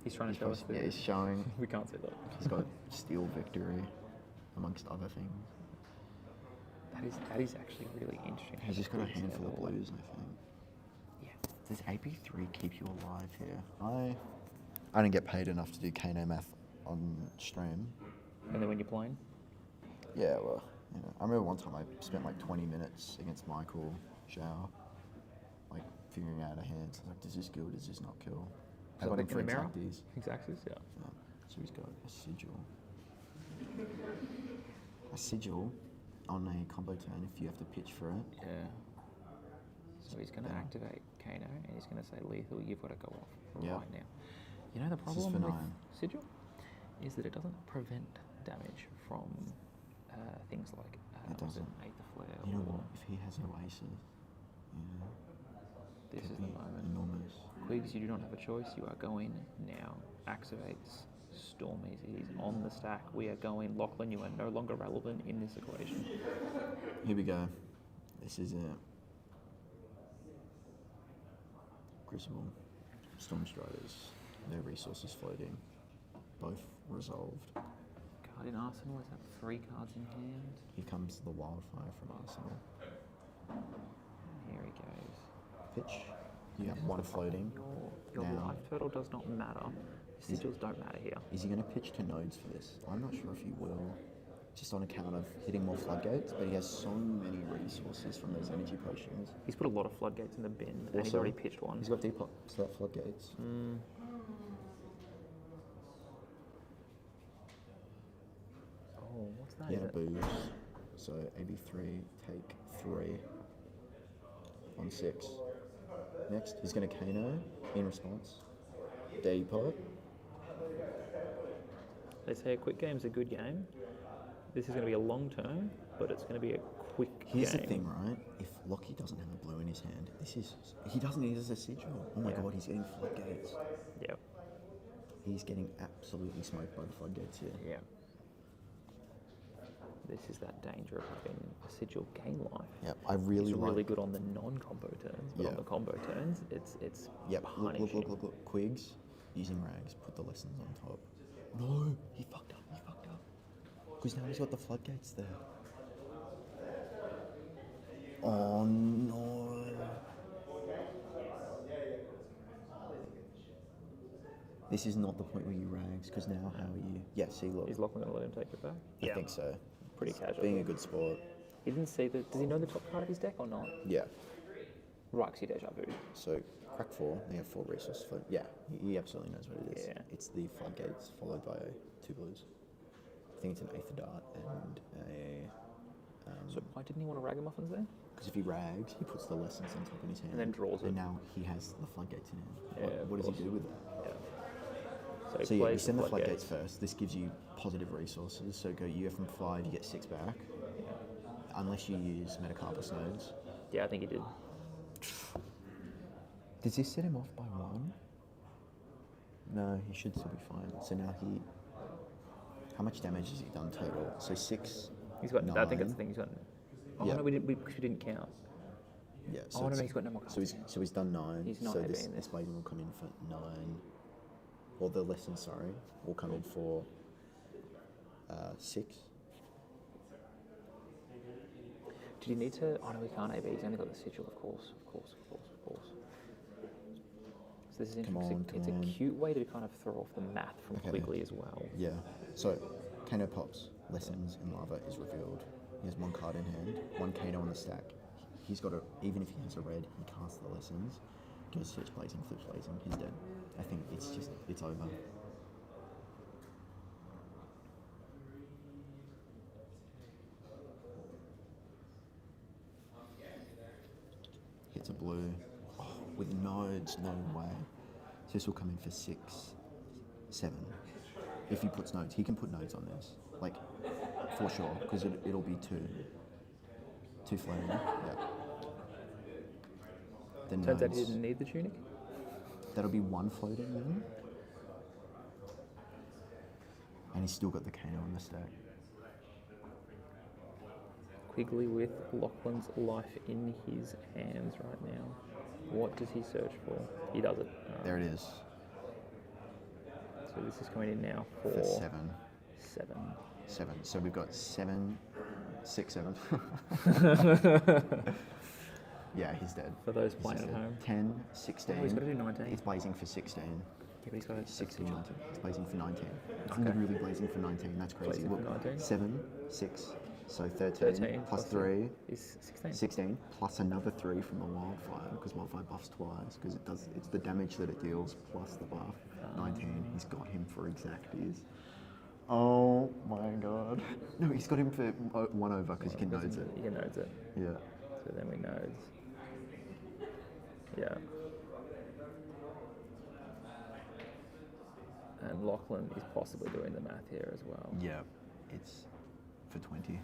He's trying to show us. Yeah, he's showing. We can't say that. He's got Steel Victory, amongst other things. That is actually really interesting. He's just got a handful of blues, I think. Yeah. Does AP3 keep you alive here? I don't get paid enough to do Kano math on stream. And then when you're playing? Yeah, well, you know, I remember one time I spent like 20 minutes against Michael Zhao, like figuring out a hand. So I was like, does this kill? Does this not kill? I got him for exacties. Exacties, yeah. So he's got a sigil. A sigil on a combo turn if you have to pitch for it. Yeah. So he's going to activate Kano and he's going to say, lethal, you've got to go off right now. You know the This is problem for with 9. Sigil? Is that it doesn't prevent damage from things like It doesn't. Aether Flare. You know or what? If he has Oasis, this could is the be moment. enormous. Quigs, you do not have a choice. You are going now. Activates Stormies. He's on the stack. We are going. Lachlan, you are no longer relevant in this equation. Here we go. This is it. Crucible. Storm Striders. Their resources floating. Both resolved. Card in Arsenal. Is that 3 cards in hand? Here comes the Wildfire from Arsenal. Here he goes. Pitch. You have 1 floating. Your Now- life total does not matter. Sigils don't matter here. Is he going to pitch to nodes for this? I'm not sure if he will. Just on account of hitting more floodgates, but he has so many resources from those energy potions. He's put a lot of floodgates in the bin, and he's Also, already pitched one. He's got deep so that floodgates. Oh, what's that? He Is had a it? boost. So AB3, take 3 on 6. Next, he's going to Kano in response. Depot. They say a quick game's a good game. This is going to be a long term, but it's going to be a quick Here's game. the thing, right? If Lockie doesn't have a blue in his hand, he doesn't need as a sigil. Oh my god, he's getting floodgates. Yep. He's getting absolutely smoked by the floodgates here. Yeah. This is that danger of having a sigil gain life. Yep, I really It's like. really good on the non-combo turns, but on Yeah. the combo turns, it's Yep, punishing. look. Quigs, using rags, put the lessons on top. No, he fucked up. Because now he's got the floodgates there. Oh no. This is not the point where you rags, because now how are you? Yeah, see, look. Is Lachlan going to let him take it back? I think so. Pretty casual. Being a good sport. He didn't see the. Does he know the top card of his deck or not? Yeah. Right, 'cause he deja vu. So, crack 4, they have 4 resources. Yeah, he absolutely knows what it is. Yeah. It's the floodgates followed by 2 blues. I think it's an Aether Dart and a. So why didn't he want to ragamuffins then? Because if he rags, he puts the lessons on top in his hand. And then draws it. And now he has the floodgates in hand. Yeah, What of does he course. do with that? Yeah. So yeah, you plays send the floodgates first. This gives you positive resources. So you go from 5, you get 6 back. Unless you use Metacarpus nodes. Yeah, I think he did. Does this set him off by 1? No, he should still be fine. So now he... How much damage has he done total? So 6, He's got. 9. I think that's the thing. He's got. Oh Yeah. no, we didn't count. Yeah. Oh, no, he's got no more So he's done 9. He's not so heavy this in this. blazing will come in for 9. Or the lesson, sorry, will come in for 6. Did he need to? Oh no, he can't AB. He's only got the sigil, of course. So this is interesting. Come It's on. a cute way to kind of throw off the math from Okay. Quigley as well. Yeah. So Kano pops. Lessons in Lava is revealed. He has 1 card in hand. 1 Kano on the stack. He's got a. Even if he has a red, he casts the lessons. Goes search blazing, flips blazing. He's dead. I think it's over. Hits a blue. Oh, with nodes, no way. So this will come in for 6, 7. If he puts nodes, he can put nodes on this. Like, for sure, because it'll be 2 floating. Yeah. Then Turns out nodes. he didn't need the tunic. That'll be 1 floating then. And he's still got the Kano on the stack. Quigley with Lachlan's life in his hands right now. What does he search for? He does it. There it is. So this is coming in now for For 7. 7. 7. So we've got 7, 6, 7. Yeah, he's dead. For those playing at home. 10, 16. Oh, he's got to do 19. It's blazing for 16. Yeah, but he's got to 16. It's blazing for 19. It's Okay. literally blazing for 19. That's crazy. Blazing for 19. 7, 6, so 13 plus 3 is 16. 16 plus another 3 from the wildfire, because wildfire buffs twice, because it's the damage that it deals plus the buff. 19. He's got him for exacties. Oh my god. No, he's got him for 1 over because he can nodes it. He can nodes it. Yeah. So then we nodes. Yeah. And Lachlan is possibly doing the math here as well. Yeah. It's for 20.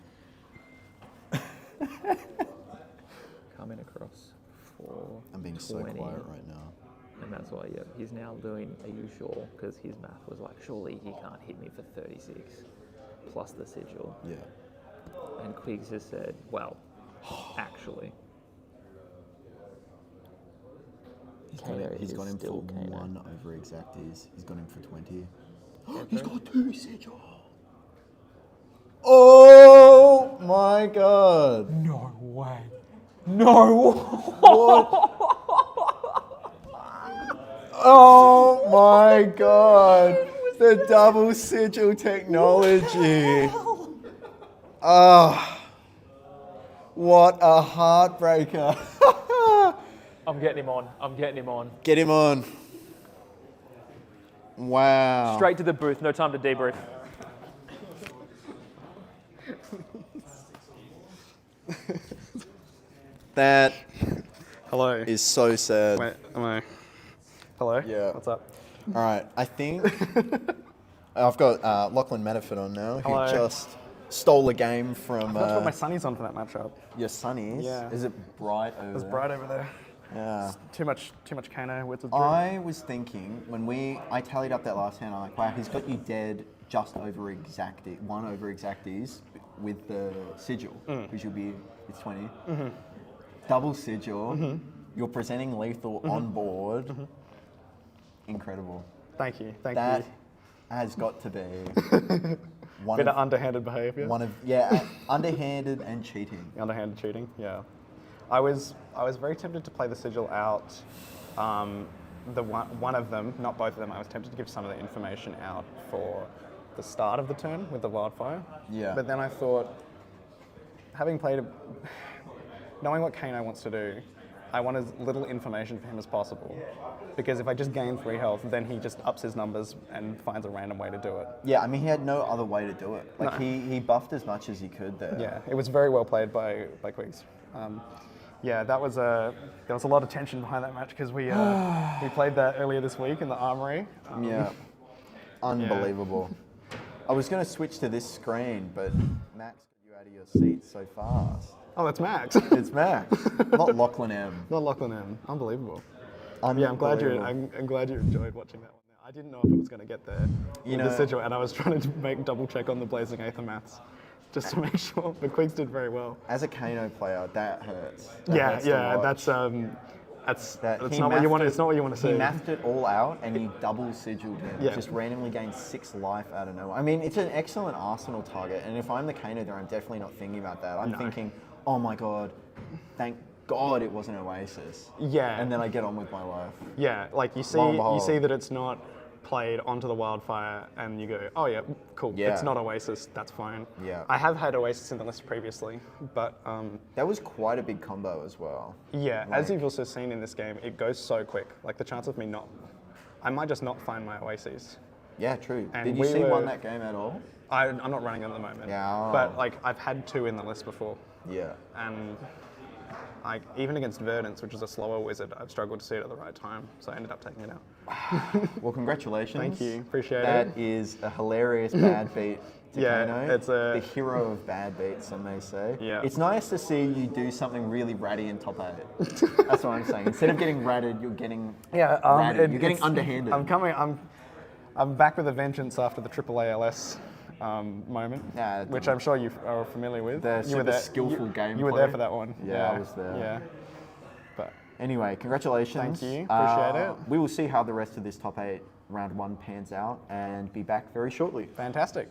Coming across for I'm being 20. so quiet right now. And that's why, yeah, he's now doing, are you sure? Because his math was like, surely he can't hit me for 36 plus the sigil. Yeah. And Quigs has said, well, actually. He's got him for still Kano. 1 over exacties. He's got him for 20. Yeah, He's got 2 sigil. Oh my god. No way. No. What? Oh my god. The double sigil technology. Ah. What a heartbreaker. I'm getting him on. I'm getting him on. Get him on. Wow. Straight to the booth. No time to debrief. That Hello. is so sad. Wait, am I? Hello. Yeah. What's up? All right, I think I've got Lachlan Maddaford on now, Hello. who just stole a game from That's what my sunnies on for that matchup. your sunnies. Yeah. Is it bright over It's there? bright over there. Yeah. Too much Kano. Wizards. I was thinking when I tallied up that last hand, I'm like, wow, he's got you dead just over 1 over exacties with the sigil, which will be it's 20. Double sigil. You're presenting lethal on board. Incredible. Thank you. Thank That you. has got to be one Bit of of underhanded behaviour. underhanded and cheating. Underhanded cheating. Yeah. I was very tempted to play the sigil out. The one of them, not both of them. I was tempted to give some of the information out for the start of the turn with the wildfire. Yeah. But then I thought, having played, knowing what Kano wants to do, I want as little information for him as possible. Because if I just gain 3 health, then he just ups his numbers and finds a random way to do it. Yeah, I mean, he had no other way to do it. Like, No. he buffed as much as he could there. Yeah, it was very well played by Quigs. Yeah, there was a lot of tension behind that match because we played that earlier this week in the Armory. Yeah. Unbelievable. I was going to switch to this screen, but Max got you out of your seat so fast. Oh, that's Max. It's Max, not Lachlan M. Not Lachlan M. Unbelievable. Yeah, Unbelievable. I'm glad you enjoyed watching that one. I didn't know if it was going to get there. You with know- the sigil, and I was trying to make double check on the Blazing Aether maths, just to make sure. But Quigs did very well. As a Kano player, that hurts. That Yeah, hurts to yeah, watch. that's He not what you want. mathed It's not what you want to see. He mathed it all out and he double sigiled him. Yeah. Just randomly gained 6 life out of nowhere. I mean, it's an excellent Arsenal target, and if I'm the Kano there, I'm definitely not thinking about that. I'm thinking, oh my god, thank God it wasn't Oasis. Yeah. And then I get on with my life. Yeah, like you see, Lo and behold. you see that it's not played onto the Wildfire and you go, oh yeah, cool, Yeah. it's not Oasis, that's fine. Yeah. I have had Oasis in the list previously, but That was quite a big combo as well. yeah, as Like- you've also seen in this game, it goes so quick. Like the chance of me not, I might just not find my Oases. Yeah, true. And Did you we see were- won that game at all? I'm not running at the moment. Yeah. But like I've had 2 in the list before, Yeah. and like even against Verdance, which is a slower wizard, I've struggled to see it at the right time, so I ended up taking it out. Well, congratulations. Thank you, appreciate That it. is a hilarious bad beat to Yeah, Kano. it's the hero of bad beats, some may say. Yeah. It's nice to see you do something really ratty in top 8. That's what I'm saying. Instead of getting ratted, you're getting ratted. You're getting underhanded. I'm back with a vengeance after the Triple ALS moment, Yeah, which I'm sure you are familiar with. The You were super there- skillful you, gameplay. You were there for that one. Yeah, I was there. Yeah. But Anyway, congratulations. Thank you, appreciate it. We will see how the rest of this top 8 round 1 pans out and be back very shortly. fantastic.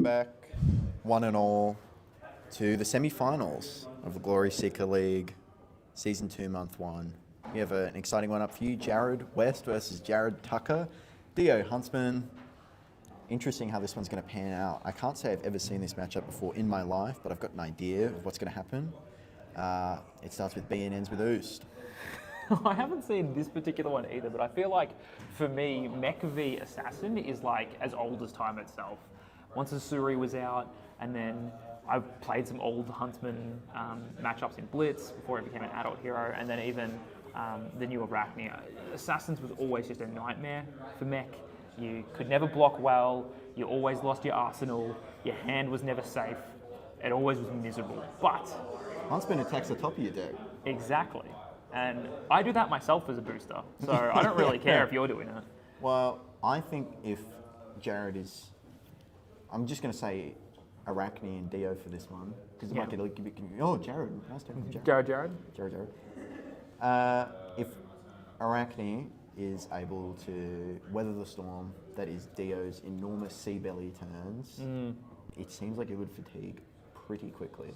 back, one and all, to the semi-finals of the Glory Seeker League, Season 2, Month 1. We have an exciting one up for you. Jarrod West versus Jarrod Tucker. Dio Huntsman. Interesting how this one's going to pan out. I can't say I've ever seen this matchup before in my life, but I've got an idea of what's going to happen. It starts with B and ends with Oost. I haven't seen this particular one either, but I feel like for me, Mech v Assassin is like as old as time itself. Once Asuri was out, and then I've played some old Huntsman matchups in Blitz before it became an adult hero, and then even the new Arakni. Assassins was always just a nightmare for Mech. You could never block well, you always lost your arsenal, your hand was never safe, it always was miserable. But Huntsman attacks the top of your deck. exactly. And I do that myself as a booster, so I don't really care if you're doing it. Well, I think if Jarrod is... I'm just going to say Arakni and Dio for this one, because it might get a bit confusing. Oh, Jarrod. Nice to have Jarrod. Jarrod. If Arakni is able to weather the storm that is Dio's enormous sea belly turns, it seems like it would fatigue pretty quickly.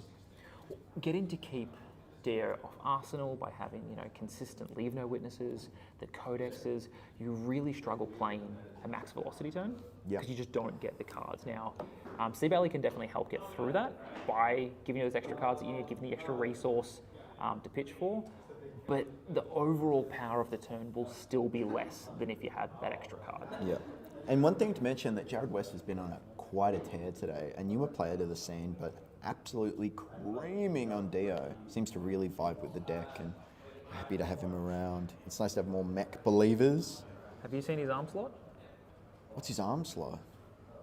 Getting to keep Dio off Arsenal by having, consistent leave no witnesses, the codexes, you really struggle playing a max velocity turn because you just don't get the cards. Now, Sea Belly can definitely help get through that by giving you those extra cards that you need, giving the extra resource to pitch for, but the overall power of the turn will still be less than if you had that extra card. Yeah. And one thing to mention that Jarrod West has been on quite a tear today, a newer player to the scene, but absolutely creaming on Dio. Seems to really vibe with the deck, and happy to have him around. It's nice to have more mech believers. Have you seen his arm slot? What's his arm slot?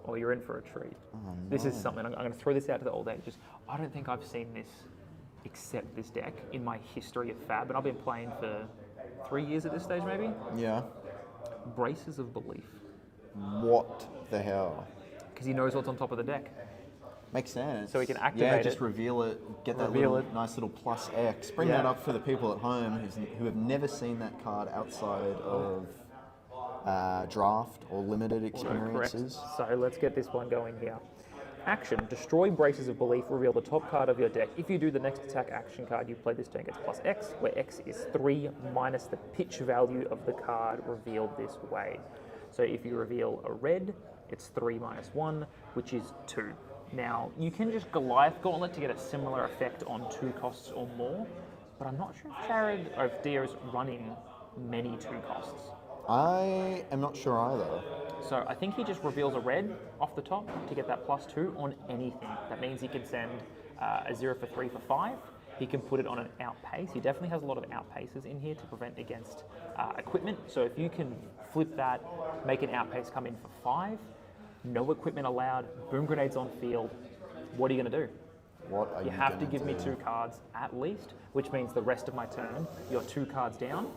Oh, you're in for a treat. Oh, no. This is something, I'm going to throw this out to the old ages. I don't think I've seen this except this deck in my history of FaB, and I've been playing for 3 years at this stage maybe. Yeah. Braces of Belief. What the hell? Because he knows what's on top of the deck. Makes sense. So we can activate Yeah, just it. reveal it, get that Reveal little, it. nice little plus X. Bring that up for the people at home who have never seen that card outside of draft or limited experiences. Correct. So let's get this one going here. Action, destroy Braces of Belief, reveal the top card of your deck. If you do, the next attack action card you play this turn gets plus X, where X is 3 minus the pitch value of the card revealed this way. So if you reveal a red, it's 3 minus 1, which is 2. Now, you can just Goliath Gauntlet to get a similar effect on 2 costs or more, but I'm not sure if Jarrod or if Dio is running many 2 costs. I am not sure either. So I think he just reveals a red off the top to get that plus 2 on anything. That means he can send a 0 for 3 for 5. He can put it on an outpace. He definitely has a lot of outpaces in here to prevent against equipment. So if you can flip that, make an outpace come in for 5, no equipment allowed, boom grenades on field, what are you going to do? What are You have to give me 2 cards at least, which means the rest of my turn, you're 2 cards down.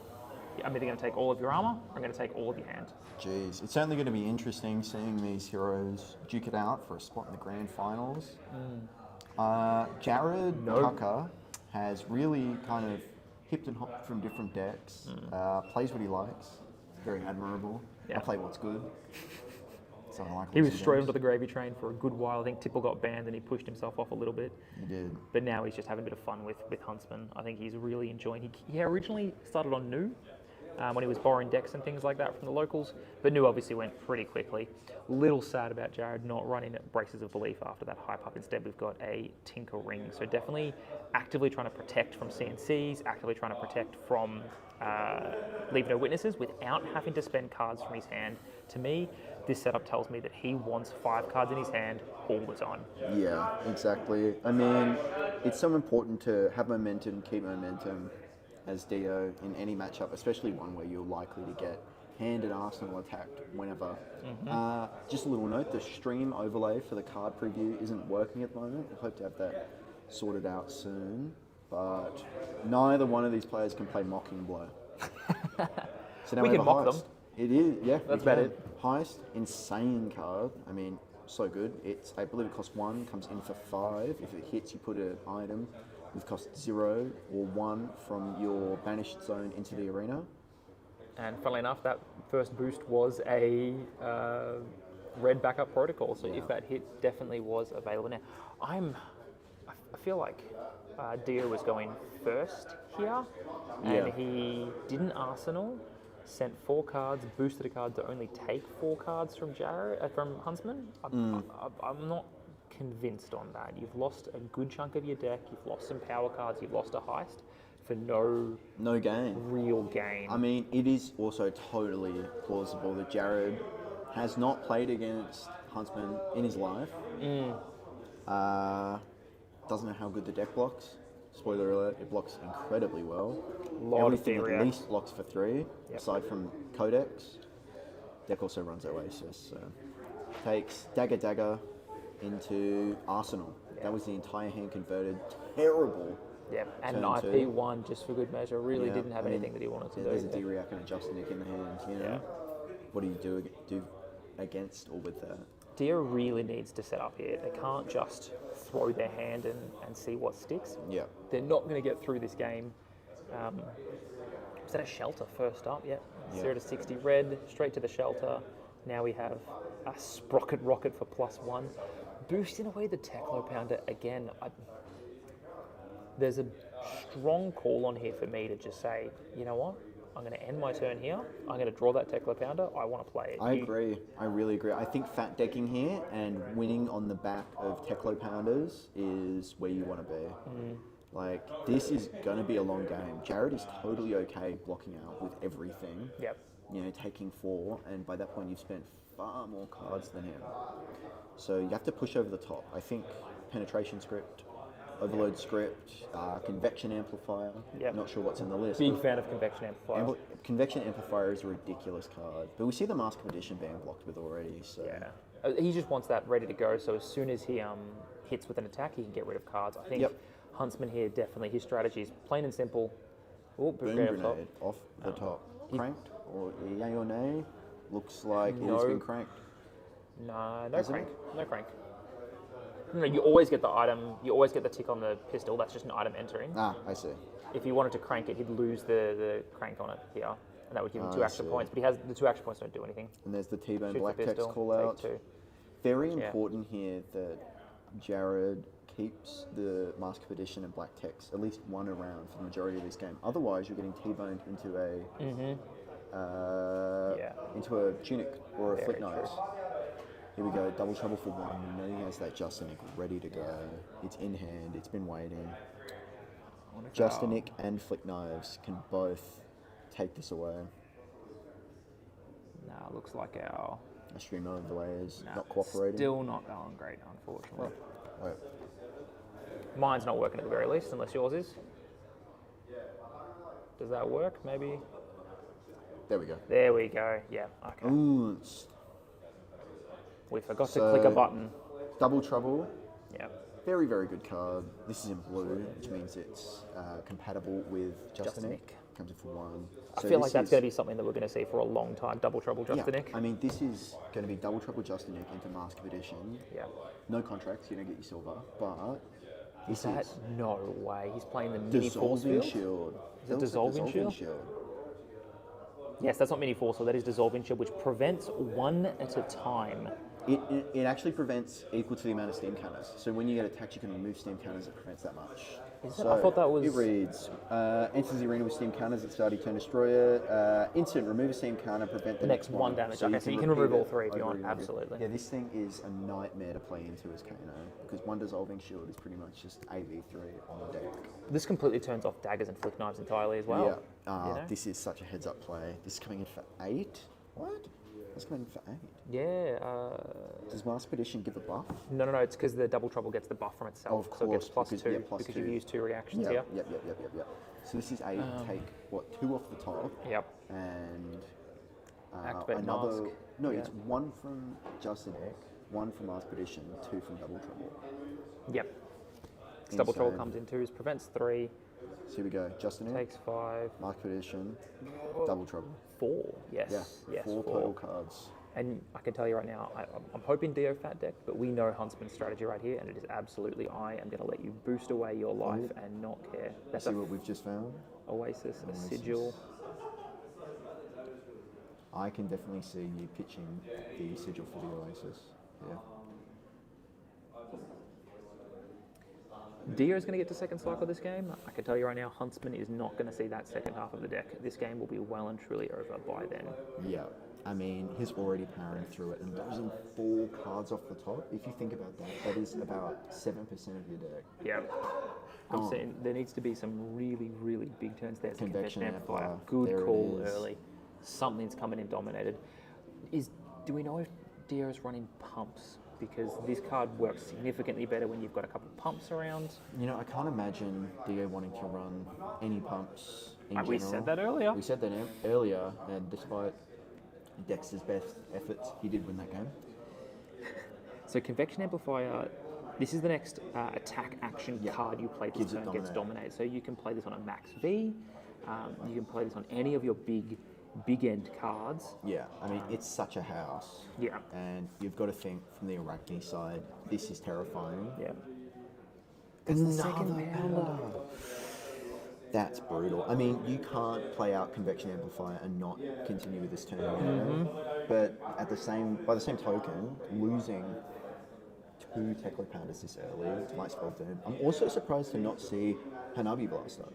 I'm either going to take all of your armor, or I'm going to take all of your hand. Jeez, it's certainly going to be interesting seeing these heroes duke it out for a spot in the grand finals. Jarrod Tucker has really kind of hipped and hopped from different decks, plays what he likes, very admirable. Yeah. I play what's good. So I like He was lots of straight games. onto the gravy train for a good while. I think Tipple got banned and he pushed himself off a little bit. He did. But now he's just having a bit of fun with Huntsman. I think he's really enjoying. He originally started on Nu when he was borrowing decks and things like that from the locals, but Nu obviously went pretty quickly. Little sad about Jarrod not running Braces of Belief after that hype up. Instead, we've got a Tinker Ring. So definitely actively trying to protect from CNCs, actively trying to protect from Leave No Witnesses without having to spend cards from his hand. To me, this setup tells me that he wants 5 cards in his hand all the time. Yeah, exactly. I mean, it's so important to have momentum, keep momentum as Dio in any matchup, especially one where you're likely to get hand and arsenal attacked whenever. Just a little note, the stream overlay for the card preview isn't working at the moment. I hope to have that sorted out soon, but neither one of these players can play Mocking Blow. So now We have can a mock heist. them. It is, yeah. That's we about can. it. Heist, insane card. I mean, so good. It's, I believe it costs 1, comes in for 5. If it hits, you put an item with cost 0 or 1 from your banished zone into the arena. And funnily enough, that first boost was a red backup protocol. So if that hit definitely was available now, I feel like Dio was going first here, and he didn't arsenal. Sent 4 cards, boosted a card to only take 4 cards from from Huntsman. I'm not convinced on that. You've lost a good chunk of your deck. You've lost some power cards. You've lost a heist for no gain. real gain. I mean, it is also totally plausible that Jarrod has not played against Huntsman in his life. Doesn't know how good the deck blocks. Spoiler alert, it blocks incredibly well. Everything at least blocks for 3, aside from Codex. Deck also runs Oasis, so takes Dagger into Arsenal. That was the entire hand converted. Terrible. Yeah, and an IP one just for good measure. Really didn't have anything that he wanted to do. There's a D-React and a Justin Nick in the hand, you know. What do you do against or with that? Dia really needs to set up here. They can't just throw their hand and see what sticks. Yeah. They're not going to get through this game. Was that a shelter first up? Yeah. 0 to 60 red, straight to the shelter. Now we have a Sprocket Rocket for +1. Boosting away the Teklo Pounder again. There's a strong call on here for me to just say, you know what? I'm going to end my turn here. I'm going to draw that Teklo Pounder. I want to play it. I agree. I really agree. I think fat decking here and winning on the back of Teklo Pounders is where you want to be. Like, this is going to be a long game. Jarrod is totally okay blocking out with everything. Yep. You know, taking 4, and by that point you've spent far more cards than him. So you have to push over the top. I think Penetration Script, Overload Script, Convection Amplifier. Yep. Not sure what's in the list. Big fan of Convection Amplifier. Convection Amplifier is a ridiculous card, but we see the Mask of Addition being blocked with already. So he just wants that ready to go. So as soon as he hits with an attack, he can get rid of cards. I think Huntsman here definitely his strategy is plain and simple. Boom grenade off the top. Cranked or yay or nay? Looks like it has been cranked. No crank. No crank. No, you always get the item. You always get the tick on the pistol. That's just an item entering. I see. If he wanted to crank it, he'd lose the crank on it here, and that would give him 2 action points. But he has the 2 action points don't do anything. And there's the T-Bone Shoot Black the Text pistol, call out. take 2. Very important here that Jarrod keeps the Mask of Addition and Black Text at least one around for the majority of this game. Otherwise, you're getting T-boned into a tunic or a flick nose. Here we go, double trouble for 1. We know he has that Justinic ready to go. It's in hand, it's been waiting. Justinic and Flick Knives can both take this away. Nah, looks like our stream overlay is not cooperating. Still not going great, unfortunately. Wait. Mine's not working at the very least, unless yours is. Does that work? Maybe. There we go. There we go. Yeah. Okay. Ooh, We forgot to click a button. Double trouble. Yeah. Very, very good card. This is in blue, which means it's compatible with Justinic. Comes in for 1. I feel like that's going to be something that we're going to see for a long time. Double trouble Justinic. I mean, this is going to be double trouble Justinic into Mask of Addition. Yeah. No contracts, you don't get your silver, but is that no way? He's playing the mini force field. Shield. Is it dissolving shield? Yes, that's not mini force field. That is dissolving shield, which prevents 1 at a time. It actually prevents equal to the amount of steam counters. So when you get attacked, you can remove steam counters. It prevents that much. So I thought that was. It reads: enters the arena with steam counters at the start of your turn, destroy it. Instant, remove a steam counter, prevent the next 1 damage. So okay, so you can remove all 3 if you want. Absolutely. Yeah, this thing is a nightmare to play into as Kano because 1 dissolving shield is pretty much just AV3 on the deck. This completely turns off daggers and flick knives entirely as well. Yeah. This is such a heads-up play. This is coming in for 8. What? It's coming in for 8. Yeah. Does Mask Addition give a buff? No. It's because the double trouble gets the buff from itself. Oh, of course. So it gets +2 plus because 2. you've used 2 reactions here. Yep. So this is 8. Take 2 off the top. Yep. And Activate another. Mask. No, it's 1 from Justinic, 1 from Mask Addition, 2 from Double Trouble. Yep. Double trouble comes in 2s, prevents 3. So here we go. Justinic takes 5. Mask Addition, Double Trouble. 4. Yes. 4 total cards. And I can tell you right now, I'm hoping Dio fat deck, but we know Huntsman's strategy right here, and it is absolutely I am going to let you boost away your life and not care. That's what we've just found. Oasis, a sigil. I can definitely see you pitching the Sigil for the Oasis. Yeah. Dio is going to get to second cycle this game. I can tell you right now, Huntsman is not going to see that second half of the deck. This game will be well and truly over by then. Yeah. I mean, he's already powering through it and losing 4 cards off the top. If you think about that, that is about 7% of your deck. Yeah. I'm saying there needs to be some really, really big turns there. Convection Amplifier. Good There it call is. early. Something's coming in dominated. Do we know if Dio is running pumps? Because this card works significantly better when you've got a couple of pumps around. You know, I can't imagine Dio wanting to run any pumps in general. We said that earlier. We said that earlier, and despite Dexter's best efforts, he did win that game. So Convection Amplifier, this is the next attack action card you play this Gives it turn, gets dominate. dominated. So you can play this on a max V, you can play this on any of your big end cards. Yeah, I mean, it's such a house. Yeah. And you've got to think from the Arakni side, this is terrifying. Yeah. It's the Another second pounder. That's brutal. I mean, you can't play out Convection Amplifier and not continue with this turn. You know? But by the same token, losing 2 Teklo Pounders this early might spell doom. I'm also surprised to not see Hanabi Blaster.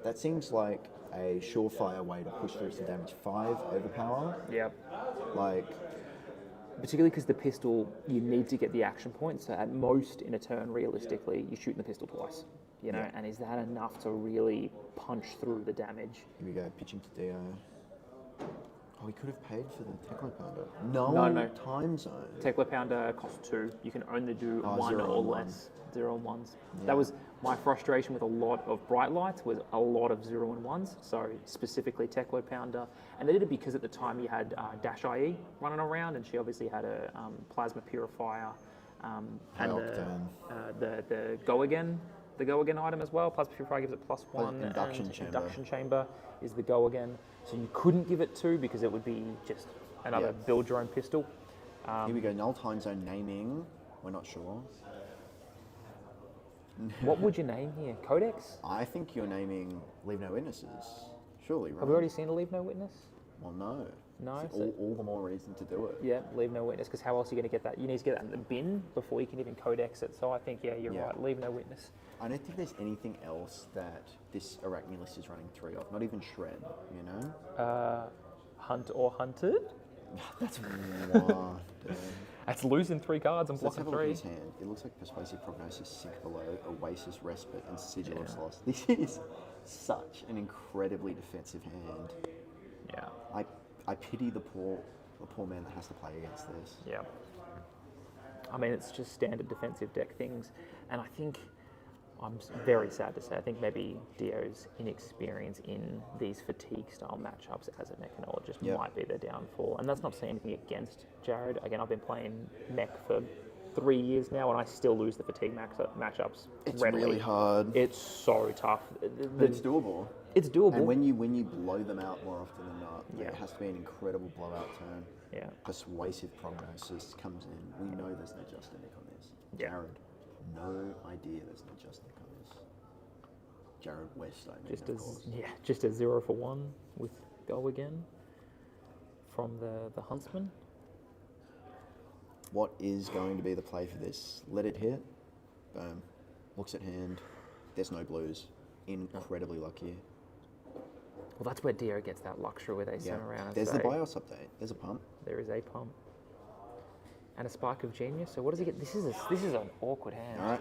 That seems like a surefire way to push through some damage. 5 overpower. Yeah. Like, Particularly because the pistol, you need to get the action point. So at most in a turn, realistically, you're shooting the pistol twice. You know, and is that enough to really punch through the damage? here we go, pitching to Dio. Oh, he could have paid for the Teklo Pounder. No. Time zone. Tekla Pounder costs 2. You can only do 1 0 or and 1. less. 0 and 1s. Yeah. That was my frustration with a lot of Bright Lights, was a lot of 0 and 1s. So specifically Teklo Pounder. And they did it because at the time you had Dash IE running around, and she obviously had a Plasma Purifier and the Go Again. The Go Again item as well. Plasma Purifier gives it +1. Induction and chamber. Induction Chamber is the Go Again. So you couldn't give it 2 because it would be just another build your own pistol. Here we go, null time zone naming. We're not sure. What would you name here? Codex? I think you're naming Leave No Witnesses. Surely, right? Have we already seen a Leave No Witness? Well, no. No, It's so- all the more reason to do it. Yeah, Leave No Witness, because how else are you going to get that? You need to get that in the bin before you can even Codex it. So I think, you're Yeah. right, Leave No Witness. I don't think there's anything else that this Arakni list is running 3 of. Not even Shred, you know? Hunt or Hunted? That's what? That's losing 3 cards and So let's have blocking a look at 3. his hand. It looks like Persuasive Prognosis, Sink Below, Oasis, Respite, and Sigil of Loss. This is such an incredibly defensive hand. Yeah. I pity the poor man that has to play against this. Yeah. I mean, it's just standard defensive deck things. And I think, I'm very sad to say, I think maybe Dio's inexperience in these fatigue-style matchups as a mechanologist might be the downfall. And that's not saying anything against Jarrod. Again, I've been playing mech for 3 years now, and I still lose the fatigue matchups It's readily. really hard. It's so tough. But it's doable. It's doable. And when you blow them out more often than not, Yeah. it has to be an incredible blowout turn. Yeah. Persuasive Prognosis comes in. We know there's no Justin Nick on this. Yeah. Jarrod, no idea there's no Justin Nick on this. Jarrod West, I mean, of course. Just a 0 for 1 with Go Again from the Huntsman. What is going to be the play for this? Let it hit. Boom. Looks at hand. There's no blues. Incredibly lucky. Well, that's where Dio gets that luxury where they turn around and There's say, the BIOS update. There's a pump. there is a pump. And a Spark of Genius. So what does he get? This is an awkward hand. All right.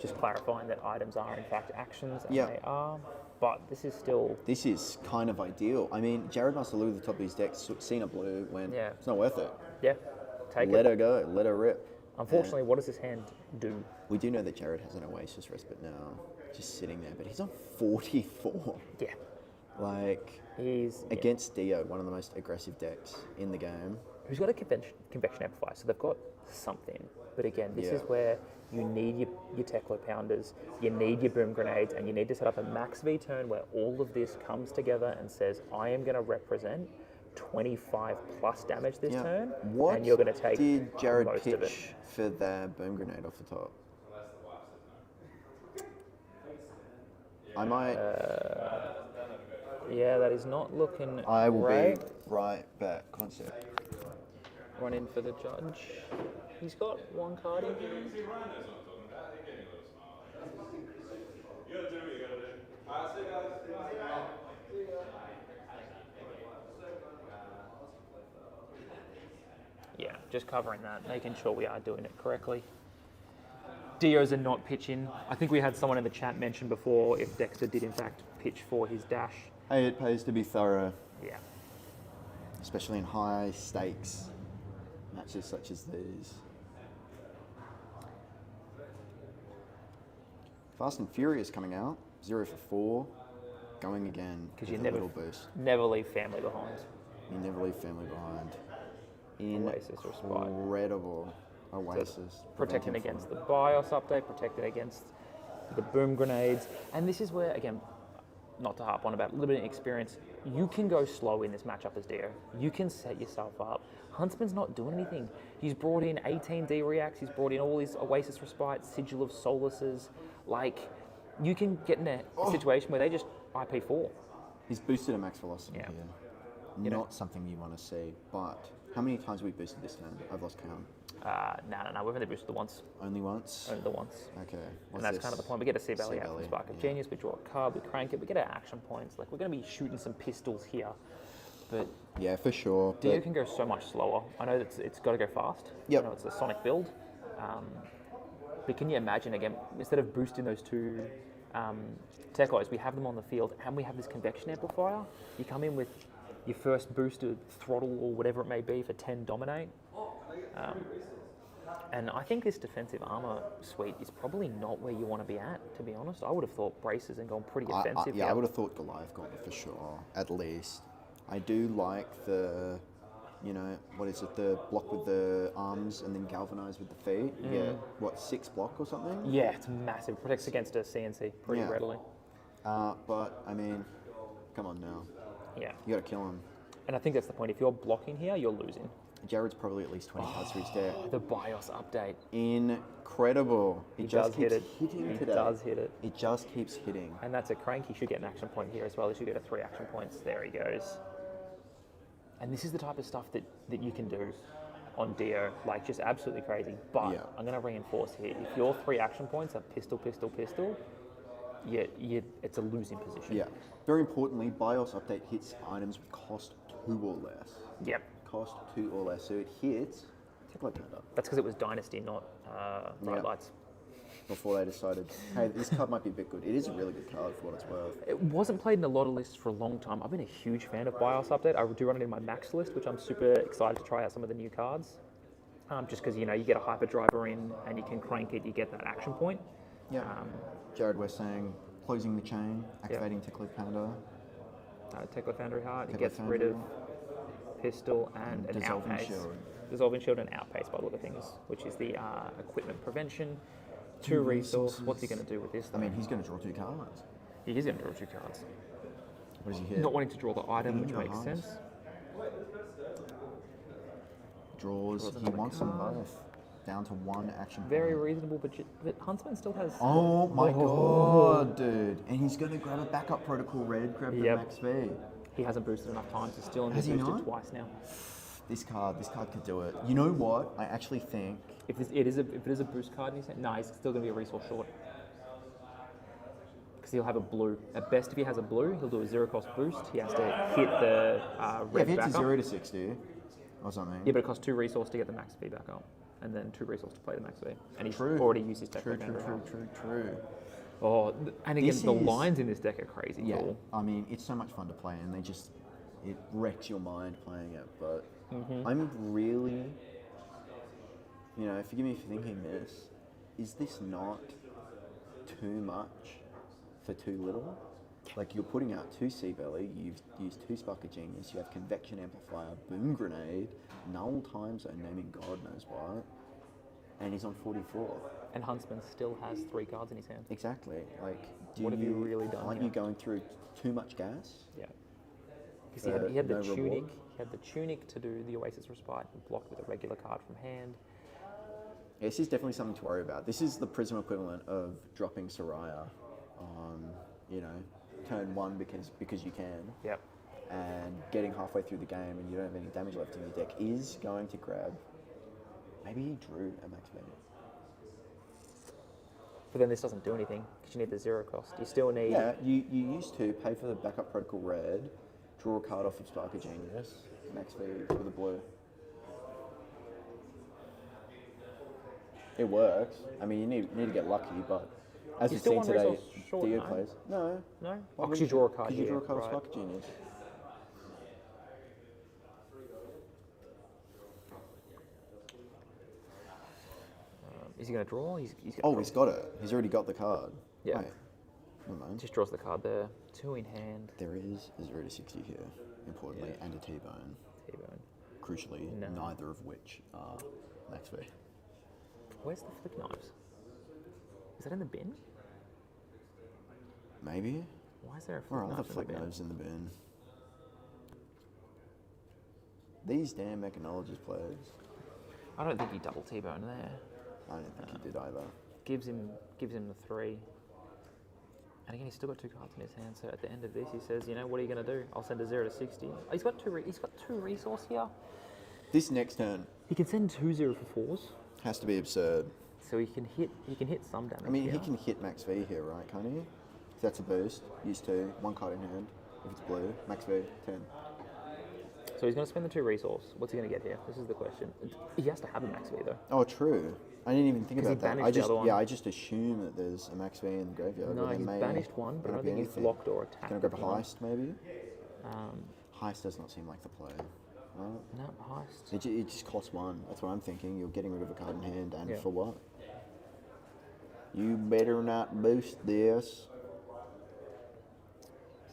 Just clarifying that items are in fact actions, and Yeah. they are. But this is still, This is kind of ideal. I mean, Jarrod must have looked at the top of his deck, seen a blue, when it's not worth it. take Let it. her go. Let her rip. Unfortunately, what does this hand do? We do know that Jarrod has an Oasis Respite now, just sitting there, but he's on 44. Yeah. Like, He's against Dio, one of the most aggressive decks in the game. who's got a convection amplifier, so they've got something. But again, this is Yeah. where you need your Teklo Pounders, you need your Boom Grenades, and you need to set up a max V turn where all of this comes together and says, I am going to represent 25 plus damage this turn, What and you're going to take did Jarrod most of it. pitch for the Boom Grenade off the top? I might. Yeah, that is not looking I will great. be right back. Concept. Run in for the judge. He's got one card in hand. Yeah, just covering that, making sure we are doing it correctly. Dios are not pitching. I think we had someone in the chat mention before if Dexter did in fact pitch for his dash. Hey, it pays to be thorough, Yeah. especially in high stakes matches such as these. Fast and Furious coming out, 0 for 4, going again with you a never- little boost. Never leave family behind. You never leave family behind. Oasis respite. Incredible Oasis. Protecting preventing against the BIOS update, protecting against the boom grenades. And this is where, again, not to harp on about a little bit of experience, you can go slow in this matchup as Dio. You can set yourself up. Huntsman's not doing anything. He's brought in 18 D reacts, he's brought in all his Oasis respite, Sigil of Solaces. Like, you can get in a situation where they just IP4. He's boosted a max velocity Yeah. here. You know- Not something you want to see, but how many times have we boosted this turn? I've lost count. No. We've only boosted the once. Only once? Only the once. Okay. And that's kind of the point. We get a C belly out from C-belly, Spark of yeah. Genius, we draw a card, we crank it, we get our action points. Like, we're going to be shooting some pistols here. But Yeah, for sure. Dio but- can go so much slower. I know that it's got to go fast. Yep. I know it's a Sonic build. But can you imagine, again, instead of boosting those two Tekos, we have them on the field and we have this convection amplifier. You come in with your first boosted throttle or whatever it may be for 10 dominate. And I think this defensive armor suite is probably not where you want to be at, to be honest. I would have thought braces and gone pretty offensive. I would have thought Goliath got it for sure, at least. I do like the, what is it, the block with the arms and then galvanize with the feet. You get, what, 6 block or something? Yeah, it's massive. Protects against a CNC pretty Yeah. readily. But, I mean, come on now. Yeah. You got to kill him. And I think that's the point. If you're blocking here, you're losing. Jarrod's probably at least 20 cards through his deck. The BIOS update. Incredible. It He just does keeps hit it. hitting He today. does hit it. It just keeps hitting. And that's a crank. He should get an action point here as well. He should get a 3 action points. There he goes. And this is the type of stuff that you can do on Dio. Like, just absolutely crazy. But Yeah. I'm going to reinforce here. If your 3 action points are pistol, pistol, pistol, it's a losing position. Yeah. Very importantly, BIOS update hits items with cost 2 or less. Yep. Cost 2 or less. So it hits Tekla Panda That's because it was Dynasty, not Bright Yeah. Lights. before they decided, hey, this card might be a bit good. It is a really good card for what it's worth. It wasn't played in a lot of lists for a long time. I've been a huge fan of BIOS update. I do run it in my max list, which I'm super excited to try out some of the new cards. Just because, you get a hyperdriver in and you can crank it, you get that action point. Yeah. Jarrod, we're saying closing the chain, activating Tekla Panda. Tekla Foundry Heart, it Tekla gets rid of Foundry. pistol and an Dissolving outpace. Shield. Dissolving Shield and outpace by the look of things, which is the equipment prevention. 2 resource. What's he going to do with this? I mean, he's going to draw 2 cards. He is going to draw 2 cards. What does he hit? Not wanting to draw the item, which No makes harms. sense. Draws. He another wants them card. both. Down to 1 action Very point. reasonable, but Huntsman still has. Oh my god, dude. And he's going to grab a backup protocol red, grab the Yep. max V. He hasn't boosted enough times. He's still Has he boosted not? twice now. This card could do it. You know what? I actually think If it is a boost card in his hand, no, he's still going to be a resource short. Because he'll have a blue. At best, if he has a blue, he'll do a 0 cost boost. He has to hit the red if it's a backup. 0 to 60 or something. Yeah, but it costs 2 resource to get the max V back up, and then 2 resource to play the max V. And he's True. already used his deck. True. Oh, and again, This the is- lines in this deck are crazy Yeah, cool. I mean, it's so much fun to play, and it wrecks your mind playing it. But I'm really, forgive me for thinking this, is this not too much for too little? Like, you're putting out 2 Sea Belly, you've used 2 Spark of Genius, you have Convection Amplifier, Boom Grenade, Null Time Zone, naming God knows what, and he's on 44. And Huntsman still has 3 cards in his hand. Exactly. Like, What have you really done Aren't here? you going through too much gas? Yeah. Because he had the no tunic. reward? He had the tunic to do the Oasis Respite and blocked with a regular card from hand. Yeah, this is definitely something to worry about. This is the Prism equivalent of dropping Soraya on turn 1 because you can, Yep. and getting halfway through the game and you don't have any damage left in your deck is going to grab. Maybe he drew a max value. But then this doesn't do anything because you need the 0 cost. You still need. Yeah, you used to pay for the backup protocol red, draw a card off of Spark of Genius, max V with a blue. It works. I mean, you need to get lucky, but as You we've still seen want today, resource short, Dio no? plays. No. No? Why Oh, because wouldn't you draw a card Because you here. draw a card of Right. Spark of Genius. Is he going to draw? He's gonna Oh, draw. he's got it. He's already got the card. Yeah. Wait. Never mind. Just draws the card there. 2 in hand. There is a 0 to 60 here, importantly, Yeah. and a T-bone. T-bone. Crucially, No. neither of which are max V. Where's the flick knives? Is that in the bin? Maybe? Why is there a Where flick are the knife in the flick bin? knives in the bin? These damn Mechanologist players. I don't think he double T-bone there. I don't think he did either. Gives him the 3. And again, he's still got 2 cards in his hand. So at the end of this, he says, what are you going to do? I'll send a 0 to 60. Oh, he's got two resource here. This next turn He can send 2 0 for 4s. has to be absurd. So he can hit some damage. I mean, here. he can hit max V here, right? Can't he? So that's a boost. Used to 1 card in hand. If it's blue, max V 10. So he's going to spend the 2 resource. What's he going to get here? This is the question. He has to have a max V though. Oh, true. I didn't even think 'Cause he about that. banished the other one. I just assume that there's a max V in the graveyard. No, but there he's may banished one, but I not don't be think he's anything. blocked or attacked. Gonna grab a with one. heist, maybe. Um, Heist does not seem like the play. Right? no, heist. It just costs 1. That's what I'm thinking. You're getting rid of a card in hand, and Yeah. for what? You better not boost this.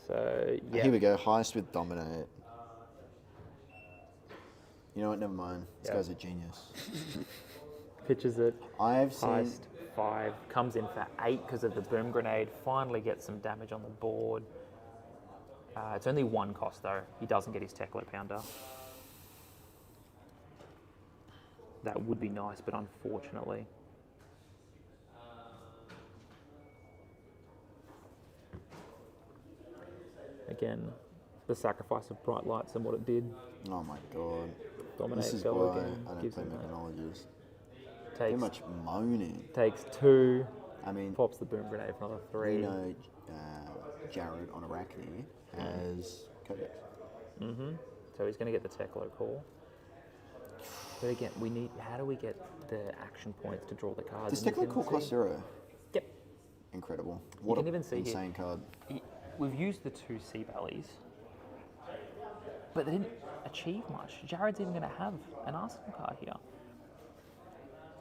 So, yeah. Here we go. Heist with Dominate. You know what? Never mind. This Yeah. guy's a genius. Pitches it. I've seen. Heist 5. Comes in for 8 because of the boom grenade. Finally gets some damage on the board. It's only 1 cost though. He doesn't get his Teklo Pounder. That would be nice, but unfortunately. Again, the sacrifice of bright lights and what it did. Oh my god. Dominate, This is go why again. I don't Gives play him that. Mechanologist. Too Takes, much moaning. takes 2. I mean, Pops the boom grenade for another 3. you know, Jarod on Arakni has Codex. So he's going to get the Teklo call. But again, we need. How do we get the action points to draw the cards? Does And you Teklo can Call cost see- 0? Yep. Incredible. What can an even see here. insane card. We've used the 2 Sea Valleys, but they didn't achieve much. Jarrod's even going to have an Arsenal card here.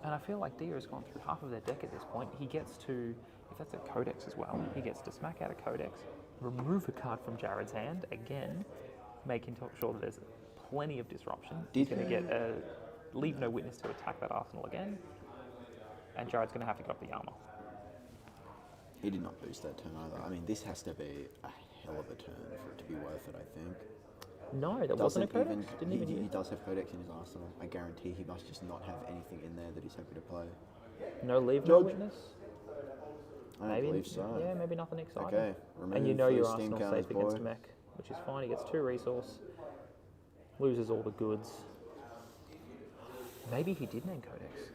And I feel like Dia has gone through half of their deck at this point. He gets to, if that's a Codex as well, he gets to smack out a Codex, remove a card from Jarrod's hand, again, making sure that there's plenty of disruption. He's going to get a leave no witness to attack that Arsenal again, and Jarrod's going to have to get up the armor. He did not boost that turn either. I mean, this has to be a hell of a turn for it to be worth it, I think. No, that wasn't a Codex. Didn't even he use. does have Codex in his arsenal. I guarantee he must just not have anything in there that he's happy to play. No leave, no Judge. witness. I don't believe so. Yeah, maybe nothing exciting. Okay, And you remove know your those steam Arsenal counters, safe against boy. mech, which is fine. He gets 2 resource, loses all the goods. Maybe he did name Codex.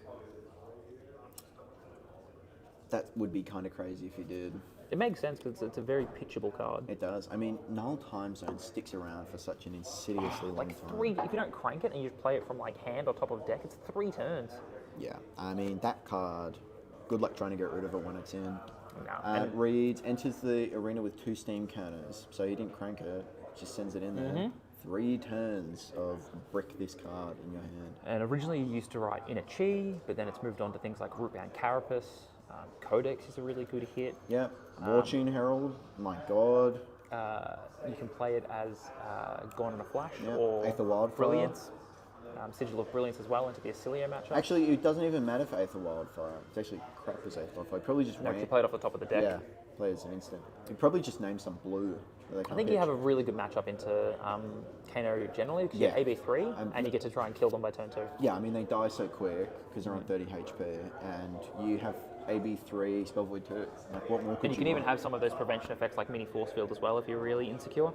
That would be kind of crazy if he did. It makes sense because it's a very pitchable card. It does. I mean, Null Time Zone sticks around for such an insidiously long Like time. 3, if you don't crank it and you just play it from like hand or top of deck, it's 3 turns. Yeah, I mean, that card, good luck trying to get rid of it when it's in. No, and- Reads, enters the arena with 2 steam counters, so he didn't crank it, just sends it in there. Mm-hmm. 3 turns of brick this card in your hand. And originally you used to write in a Chi, but then it's moved on to things like Rootbound Carapace. Codex is a really good hit. Yeah, Wartune Herald, my god. You can play it as Gone in a Flash Yeah, or Aether Wildfire. Brilliance. Sigil of Brilliance as well into the Acilio matchup. Actually, it doesn't even matter for Aether Wildfire. It's actually crap as Aether Wildfire. Probably just no, 'cause you play it off the top of the deck. Yeah, play as an instant. You probably just name some blue. That they I can't think you pitch. have a really good matchup into Kano generally because Yeah. you have AB3 and you get to try and kill them by turn 2. Yeah, I mean, they die so quick because they're on 30 HP, and you have AB3, Spell Void 2. Like, what more could And you can even want? have some of those prevention effects like mini force field as well if you're really insecure.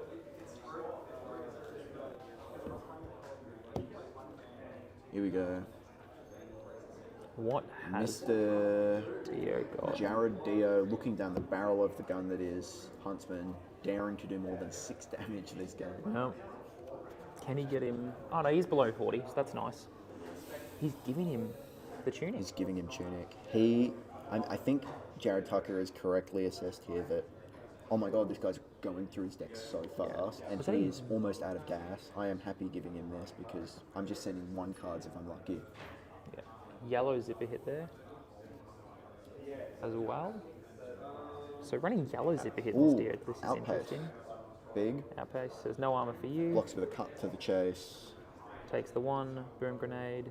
Here we go. What has Mr. Dio got? Jarrod Dio looking down the barrel of the gun that is Huntsman, daring to do more than 6 damage this game. Well, can he get him? Oh no, he's below 40, so that's nice. He's giving him the tunic. He's giving him tunic. I think Jarrod Tucker is correctly assessed here that, oh my god, this guy's going through his deck so fast, and Was that he's almost out of gas. I am happy giving him this because I'm just sending 1 cards if I'm lucky. Yeah. Yellow zipper hit there as well. So running yellow zipper hit Ooh, this is outpace. interesting. Big. Outpace says no armor for you. Blocks with a cut to the chase. Takes the 1, boom grenade.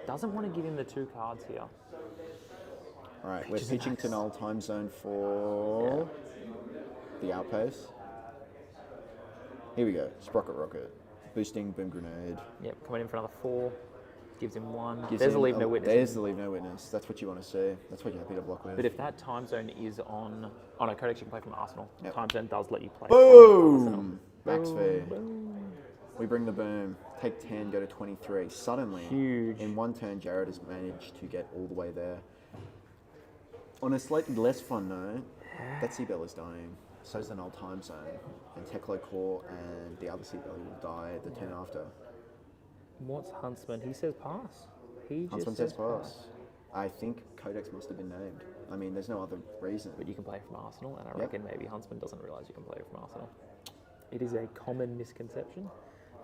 Doesn't want to give him the 2 cards here. Alright, we're is pitching nice. to null time zone for the outpace. Here we go. Sprocket Rocket. Boosting boom grenade. Yep, coming in for another 4. Gives him 1. Gives There's a him- leave no oh, witness. There's the leave no witness. That's what you want to see. That's what you're happy to block with. But if that time zone is on... Oh no, Codex you can play from Arsenal. Yep. Time zone does let you play from Arsenal. Boom! Max V. We bring the boom. Take 10, go to 23. Suddenly, Huge. in 1 turn, Jarrod has managed to get all the way there. On a slightly less fun note, that Seabell is dying. So's the null time zone. And Teklo Core and the other Seabell will die the turn after. What's Huntsman? He says pass. He just Huntsman says pass. I think Codex must have been named. I mean, there's no other reason. But you can play from Arsenal, and I Yep. reckon maybe Huntsman doesn't realise you can play from Arsenal. It is a common misconception.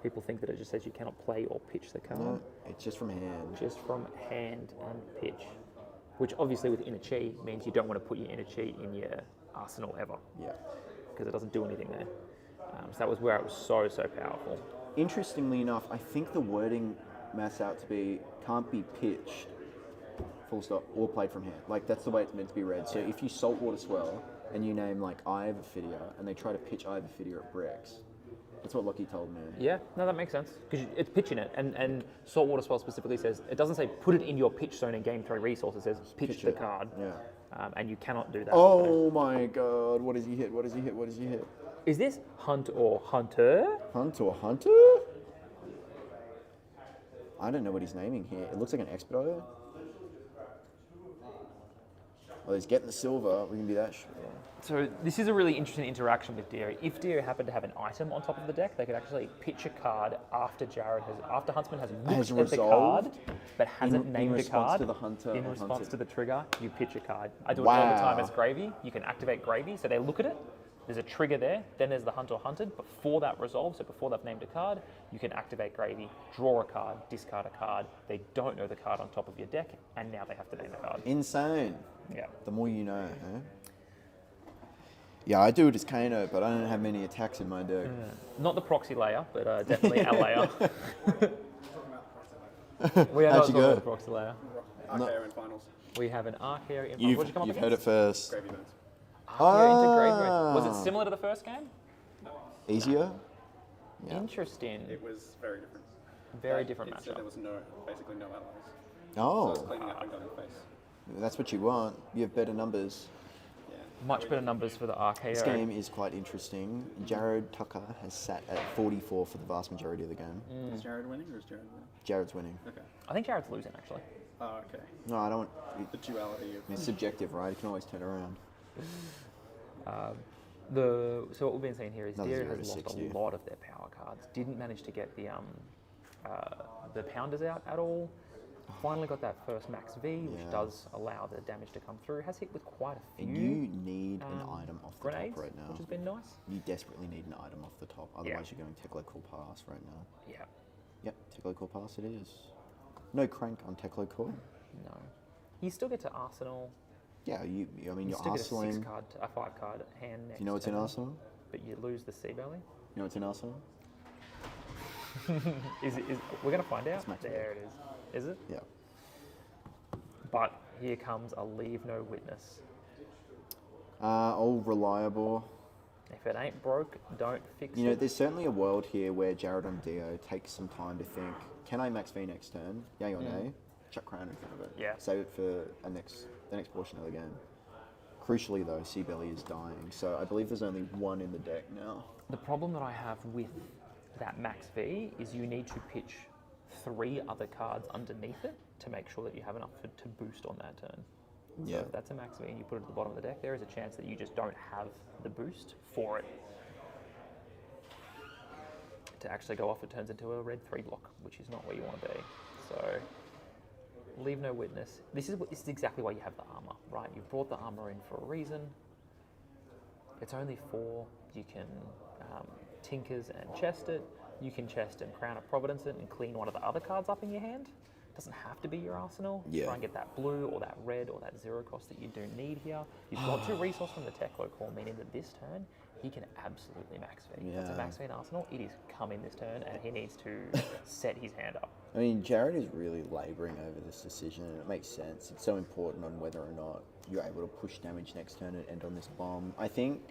People think that it just says you cannot play or pitch the card. No, it's just from hand. Just from hand and pitch. Which obviously with inner chi means you don't want to put your inner chi in your arsenal ever, Yeah. because it doesn't do anything there. So that was where it was so powerful. Interestingly enough, I think the wording maths out to be can't be pitched, full stop, or played from hand. Like, that's the way it's meant to be read. So if you saltwater swell and you name like Eye of Ophidia and they try to pitch Eye of Ophidia at bricks, that's what Lockie told me. Yeah, no, that makes sense. Because it's pitching it, and Saltwater Spell specifically says, it doesn't say put it in your pitch zone and gain 3 resources, it says pitch the it. card. Yeah. And you cannot do that. Oh my god, what does he hit? What does he hit? What does he hit? Is this hunt or hunter? Hunt or hunter? I don't know what he's naming here. It looks like an expediter. Well, he's getting the silver. We can do that. So this is a really interesting interaction with Dio. If Dio happened to have an item on top of the deck, they could actually pitch a card after Huntsman has looked at the resolved? card, but hasn't In named the response card. to the hunter in or response hunted. to the trigger, you pitch a card. I do it all the time Wow. as Gravy. You can activate Gravy, so they look at it. There's a trigger there, then there's the hunt or hunted. Before that resolves, so before they've named a card, you can activate Gravy, draw a card, discard a card. They don't know the card on top of your deck, and now they have to name the card. Insane. Yeah. The more you know, huh? Yeah, I do it as Kano, but I don't have many attacks in my deck. Not the proxy layer, but definitely a layer. We are How'd not you talking go? about the proxy layer. Archaea in finals. We have an arc here in front. You've What'd you come up heard against? it first. Gravy Burns. Archaea into Grave Grave. Was it similar to the first game? Easier? Yeah. Interesting. It was very different. Very different It said matchup. there was basically no allies. So I was Oh, cleaning up and got in the face. that's what you want. You have better numbers. Yeah. Much better numbers for the Archaea. This game is quite interesting. Jarrod Tucker has sat at 44 for the vast majority of the game. Is Jarrod winning or is Jarrod winning? Jared's winning. Okay. I think Jared's losing actually. Oh, okay. No, I don't want... The duality of... It's subjective, right? You can always turn around. So what we've been seeing here is Another Dio 0 to has lost 60. a lot of their power cards. Didn't manage to get the pounders out at all. Finally got that first max V, which Yeah. does allow the damage to come through. Has hit with quite a few And you need an item off the grenades, top right now. which has been nice. You desperately need an item off the top. Otherwise, you're going Teklo Core Pass right now. Yeah. Yep, Teklo Core Pass it is. No crank on Teklo Core. No. You still get to Arsenal. Yeah, I mean, You you're still get a Arsenaling. a 5 card hand next. Do you know what's in turn, Arsenal? But you lose the Sea Belly. You know what's in Arsenal? We're gonna find out. It's max There it is. Is it? Yeah. But here comes a leave no witness. All reliable. If it ain't broke, don't fix You know, it. there's certainly a world here where Jarrod and Dio takes some time to think, can I max V next turn? Yay or nay? chuck Crown in front of it. Yeah. Save it for the next portion of the game. Crucially though, Sea Belly is dying, so I believe there's only one in the deck now. The problem that I have with that max V is you need to pitch 3 other cards underneath it to make sure that you have enough to boost on that turn. Yeah. So if that's a max V and you put it at the bottom of the deck, there is a chance that you just don't have the boost for it to actually go off. It turns into a red 3 block, which is not where you want to be. So leave no witness. This is exactly why you have the armor, right? You've brought the armor in for a reason. It's only 4. You can Tinkers and chest it. You can chest and Crown of Providence it and clean one of the other cards up in your hand. Doesn't have to be your arsenal. Yeah. Try and get that blue or that red or that 0 cost that you do need here. You've got 2 resource from the Techlo Core, meaning that this turn he can absolutely max V. If it's a max V in arsenal, it is coming this turn and he needs to set his hand up. I mean, Jarrod is really labouring over this decision, and it makes sense. It's so important on whether or not you're able to push damage next turn and end on this bomb. I think,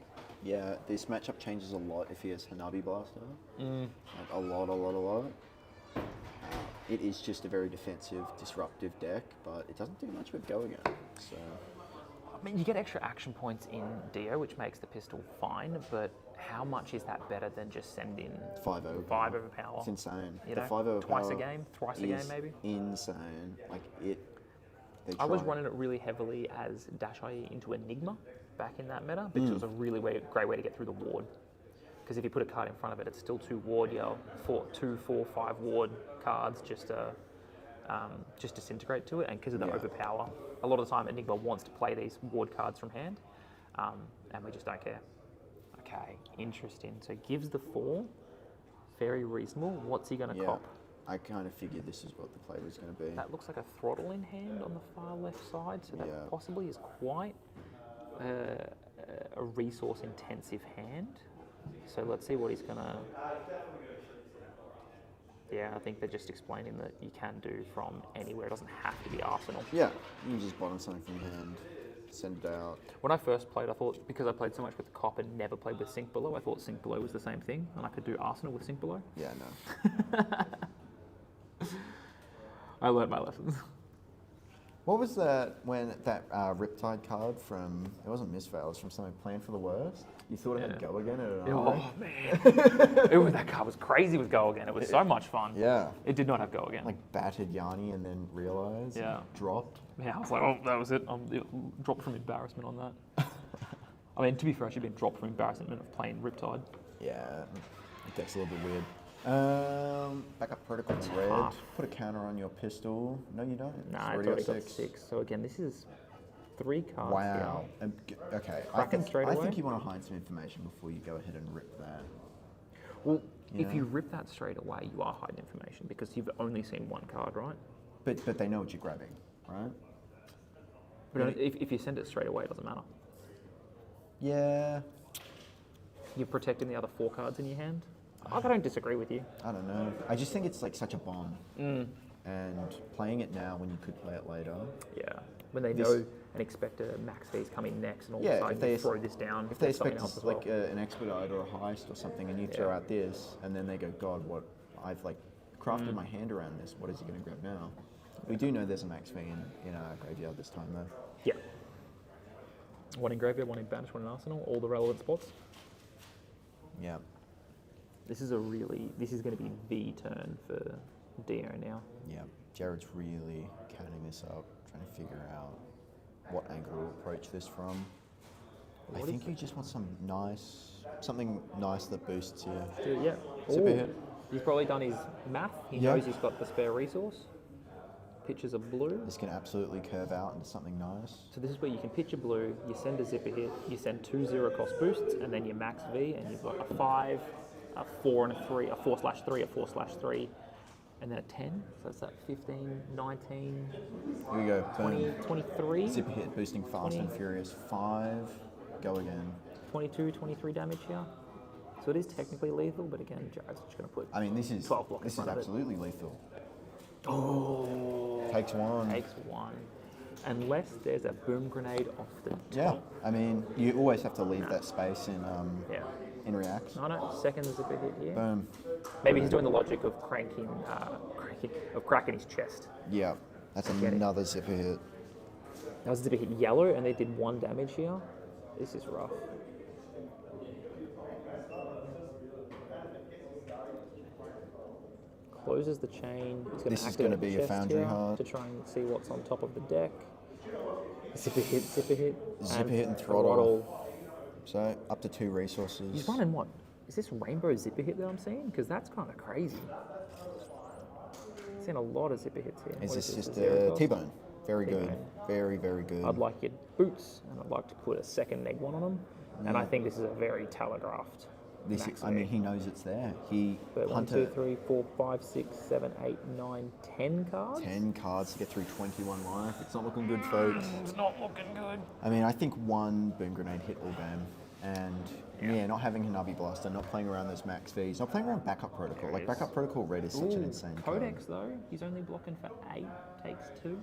yeah, this matchup changes a lot if he has Hanabi Blaster. Like a lot. It is just a very defensive, disruptive deck, but it doesn't do much with Go Again. So, I mean, you get extra action points in Dio, which makes the pistol fine, but how much is that better than just sending 5 overpower? It's insane. You The know, 5 overpower twice a game, thrice a game maybe? Insane. Like it. I was running it really heavily as Dash IE into Enigma back in that meta because it was a really great way to get through the ward. Because if you put a card in front of it, it's still 2 ward, 2, 4, 5 ward cards just disintegrate to it. And because of the overpower, a lot of the time Enigma wants to play these ward cards from hand, and we just don't care. Okay, interesting. So gives the 4, very reasonable. What's he going to cop? I kind of figured this is what the play was going to be. That looks like a throttle in hand on the far left side, so that possibly is quite a resource intensive hand. So let's see what he's going to... Yeah, I think they're just explaining that you can do from anywhere. It doesn't have to be Arsenal. Yeah, you can just bottom something from hand, send it out. When I first played, I thought, because I played so much with Cop and never played with Sink Below, I thought Sink Below was the same thing, and I could do Arsenal with Sink Below. Yeah, no. I learned my lessons. What was that Riptide card from? It wasn't Misfail. It was from something Plan for the Worst. You thought it had Go Again at an Oh man, that card was crazy with Go Again. It was so much fun. Yeah. It did not have Go Again. Like battered Yanni and then realised. Yeah. Dropped. Yeah, I was like, oh, that was it. Dropped from embarrassment on that. I mean, to be fair, I should have been dropped from embarrassment of playing Riptide. Yeah. That's a little bit weird. Backup protocol red. Tough. Put a counter on your pistol. No, you don't. Nah, it's already got 6. So again, this is 3 cards. Wow. Okay. Kraken straight away? I think you want to hide some information before you go ahead and rip that. Well, if you rip that straight away, you are hiding information because you've only seen 1 card, right? But they know what you're grabbing, right? But if you send it straight away, it doesn't matter. Yeah. You're protecting the other 4 cards in your hand. I don't disagree with you. I don't know. I just think it's like such a bomb. And playing it now when you could play it later. Yeah. When they know and expect a max fees coming next and all of a sudden you throw this down. If they expect like an expedite or a heist or something and you throw out this and then they go, God, what I've like crafted my hand around this. What is he going to grab now? We do know there's a max fee in our graveyard this time though. Yeah. One in graveyard, one in banish, one in arsenal, all the relevant spots. Yeah. This is going to be the turn for Dio now. Yeah, Jarod's really counting this up, trying to figure out what angle to approach this from. I think you just want something nice that boosts you. Yeah. Super hit. He's probably done his math. He knows he's got the spare resource. Pitches a blue. This can absolutely curve out into something nice. So this is where you can pitch a blue, you send a zipper hit, you send 2 0-cost boosts, and then you max V, and you've got a 5, a 4 and a 3, a 4/3, a 4/3, and then a 10. So it's that 15, 19, Here we go. 20, Boom. 23, Zipper hit, boosting fast and furious. 5. Go again. 22, 23 damage here. So it is technically lethal, but again, Jared's just going to put 12 block in this is front of it. absolutely lethal. Oh. Takes 1. Takes 1. Unless there's a boom grenade off the top. Yeah, I mean, you always have to leave that space in reacts. No, second zipper hit here. Boom. Maybe he's doing the logic of cracking his chest. Yeah. That's Get it. another zipper hit. That was a zipper hit yellow, and they did 1 damage here. This is rough. Closes the chain. He's going This to is gonna activate be the a chest Foundry here Heart. to try and see what's on top of the deck. Zipper hit, zipper hit. Zipper hit and throttle. So up to 2 resources. He's running what? Is this rainbow zipper hit that I'm seeing? Because that's kind of crazy. Seeing a lot of zipper hits here. Is What this just zero a cost? T-bone? Very good. T-bone. Very, very good. I'd like your boots, and I'd like to put a second neg one on them. And I think this is a very telegraphed. This, max I mean, neg. he knows it's there. He But 1, Hunter 2, 3, 4, 5, 6, 7, 8, 9, 10 cards. 10 cards to get through 21 life. It's not looking good, folks. It's not looking good. I mean, I think 1 boom grenade hit all game, and yeah, not having Hanabi Blaster, not playing around those max Vs, not playing around backup protocol. Like backup protocol red is such an insane card. Codex though, he's only blocking for 8, takes 2.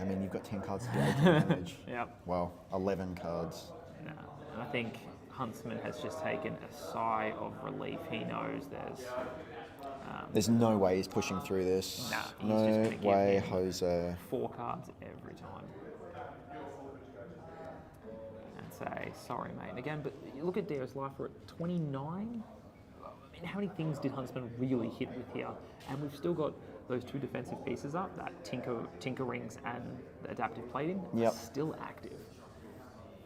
I mean, you've got 10 cards to do 18 damage. Yep. Well, 11 cards. No. And I think Huntsman has just taken a sigh of relief. He knows There's no way he's pushing through this. Nah, he's no just gonna give way, him Jose. 4 cards every time. And say, sorry mate. And again, but you look at Deo's life, we're at 29. I mean, how many things did Huntsman really hit with here? And we've still got those 2 defensive pieces up, that Tinker Rings and the Adaptive Plating, Yep. still active.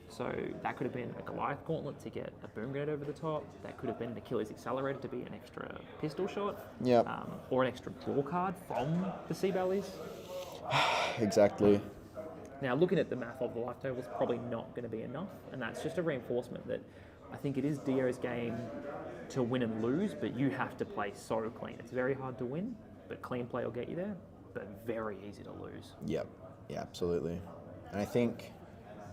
So that could have been a Goliath Gauntlet to get a Boom Grenade over the top. That could have been an Achilles Accelerator to be an extra pistol shot. Yep. Or an extra draw card from the Sea Bellies. Exactly. Now, looking at the math of the life table, it's probably not going to be enough. And that's just a reinforcement that I think it is Dio's game to win and lose, but you have to play so clean. It's very hard to win, but clean play will get you there, but very easy to lose. Yep. Yeah, absolutely. And I think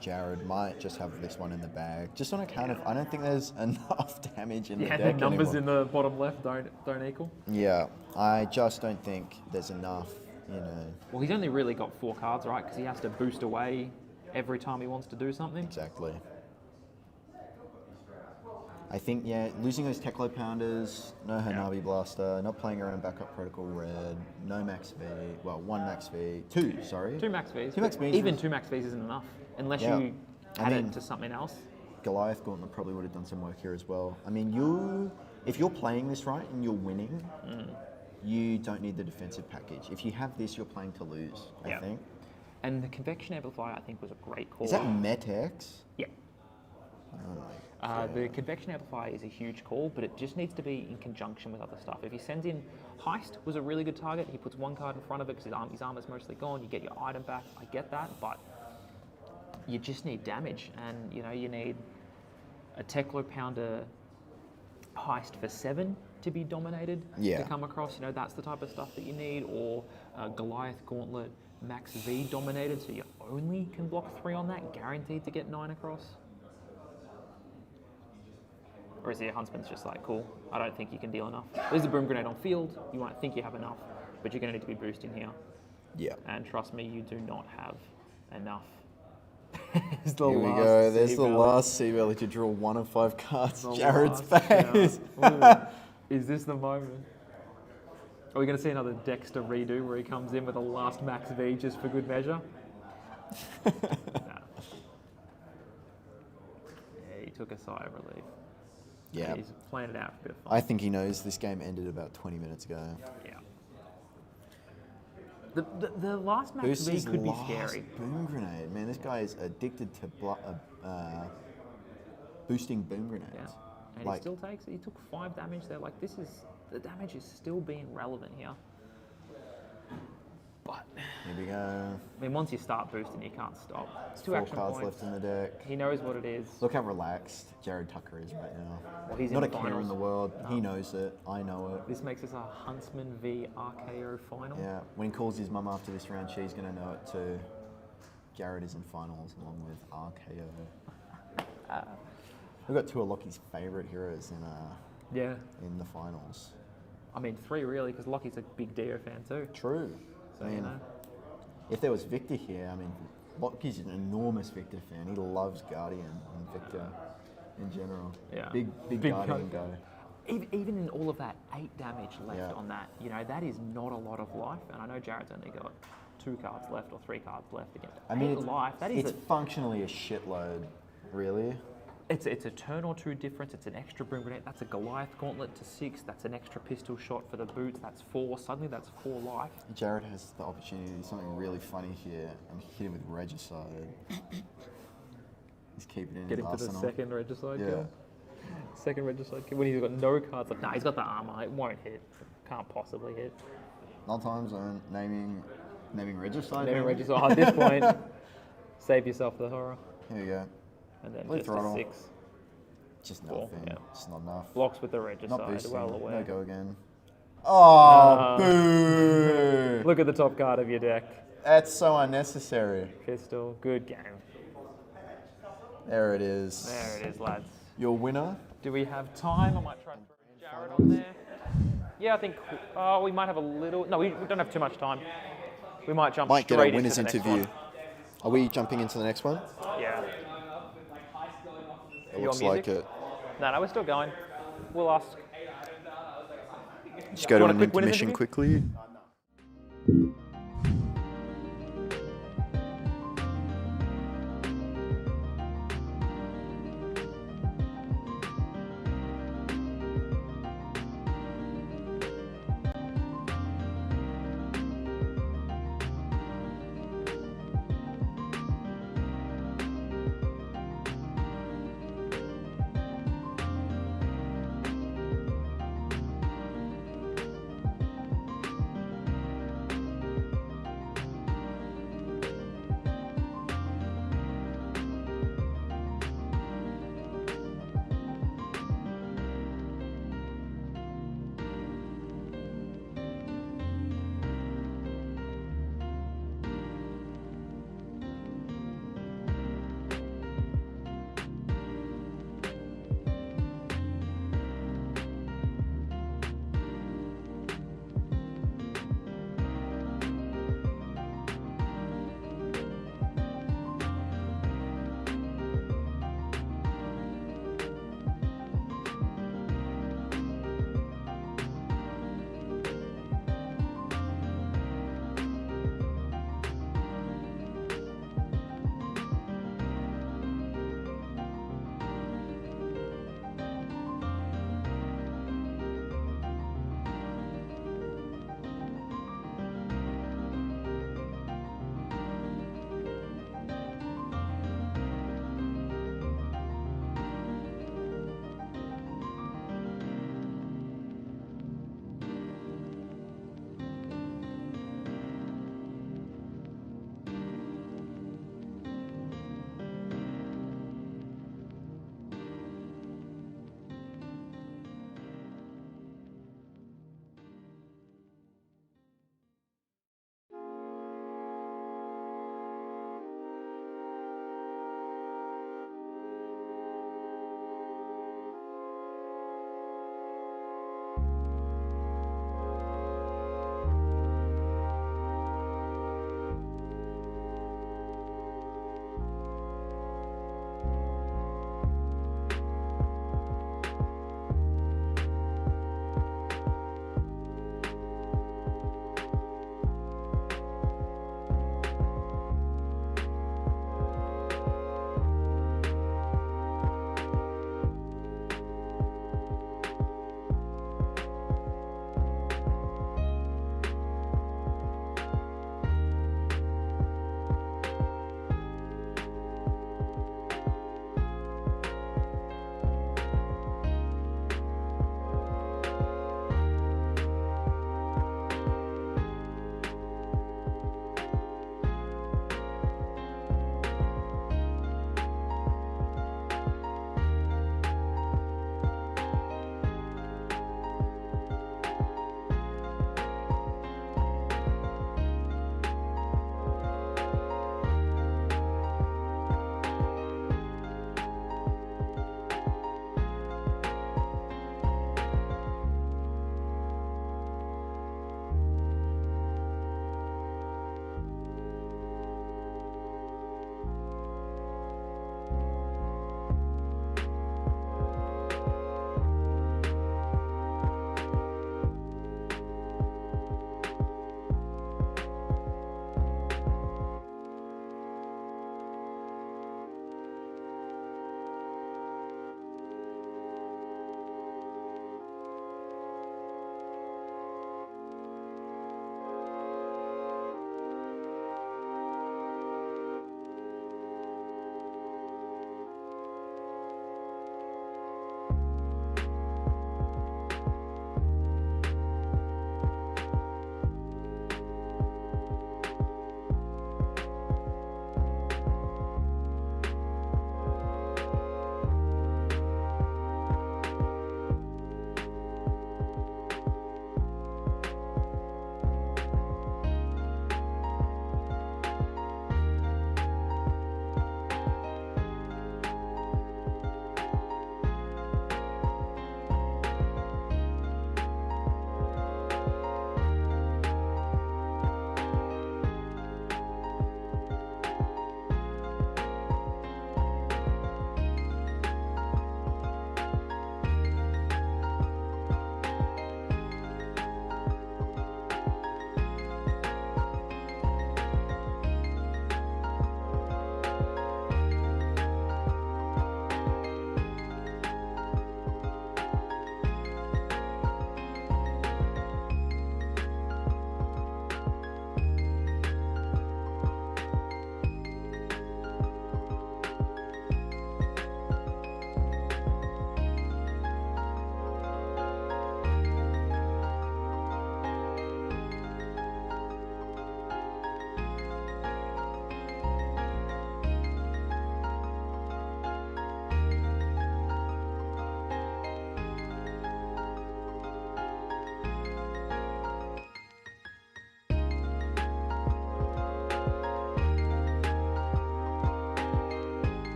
Jarrod might just have this one in the bag, just on account of I don't think there's enough damage in the deck the numbers anymore. in the bottom left don't equal. Yeah, I just don't think there's enough, you know. Well, he's only really got 4 cards, right? Because he has to boost away every time he wants to do something. Exactly. I think, yeah, losing those Teclo Pounders, no Hanabi Blaster, not playing around backup protocol red, no max V, well, 1 max V, 2, sorry. 2 max Vs. 2 max but Vs. even 2 max Vs isn't enough, unless Yeah. you I add mean- it to something else. Goliath Gauntlet probably would have done some work here as well. I mean, if you're playing this right and you're winning, you don't need the defensive package. If you have this, you're playing to lose, I think. And the Convection Amplifier, I think, was a great call. Is that Metex? Yeah. Oh, The Convection Amplifier is a huge call, but it just needs to be in conjunction with other stuff. If he sends in Heist, was a really good target. He puts 1 card in front of it because his armor's mostly gone. You get your item back. I get that, but you just need damage, and you need a Teclo Pounder Heist for 7 to be dominated to come across. That's the type of stuff that you need, or Goliath Gauntlet Max V dominated, so you only can block 3 on that, guaranteed to get 9 across. Or is it Huntsman's just like, cool, I don't think you can deal enough. There's a Boom Grenade on field, you might think you have enough, but you're going to need to be boosting here. Yeah. And trust me, you do not have enough. Here we go. There's the last Sea Belly to draw 1 of 5 cards. Jared's face. Is this the moment? Are we going to see another Dexter redo where he comes in with a last max V just for good measure? Nah. Yeah, he took a sigh of relief. Yeah. He's playing it out for a bit of fun. I think he knows this game ended about 20 minutes ago. Yeah. The last max Boost V his could be last scary. Boom Grenade. Man, this guy is addicted to boosting Boom Grenades. Yeah. And he still takes it. He took 5 damage there. Like, the damage is still being relevant here. But Here we go. I mean, once you start boosting, you can't stop. It's 2 4 action cards points. left in the deck. He knows what it is. Look how relaxed Jarrod Tucker is right now. Well, he's Not in a care finals. in the world. He knows it. I know it. This makes us a Huntsman v RKO final. Yeah. When he calls his mum after this round, she's going to know it too. Jarrod is in finals along with RKO. We've got 2 of Lockie's favourite heroes in the finals. I mean, 3 really, because Lockie's a big Dio fan too. True. So, I mean, if there was Victor here, I mean, Lockie's an enormous Victor fan. He loves Guardian and Victor in general. Yeah. Big Big Guardian go. Even in all of that 8 damage left Yeah. on that, that is not a lot of life. And I know Jared's only got 2 cards left or 3 cards left again. I mean, 8 life. That is it's functionally a shitload, really. It's a turn or 2 difference. It's an extra Brim Grenade. That's a Goliath Gauntlet to 6. That's an extra pistol shot for the boots. That's 4. Suddenly that's 4 life. Jarrod has the opportunity to do something really funny here and hit him with Regicide. He's keeping it in Get his him to the arsenal. second Regicide Yeah. kill. Second Regicide kill. When he's got no cards left. Nah, he's got the armor. It won't hit. Can't possibly hit. Not time zone. Naming Regicide. Maybe maybe? Regicide at this point. Save yourself the horror. Here we go. And then Blue just throttle. a 6. Just Four, nothing. yeah. Just not enough. Blocks with the Not Regicide. boosting. Well aware. No go again. Oh, boo! Look at the top card of your deck. That's so unnecessary. Pistol. Good game. There it is. There it is, lads. Your winner. Do we have time? I might try and throw Jarrod on there. Yeah, I think we might have a little. No, we don't have too much time. We might jump Might get straight a winners into the next interview. one. Are we jumping into the next one? Yeah. It You looks want like music? it. No, we're still going. We'll ask. Just go to want a an quick winners intermission interview? quickly.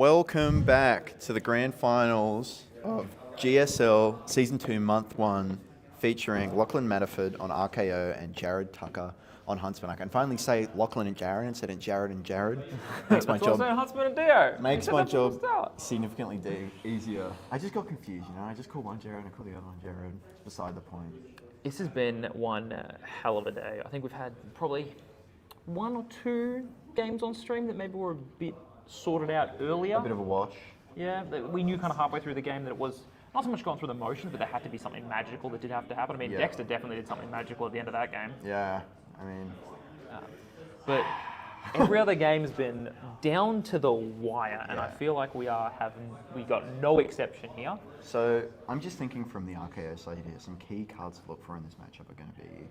Welcome back to the grand finals of GSL Season 2, Month 1, featuring Lachlan Maddaford on RKO and Jarrod Tucker on Huntsman. I can finally say Lachlan and Jarrod instead of Jarrod and Jarrod. Makes my job Huntsman and Dio. makes my job significantly easier. I just got confused, you know. I just called one Jarrod and I called the other one Jarrod. It's beside the point. This has been one hell of a day. I think we've had probably 1 or 2 games on stream that maybe were a bit sorted out earlier. A bit of a wash. Yeah, we knew kind of halfway through the game that it was not so much gone through the motions, but there had to be something magical that did have to happen. I mean, Dexter definitely did something magical at the end of that game. Yeah, I mean... But every other game has been down to the wire, and I feel like we got no exception here. So I'm just thinking from the RKO side here, some key cards to look for in this matchup are going to be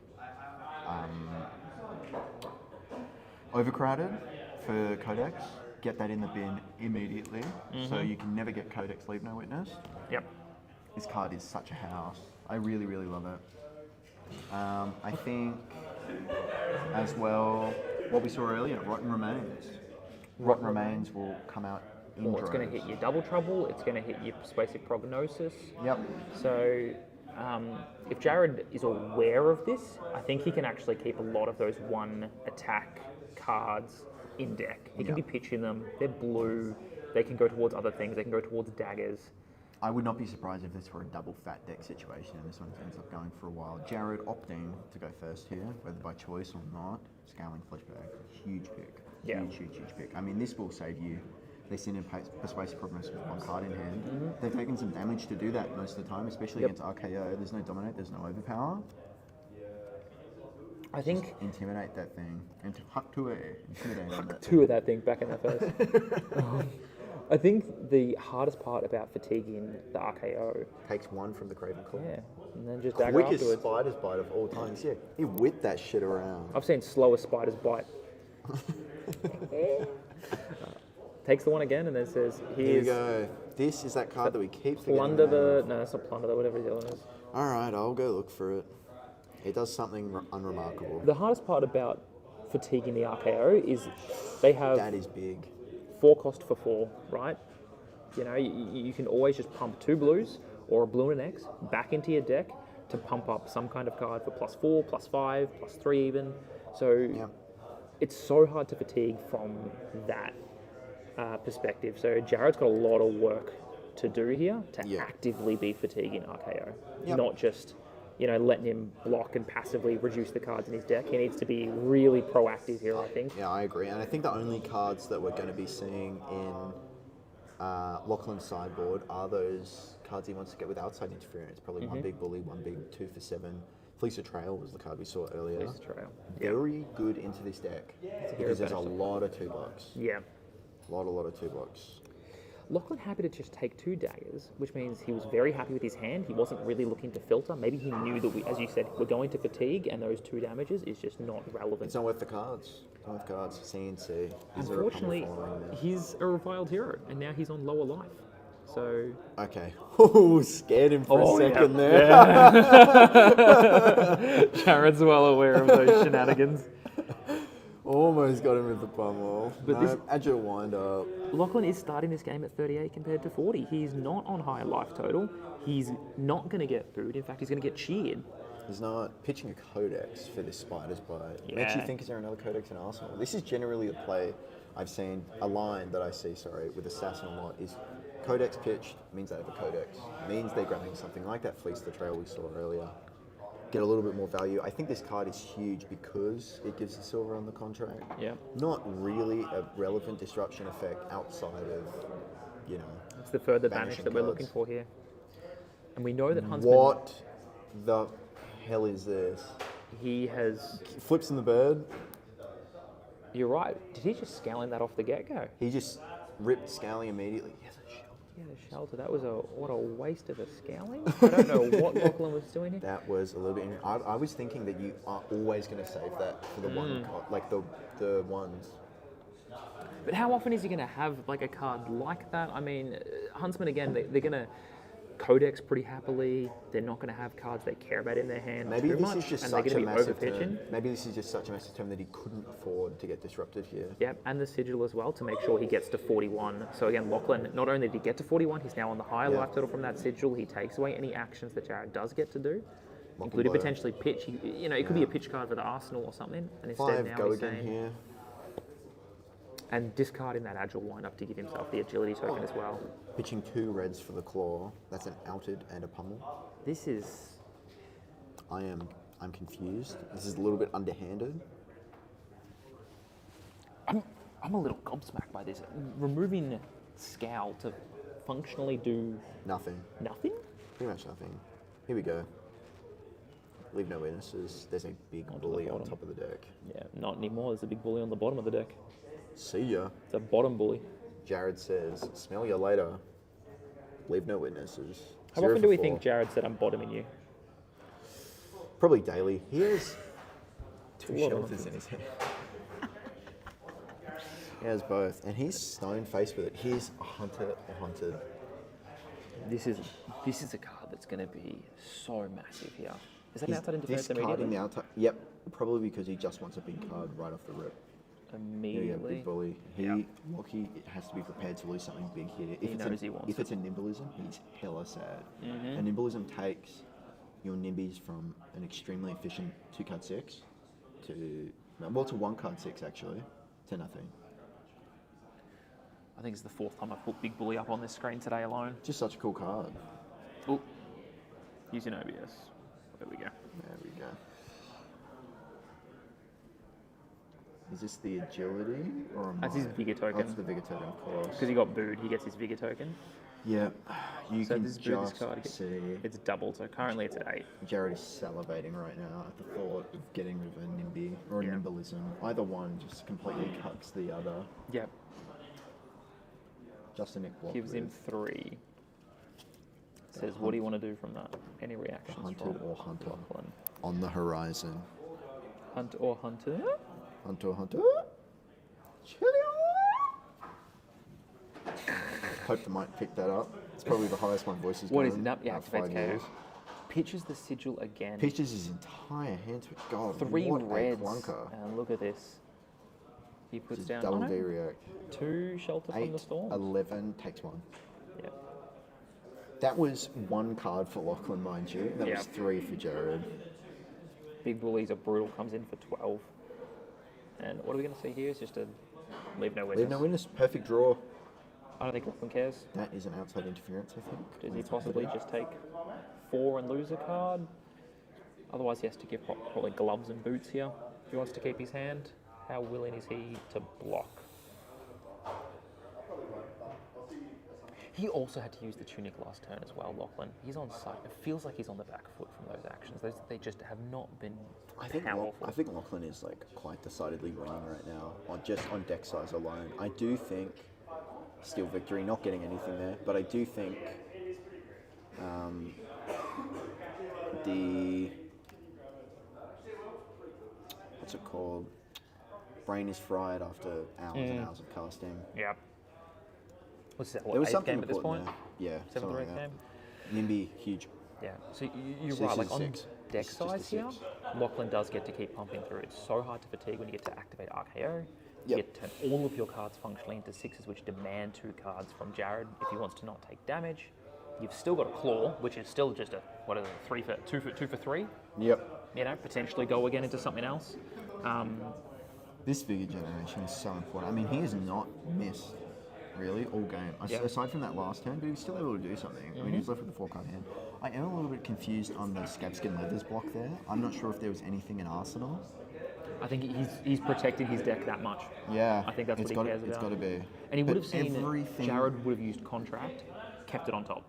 Overcrowded for Codex. Get that in the bin immediately, so you can never get Codex Leave No Witness. Yep. This card is such a house. I really, really love it. I think, as well, what we saw earlier, Rotten Remains. Rotten Remains will come out in Well, it's going to hit your Double Trouble, it's going to hit your Persuasive Prognosis. Yep. So, if Jarrod is aware of this, I think he can actually keep a lot of those 1 attack cards in deck. He can be pitching them, they're blue, they can go towards other things, they can go towards daggers. I would not be surprised if this were a double fat deck situation and this one ends up going for a while. Jarrod opting to go first here, whether by choice or not. Scaling Fleshbag, huge pick. Yeah. Huge pick. I mean, this will save you. They send in Persuasive Prognosis with 1 card in hand. They've taken some damage to do that most of the time, especially against RKO. There's no Dominate, there's no Overpower. I think... Intimidate that thing. Huck to it. Intimidate that 2 of that thing back in the face. I think the hardest part about fatiguing the RKO... Takes 1 from the Craven Claw. Yeah, and then just dagger Quickest afterwards. spider's bite of all time. Yeah, he whipped that shit around. I've seen slower spiders bite. Takes the 1 again and then says, Here you go. This is that card that we keep forgetting. Plunder the... No, it's not Plunder, whatever the other one is. Alright, I'll go look for it. It does something unremarkable. The hardest part about fatiguing the RKO is they have... That is big. 4 cost for 4, right? You know, you can always just pump 2 blues or a blue and an X back into your deck to pump up some kind of card for +4, +5, +3 even. So it's so hard to fatigue from that perspective. So Jarrod's got a lot of work to do here to actively be fatiguing RKO, not just, you know, letting him block and passively reduce the cards in his deck. He needs to be really proactive here, I think. Yeah, I agree. And I think the only cards that we're going to be seeing in Lachlan's sideboard are those cards he wants to get with outside interference. Probably 1 big bully, 1 big 2 for 7. Fleece of Trail was the card we saw earlier. Fleece of Trail. Very good into this deck because there's a lot of 2 blocks. Yeah. A lot of 2 blocks. Lachlan happy to just take 2 daggers, which means he was very happy with his hand. He wasn't really looking to filter. Maybe he knew that we, as you said, we're going to fatigue, and those 2 damages is just not relevant. It's not worth the cards. It's not worth the cards. CNC. Unfortunately, he's a reviled hero, and now he's on lower life. So... Okay. Ooh, scared him for a second there. Jarrod's well aware of those shenanigans. Almost got him with the pummel. But this agile wind up. Lachlan is starting this game at 38 compared to 40. He's not on high life total. He's not going to get booed. In fact, he's going to get cheered. He's not pitching a Codex for this Spider's Bite. Yeah. Makes you think, is there another Codex in Arsenal? This is generally a play I've seen, a line that I see, with Assassin a lot, is Codex pitched means they have a Codex. Means they're grabbing something like that Fleece the Trail we saw earlier. Get a little bit more value. I think this card is huge because it gives the silver on the contract. Yeah. Not really a relevant disruption effect outside of, you know... It's the further banish that we're looking for here. And we know that Huntsman... What the hell is this? He has... Flips in the bird. You're right. Did he just scaling that off the get-go? He just ripped Scaling immediately. He has a shield. Yeah, the shelter. That was what a waste of a scaling. I don't know what Lachlan was doing here. That was a little bit... I was thinking that you are always going to save that for the one, like the ones. But how often is he going to have like a card like that? I mean, Huntsman again, they're going to codex pretty happily. They're not going to have cards they care about in their hand Maybe too this much, is just and they're such a going to be massive overpitching. turn. Maybe this is just such a massive turn that he couldn't afford to get disrupted here. Yep, and the sigil as well to make sure he gets to 41. So again, Lachlan, not only did he get to 41, he's now on the higher life total from that sigil. He takes away any actions that Jarrad does get to do, including potentially pitch. It could be a pitch card for the Arsenal or something. And instead 5 now go he's again saying, here. and discarding that agile windup to give himself the agility token as well. Pitching 2 reds for the claw. That's an outed and a pummel. This is... I'm confused. This is a little bit underhanded. I'm a little gobsmacked by this. Removing Scowl to functionally do Nothing. nothing? Pretty much nothing. Here we go. Leave no witnesses. There's a big bully on top of the deck. Yeah, not anymore. There's a big bully on the bottom of the deck. See ya. It's a bottom bully. Jarrad says, smell you later. Leave no witnesses. How 0 often for do we 4. think Jarrad said I'm bottoming you? Probably daily. He has 2 lot of shelters in his hand. He has both. And he's stone faced with it. He's a hunter or hunted. This is a card that's going to be so massive here. Is that an He's outside interference discarding immediately? the outside. Yep. Probably because he just wants a big card right off the rip. Yeah, Immediately. big bully. Yep. Lockie has to be prepared to lose something big here. He knows he wants if it's a nimblism, he's hella sad. A nimblism takes your nimbies from an extremely efficient 2-card 6 to 1-card 6 actually, to nothing. I think it's the 4th time I've put Big Bully up on this screen today alone. Just such a cool card. Oh, using OBS. There we go. There we go. Is this the agility or That's his vigor token. That's the vigor token, of course. Because he got booed, he gets his vigor token. Yeah, you So can this is boo, this just card. see It's doubled, so currently it's at 8. Jarrod is salivating right now at the thought of getting rid of a nimby or a Yeah. nimbilism. Either one just completely cuts the other. Yep. Just a Nick block Gives him with 3. Says, what do you want to do from that? Any reactions hunter from or hunter Lachlan? on the horizon. Hunt or hunter? Hunter or hunter. Hope the mic picked that up. It's probably the highest my voice is What gone is it? Up? Yeah, at activates 5 Kayo. years. Pitches the sigil again. Pitches his entire hand to it. God, 3 what reds. a clunker. And look at this. He puts Just down double oh, no, D react. 2 shelter from 8, the storm. 11, takes 1. Yep. That was 1 card for Lachlan, mind you. That Yeah. was 3 for Jarrod. Big Bullies are brutal, comes in for 12. And what are we going to see here? Is just a leave no witness. Leave no witness. Perfect draw. I don't think Lachlan cares. That is an outside interference, I think. Does he possibly just take 4 and lose a card? Otherwise, he has to give probably gloves and boots here. If he wants to keep his hand, how willing is he to block? He also had to use the tunic last turn as well, Lachlan. He's on side. It feels like he's on the back foot from those actions. They just have not been powerful. I think Lachlan is like quite decidedly winning right now, just on deck size alone. I do think still victory, not getting anything there, but I do think the what's it called? Brain is fried after hours and hours of casting. Yeah. What's that? There What, was 8th something game at this point? important there. Yeah, 7th something or like 8th that. game? Nimby, huge. Yeah. So you're So right. this Like is on 6. deck This is just a size here, 6. Lachlan does get to keep pumping through. It's so hard to fatigue when you get to activate RKO. Yep. You get to turn all of your cards functionally into 6s, which demand 2 cards from Jarrod if he wants to not take damage. You've still got a claw, which is still just a 2 for 3. Yep. You know, potentially go again into something else. This vigor generation is so important. I mean, he has not missed really all game, Yep. aside from that last turn, but he was still able to do something. I mean, he was left with the 4-card hand. I am a little bit confused on the Scabskin Leathers block there. I'm not sure if there was anything in Arsenal. I think he's protected his deck that much. Yeah, I think that's what he cares It's about. got to be. And he would But have seen everything- Jarrod would have used contract, kept it on top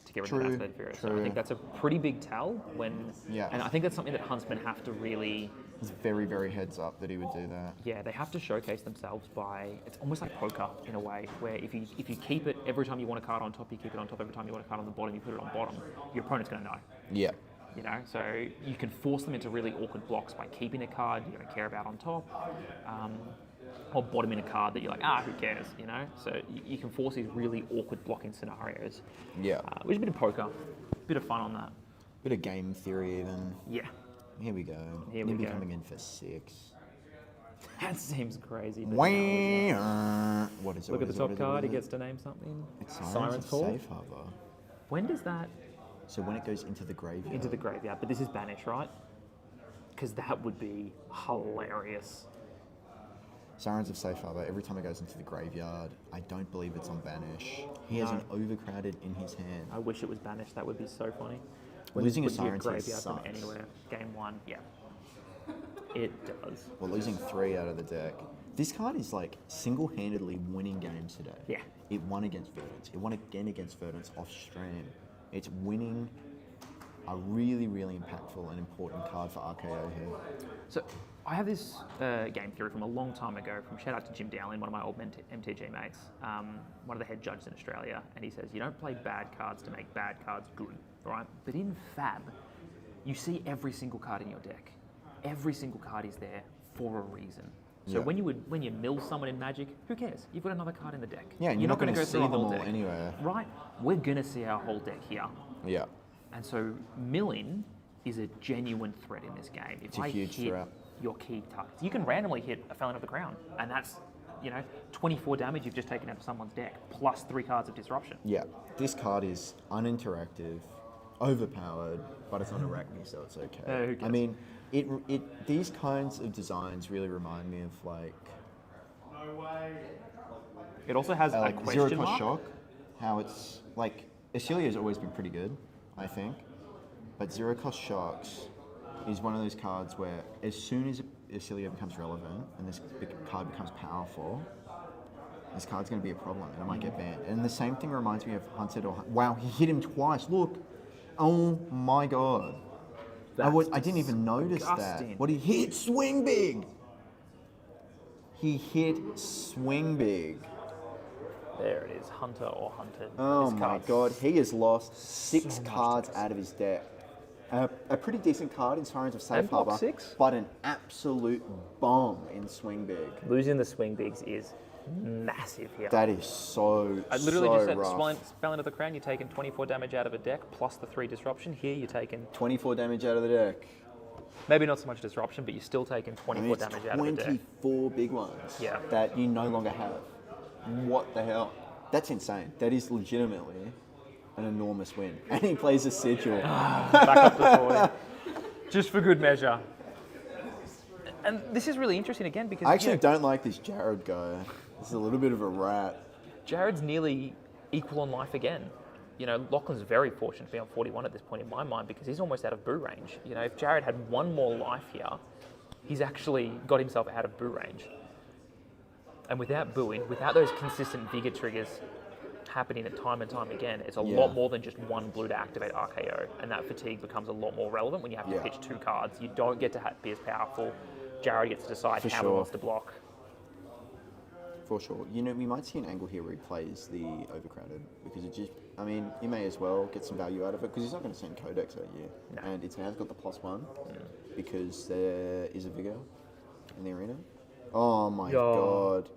to get rid True, of that interference. So I true. think that's a pretty big tell when. Yeah. And I think that's something that Huntsman have to really. It's very, very heads up that he would do that. Yeah, they have to showcase themselves by. It's almost like poker in a way, where if you keep it every time you want a card on top, you keep it on top. Every time you want a card on the bottom, you put it on bottom. Your opponent's going to know. Yeah. You know, so you can force them into really awkward blocks by keeping a card you don't care about on top. or bottom in a card that you're like, who cares, you know? So you can force these really awkward blocking scenarios. Yeah. Which is a bit of poker, bit of fun on that. Bit of game theory even. Yeah. Here we go. Here we Nimby go. coming in for 6. That seems crazy. What is it? Look what at the is it, top what is it, card, what he is it? gets to name something. It's Siren's Sirens of Call. Safe Harbor. When does that So when it goes into the graveyard. into the graveyard? But this is banish, right? Because that would be hilarious. Sirens of Safe Harbor, every time it goes into the graveyard, I don't believe it's on banish. He has No. an overcrowded in his hand. I wish it was banished. That would be so funny. Losing a would you Siren get to graveyard from sucks. anywhere. Game 1, yeah. It does. Well, losing 3 out of the deck. This card is like single-handedly winning games today. Yeah. It won against Verdance. It won again against Verdance off stream. It's winning a really, really impactful and important card for RKO here. So I have this game theory from a long time ago from shout out to Jim Dowling, one of my old MTG mates, one of the head judges in Australia, and he says, you don't play bad cards to make bad cards good, right? But in FaB, you see every single card in your deck. Every single card is there for a reason. So Yeah. when you mill someone in Magic, who cares? You've got another card in the deck. Yeah, and you're not going to go see through a them whole all deck. anyway. Right? We're going to see our whole deck here. Yeah. And so milling is a genuine threat in this game. If It's a I huge hit threat. your key targets, you can randomly hit a Felon of the Crown, and that's 24 damage you've just taken out of someone's deck, plus 3 cards of disruption. Yeah. This card is uninteractive, overpowered, but it's on Arakni, so it's okay. Who cares? I mean, these kinds of designs really remind me of like It also has a zero question cost mark. shock. How it's like Acelia's always been pretty good, I think, but zero cost shocks is one of those cards where as soon as Acelia becomes relevant and this card becomes powerful, this card's going to be a problem and it might get banned. And the same thing reminds me of Hunted or wow, he hit him twice. Look, oh my god, I didn't even notice disgusting. that. What he hit, swing big. He hit swing big. There it is, Hunter or Hunted. Oh This my card's god, he has lost 6 so much cards to us. out of his deck. A pretty decent card in Sirens of Safe And block Harbor, 6? but an absolute bomb in Swing Big. Losing the swing bigs is massive here. That is so, I literally so just said, rough. Spelling of the Crown, you're taking 24 damage out of a deck, plus the 3 disruption. Here, you're taking 24 damage out of the deck. maybe not so much disruption, but you're still taking I 24 mean, it's damage out of the deck. 24 big ones Yeah. that you no longer have. What the hell? That's insane. That is legitimately an enormous win. And he plays a sigil. Back up to 40. Just for good measure. And this is really interesting again because I actually don't like this Jarrod guy. This is a little bit of a rat. Jarrod's nearly equal on life again. Lachlan's very fortunate to be on 41 at this point in my mind because he's almost out of boo range. If Jarrod had one more life here, he's actually got himself out of boo range. And without booing, without those consistent vigor triggers happening at time and time again, it's a lot more than just one blue to activate RKO, and that fatigue becomes a lot more relevant when you have to pitch 2 cards. You don't get to be as powerful. Jarrod gets to decide how he wants to block. For sure. We might see an angle here where he plays the overcrowded because he may as well get some value out of it because he's not going to send Codex at you. No. And it's now got the +1 because there is a vigor in the arena. Oh my god.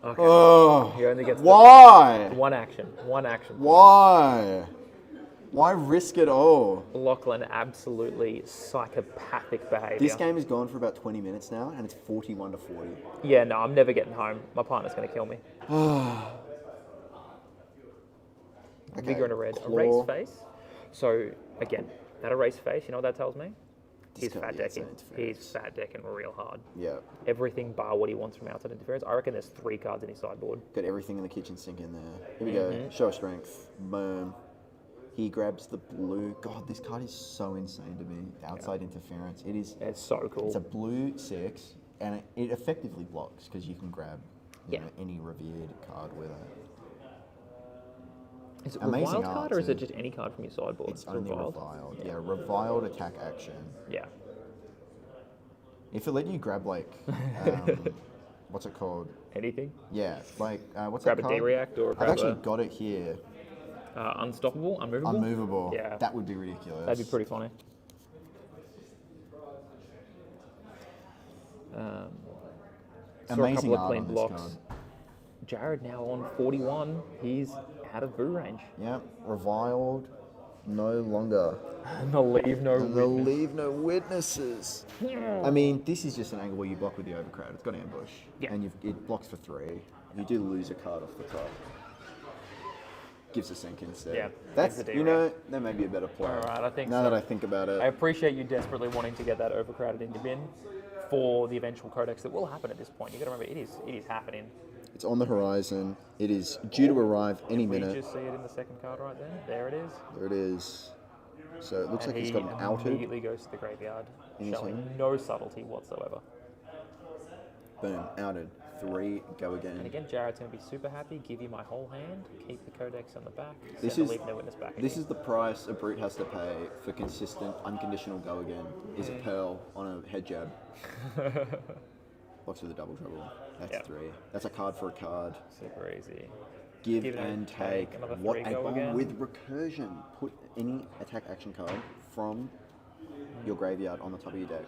Okay. Oh, He only gets why? one action. Why? Why risk it all? Lachlan, absolutely psychopathic behaviour. This game has gone for about 20 minutes now and it's 41 to 40. Yeah, no, I'm never getting home. My partner's going to kill me. Okay, Vigor and a red. claw. Erase face. So, again, that erase face, you know what that tells me? He's This guy- fat yeah, it's decking. interference. He's fat decking real hard. Yeah. Everything bar what he wants from outside interference. I reckon there's 3 cards in his sideboard. Got everything in the kitchen sink in there. Here we go. Show of strength. Boom. He grabs the blue. God, this card is so insane to me. Outside interference. It is. It's so cool. It's a blue 6, and it effectively blocks because you can grab Yeah. any revered card with it. Is it a amazing wild art card or is it too. just any card from your sideboard? It's only reviled? reviled. Yeah, reviled attack action. Yeah. If it let you grab what's it called? Anything? Yeah, what's Grab that a card? D-react or I've grab actually a got it here. unstoppable, unmovable? Unmovable. Yeah. That would be ridiculous. That'd be pretty funny. Saw Amazing a couple of art clean on this blocks. card. Jarrod now on 41. He's out of boo range. Yeah, reviled, no longer. The leave no And they'll witness. leave no witnesses. I mean, this is just an angle where you block with the overcrowd. It's got ambush. Yeah. And it blocks for 3. You do lose a card off the top. Gives a sink instead. Yeah, That's, makes the D you know, that may be a better play. All right, I think now so. that I think about it. I appreciate you desperately wanting to get that overcrowded in your bin for the eventual codex that will happen at this point. You got to remember, it is happening. It's on the horizon. It is due to arrive any We minute. just see it in the second card right there. There it is. There it is. So it looks And like he's he got an outed. immediately goes to the graveyard, In his showing hand. no subtlety whatsoever. Boom, outed. 3, go again. And again, Jarrod's going to be super happy. Give you my whole hand. Keep the codex on the back. This Send is the leave no witness back. This again. is the price a brute has to pay for consistent, unconditional go again. Is a pearl on a head jab. Blocks with a double trouble. That's Yep. 3. That's a card for a card. Super easy. Give Give it and take. another What 3 a go bomb again. with recursion. Put any attack action card from your graveyard on the top of your deck.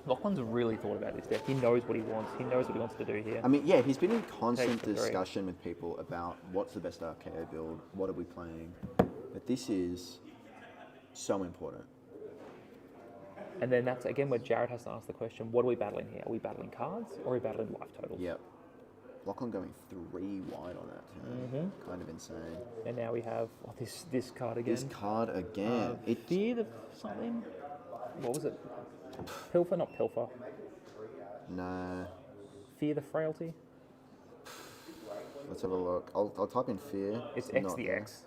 Lachlan's really thought about this deck. He knows what he wants. He knows what he wants to do here. I mean, yeah, he's been in constant Takes the 3. discussion with people about what's the best RKO build, what are we playing. But this is so important. And then that's again where Jarrod has to ask the question, what are we battling here? Are we battling cards or are we battling life totals? Yep. Lachlan going 3 wide on that turn. Kind of insane. And now we have this card again. This card again. It Fear the something? What was it? Pilfer, not Pilfer. No. Fear the frailty? Let's have a look. I'll type in fear. It's X not the there. X.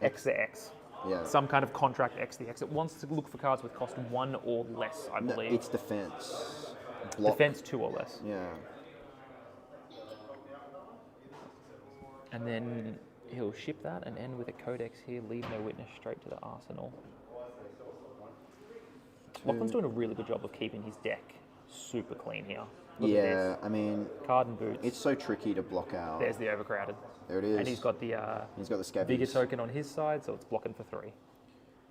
X the X. Yeah. Some kind of contract X the X. It wants to look for cards with cost 1 or less, I No, believe. it's defense. Block. Defense 2 or less. Yeah. And then he'll ship that and end with a codex here, leave no witness straight to the arsenal. Lachlan's doing a really good job of keeping his deck super clean here. Look at Yeah, this. I mean, Card and boots. it's so tricky to block out. There's the overcrowded. There it is. And he's got the He's got the bigger scabbies. token on his side, so it's blocking for 3.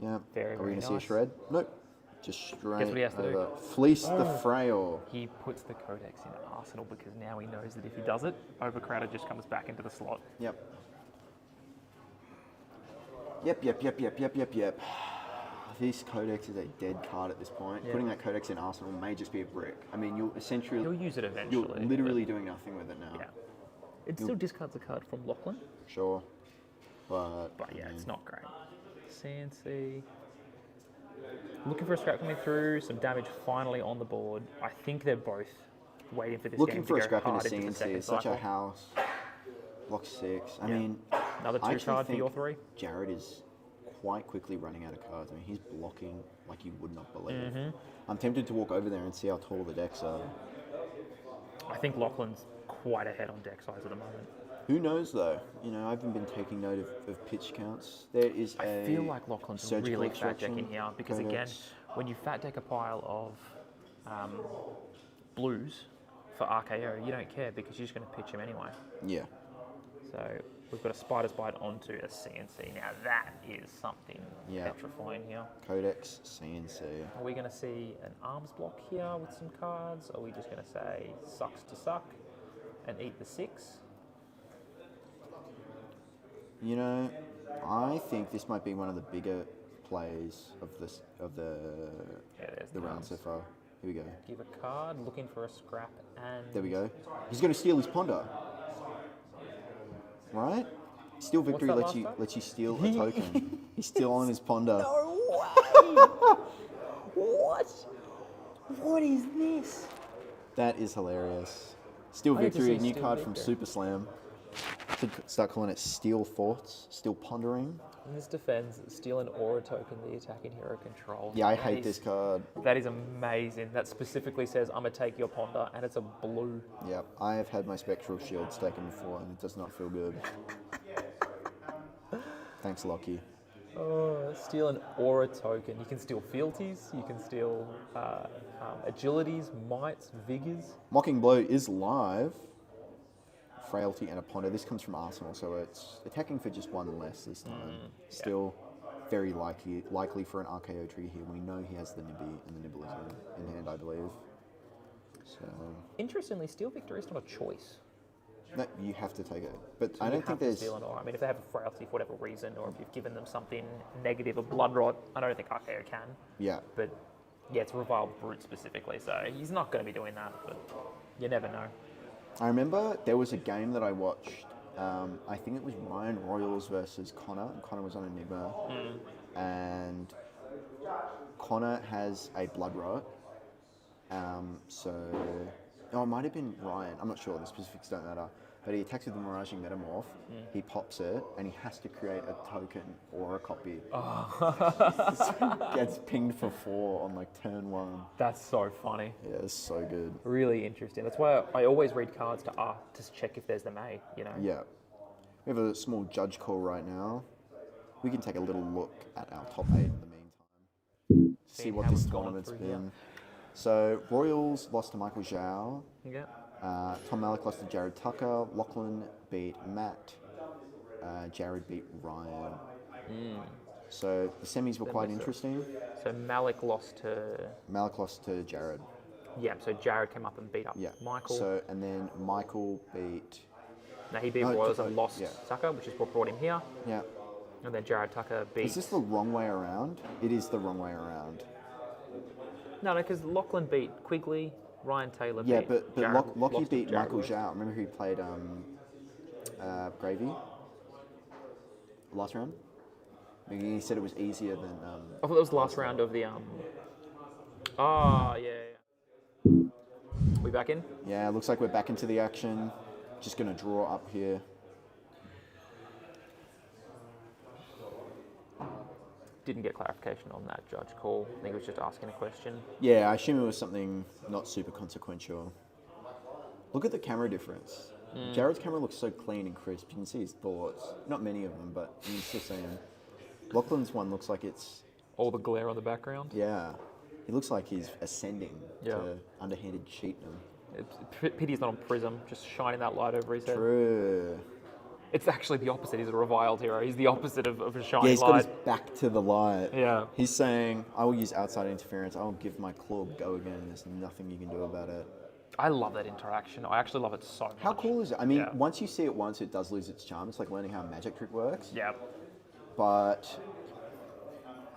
Yeah. Very, Are we very going to see a nice. shred? Nope. Just straight what he has to do? over. Fleece the frail. He puts the codex in arsenal because now he knows that if he does it, overcrowded just comes back into the slot. Yep. Yep. This codex is a dead card at this point. Yeah. Putting that codex in arsenal may just be a brick. I mean, you'll essentially He'll use it you're eventually. literally doing nothing with it now. but yeah. It still discards a card from Lachlan, Sure. But yeah, it's not great. CNC. Looking for a scrap coming through, some damage finally on the board. I think they're both waiting for this looking game for a to go scrap hard into into the CNC second is such cycle. a house. Block 6. I Yeah. mean, Another I 2 actually card for think your 3. Jarrod is quite quickly running out of cards. I mean, he's blocking like you would not believe. Mm-hmm. I'm tempted to walk over there and see how tall the decks are. I think Lachlan's quite ahead on deck size at the moment. Who knows though? You know, I haven't been taking note of pitch counts. There is I feel like Lachlan's surgical really fat decking extraction here because again, codex. when you fat deck a pile of blues for RKO, you don't care because you're just going to pitch him anyway. Yeah. So we've got a Spider's Bite onto a CNC. Now that is something Yeah. petrifying here. Codex CNC. Are we going to see an arms block here with some cards? Or are we just going to say sucks to suck and eat the 6? You know, I think this might be one of the bigger plays of the Yeah, there's the round arms. so far. Here we go. Give a card, looking for a scrap, and There we go. He's going to steal his ponder. Right? Steal victory that lets last you steal a token. He's still on his ponder. No way! What? What is this? That is hilarious. Steal I get to victory, see a new Steal card from Victory. Super Slam. Should start calling it Steal Thoughts, Steal Pondering. And this defends steal an aura token the attacking hero controls. Yeah, I That hate is- this card. That is amazing. That specifically says I'm gonna take your ponder, and it's a blue. Yep, I have had my Spectral Shields taken before and it does not feel good. Thanks, Lockie. Oh, steal an aura token. You can steal fealties. You can steal agilities, mights, vigors. Mocking Blow is live. Frailty and a Ponder. This comes from Arsenal, so it's attacking for just 1 less this time. Still very likely for an RKO trigger here. We know he has the Nibby, and the Nibble is in hand, I believe. So Interestingly, Steel Victor is not a choice. no, you have to take it. But So I you don't have think to there's. steal it, or I mean, if they have a frailty for whatever reason, or if you've given them something negative, a blood rot, I don't think RKO can. Yeah. But yeah, it's reviled brute specifically, so he's not going to be doing that. But you never know. I remember there was a game that I watched. I think it was Ryan Royals versus Connor. And Connor was on Enigma, and Connor has a blood rot. It might have been Ryan. I'm not sure. The specifics don't matter. But he attacks with the Miraging Metamorph. He pops it, and he has to create a token or a copy. Gets pinged for 4 on like turn 1. That's so funny. Yeah, it's so good. Really interesting. That's why I always read cards to check if there's the May. You know. Yeah. We have a small judge call right now. We can take a little look at our top 8 in the meantime. See Seeing what how this we've gone tournament's through here. been. So Royals lost to Michael Zhao. Yeah. Tom Malek lost to Jarrod Tucker. Lachlan beat Matt. Jarrad beat Ryan. So the semis were quite interesting. So Malek lost to. Malek lost to Jarrod. Yeah. So Jarrod came up and beat up Yeah. Michael. So and then Michael beat. Now he beat No, Royals Tucker, and lost yeah. Tucker, which is what brought him here. Yeah. And then Jarrod Tucker beat. Is this the wrong way around? It is the wrong way around. No, because Lachlan beat Quigley, Ryan Taylor Yeah, beat but Jarrod, Lockie lost to beat Jarrod Michael Wood. Zhao. Remember who played Gravy last round? He said it was easier than. I thought that was the last round of the. Oh, yeah. We back in? Yeah, looks like we're back into the action. Just going to draw up here. Didn't get clarification on that judge call. I think he was just asking a question. Yeah, I assume it was something not super consequential. Look at the camera difference. Jared's camera looks so clean and crisp. You can see his thoughts. Not many of them, but you can still see them. Lachlan's one looks like it's... All the glare on the background. Yeah. He looks like he's ascending Yeah. to underhanded cheating. Pity he's not on Prism, just shining that light over his head. True. It's actually the opposite. He's a reviled hero. He's the opposite of a Yeah, shining he's got light. his back to the light. Yeah. He's saying, I will use outside interference. I will give my claw a go again. There's nothing you can do about it. I love that interaction. I actually love it so much. How cool is it? I mean, Yeah. once you see it once, it does lose its charm. It's like learning how a magic trick works. Yeah. But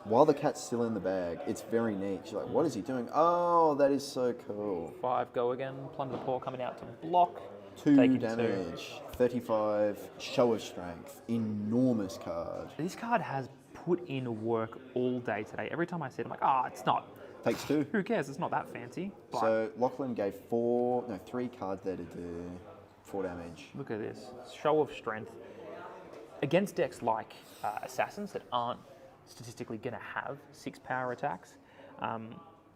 while the cat's still in the bag, it's very neat. You're like, what is he doing? Oh, that is so cool. 5 go again. Plunder the Paw coming out to block. 2 Taking damage, 35, show of strength, enormous card. This card has put in work all day today. Every time I see it, I'm like, it's not. Takes 2. Who cares? It's not that fancy. But So Lachlan gave 3 cards there to do 4 damage. look at this. Show of strength. Against decks like Assassins that aren't statistically going to have 6 power attacks,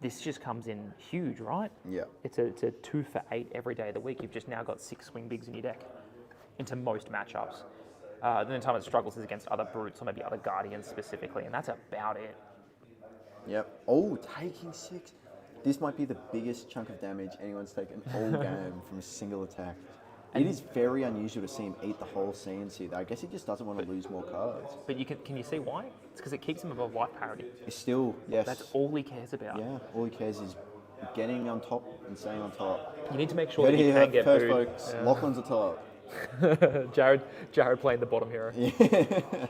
this just comes in huge, right? Yeah. It's a 2 for 8 every day of the week. You've just now got 6 swing bigs in your deck into most matchups. The only time it struggles is against other brutes or maybe other guardians specifically, and that's about it. Yep. Oh, taking 6. This might be the biggest chunk of damage anyone's taken all game from a single attack. It is very unusual to see him eat the whole CNC though. I guess he just doesn't want to lose more cards. But can you see why? It's because it keeps him above life parity. It's still, yes. That's all he cares about. Yeah, all he cares is getting on top and staying on top. You need to make sure Heard that it you here can get first, booed. folks. Lachlan's a top. Jarrod playing the bottom hero. Yeah.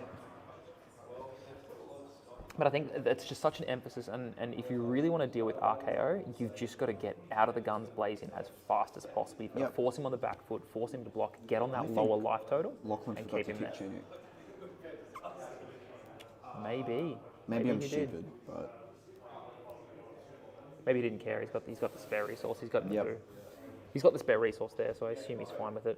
But I think it's just such an emphasis, and if you really want to deal with RKO, you've just got to get out of the guns blazing as fast as possible. You've got to force him on the back foot, force him to block, get on that lower life total, Lachlan and forgot keep to him kick there. Tunic. Maybe Maybe I'm he did. stupid, but Maybe he didn't care. He's got the spare resource. He's got Yep. he's got the spare resource there, so I assume he's fine with it.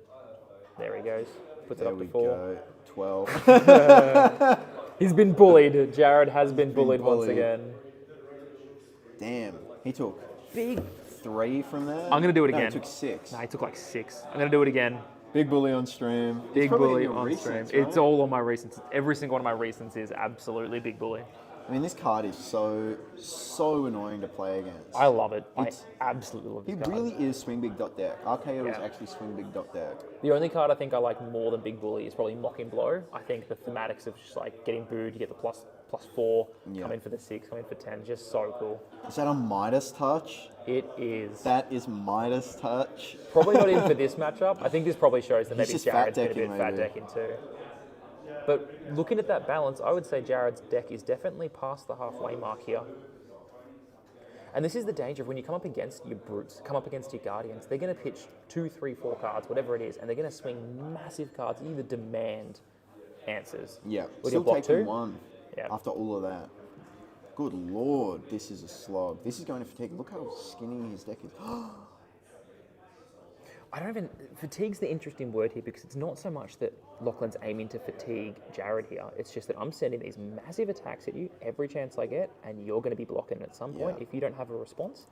There he goes. Puts it there up we to 4. go. 12. He's been bullied. Jarrod has been bullied once bullied. again. Damn, he took Big. 3 from there. I'm gonna do it No, again. he took 6. No, he took like 6. I'm gonna do it again. Big bully on stream. It's Big probably bully in your on recents, stream. right? It's all on my recents. Every single one of my recents is absolutely big bully. I mean, this card is so annoying to play against. I love it. It's- I absolutely love this It card. really is swing big dot deck. RKO is Yeah. actually swing big dot deck. The only card I think I like more than Big Bully is probably Mocking Blow. I think the thematics of just like getting booed, you get the +4, Yeah. come in for the 6, come in for 10, just so cool. Is that a Midas touch? It is. That is Midas touch. Probably not in for this matchup. I think this probably shows that He's maybe just Jarrod's fat been a bit decking, fat maybe. decking too. But looking at that balance, I would say Jarrod's deck is definitely past the halfway mark here. And this is the danger of when you come up against your brutes, come up against your guardians, they're going to pitch 2, 3, 4 cards, whatever it is, and they're going to swing massive cards, either demand answers. Yeah, Will still you block taking 2? one Yeah. after all of that. Good lord, this is a slog. This is going to fatigue. Look how skinny his deck is. Fatigue's the interesting word here because it's not so much that Lachlan's aiming to fatigue Jarrad here. It's just that I'm sending these massive attacks at you every chance I get, and you're going to be blocking at some point. Yeah. If you don't have a response,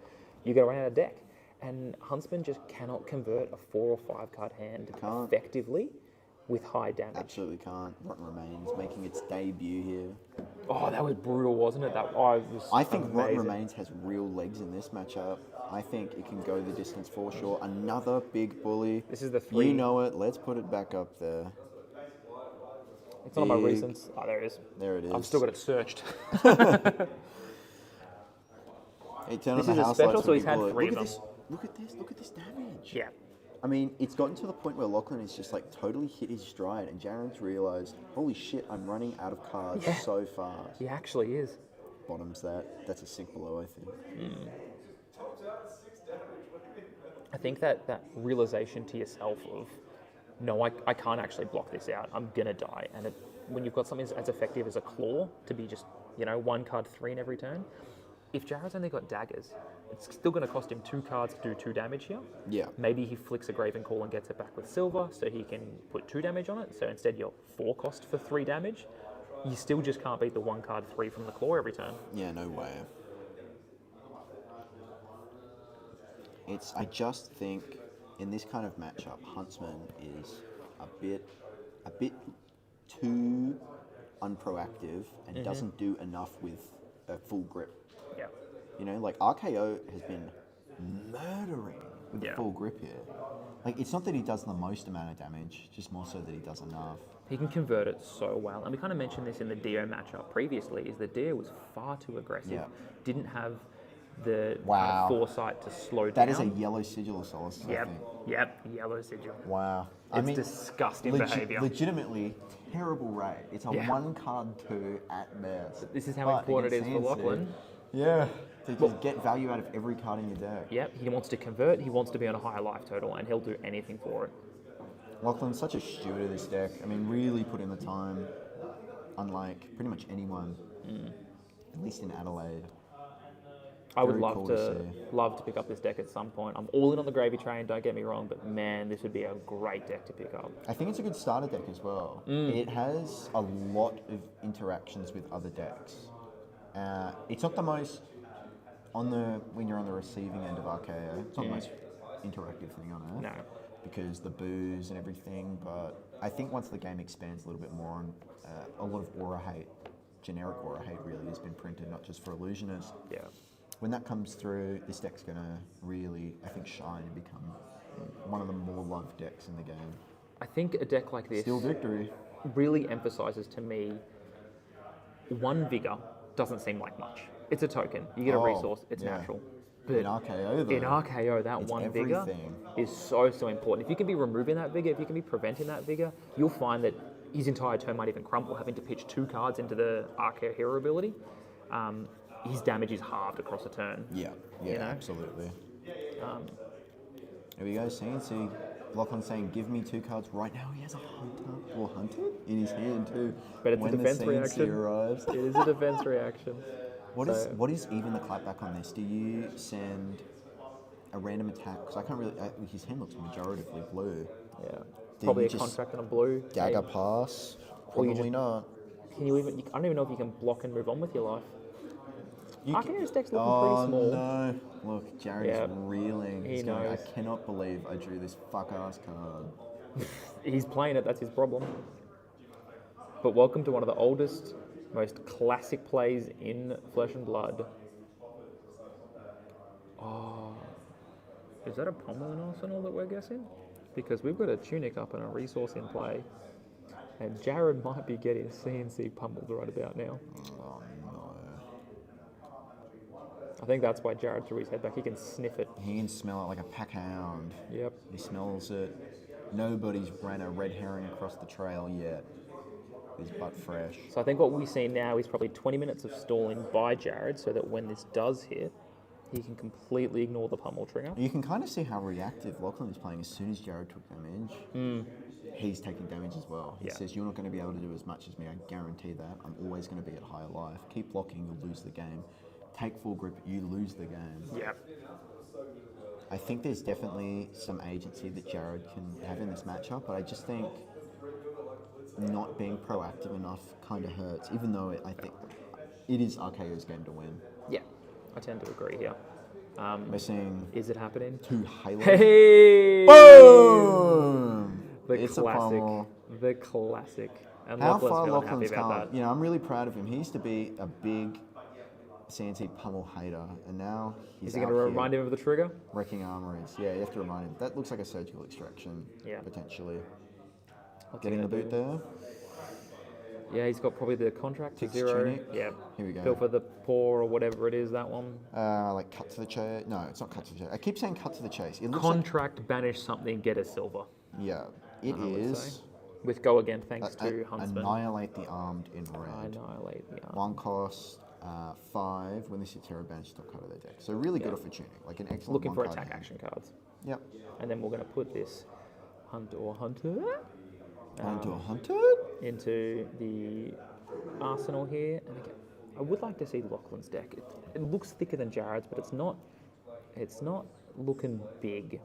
you're going to run out of deck. And Huntsman just cannot convert a 4 or 5 card hand Can't. effectively with high damage. Absolutely can't. Rotten Remains making its debut here. Oh, that was brutal, wasn't it? I think Rotten amazing. Remains has real legs in this matchup. I think it can go the distance for sure. Another big bully. This is the 3. You know it. Let's put it back up there. It's not on my big. recents. Oh, there it is. There it is. I've still got it searched. Hey, turn This on is the a house special, lights so for he's big had bullet. 3 Look of at them. this. Look at this. Look at this damage. Yeah. I mean, it's gotten to the point where Lachlan is just like totally hit his stride, and Jarrod's realised, holy shit, I'm running out of cards Yeah. so fast. He actually is. Bottoms that. That's a 6 below, I think. I think that realization to yourself of, no, I can't actually block this out. I'm going to die. And when you've got something as effective as a claw to be just, 1 card 3 in every turn, if Jarrod's only got daggers, it's still going to cost him 2 cards to do 2 damage here. Yeah. Maybe he flicks a Graven Call and gets it back with silver so he can put 2 damage on it. So instead you're 4 cost for 3 damage. You still just can't beat the 1 card 3 from the claw every turn. Yeah, no way. I just think in this kind of matchup, Huntsman is a bit too unproactive and doesn't do enough with a full grip. Yeah. Like RKO has been murdering with Yeah. the full grip here. Like, it's not that he does the most amount of damage, just more so that he does enough. He can convert it so well. And we kind of mentioned this in the Dio matchup previously, is that Dio was far too aggressive. Yeah. Didn't have the Wow. foresight to slow down. That is a yellow sigil of Solace, I Yep, think. yep, yellow sigil. Wow. It's disgusting behaviour. Legitimately terrible rate. It's a Yeah. 1 card 2 at best. This is how But important it is against for CNC, Lachlan. Yeah. To just get value out of every card in your deck. Yep, he wants to convert, he wants to be on a higher life total, and he'll do anything for it. Lachlan's such a steward of this deck. I mean, really put in the time, unlike pretty much anyone, at least in Adelaide. I would Very love cool to to see. love to pick up this deck at some point. I'm all in on the gravy train, don't get me wrong, but man, this would be a great deck to pick up. I think it's a good starter deck as well. It has a lot of interactions with other decks. It's not the most when you're on the receiving end of RKO. It's not the most interactive thing on Earth. No. Because the boos and everything, but I think once the game expands a little bit more on a lot of aura hate, generic aura hate really has been printed, not just for illusionists. Yeah. When that comes through, this deck's going to really, I think, shine and become one of the more loved decks in the game. I think a deck like this Still victory. really emphasizes to me 1 vigor doesn't seem like much. It's a token. You get a Oh, resource, it's yeah. natural. In RKO, though. In RKO, that it's 1 vigor everything. is so important. If you can be removing that vigor, if you can be preventing that vigor, you'll find that his entire turn might even crumple, having to pitch 2 cards into the RKO hero ability. His damage is halved across a turn. Yeah, You know? absolutely. There we go, CNC. Lachlan saying, give me 2 cards. Right now he has a Hunter, or Hunted, in his hand too. But it's when a defense the CNC reaction. arrives. It is a defense reaction. What is even the clapback on this? Do you send a random attack? Because I can't really. His hand looks majoritively blue. Yeah. Do Probably you a just contract on a blue. Dagger Hey, pass? Or you Probably just- not. Can you even? I don't even know if you can block and move on with your life. You RKO's deck's looking oh pretty small. no! Look, Jarrod Yeah. is reeling. He He's going, I knows. cannot believe I drew this fuck ass card. He's playing it. That's his problem. But welcome to one of the oldest Most classic plays in Flesh and Blood. Oh, is that a pommel in Arsenal that we're guessing? Because we've got a tunic up and a resource in play. And Jarrod might be getting CNC pummeled right about now. Oh no. I think that's why Jarrod threw his head back. He can sniff it. He can smell it like a pack hound. Yep. He smells it. Nobody's ran a red herring across the trail yet. He's butt fresh. So I think what we see now is probably 20 minutes of stalling by Jarrod so that when this does hit, he can completely ignore the pummel trigger. You can kind of see how reactive Lachlan is playing as soon as Jarrod took damage. He's taking damage as well. He says, you're not going to be able to do as much as me, I guarantee that. I'm always going to be at higher life. Keep blocking, you'll lose the game. Take full grip, you lose the game. Yeah. I think there's definitely some agency that Jarrod can have in this matchup, but I just think not being proactive enough kind of hurts, even though I think it is RKO's game to win. Yeah, I tend to agree here. We're seeing Is it happening? 2 Halo. Hey! Boom! The It's a classic. pummel. The classic. And How Lachlan's far feeling Lachlan's happy about come. You know, I'm really proud of him. He used to be a big CNC pummel hater, and now he's Is he out going to here remind him of the trigger? wrecking armories. Yeah, you have to remind him. That looks like a surgical extraction, Yeah. potentially. What's he Getting the gonna boot do? there. Yeah, he's got probably the contract to Ticks 0. tunic. Yeah. Here we go. Feel for the paw or whatever it is, that one. Like cut to the chase. No, it's not cut to the chase. I keep saying cut to the chase. It looks Contract, banish something, get a silver. like, yeah, it I would is. say. With go again, thanks to Huntsman. Annihilate the armed in red. Annihilate the arm. 1 cost, 5. When this hits hero banish top card of their deck. So really good opportunity. Like an excellent Looking for one-card attack hand. action cards. Yep. And then we're going to put this hunt or hunter Onto a hunter. into the arsenal here. And again, I would like to see Lachlan's deck. It looks thicker than Jarrod's, but it's not looking big.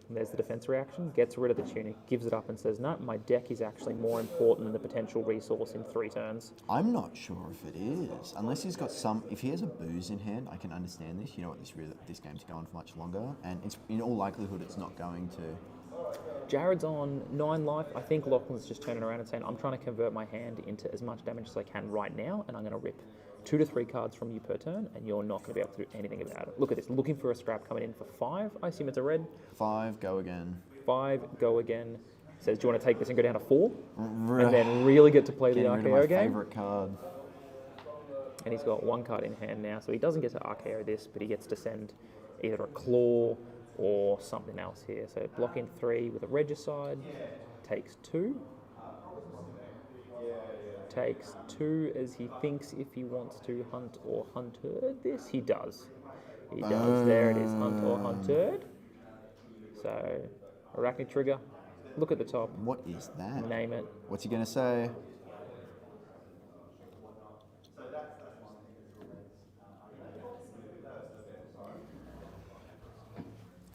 And there's the defense reaction, gets rid of the tunic, gives it up and says, no, my deck is actually more important than the potential resource in 3 turns. I'm not sure if it is. Unless he's got some... If he has a booze in hand, I can understand this. You know what, this game's going for much longer. And it's in all likelihood, it's not going to... Jarrod's on 9 life. I think Lachlan's just turning around and saying, I'm trying to convert my hand into as much damage as I can right now, and I'm going to rip 2 to 3 cards from you per turn, and you're not going to be able to do anything about it. Look at this. Looking for a scrap coming in for 5. I assume it's a red. 5, go again. 5, go again. Says, do you want to take this and go down to 4? And then really get to play the Getting rid of RKO my game. favourite card. And he's got 1 card in hand now, so he doesn't get to RKO this, but he gets to send either a claw or something else here. So blocking 3 with a regicide, takes 2. Takes 2 as he thinks if he wants to hunt or hunter this. He does. He does. There it is, hunt or hunted. So, Arakni trigger. Look at the top. What is that? Name it. What's he going to say?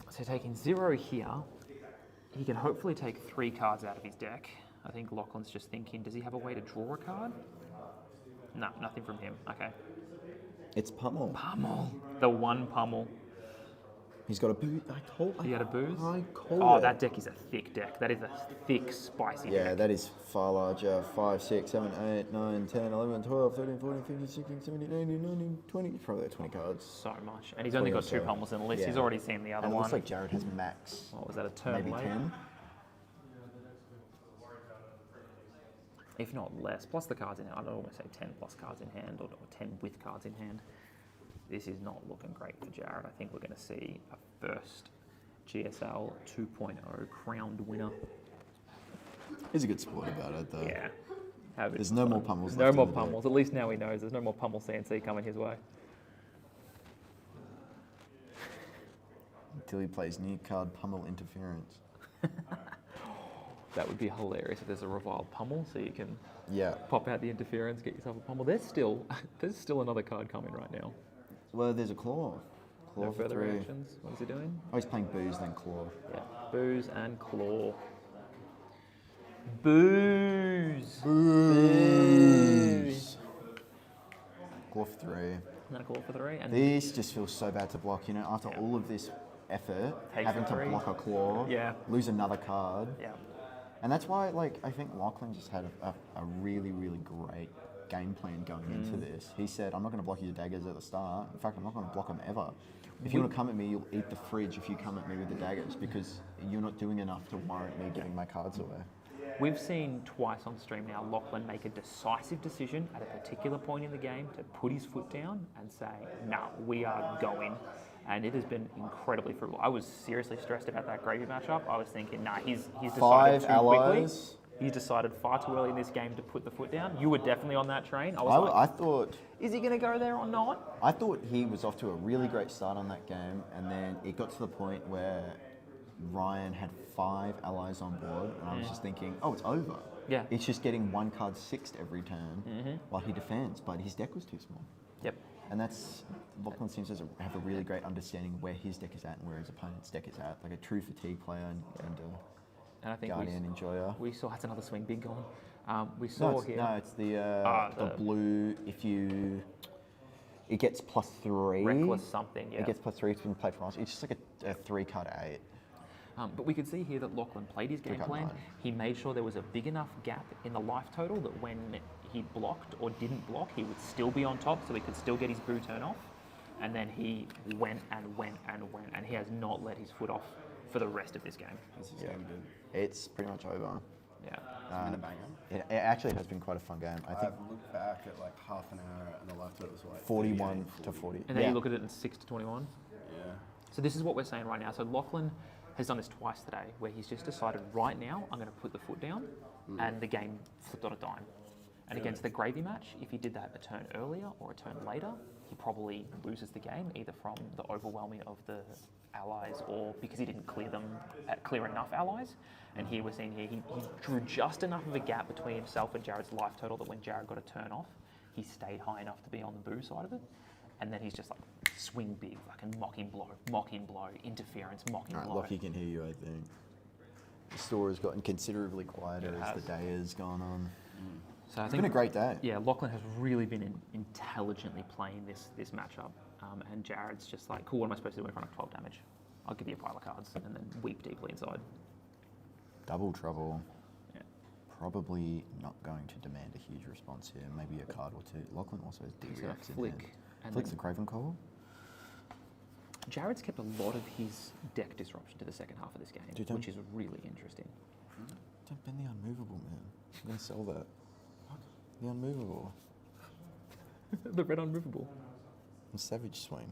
So taking 0 here, he can hopefully take 3 cards out of his deck. I think Lachlan's just thinking, does he have a way to draw a card? No, nothing from him. Okay. It's pummel. Pummel. The 1 pummel. He's got a boot. He had a booze? I called Oh, it. that deck is a thick deck. That is a thick, spicy Yeah, deck. that is far larger. 5, 6, 7, 8, 9, 10, 11, 12, 13, 14, 15, 16, 17, 18, 19, 20. Probably like 20 cards. So much. And he's only got 2 pummels in the list. Yeah. He's already seen the other And it one. looks like Jarrod has max. What was that, a turn Maybe late? 10. If not less, plus the cards in hand. I'd almost say 10 plus cards in hand, or 10 with cards in hand. This is not looking great for Jarrod. I think we're going to see a first GSL 2.0 crowned winner. He's a good sport about it, though. Yeah. There's no more pummels No left more in the deck. pummels. At least now he knows there's no more pummel CNC coming his way. Until he plays new card pummel interference. That would be hilarious if there's a reviled pummel, so you can Yeah. pop out the interference, get yourself a pummel. There's still another card coming right now. Well, there's a claw. Claw No for further 3. reactions. What is he doing? Oh, he's playing booze, then claw. Yeah. Booze and claw. Booze. Booze. Claw for 3. And then a claw for 3. And This just feels so bad to block, you know, after all of this effort, Take having for to 3. block a claw, Yeah. lose another card. yeah. And that's why, like, I think Lachlan just had a really, really great game plan going into this. He said, I'm not going to block your daggers at the start. In fact, I'm not going to block them ever. If you want to come at me, you'll eat the fridge if you come at me with the daggers because you're not doing enough to warrant me giving my cards away. We've seen twice on stream now Lachlan make a decisive decision at a particular point in the game to put his foot down and say, nah, we are going. And it has been incredibly fruitful. I was seriously stressed about that gravy matchup. I was thinking, nah, he's decided 5 too allies. quickly. He's decided far too early in this game to put the foot down. You were definitely on that train. I thought... is he going to go there or not? I thought he was off to a really great start on that game, and then it got to the point where Ryan had 5 allies on board, and I was just thinking, oh, it's over. Yeah. It's just getting 1 card 6'd every turn while he defends, but his deck was too small. Yep. And that's, Lachlan seems to have a really great understanding of where his deck is at and where his opponent's deck is at, like a true fatigue player and And I think Guardian enjoyer. we saw, that's another swing big gone. We saw here. No, it's the blue, if you... It gets +3. Reckless something, yeah. It gets +3 to be played for us. It's just like a 3-card 8. But we could see here that Lachlan played his game plan. He made sure there was a big enough gap in the life total that when he blocked or didn't block, he would still be on top, so he could still get his boo turn off. And then he went and went and went, and he has not let his foot off for the rest of this game. This is game good. It's pretty much over. Yeah. It's been a banger. It actually has been quite a fun game. I think I've looked back at like half an hour and the life total was like 41 38, to 40. And then you look at it in 6 to 21. Yeah. So this is what we're saying right now. So Lachlan has done this twice today, where he's just decided right now I'm going to put the foot down, and the game flipped on a dime. And against the gravy match, if he did that a turn earlier or a turn later, he probably loses the game, either from the overwhelming of the allies or because he didn't clear enough allies. And here we're seeing here, he drew just enough of a gap between himself and Jarrod's life total that when Jarrad got a turn off, he stayed high enough to be on the boo side of it. And then he's just like, swing big, fucking mocking blow, interference, mocking All right, blow. Lockie can hear you, I think. The store has gotten considerably quieter as the day has gone on. So I It's think, been a great day. yeah, Lachlan has really been intelligently playing this matchup. And Jarrod's just like, cool, what am I supposed to do in front of 12 damage? I'll give you a pile of cards and then weep deeply inside. Double trouble. Yeah. Probably not going to demand a huge response here. Maybe a card or two. Lachlan also has He's gonna D-Reacts in flick. hand. And Flicks the then Craven Call. Jarrod's kept a lot of his deck disruption to the second half of this game, Dude, which is really interesting. Don't bend the unmovable, man. I'm going to sell that. The unmovable. The red unmovable. And Savage Swing.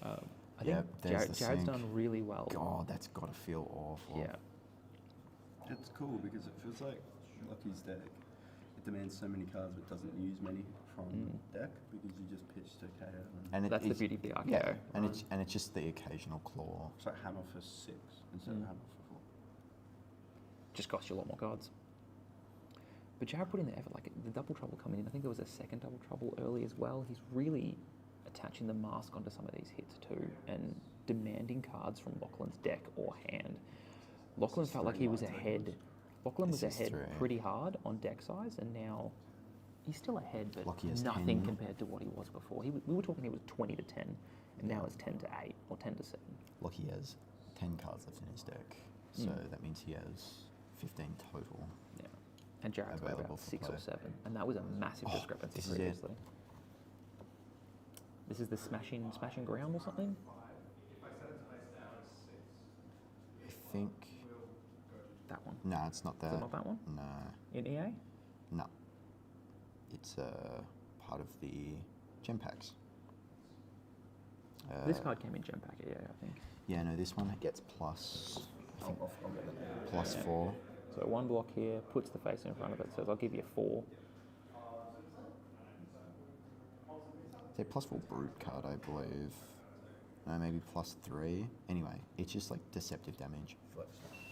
I Yeah, think there's the Jarrod's sync. done really well. God, that's got to feel awful. Yeah. It's cool because it feels like Lucky's deck, it demands so many cards but doesn't use many from deck because you just pitch to Kayo. And That's the it's- beauty of the RKO. Yeah, and it's just the occasional claw. It's like hammer for 6 instead of hammer for 4. Just costs you a lot more cards. But Jarrad put in the effort, like the double trouble coming in. I think there was a second double trouble early as well. He's really attaching the mask onto some of these hits too and demanding cards from Lachlan's deck or hand. Lachlan felt like he was ahead. Lachlan was This is ahead 3. pretty hard on deck size, and now he's still ahead, but Lucky has nothing 10. compared to what he was before. We were talking he was 20 to 10, and now it's 10 to 8 or 10 to 7. Lucky has 10 cards left in his deck, so that means he has 15 total. Yeah. And Jarrod's got Available about for 6 play. or 7, and that was a massive discrepancy this is it. previously. This is the smashing ground or something? I think. That one. No, it's not that. Is it not that one? No, In EA? no. It's part of the gem packs. This card came in gem pack EA, I think. Yeah, no, this one gets plus. I think I'll get the name. plus 4. So one block here, puts the face in front of it, says I'll give you 4. It's a plus 4 brute card, I believe. No, maybe plus 3. Anyway, it's just like deceptive damage.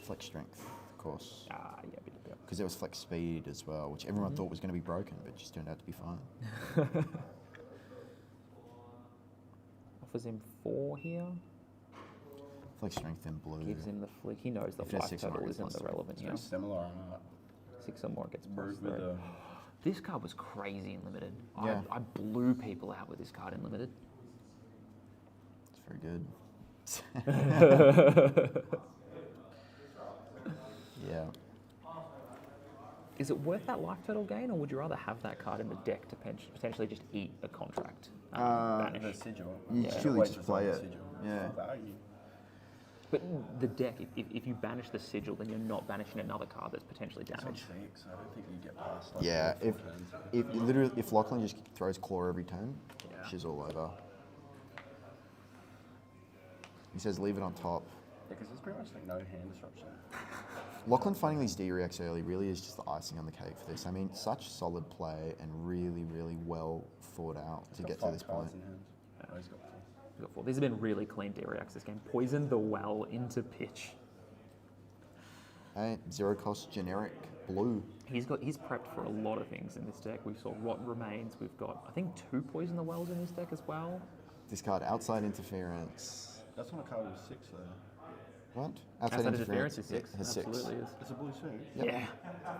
Flex strength, of course. Yeah. Because there was flex speed as well, which everyone thought was going to be broken, but just turned out to be fine. Offers him 4 here, Flex strength in blue. gives him the flick. He knows the If it has life 6 or more, total it's isn't plus 3. irrelevant It's here. very similar on art. 6 or more gets plus Brute with 3. the This card was crazy in limited. Yeah. I blew people out with this card in limited. It's very good. Yeah. Is it worth that life total gain, or would you rather have that card in the deck to potentially just eat a contract? The Banish? sigil. You surely Wait just for play the it. sigil. Yeah. Value. But the deck, if you banish the sigil, then you're not banishing another card that's potentially It's on damaged. 6. I don't think you get past. Like, Yeah, 4 turns. if Lachlan just throws claw every turn, Yeah. she's all over. He says leave it on top. Because there's pretty much like no hand disruption. Lachlan finding these D-reacts early really is just the icing on the cake for this. I mean, such solid play and really, really well thought out to get to this point. Oh, he's got 4. We've got 4. These have been really clean D-reacts this game. Poison the well into pitch. Hey, 0 cost generic blue. He's prepped for a lot of things in this deck. We saw Rot Remains. We've got, I think, 2 Poison the Wells in this deck as well. Discard outside interference. That's on a card with 6 though. What? Outside interference is 6. It has 6. Absolutely is. It's a blue 6. Yeah.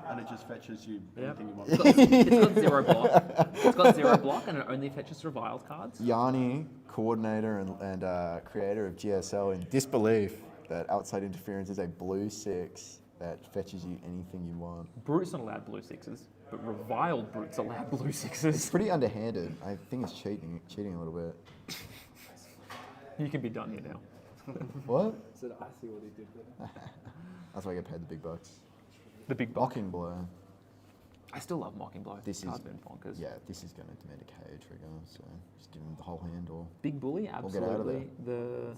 And it just fetches you Yep. anything you want. It's got 0 block. It's got 0 block, and it only fetches reviled cards. Yanni, coordinator and creator of GSL, in disbelief that outside interference is a blue 6 that fetches you anything you want. Brute's not allowed blue 6s, but reviled Brute's allowed blue 6s. It's pretty underhanded. I think it's cheating a little bit. You can be done here now. What? Said I see what he did there. That's why I get paid the big bucks. The big buck. Mocking blow. I still love Mocking Blow. This Card's is been bonkers. Yeah, this is going to demand a KO trigger, so just give him the whole hand or. Big Bully, We'll get out of absolutely. The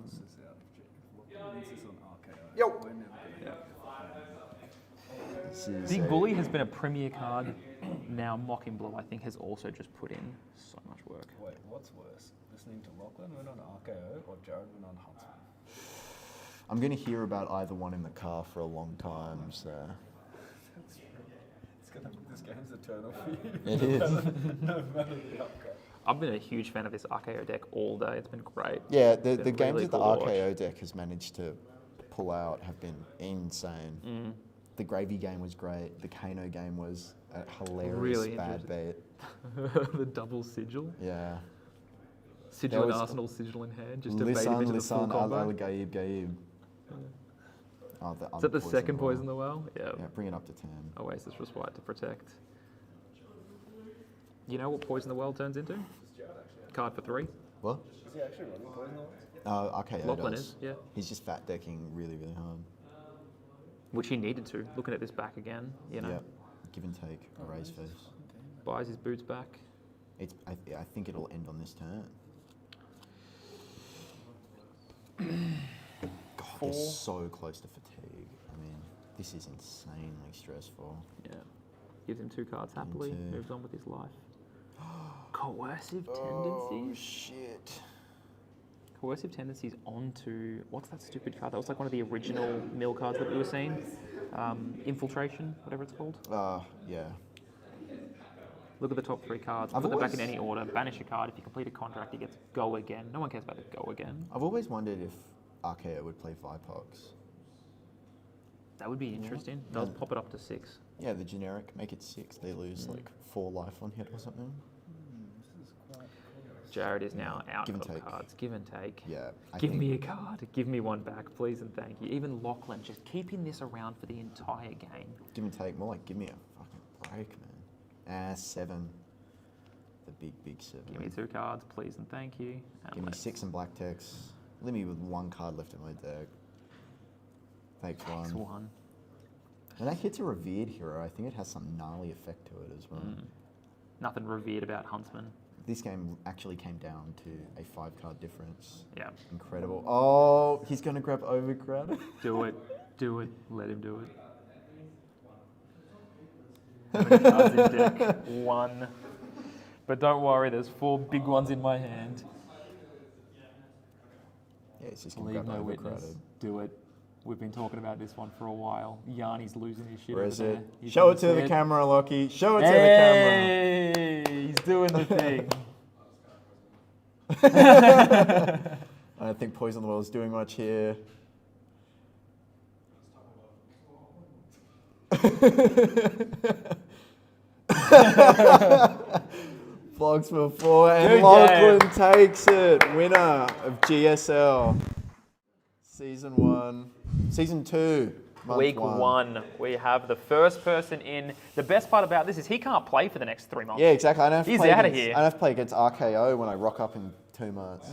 This is out of jail. This is on RKO. Yo. We're never gonna This is Big a- Bully has been a premier card. Now Mocking Blow, I think, has also just put in so much work. Wait, what's worse? Listening to Lachlan win on RKO or Jarod win on Huntsman? I'm going to hear about either one in the car for a long time, so. This game's eternal for you. It is. No matter the outcome. I've been a huge fan of this RKO deck all day. It's been great. Yeah, It's the been games really that the cool to watch. RKO deck has managed to pull out have been insane. The Gravy game was great. The Kano game was a hilarious Really bad bait. The double sigil. Yeah. Sigil That and was- Arsenal sigil in hand. Just to bait him Lisan, into the full Lisan, combo. Al Gaib, Gaib. Oh, Is that the second poison in the well? Yeah. Yeah, bring it up to 10. Oasis Respite to protect. You know what Poison the Well turns into? Card for 3. What? Is he actually running poison the Wells? RKO Lachlan does. is, yeah. He's just fat decking really, really hard. Which he needed to. Looking at this back again, you know. Yeah. Give and take, a raise face. Buys his boots back. I think it'll end on this turn. God, we're 4. so close to fatigue. I mean, this is insanely stressful. Yeah. Gives him 2 cards happily. 2. Moves on with his life. Coercive Oh, tendencies. shit. Coercive tendencies onto what's that stupid card? That was like one of the original mill cards that we were seeing. Infiltration, whatever it's called. Yeah. Look at the top 3 cards. I've Put them back in always- any order. Banish a card. If you complete a contract, he gets go again. No one cares about the go again. I've always wondered if RKO would play Vipox. That would be interesting. Does pop it up to 6. Yeah, the generic, make it 6. They lose like 4 life on hit or something. Jarrad is now out Give and of take. cards. Give and take. Yeah. I Give think- me a card. Give me one back, please and thank you. Even Lachlan, just keeping this around for the entire game. Give and take. More like, give me a fucking break, man. 7. The big, big 7. Give me 2 cards, please and thank you. And Give me let's- 6 and black text. Leave me with 1 card left in my deck. Takes Takes 1. 1. When that hits a revered hero, I think it has some gnarly effect to it as well. Nothing revered about Huntsman. This game actually came down to a 5-card difference. Yeah. Incredible. Oh, he's going to grab Overcrowd. Do it. Do it. Let him do it. How many cards in deck? 1. But don't worry, there's 4 big ones in my hand. Yeah, he's just going to Leave grab no Overcrowded. witness. Do it. We've been talking about this one for a while. Yanni's losing his shit Where over is there. it? He's Show on it to the set. camera, Lockie. Show it to the camera. Hey, he's doing the thing. I don't think Poison the Well is doing much here. Vlogs for 4 and Good Lachlan takes it. Winner of GSL. Season 1. Season 2. Week one, we have the first person in. The best part about this is he can't play for the next 3 months. Yeah, exactly. I don't have to He's play out of against, here. I don't have to play against RKO when I rock up in 2 months.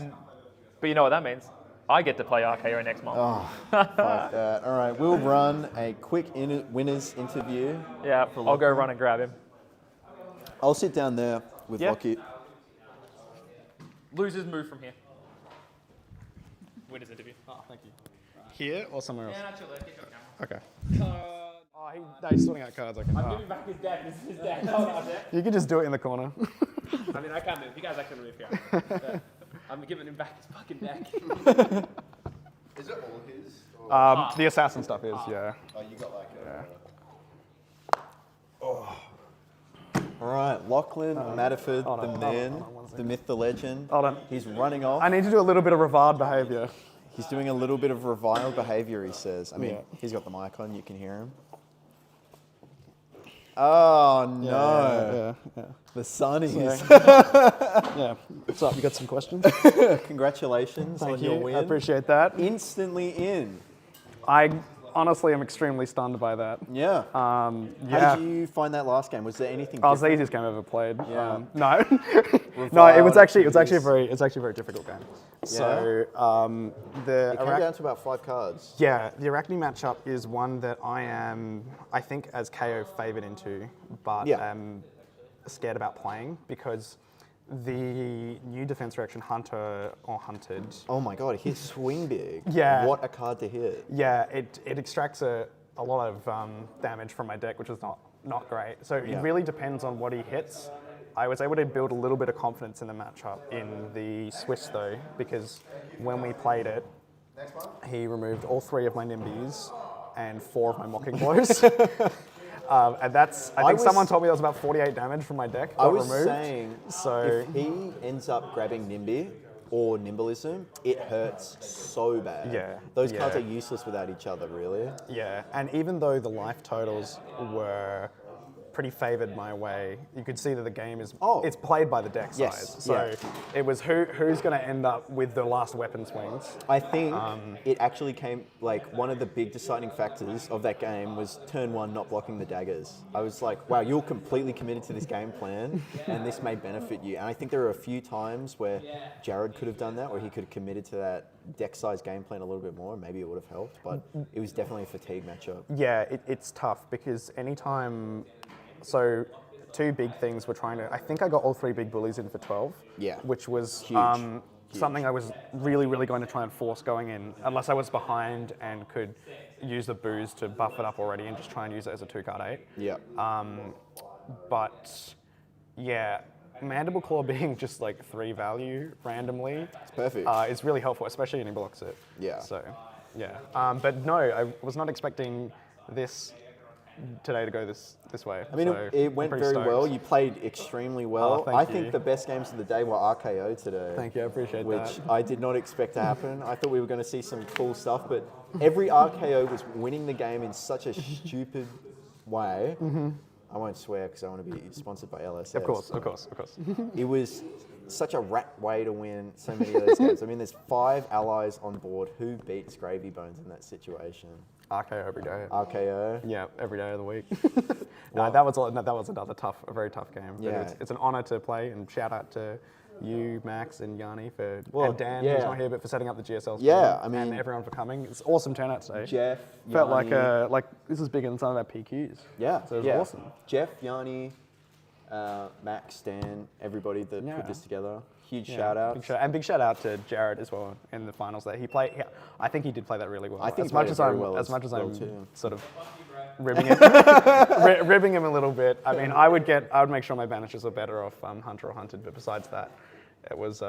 But you know what that means? I get to play RKO next month. Oh, fuck that. All right, we'll run a quick winners interview. Yeah, I'll go run and grab him. I'll sit down there with Lockie. Losers move from here. Winners interview. Oh, thank you. Here or somewhere else? Yeah, actually, keep your camera. Okay. He's sorting out cards. Okay. I'm giving back his deck. This is his deck. Hold on, Jack. You can just do it in the corner. I mean, I can't move. You guys actually move here. I'm giving him back his fucking deck. Is it all his? The assassin stuff is, yeah. Oh, you got like a... All right, Lachlan, Maddaford, the man, the myth, the legend. Hold on. He's running off. I need to do a little bit of reviled behaviour. He's doing a little bit of reviled behaviour, he says. I mean, he's got the mic on, you can hear him. Oh, no. Yeah. The Sunnies. Yeah. What's up? You got some questions? Congratulations on your win. I appreciate that. Instantly in. I honestly am extremely stunned by that. Yeah. How did you find that last game? Was there anything Oh, it's the different? easiest game I've ever played. Yeah. No, no, it was actually a very difficult game. Yeah. So It came down to about 5 cards. yeah, the Arakni matchup is one that I think, as Kayo favoured into, but am scared about playing because the new defense reaction Hunter or Hunted. Oh my god, hit swing big. Yeah. What a card to hit. Yeah, it extracts a lot of damage from my deck, which is not great. So it really depends on what he hits. I was able to build a little bit of confidence in the matchup in the Swiss though, because when we played it, he removed all 3 of my Nimbies and 4 of my Mocking Blows. And that's, I think someone told me that was about 48 damage from my deck got removed. Saying, if he ends up grabbing Nimby or Nimbleism, it hurts so bad. Yeah. Those cards are useless without each other, really. Yeah, and even though the life totals were pretty favoured my way, you could see that the game is it's played by the deck size. So it was who's going to end up with the last weapon swings. I think it actually came, like, one of the big deciding factors of that game was turn 1 not blocking the daggers. I was like, wow, you're completely committed to this game plan and this may benefit you. And I think there were a few times where Jarrod could have done that, or he could have committed to that deck size game plan a little bit more, and maybe it would have helped, but it was definitely a fatigue matchup. Yeah, it's tough because anytime. So 2 big things we're trying to. I think I got all 3 big bullies in for 12. Yeah. Which was Huge. something I was really going to try and force going in, unless I was behind and could use the booze to buff it up already and just try and use it as a 2-card 8. Yeah. But yeah, Mandible Claw being just like 3 value randomly. It's perfect. Is really helpful, especially when he blocks it. Yeah. So yeah. But no, I was not expecting this today to go this way. I mean, so it I'm went pretty very stoked. well. You played extremely well. thank I you. think the best games of the day were RKO today. Thank you, I appreciate which that. I did not expect to happen. I thought we were going to see some cool stuff, but every RKO was winning the game in such a stupid way. I won't swear because I want to be sponsored by LSS. Of course. It was such a rat way to win so many of those games. I mean, there's 5 allies on board. Who beats Gravy Bones in that situation? RKO every day. RKO. Yeah, every day of the week. No, that was another very tough game. But Yeah. it's an honour to play, and shout out to you, Max, and Yanni and Dan, yeah. who's not here, but for setting up the GSL. Yeah, stream, I mean- and everyone for coming. It's awesome turnout today. Jeff, Felt Yanni. like this is bigger than some of our PQs. Yeah, So it was yeah. awesome. Jeff, Yanni, Max, Stan, everybody that put this together. Huge shout out. Big shout out to Jarrad as well in the finals there. I think he did play that really well. I think as he much played as it very I'm well as much as well I'm too. sort of ribbing him, ribbing him a little bit. I mean, I would make sure my banishes were better off Hunter or Hunted, but besides that, it was.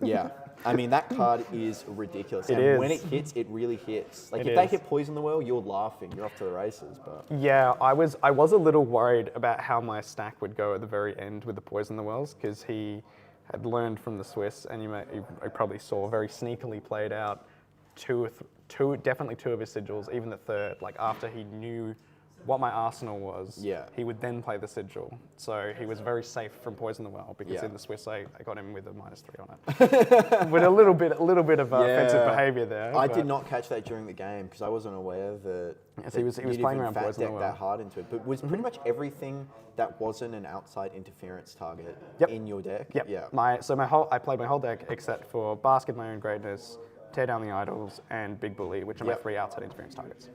Yeah, I mean that card is ridiculous. It and is. when it hits, it really hits. Like It if they is. hit Poison the Well, you're laughing. You're off to the races. But Yeah, I was a little worried about how my stack would go at the very end with the Poison the Wells, because he had learned from the Swiss, and you probably saw very sneakily played out definitely two of his sigils, even the third, like after he knew what my arsenal was, Yeah. he would then play the Sigil. So he was very safe from Poison the Well because Yeah. in the Swiss I got him with a -3 on it. With a little bit of offensive behaviour there. I but- did not catch that during the game because I wasn't aware that. Yes, that he was you'd playing even around fat Poison the deck Well. that hard into it. But was pretty much everything that wasn't an outside interference target Yep. in your deck? Yep. Yeah. I played my whole deck except for Basket My Own Greatness, Tear Down the Idols, and Big Bully, which are my Yep. 3 outside interference targets.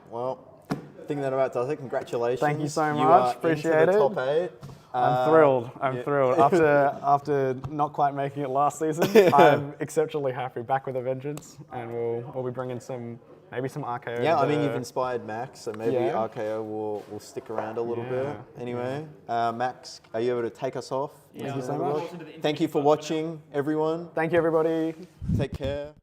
Well, I think that about does it. Congratulations. Thank you so You much. are Appreciate into the it. top 8. I'm thrilled. I'm yeah. thrilled. After not quite making it last season, I'm exceptionally happy. Back with a vengeance, and we'll be bringing maybe some RKO. Yeah, I mean, you've inspired Max, so maybe Yeah. RKO will stick around a little bit. Yeah. Anyway, Max, are you able to take us off? Thank you so much. Thank you for watching, everyone. Thank you, everybody. Take care.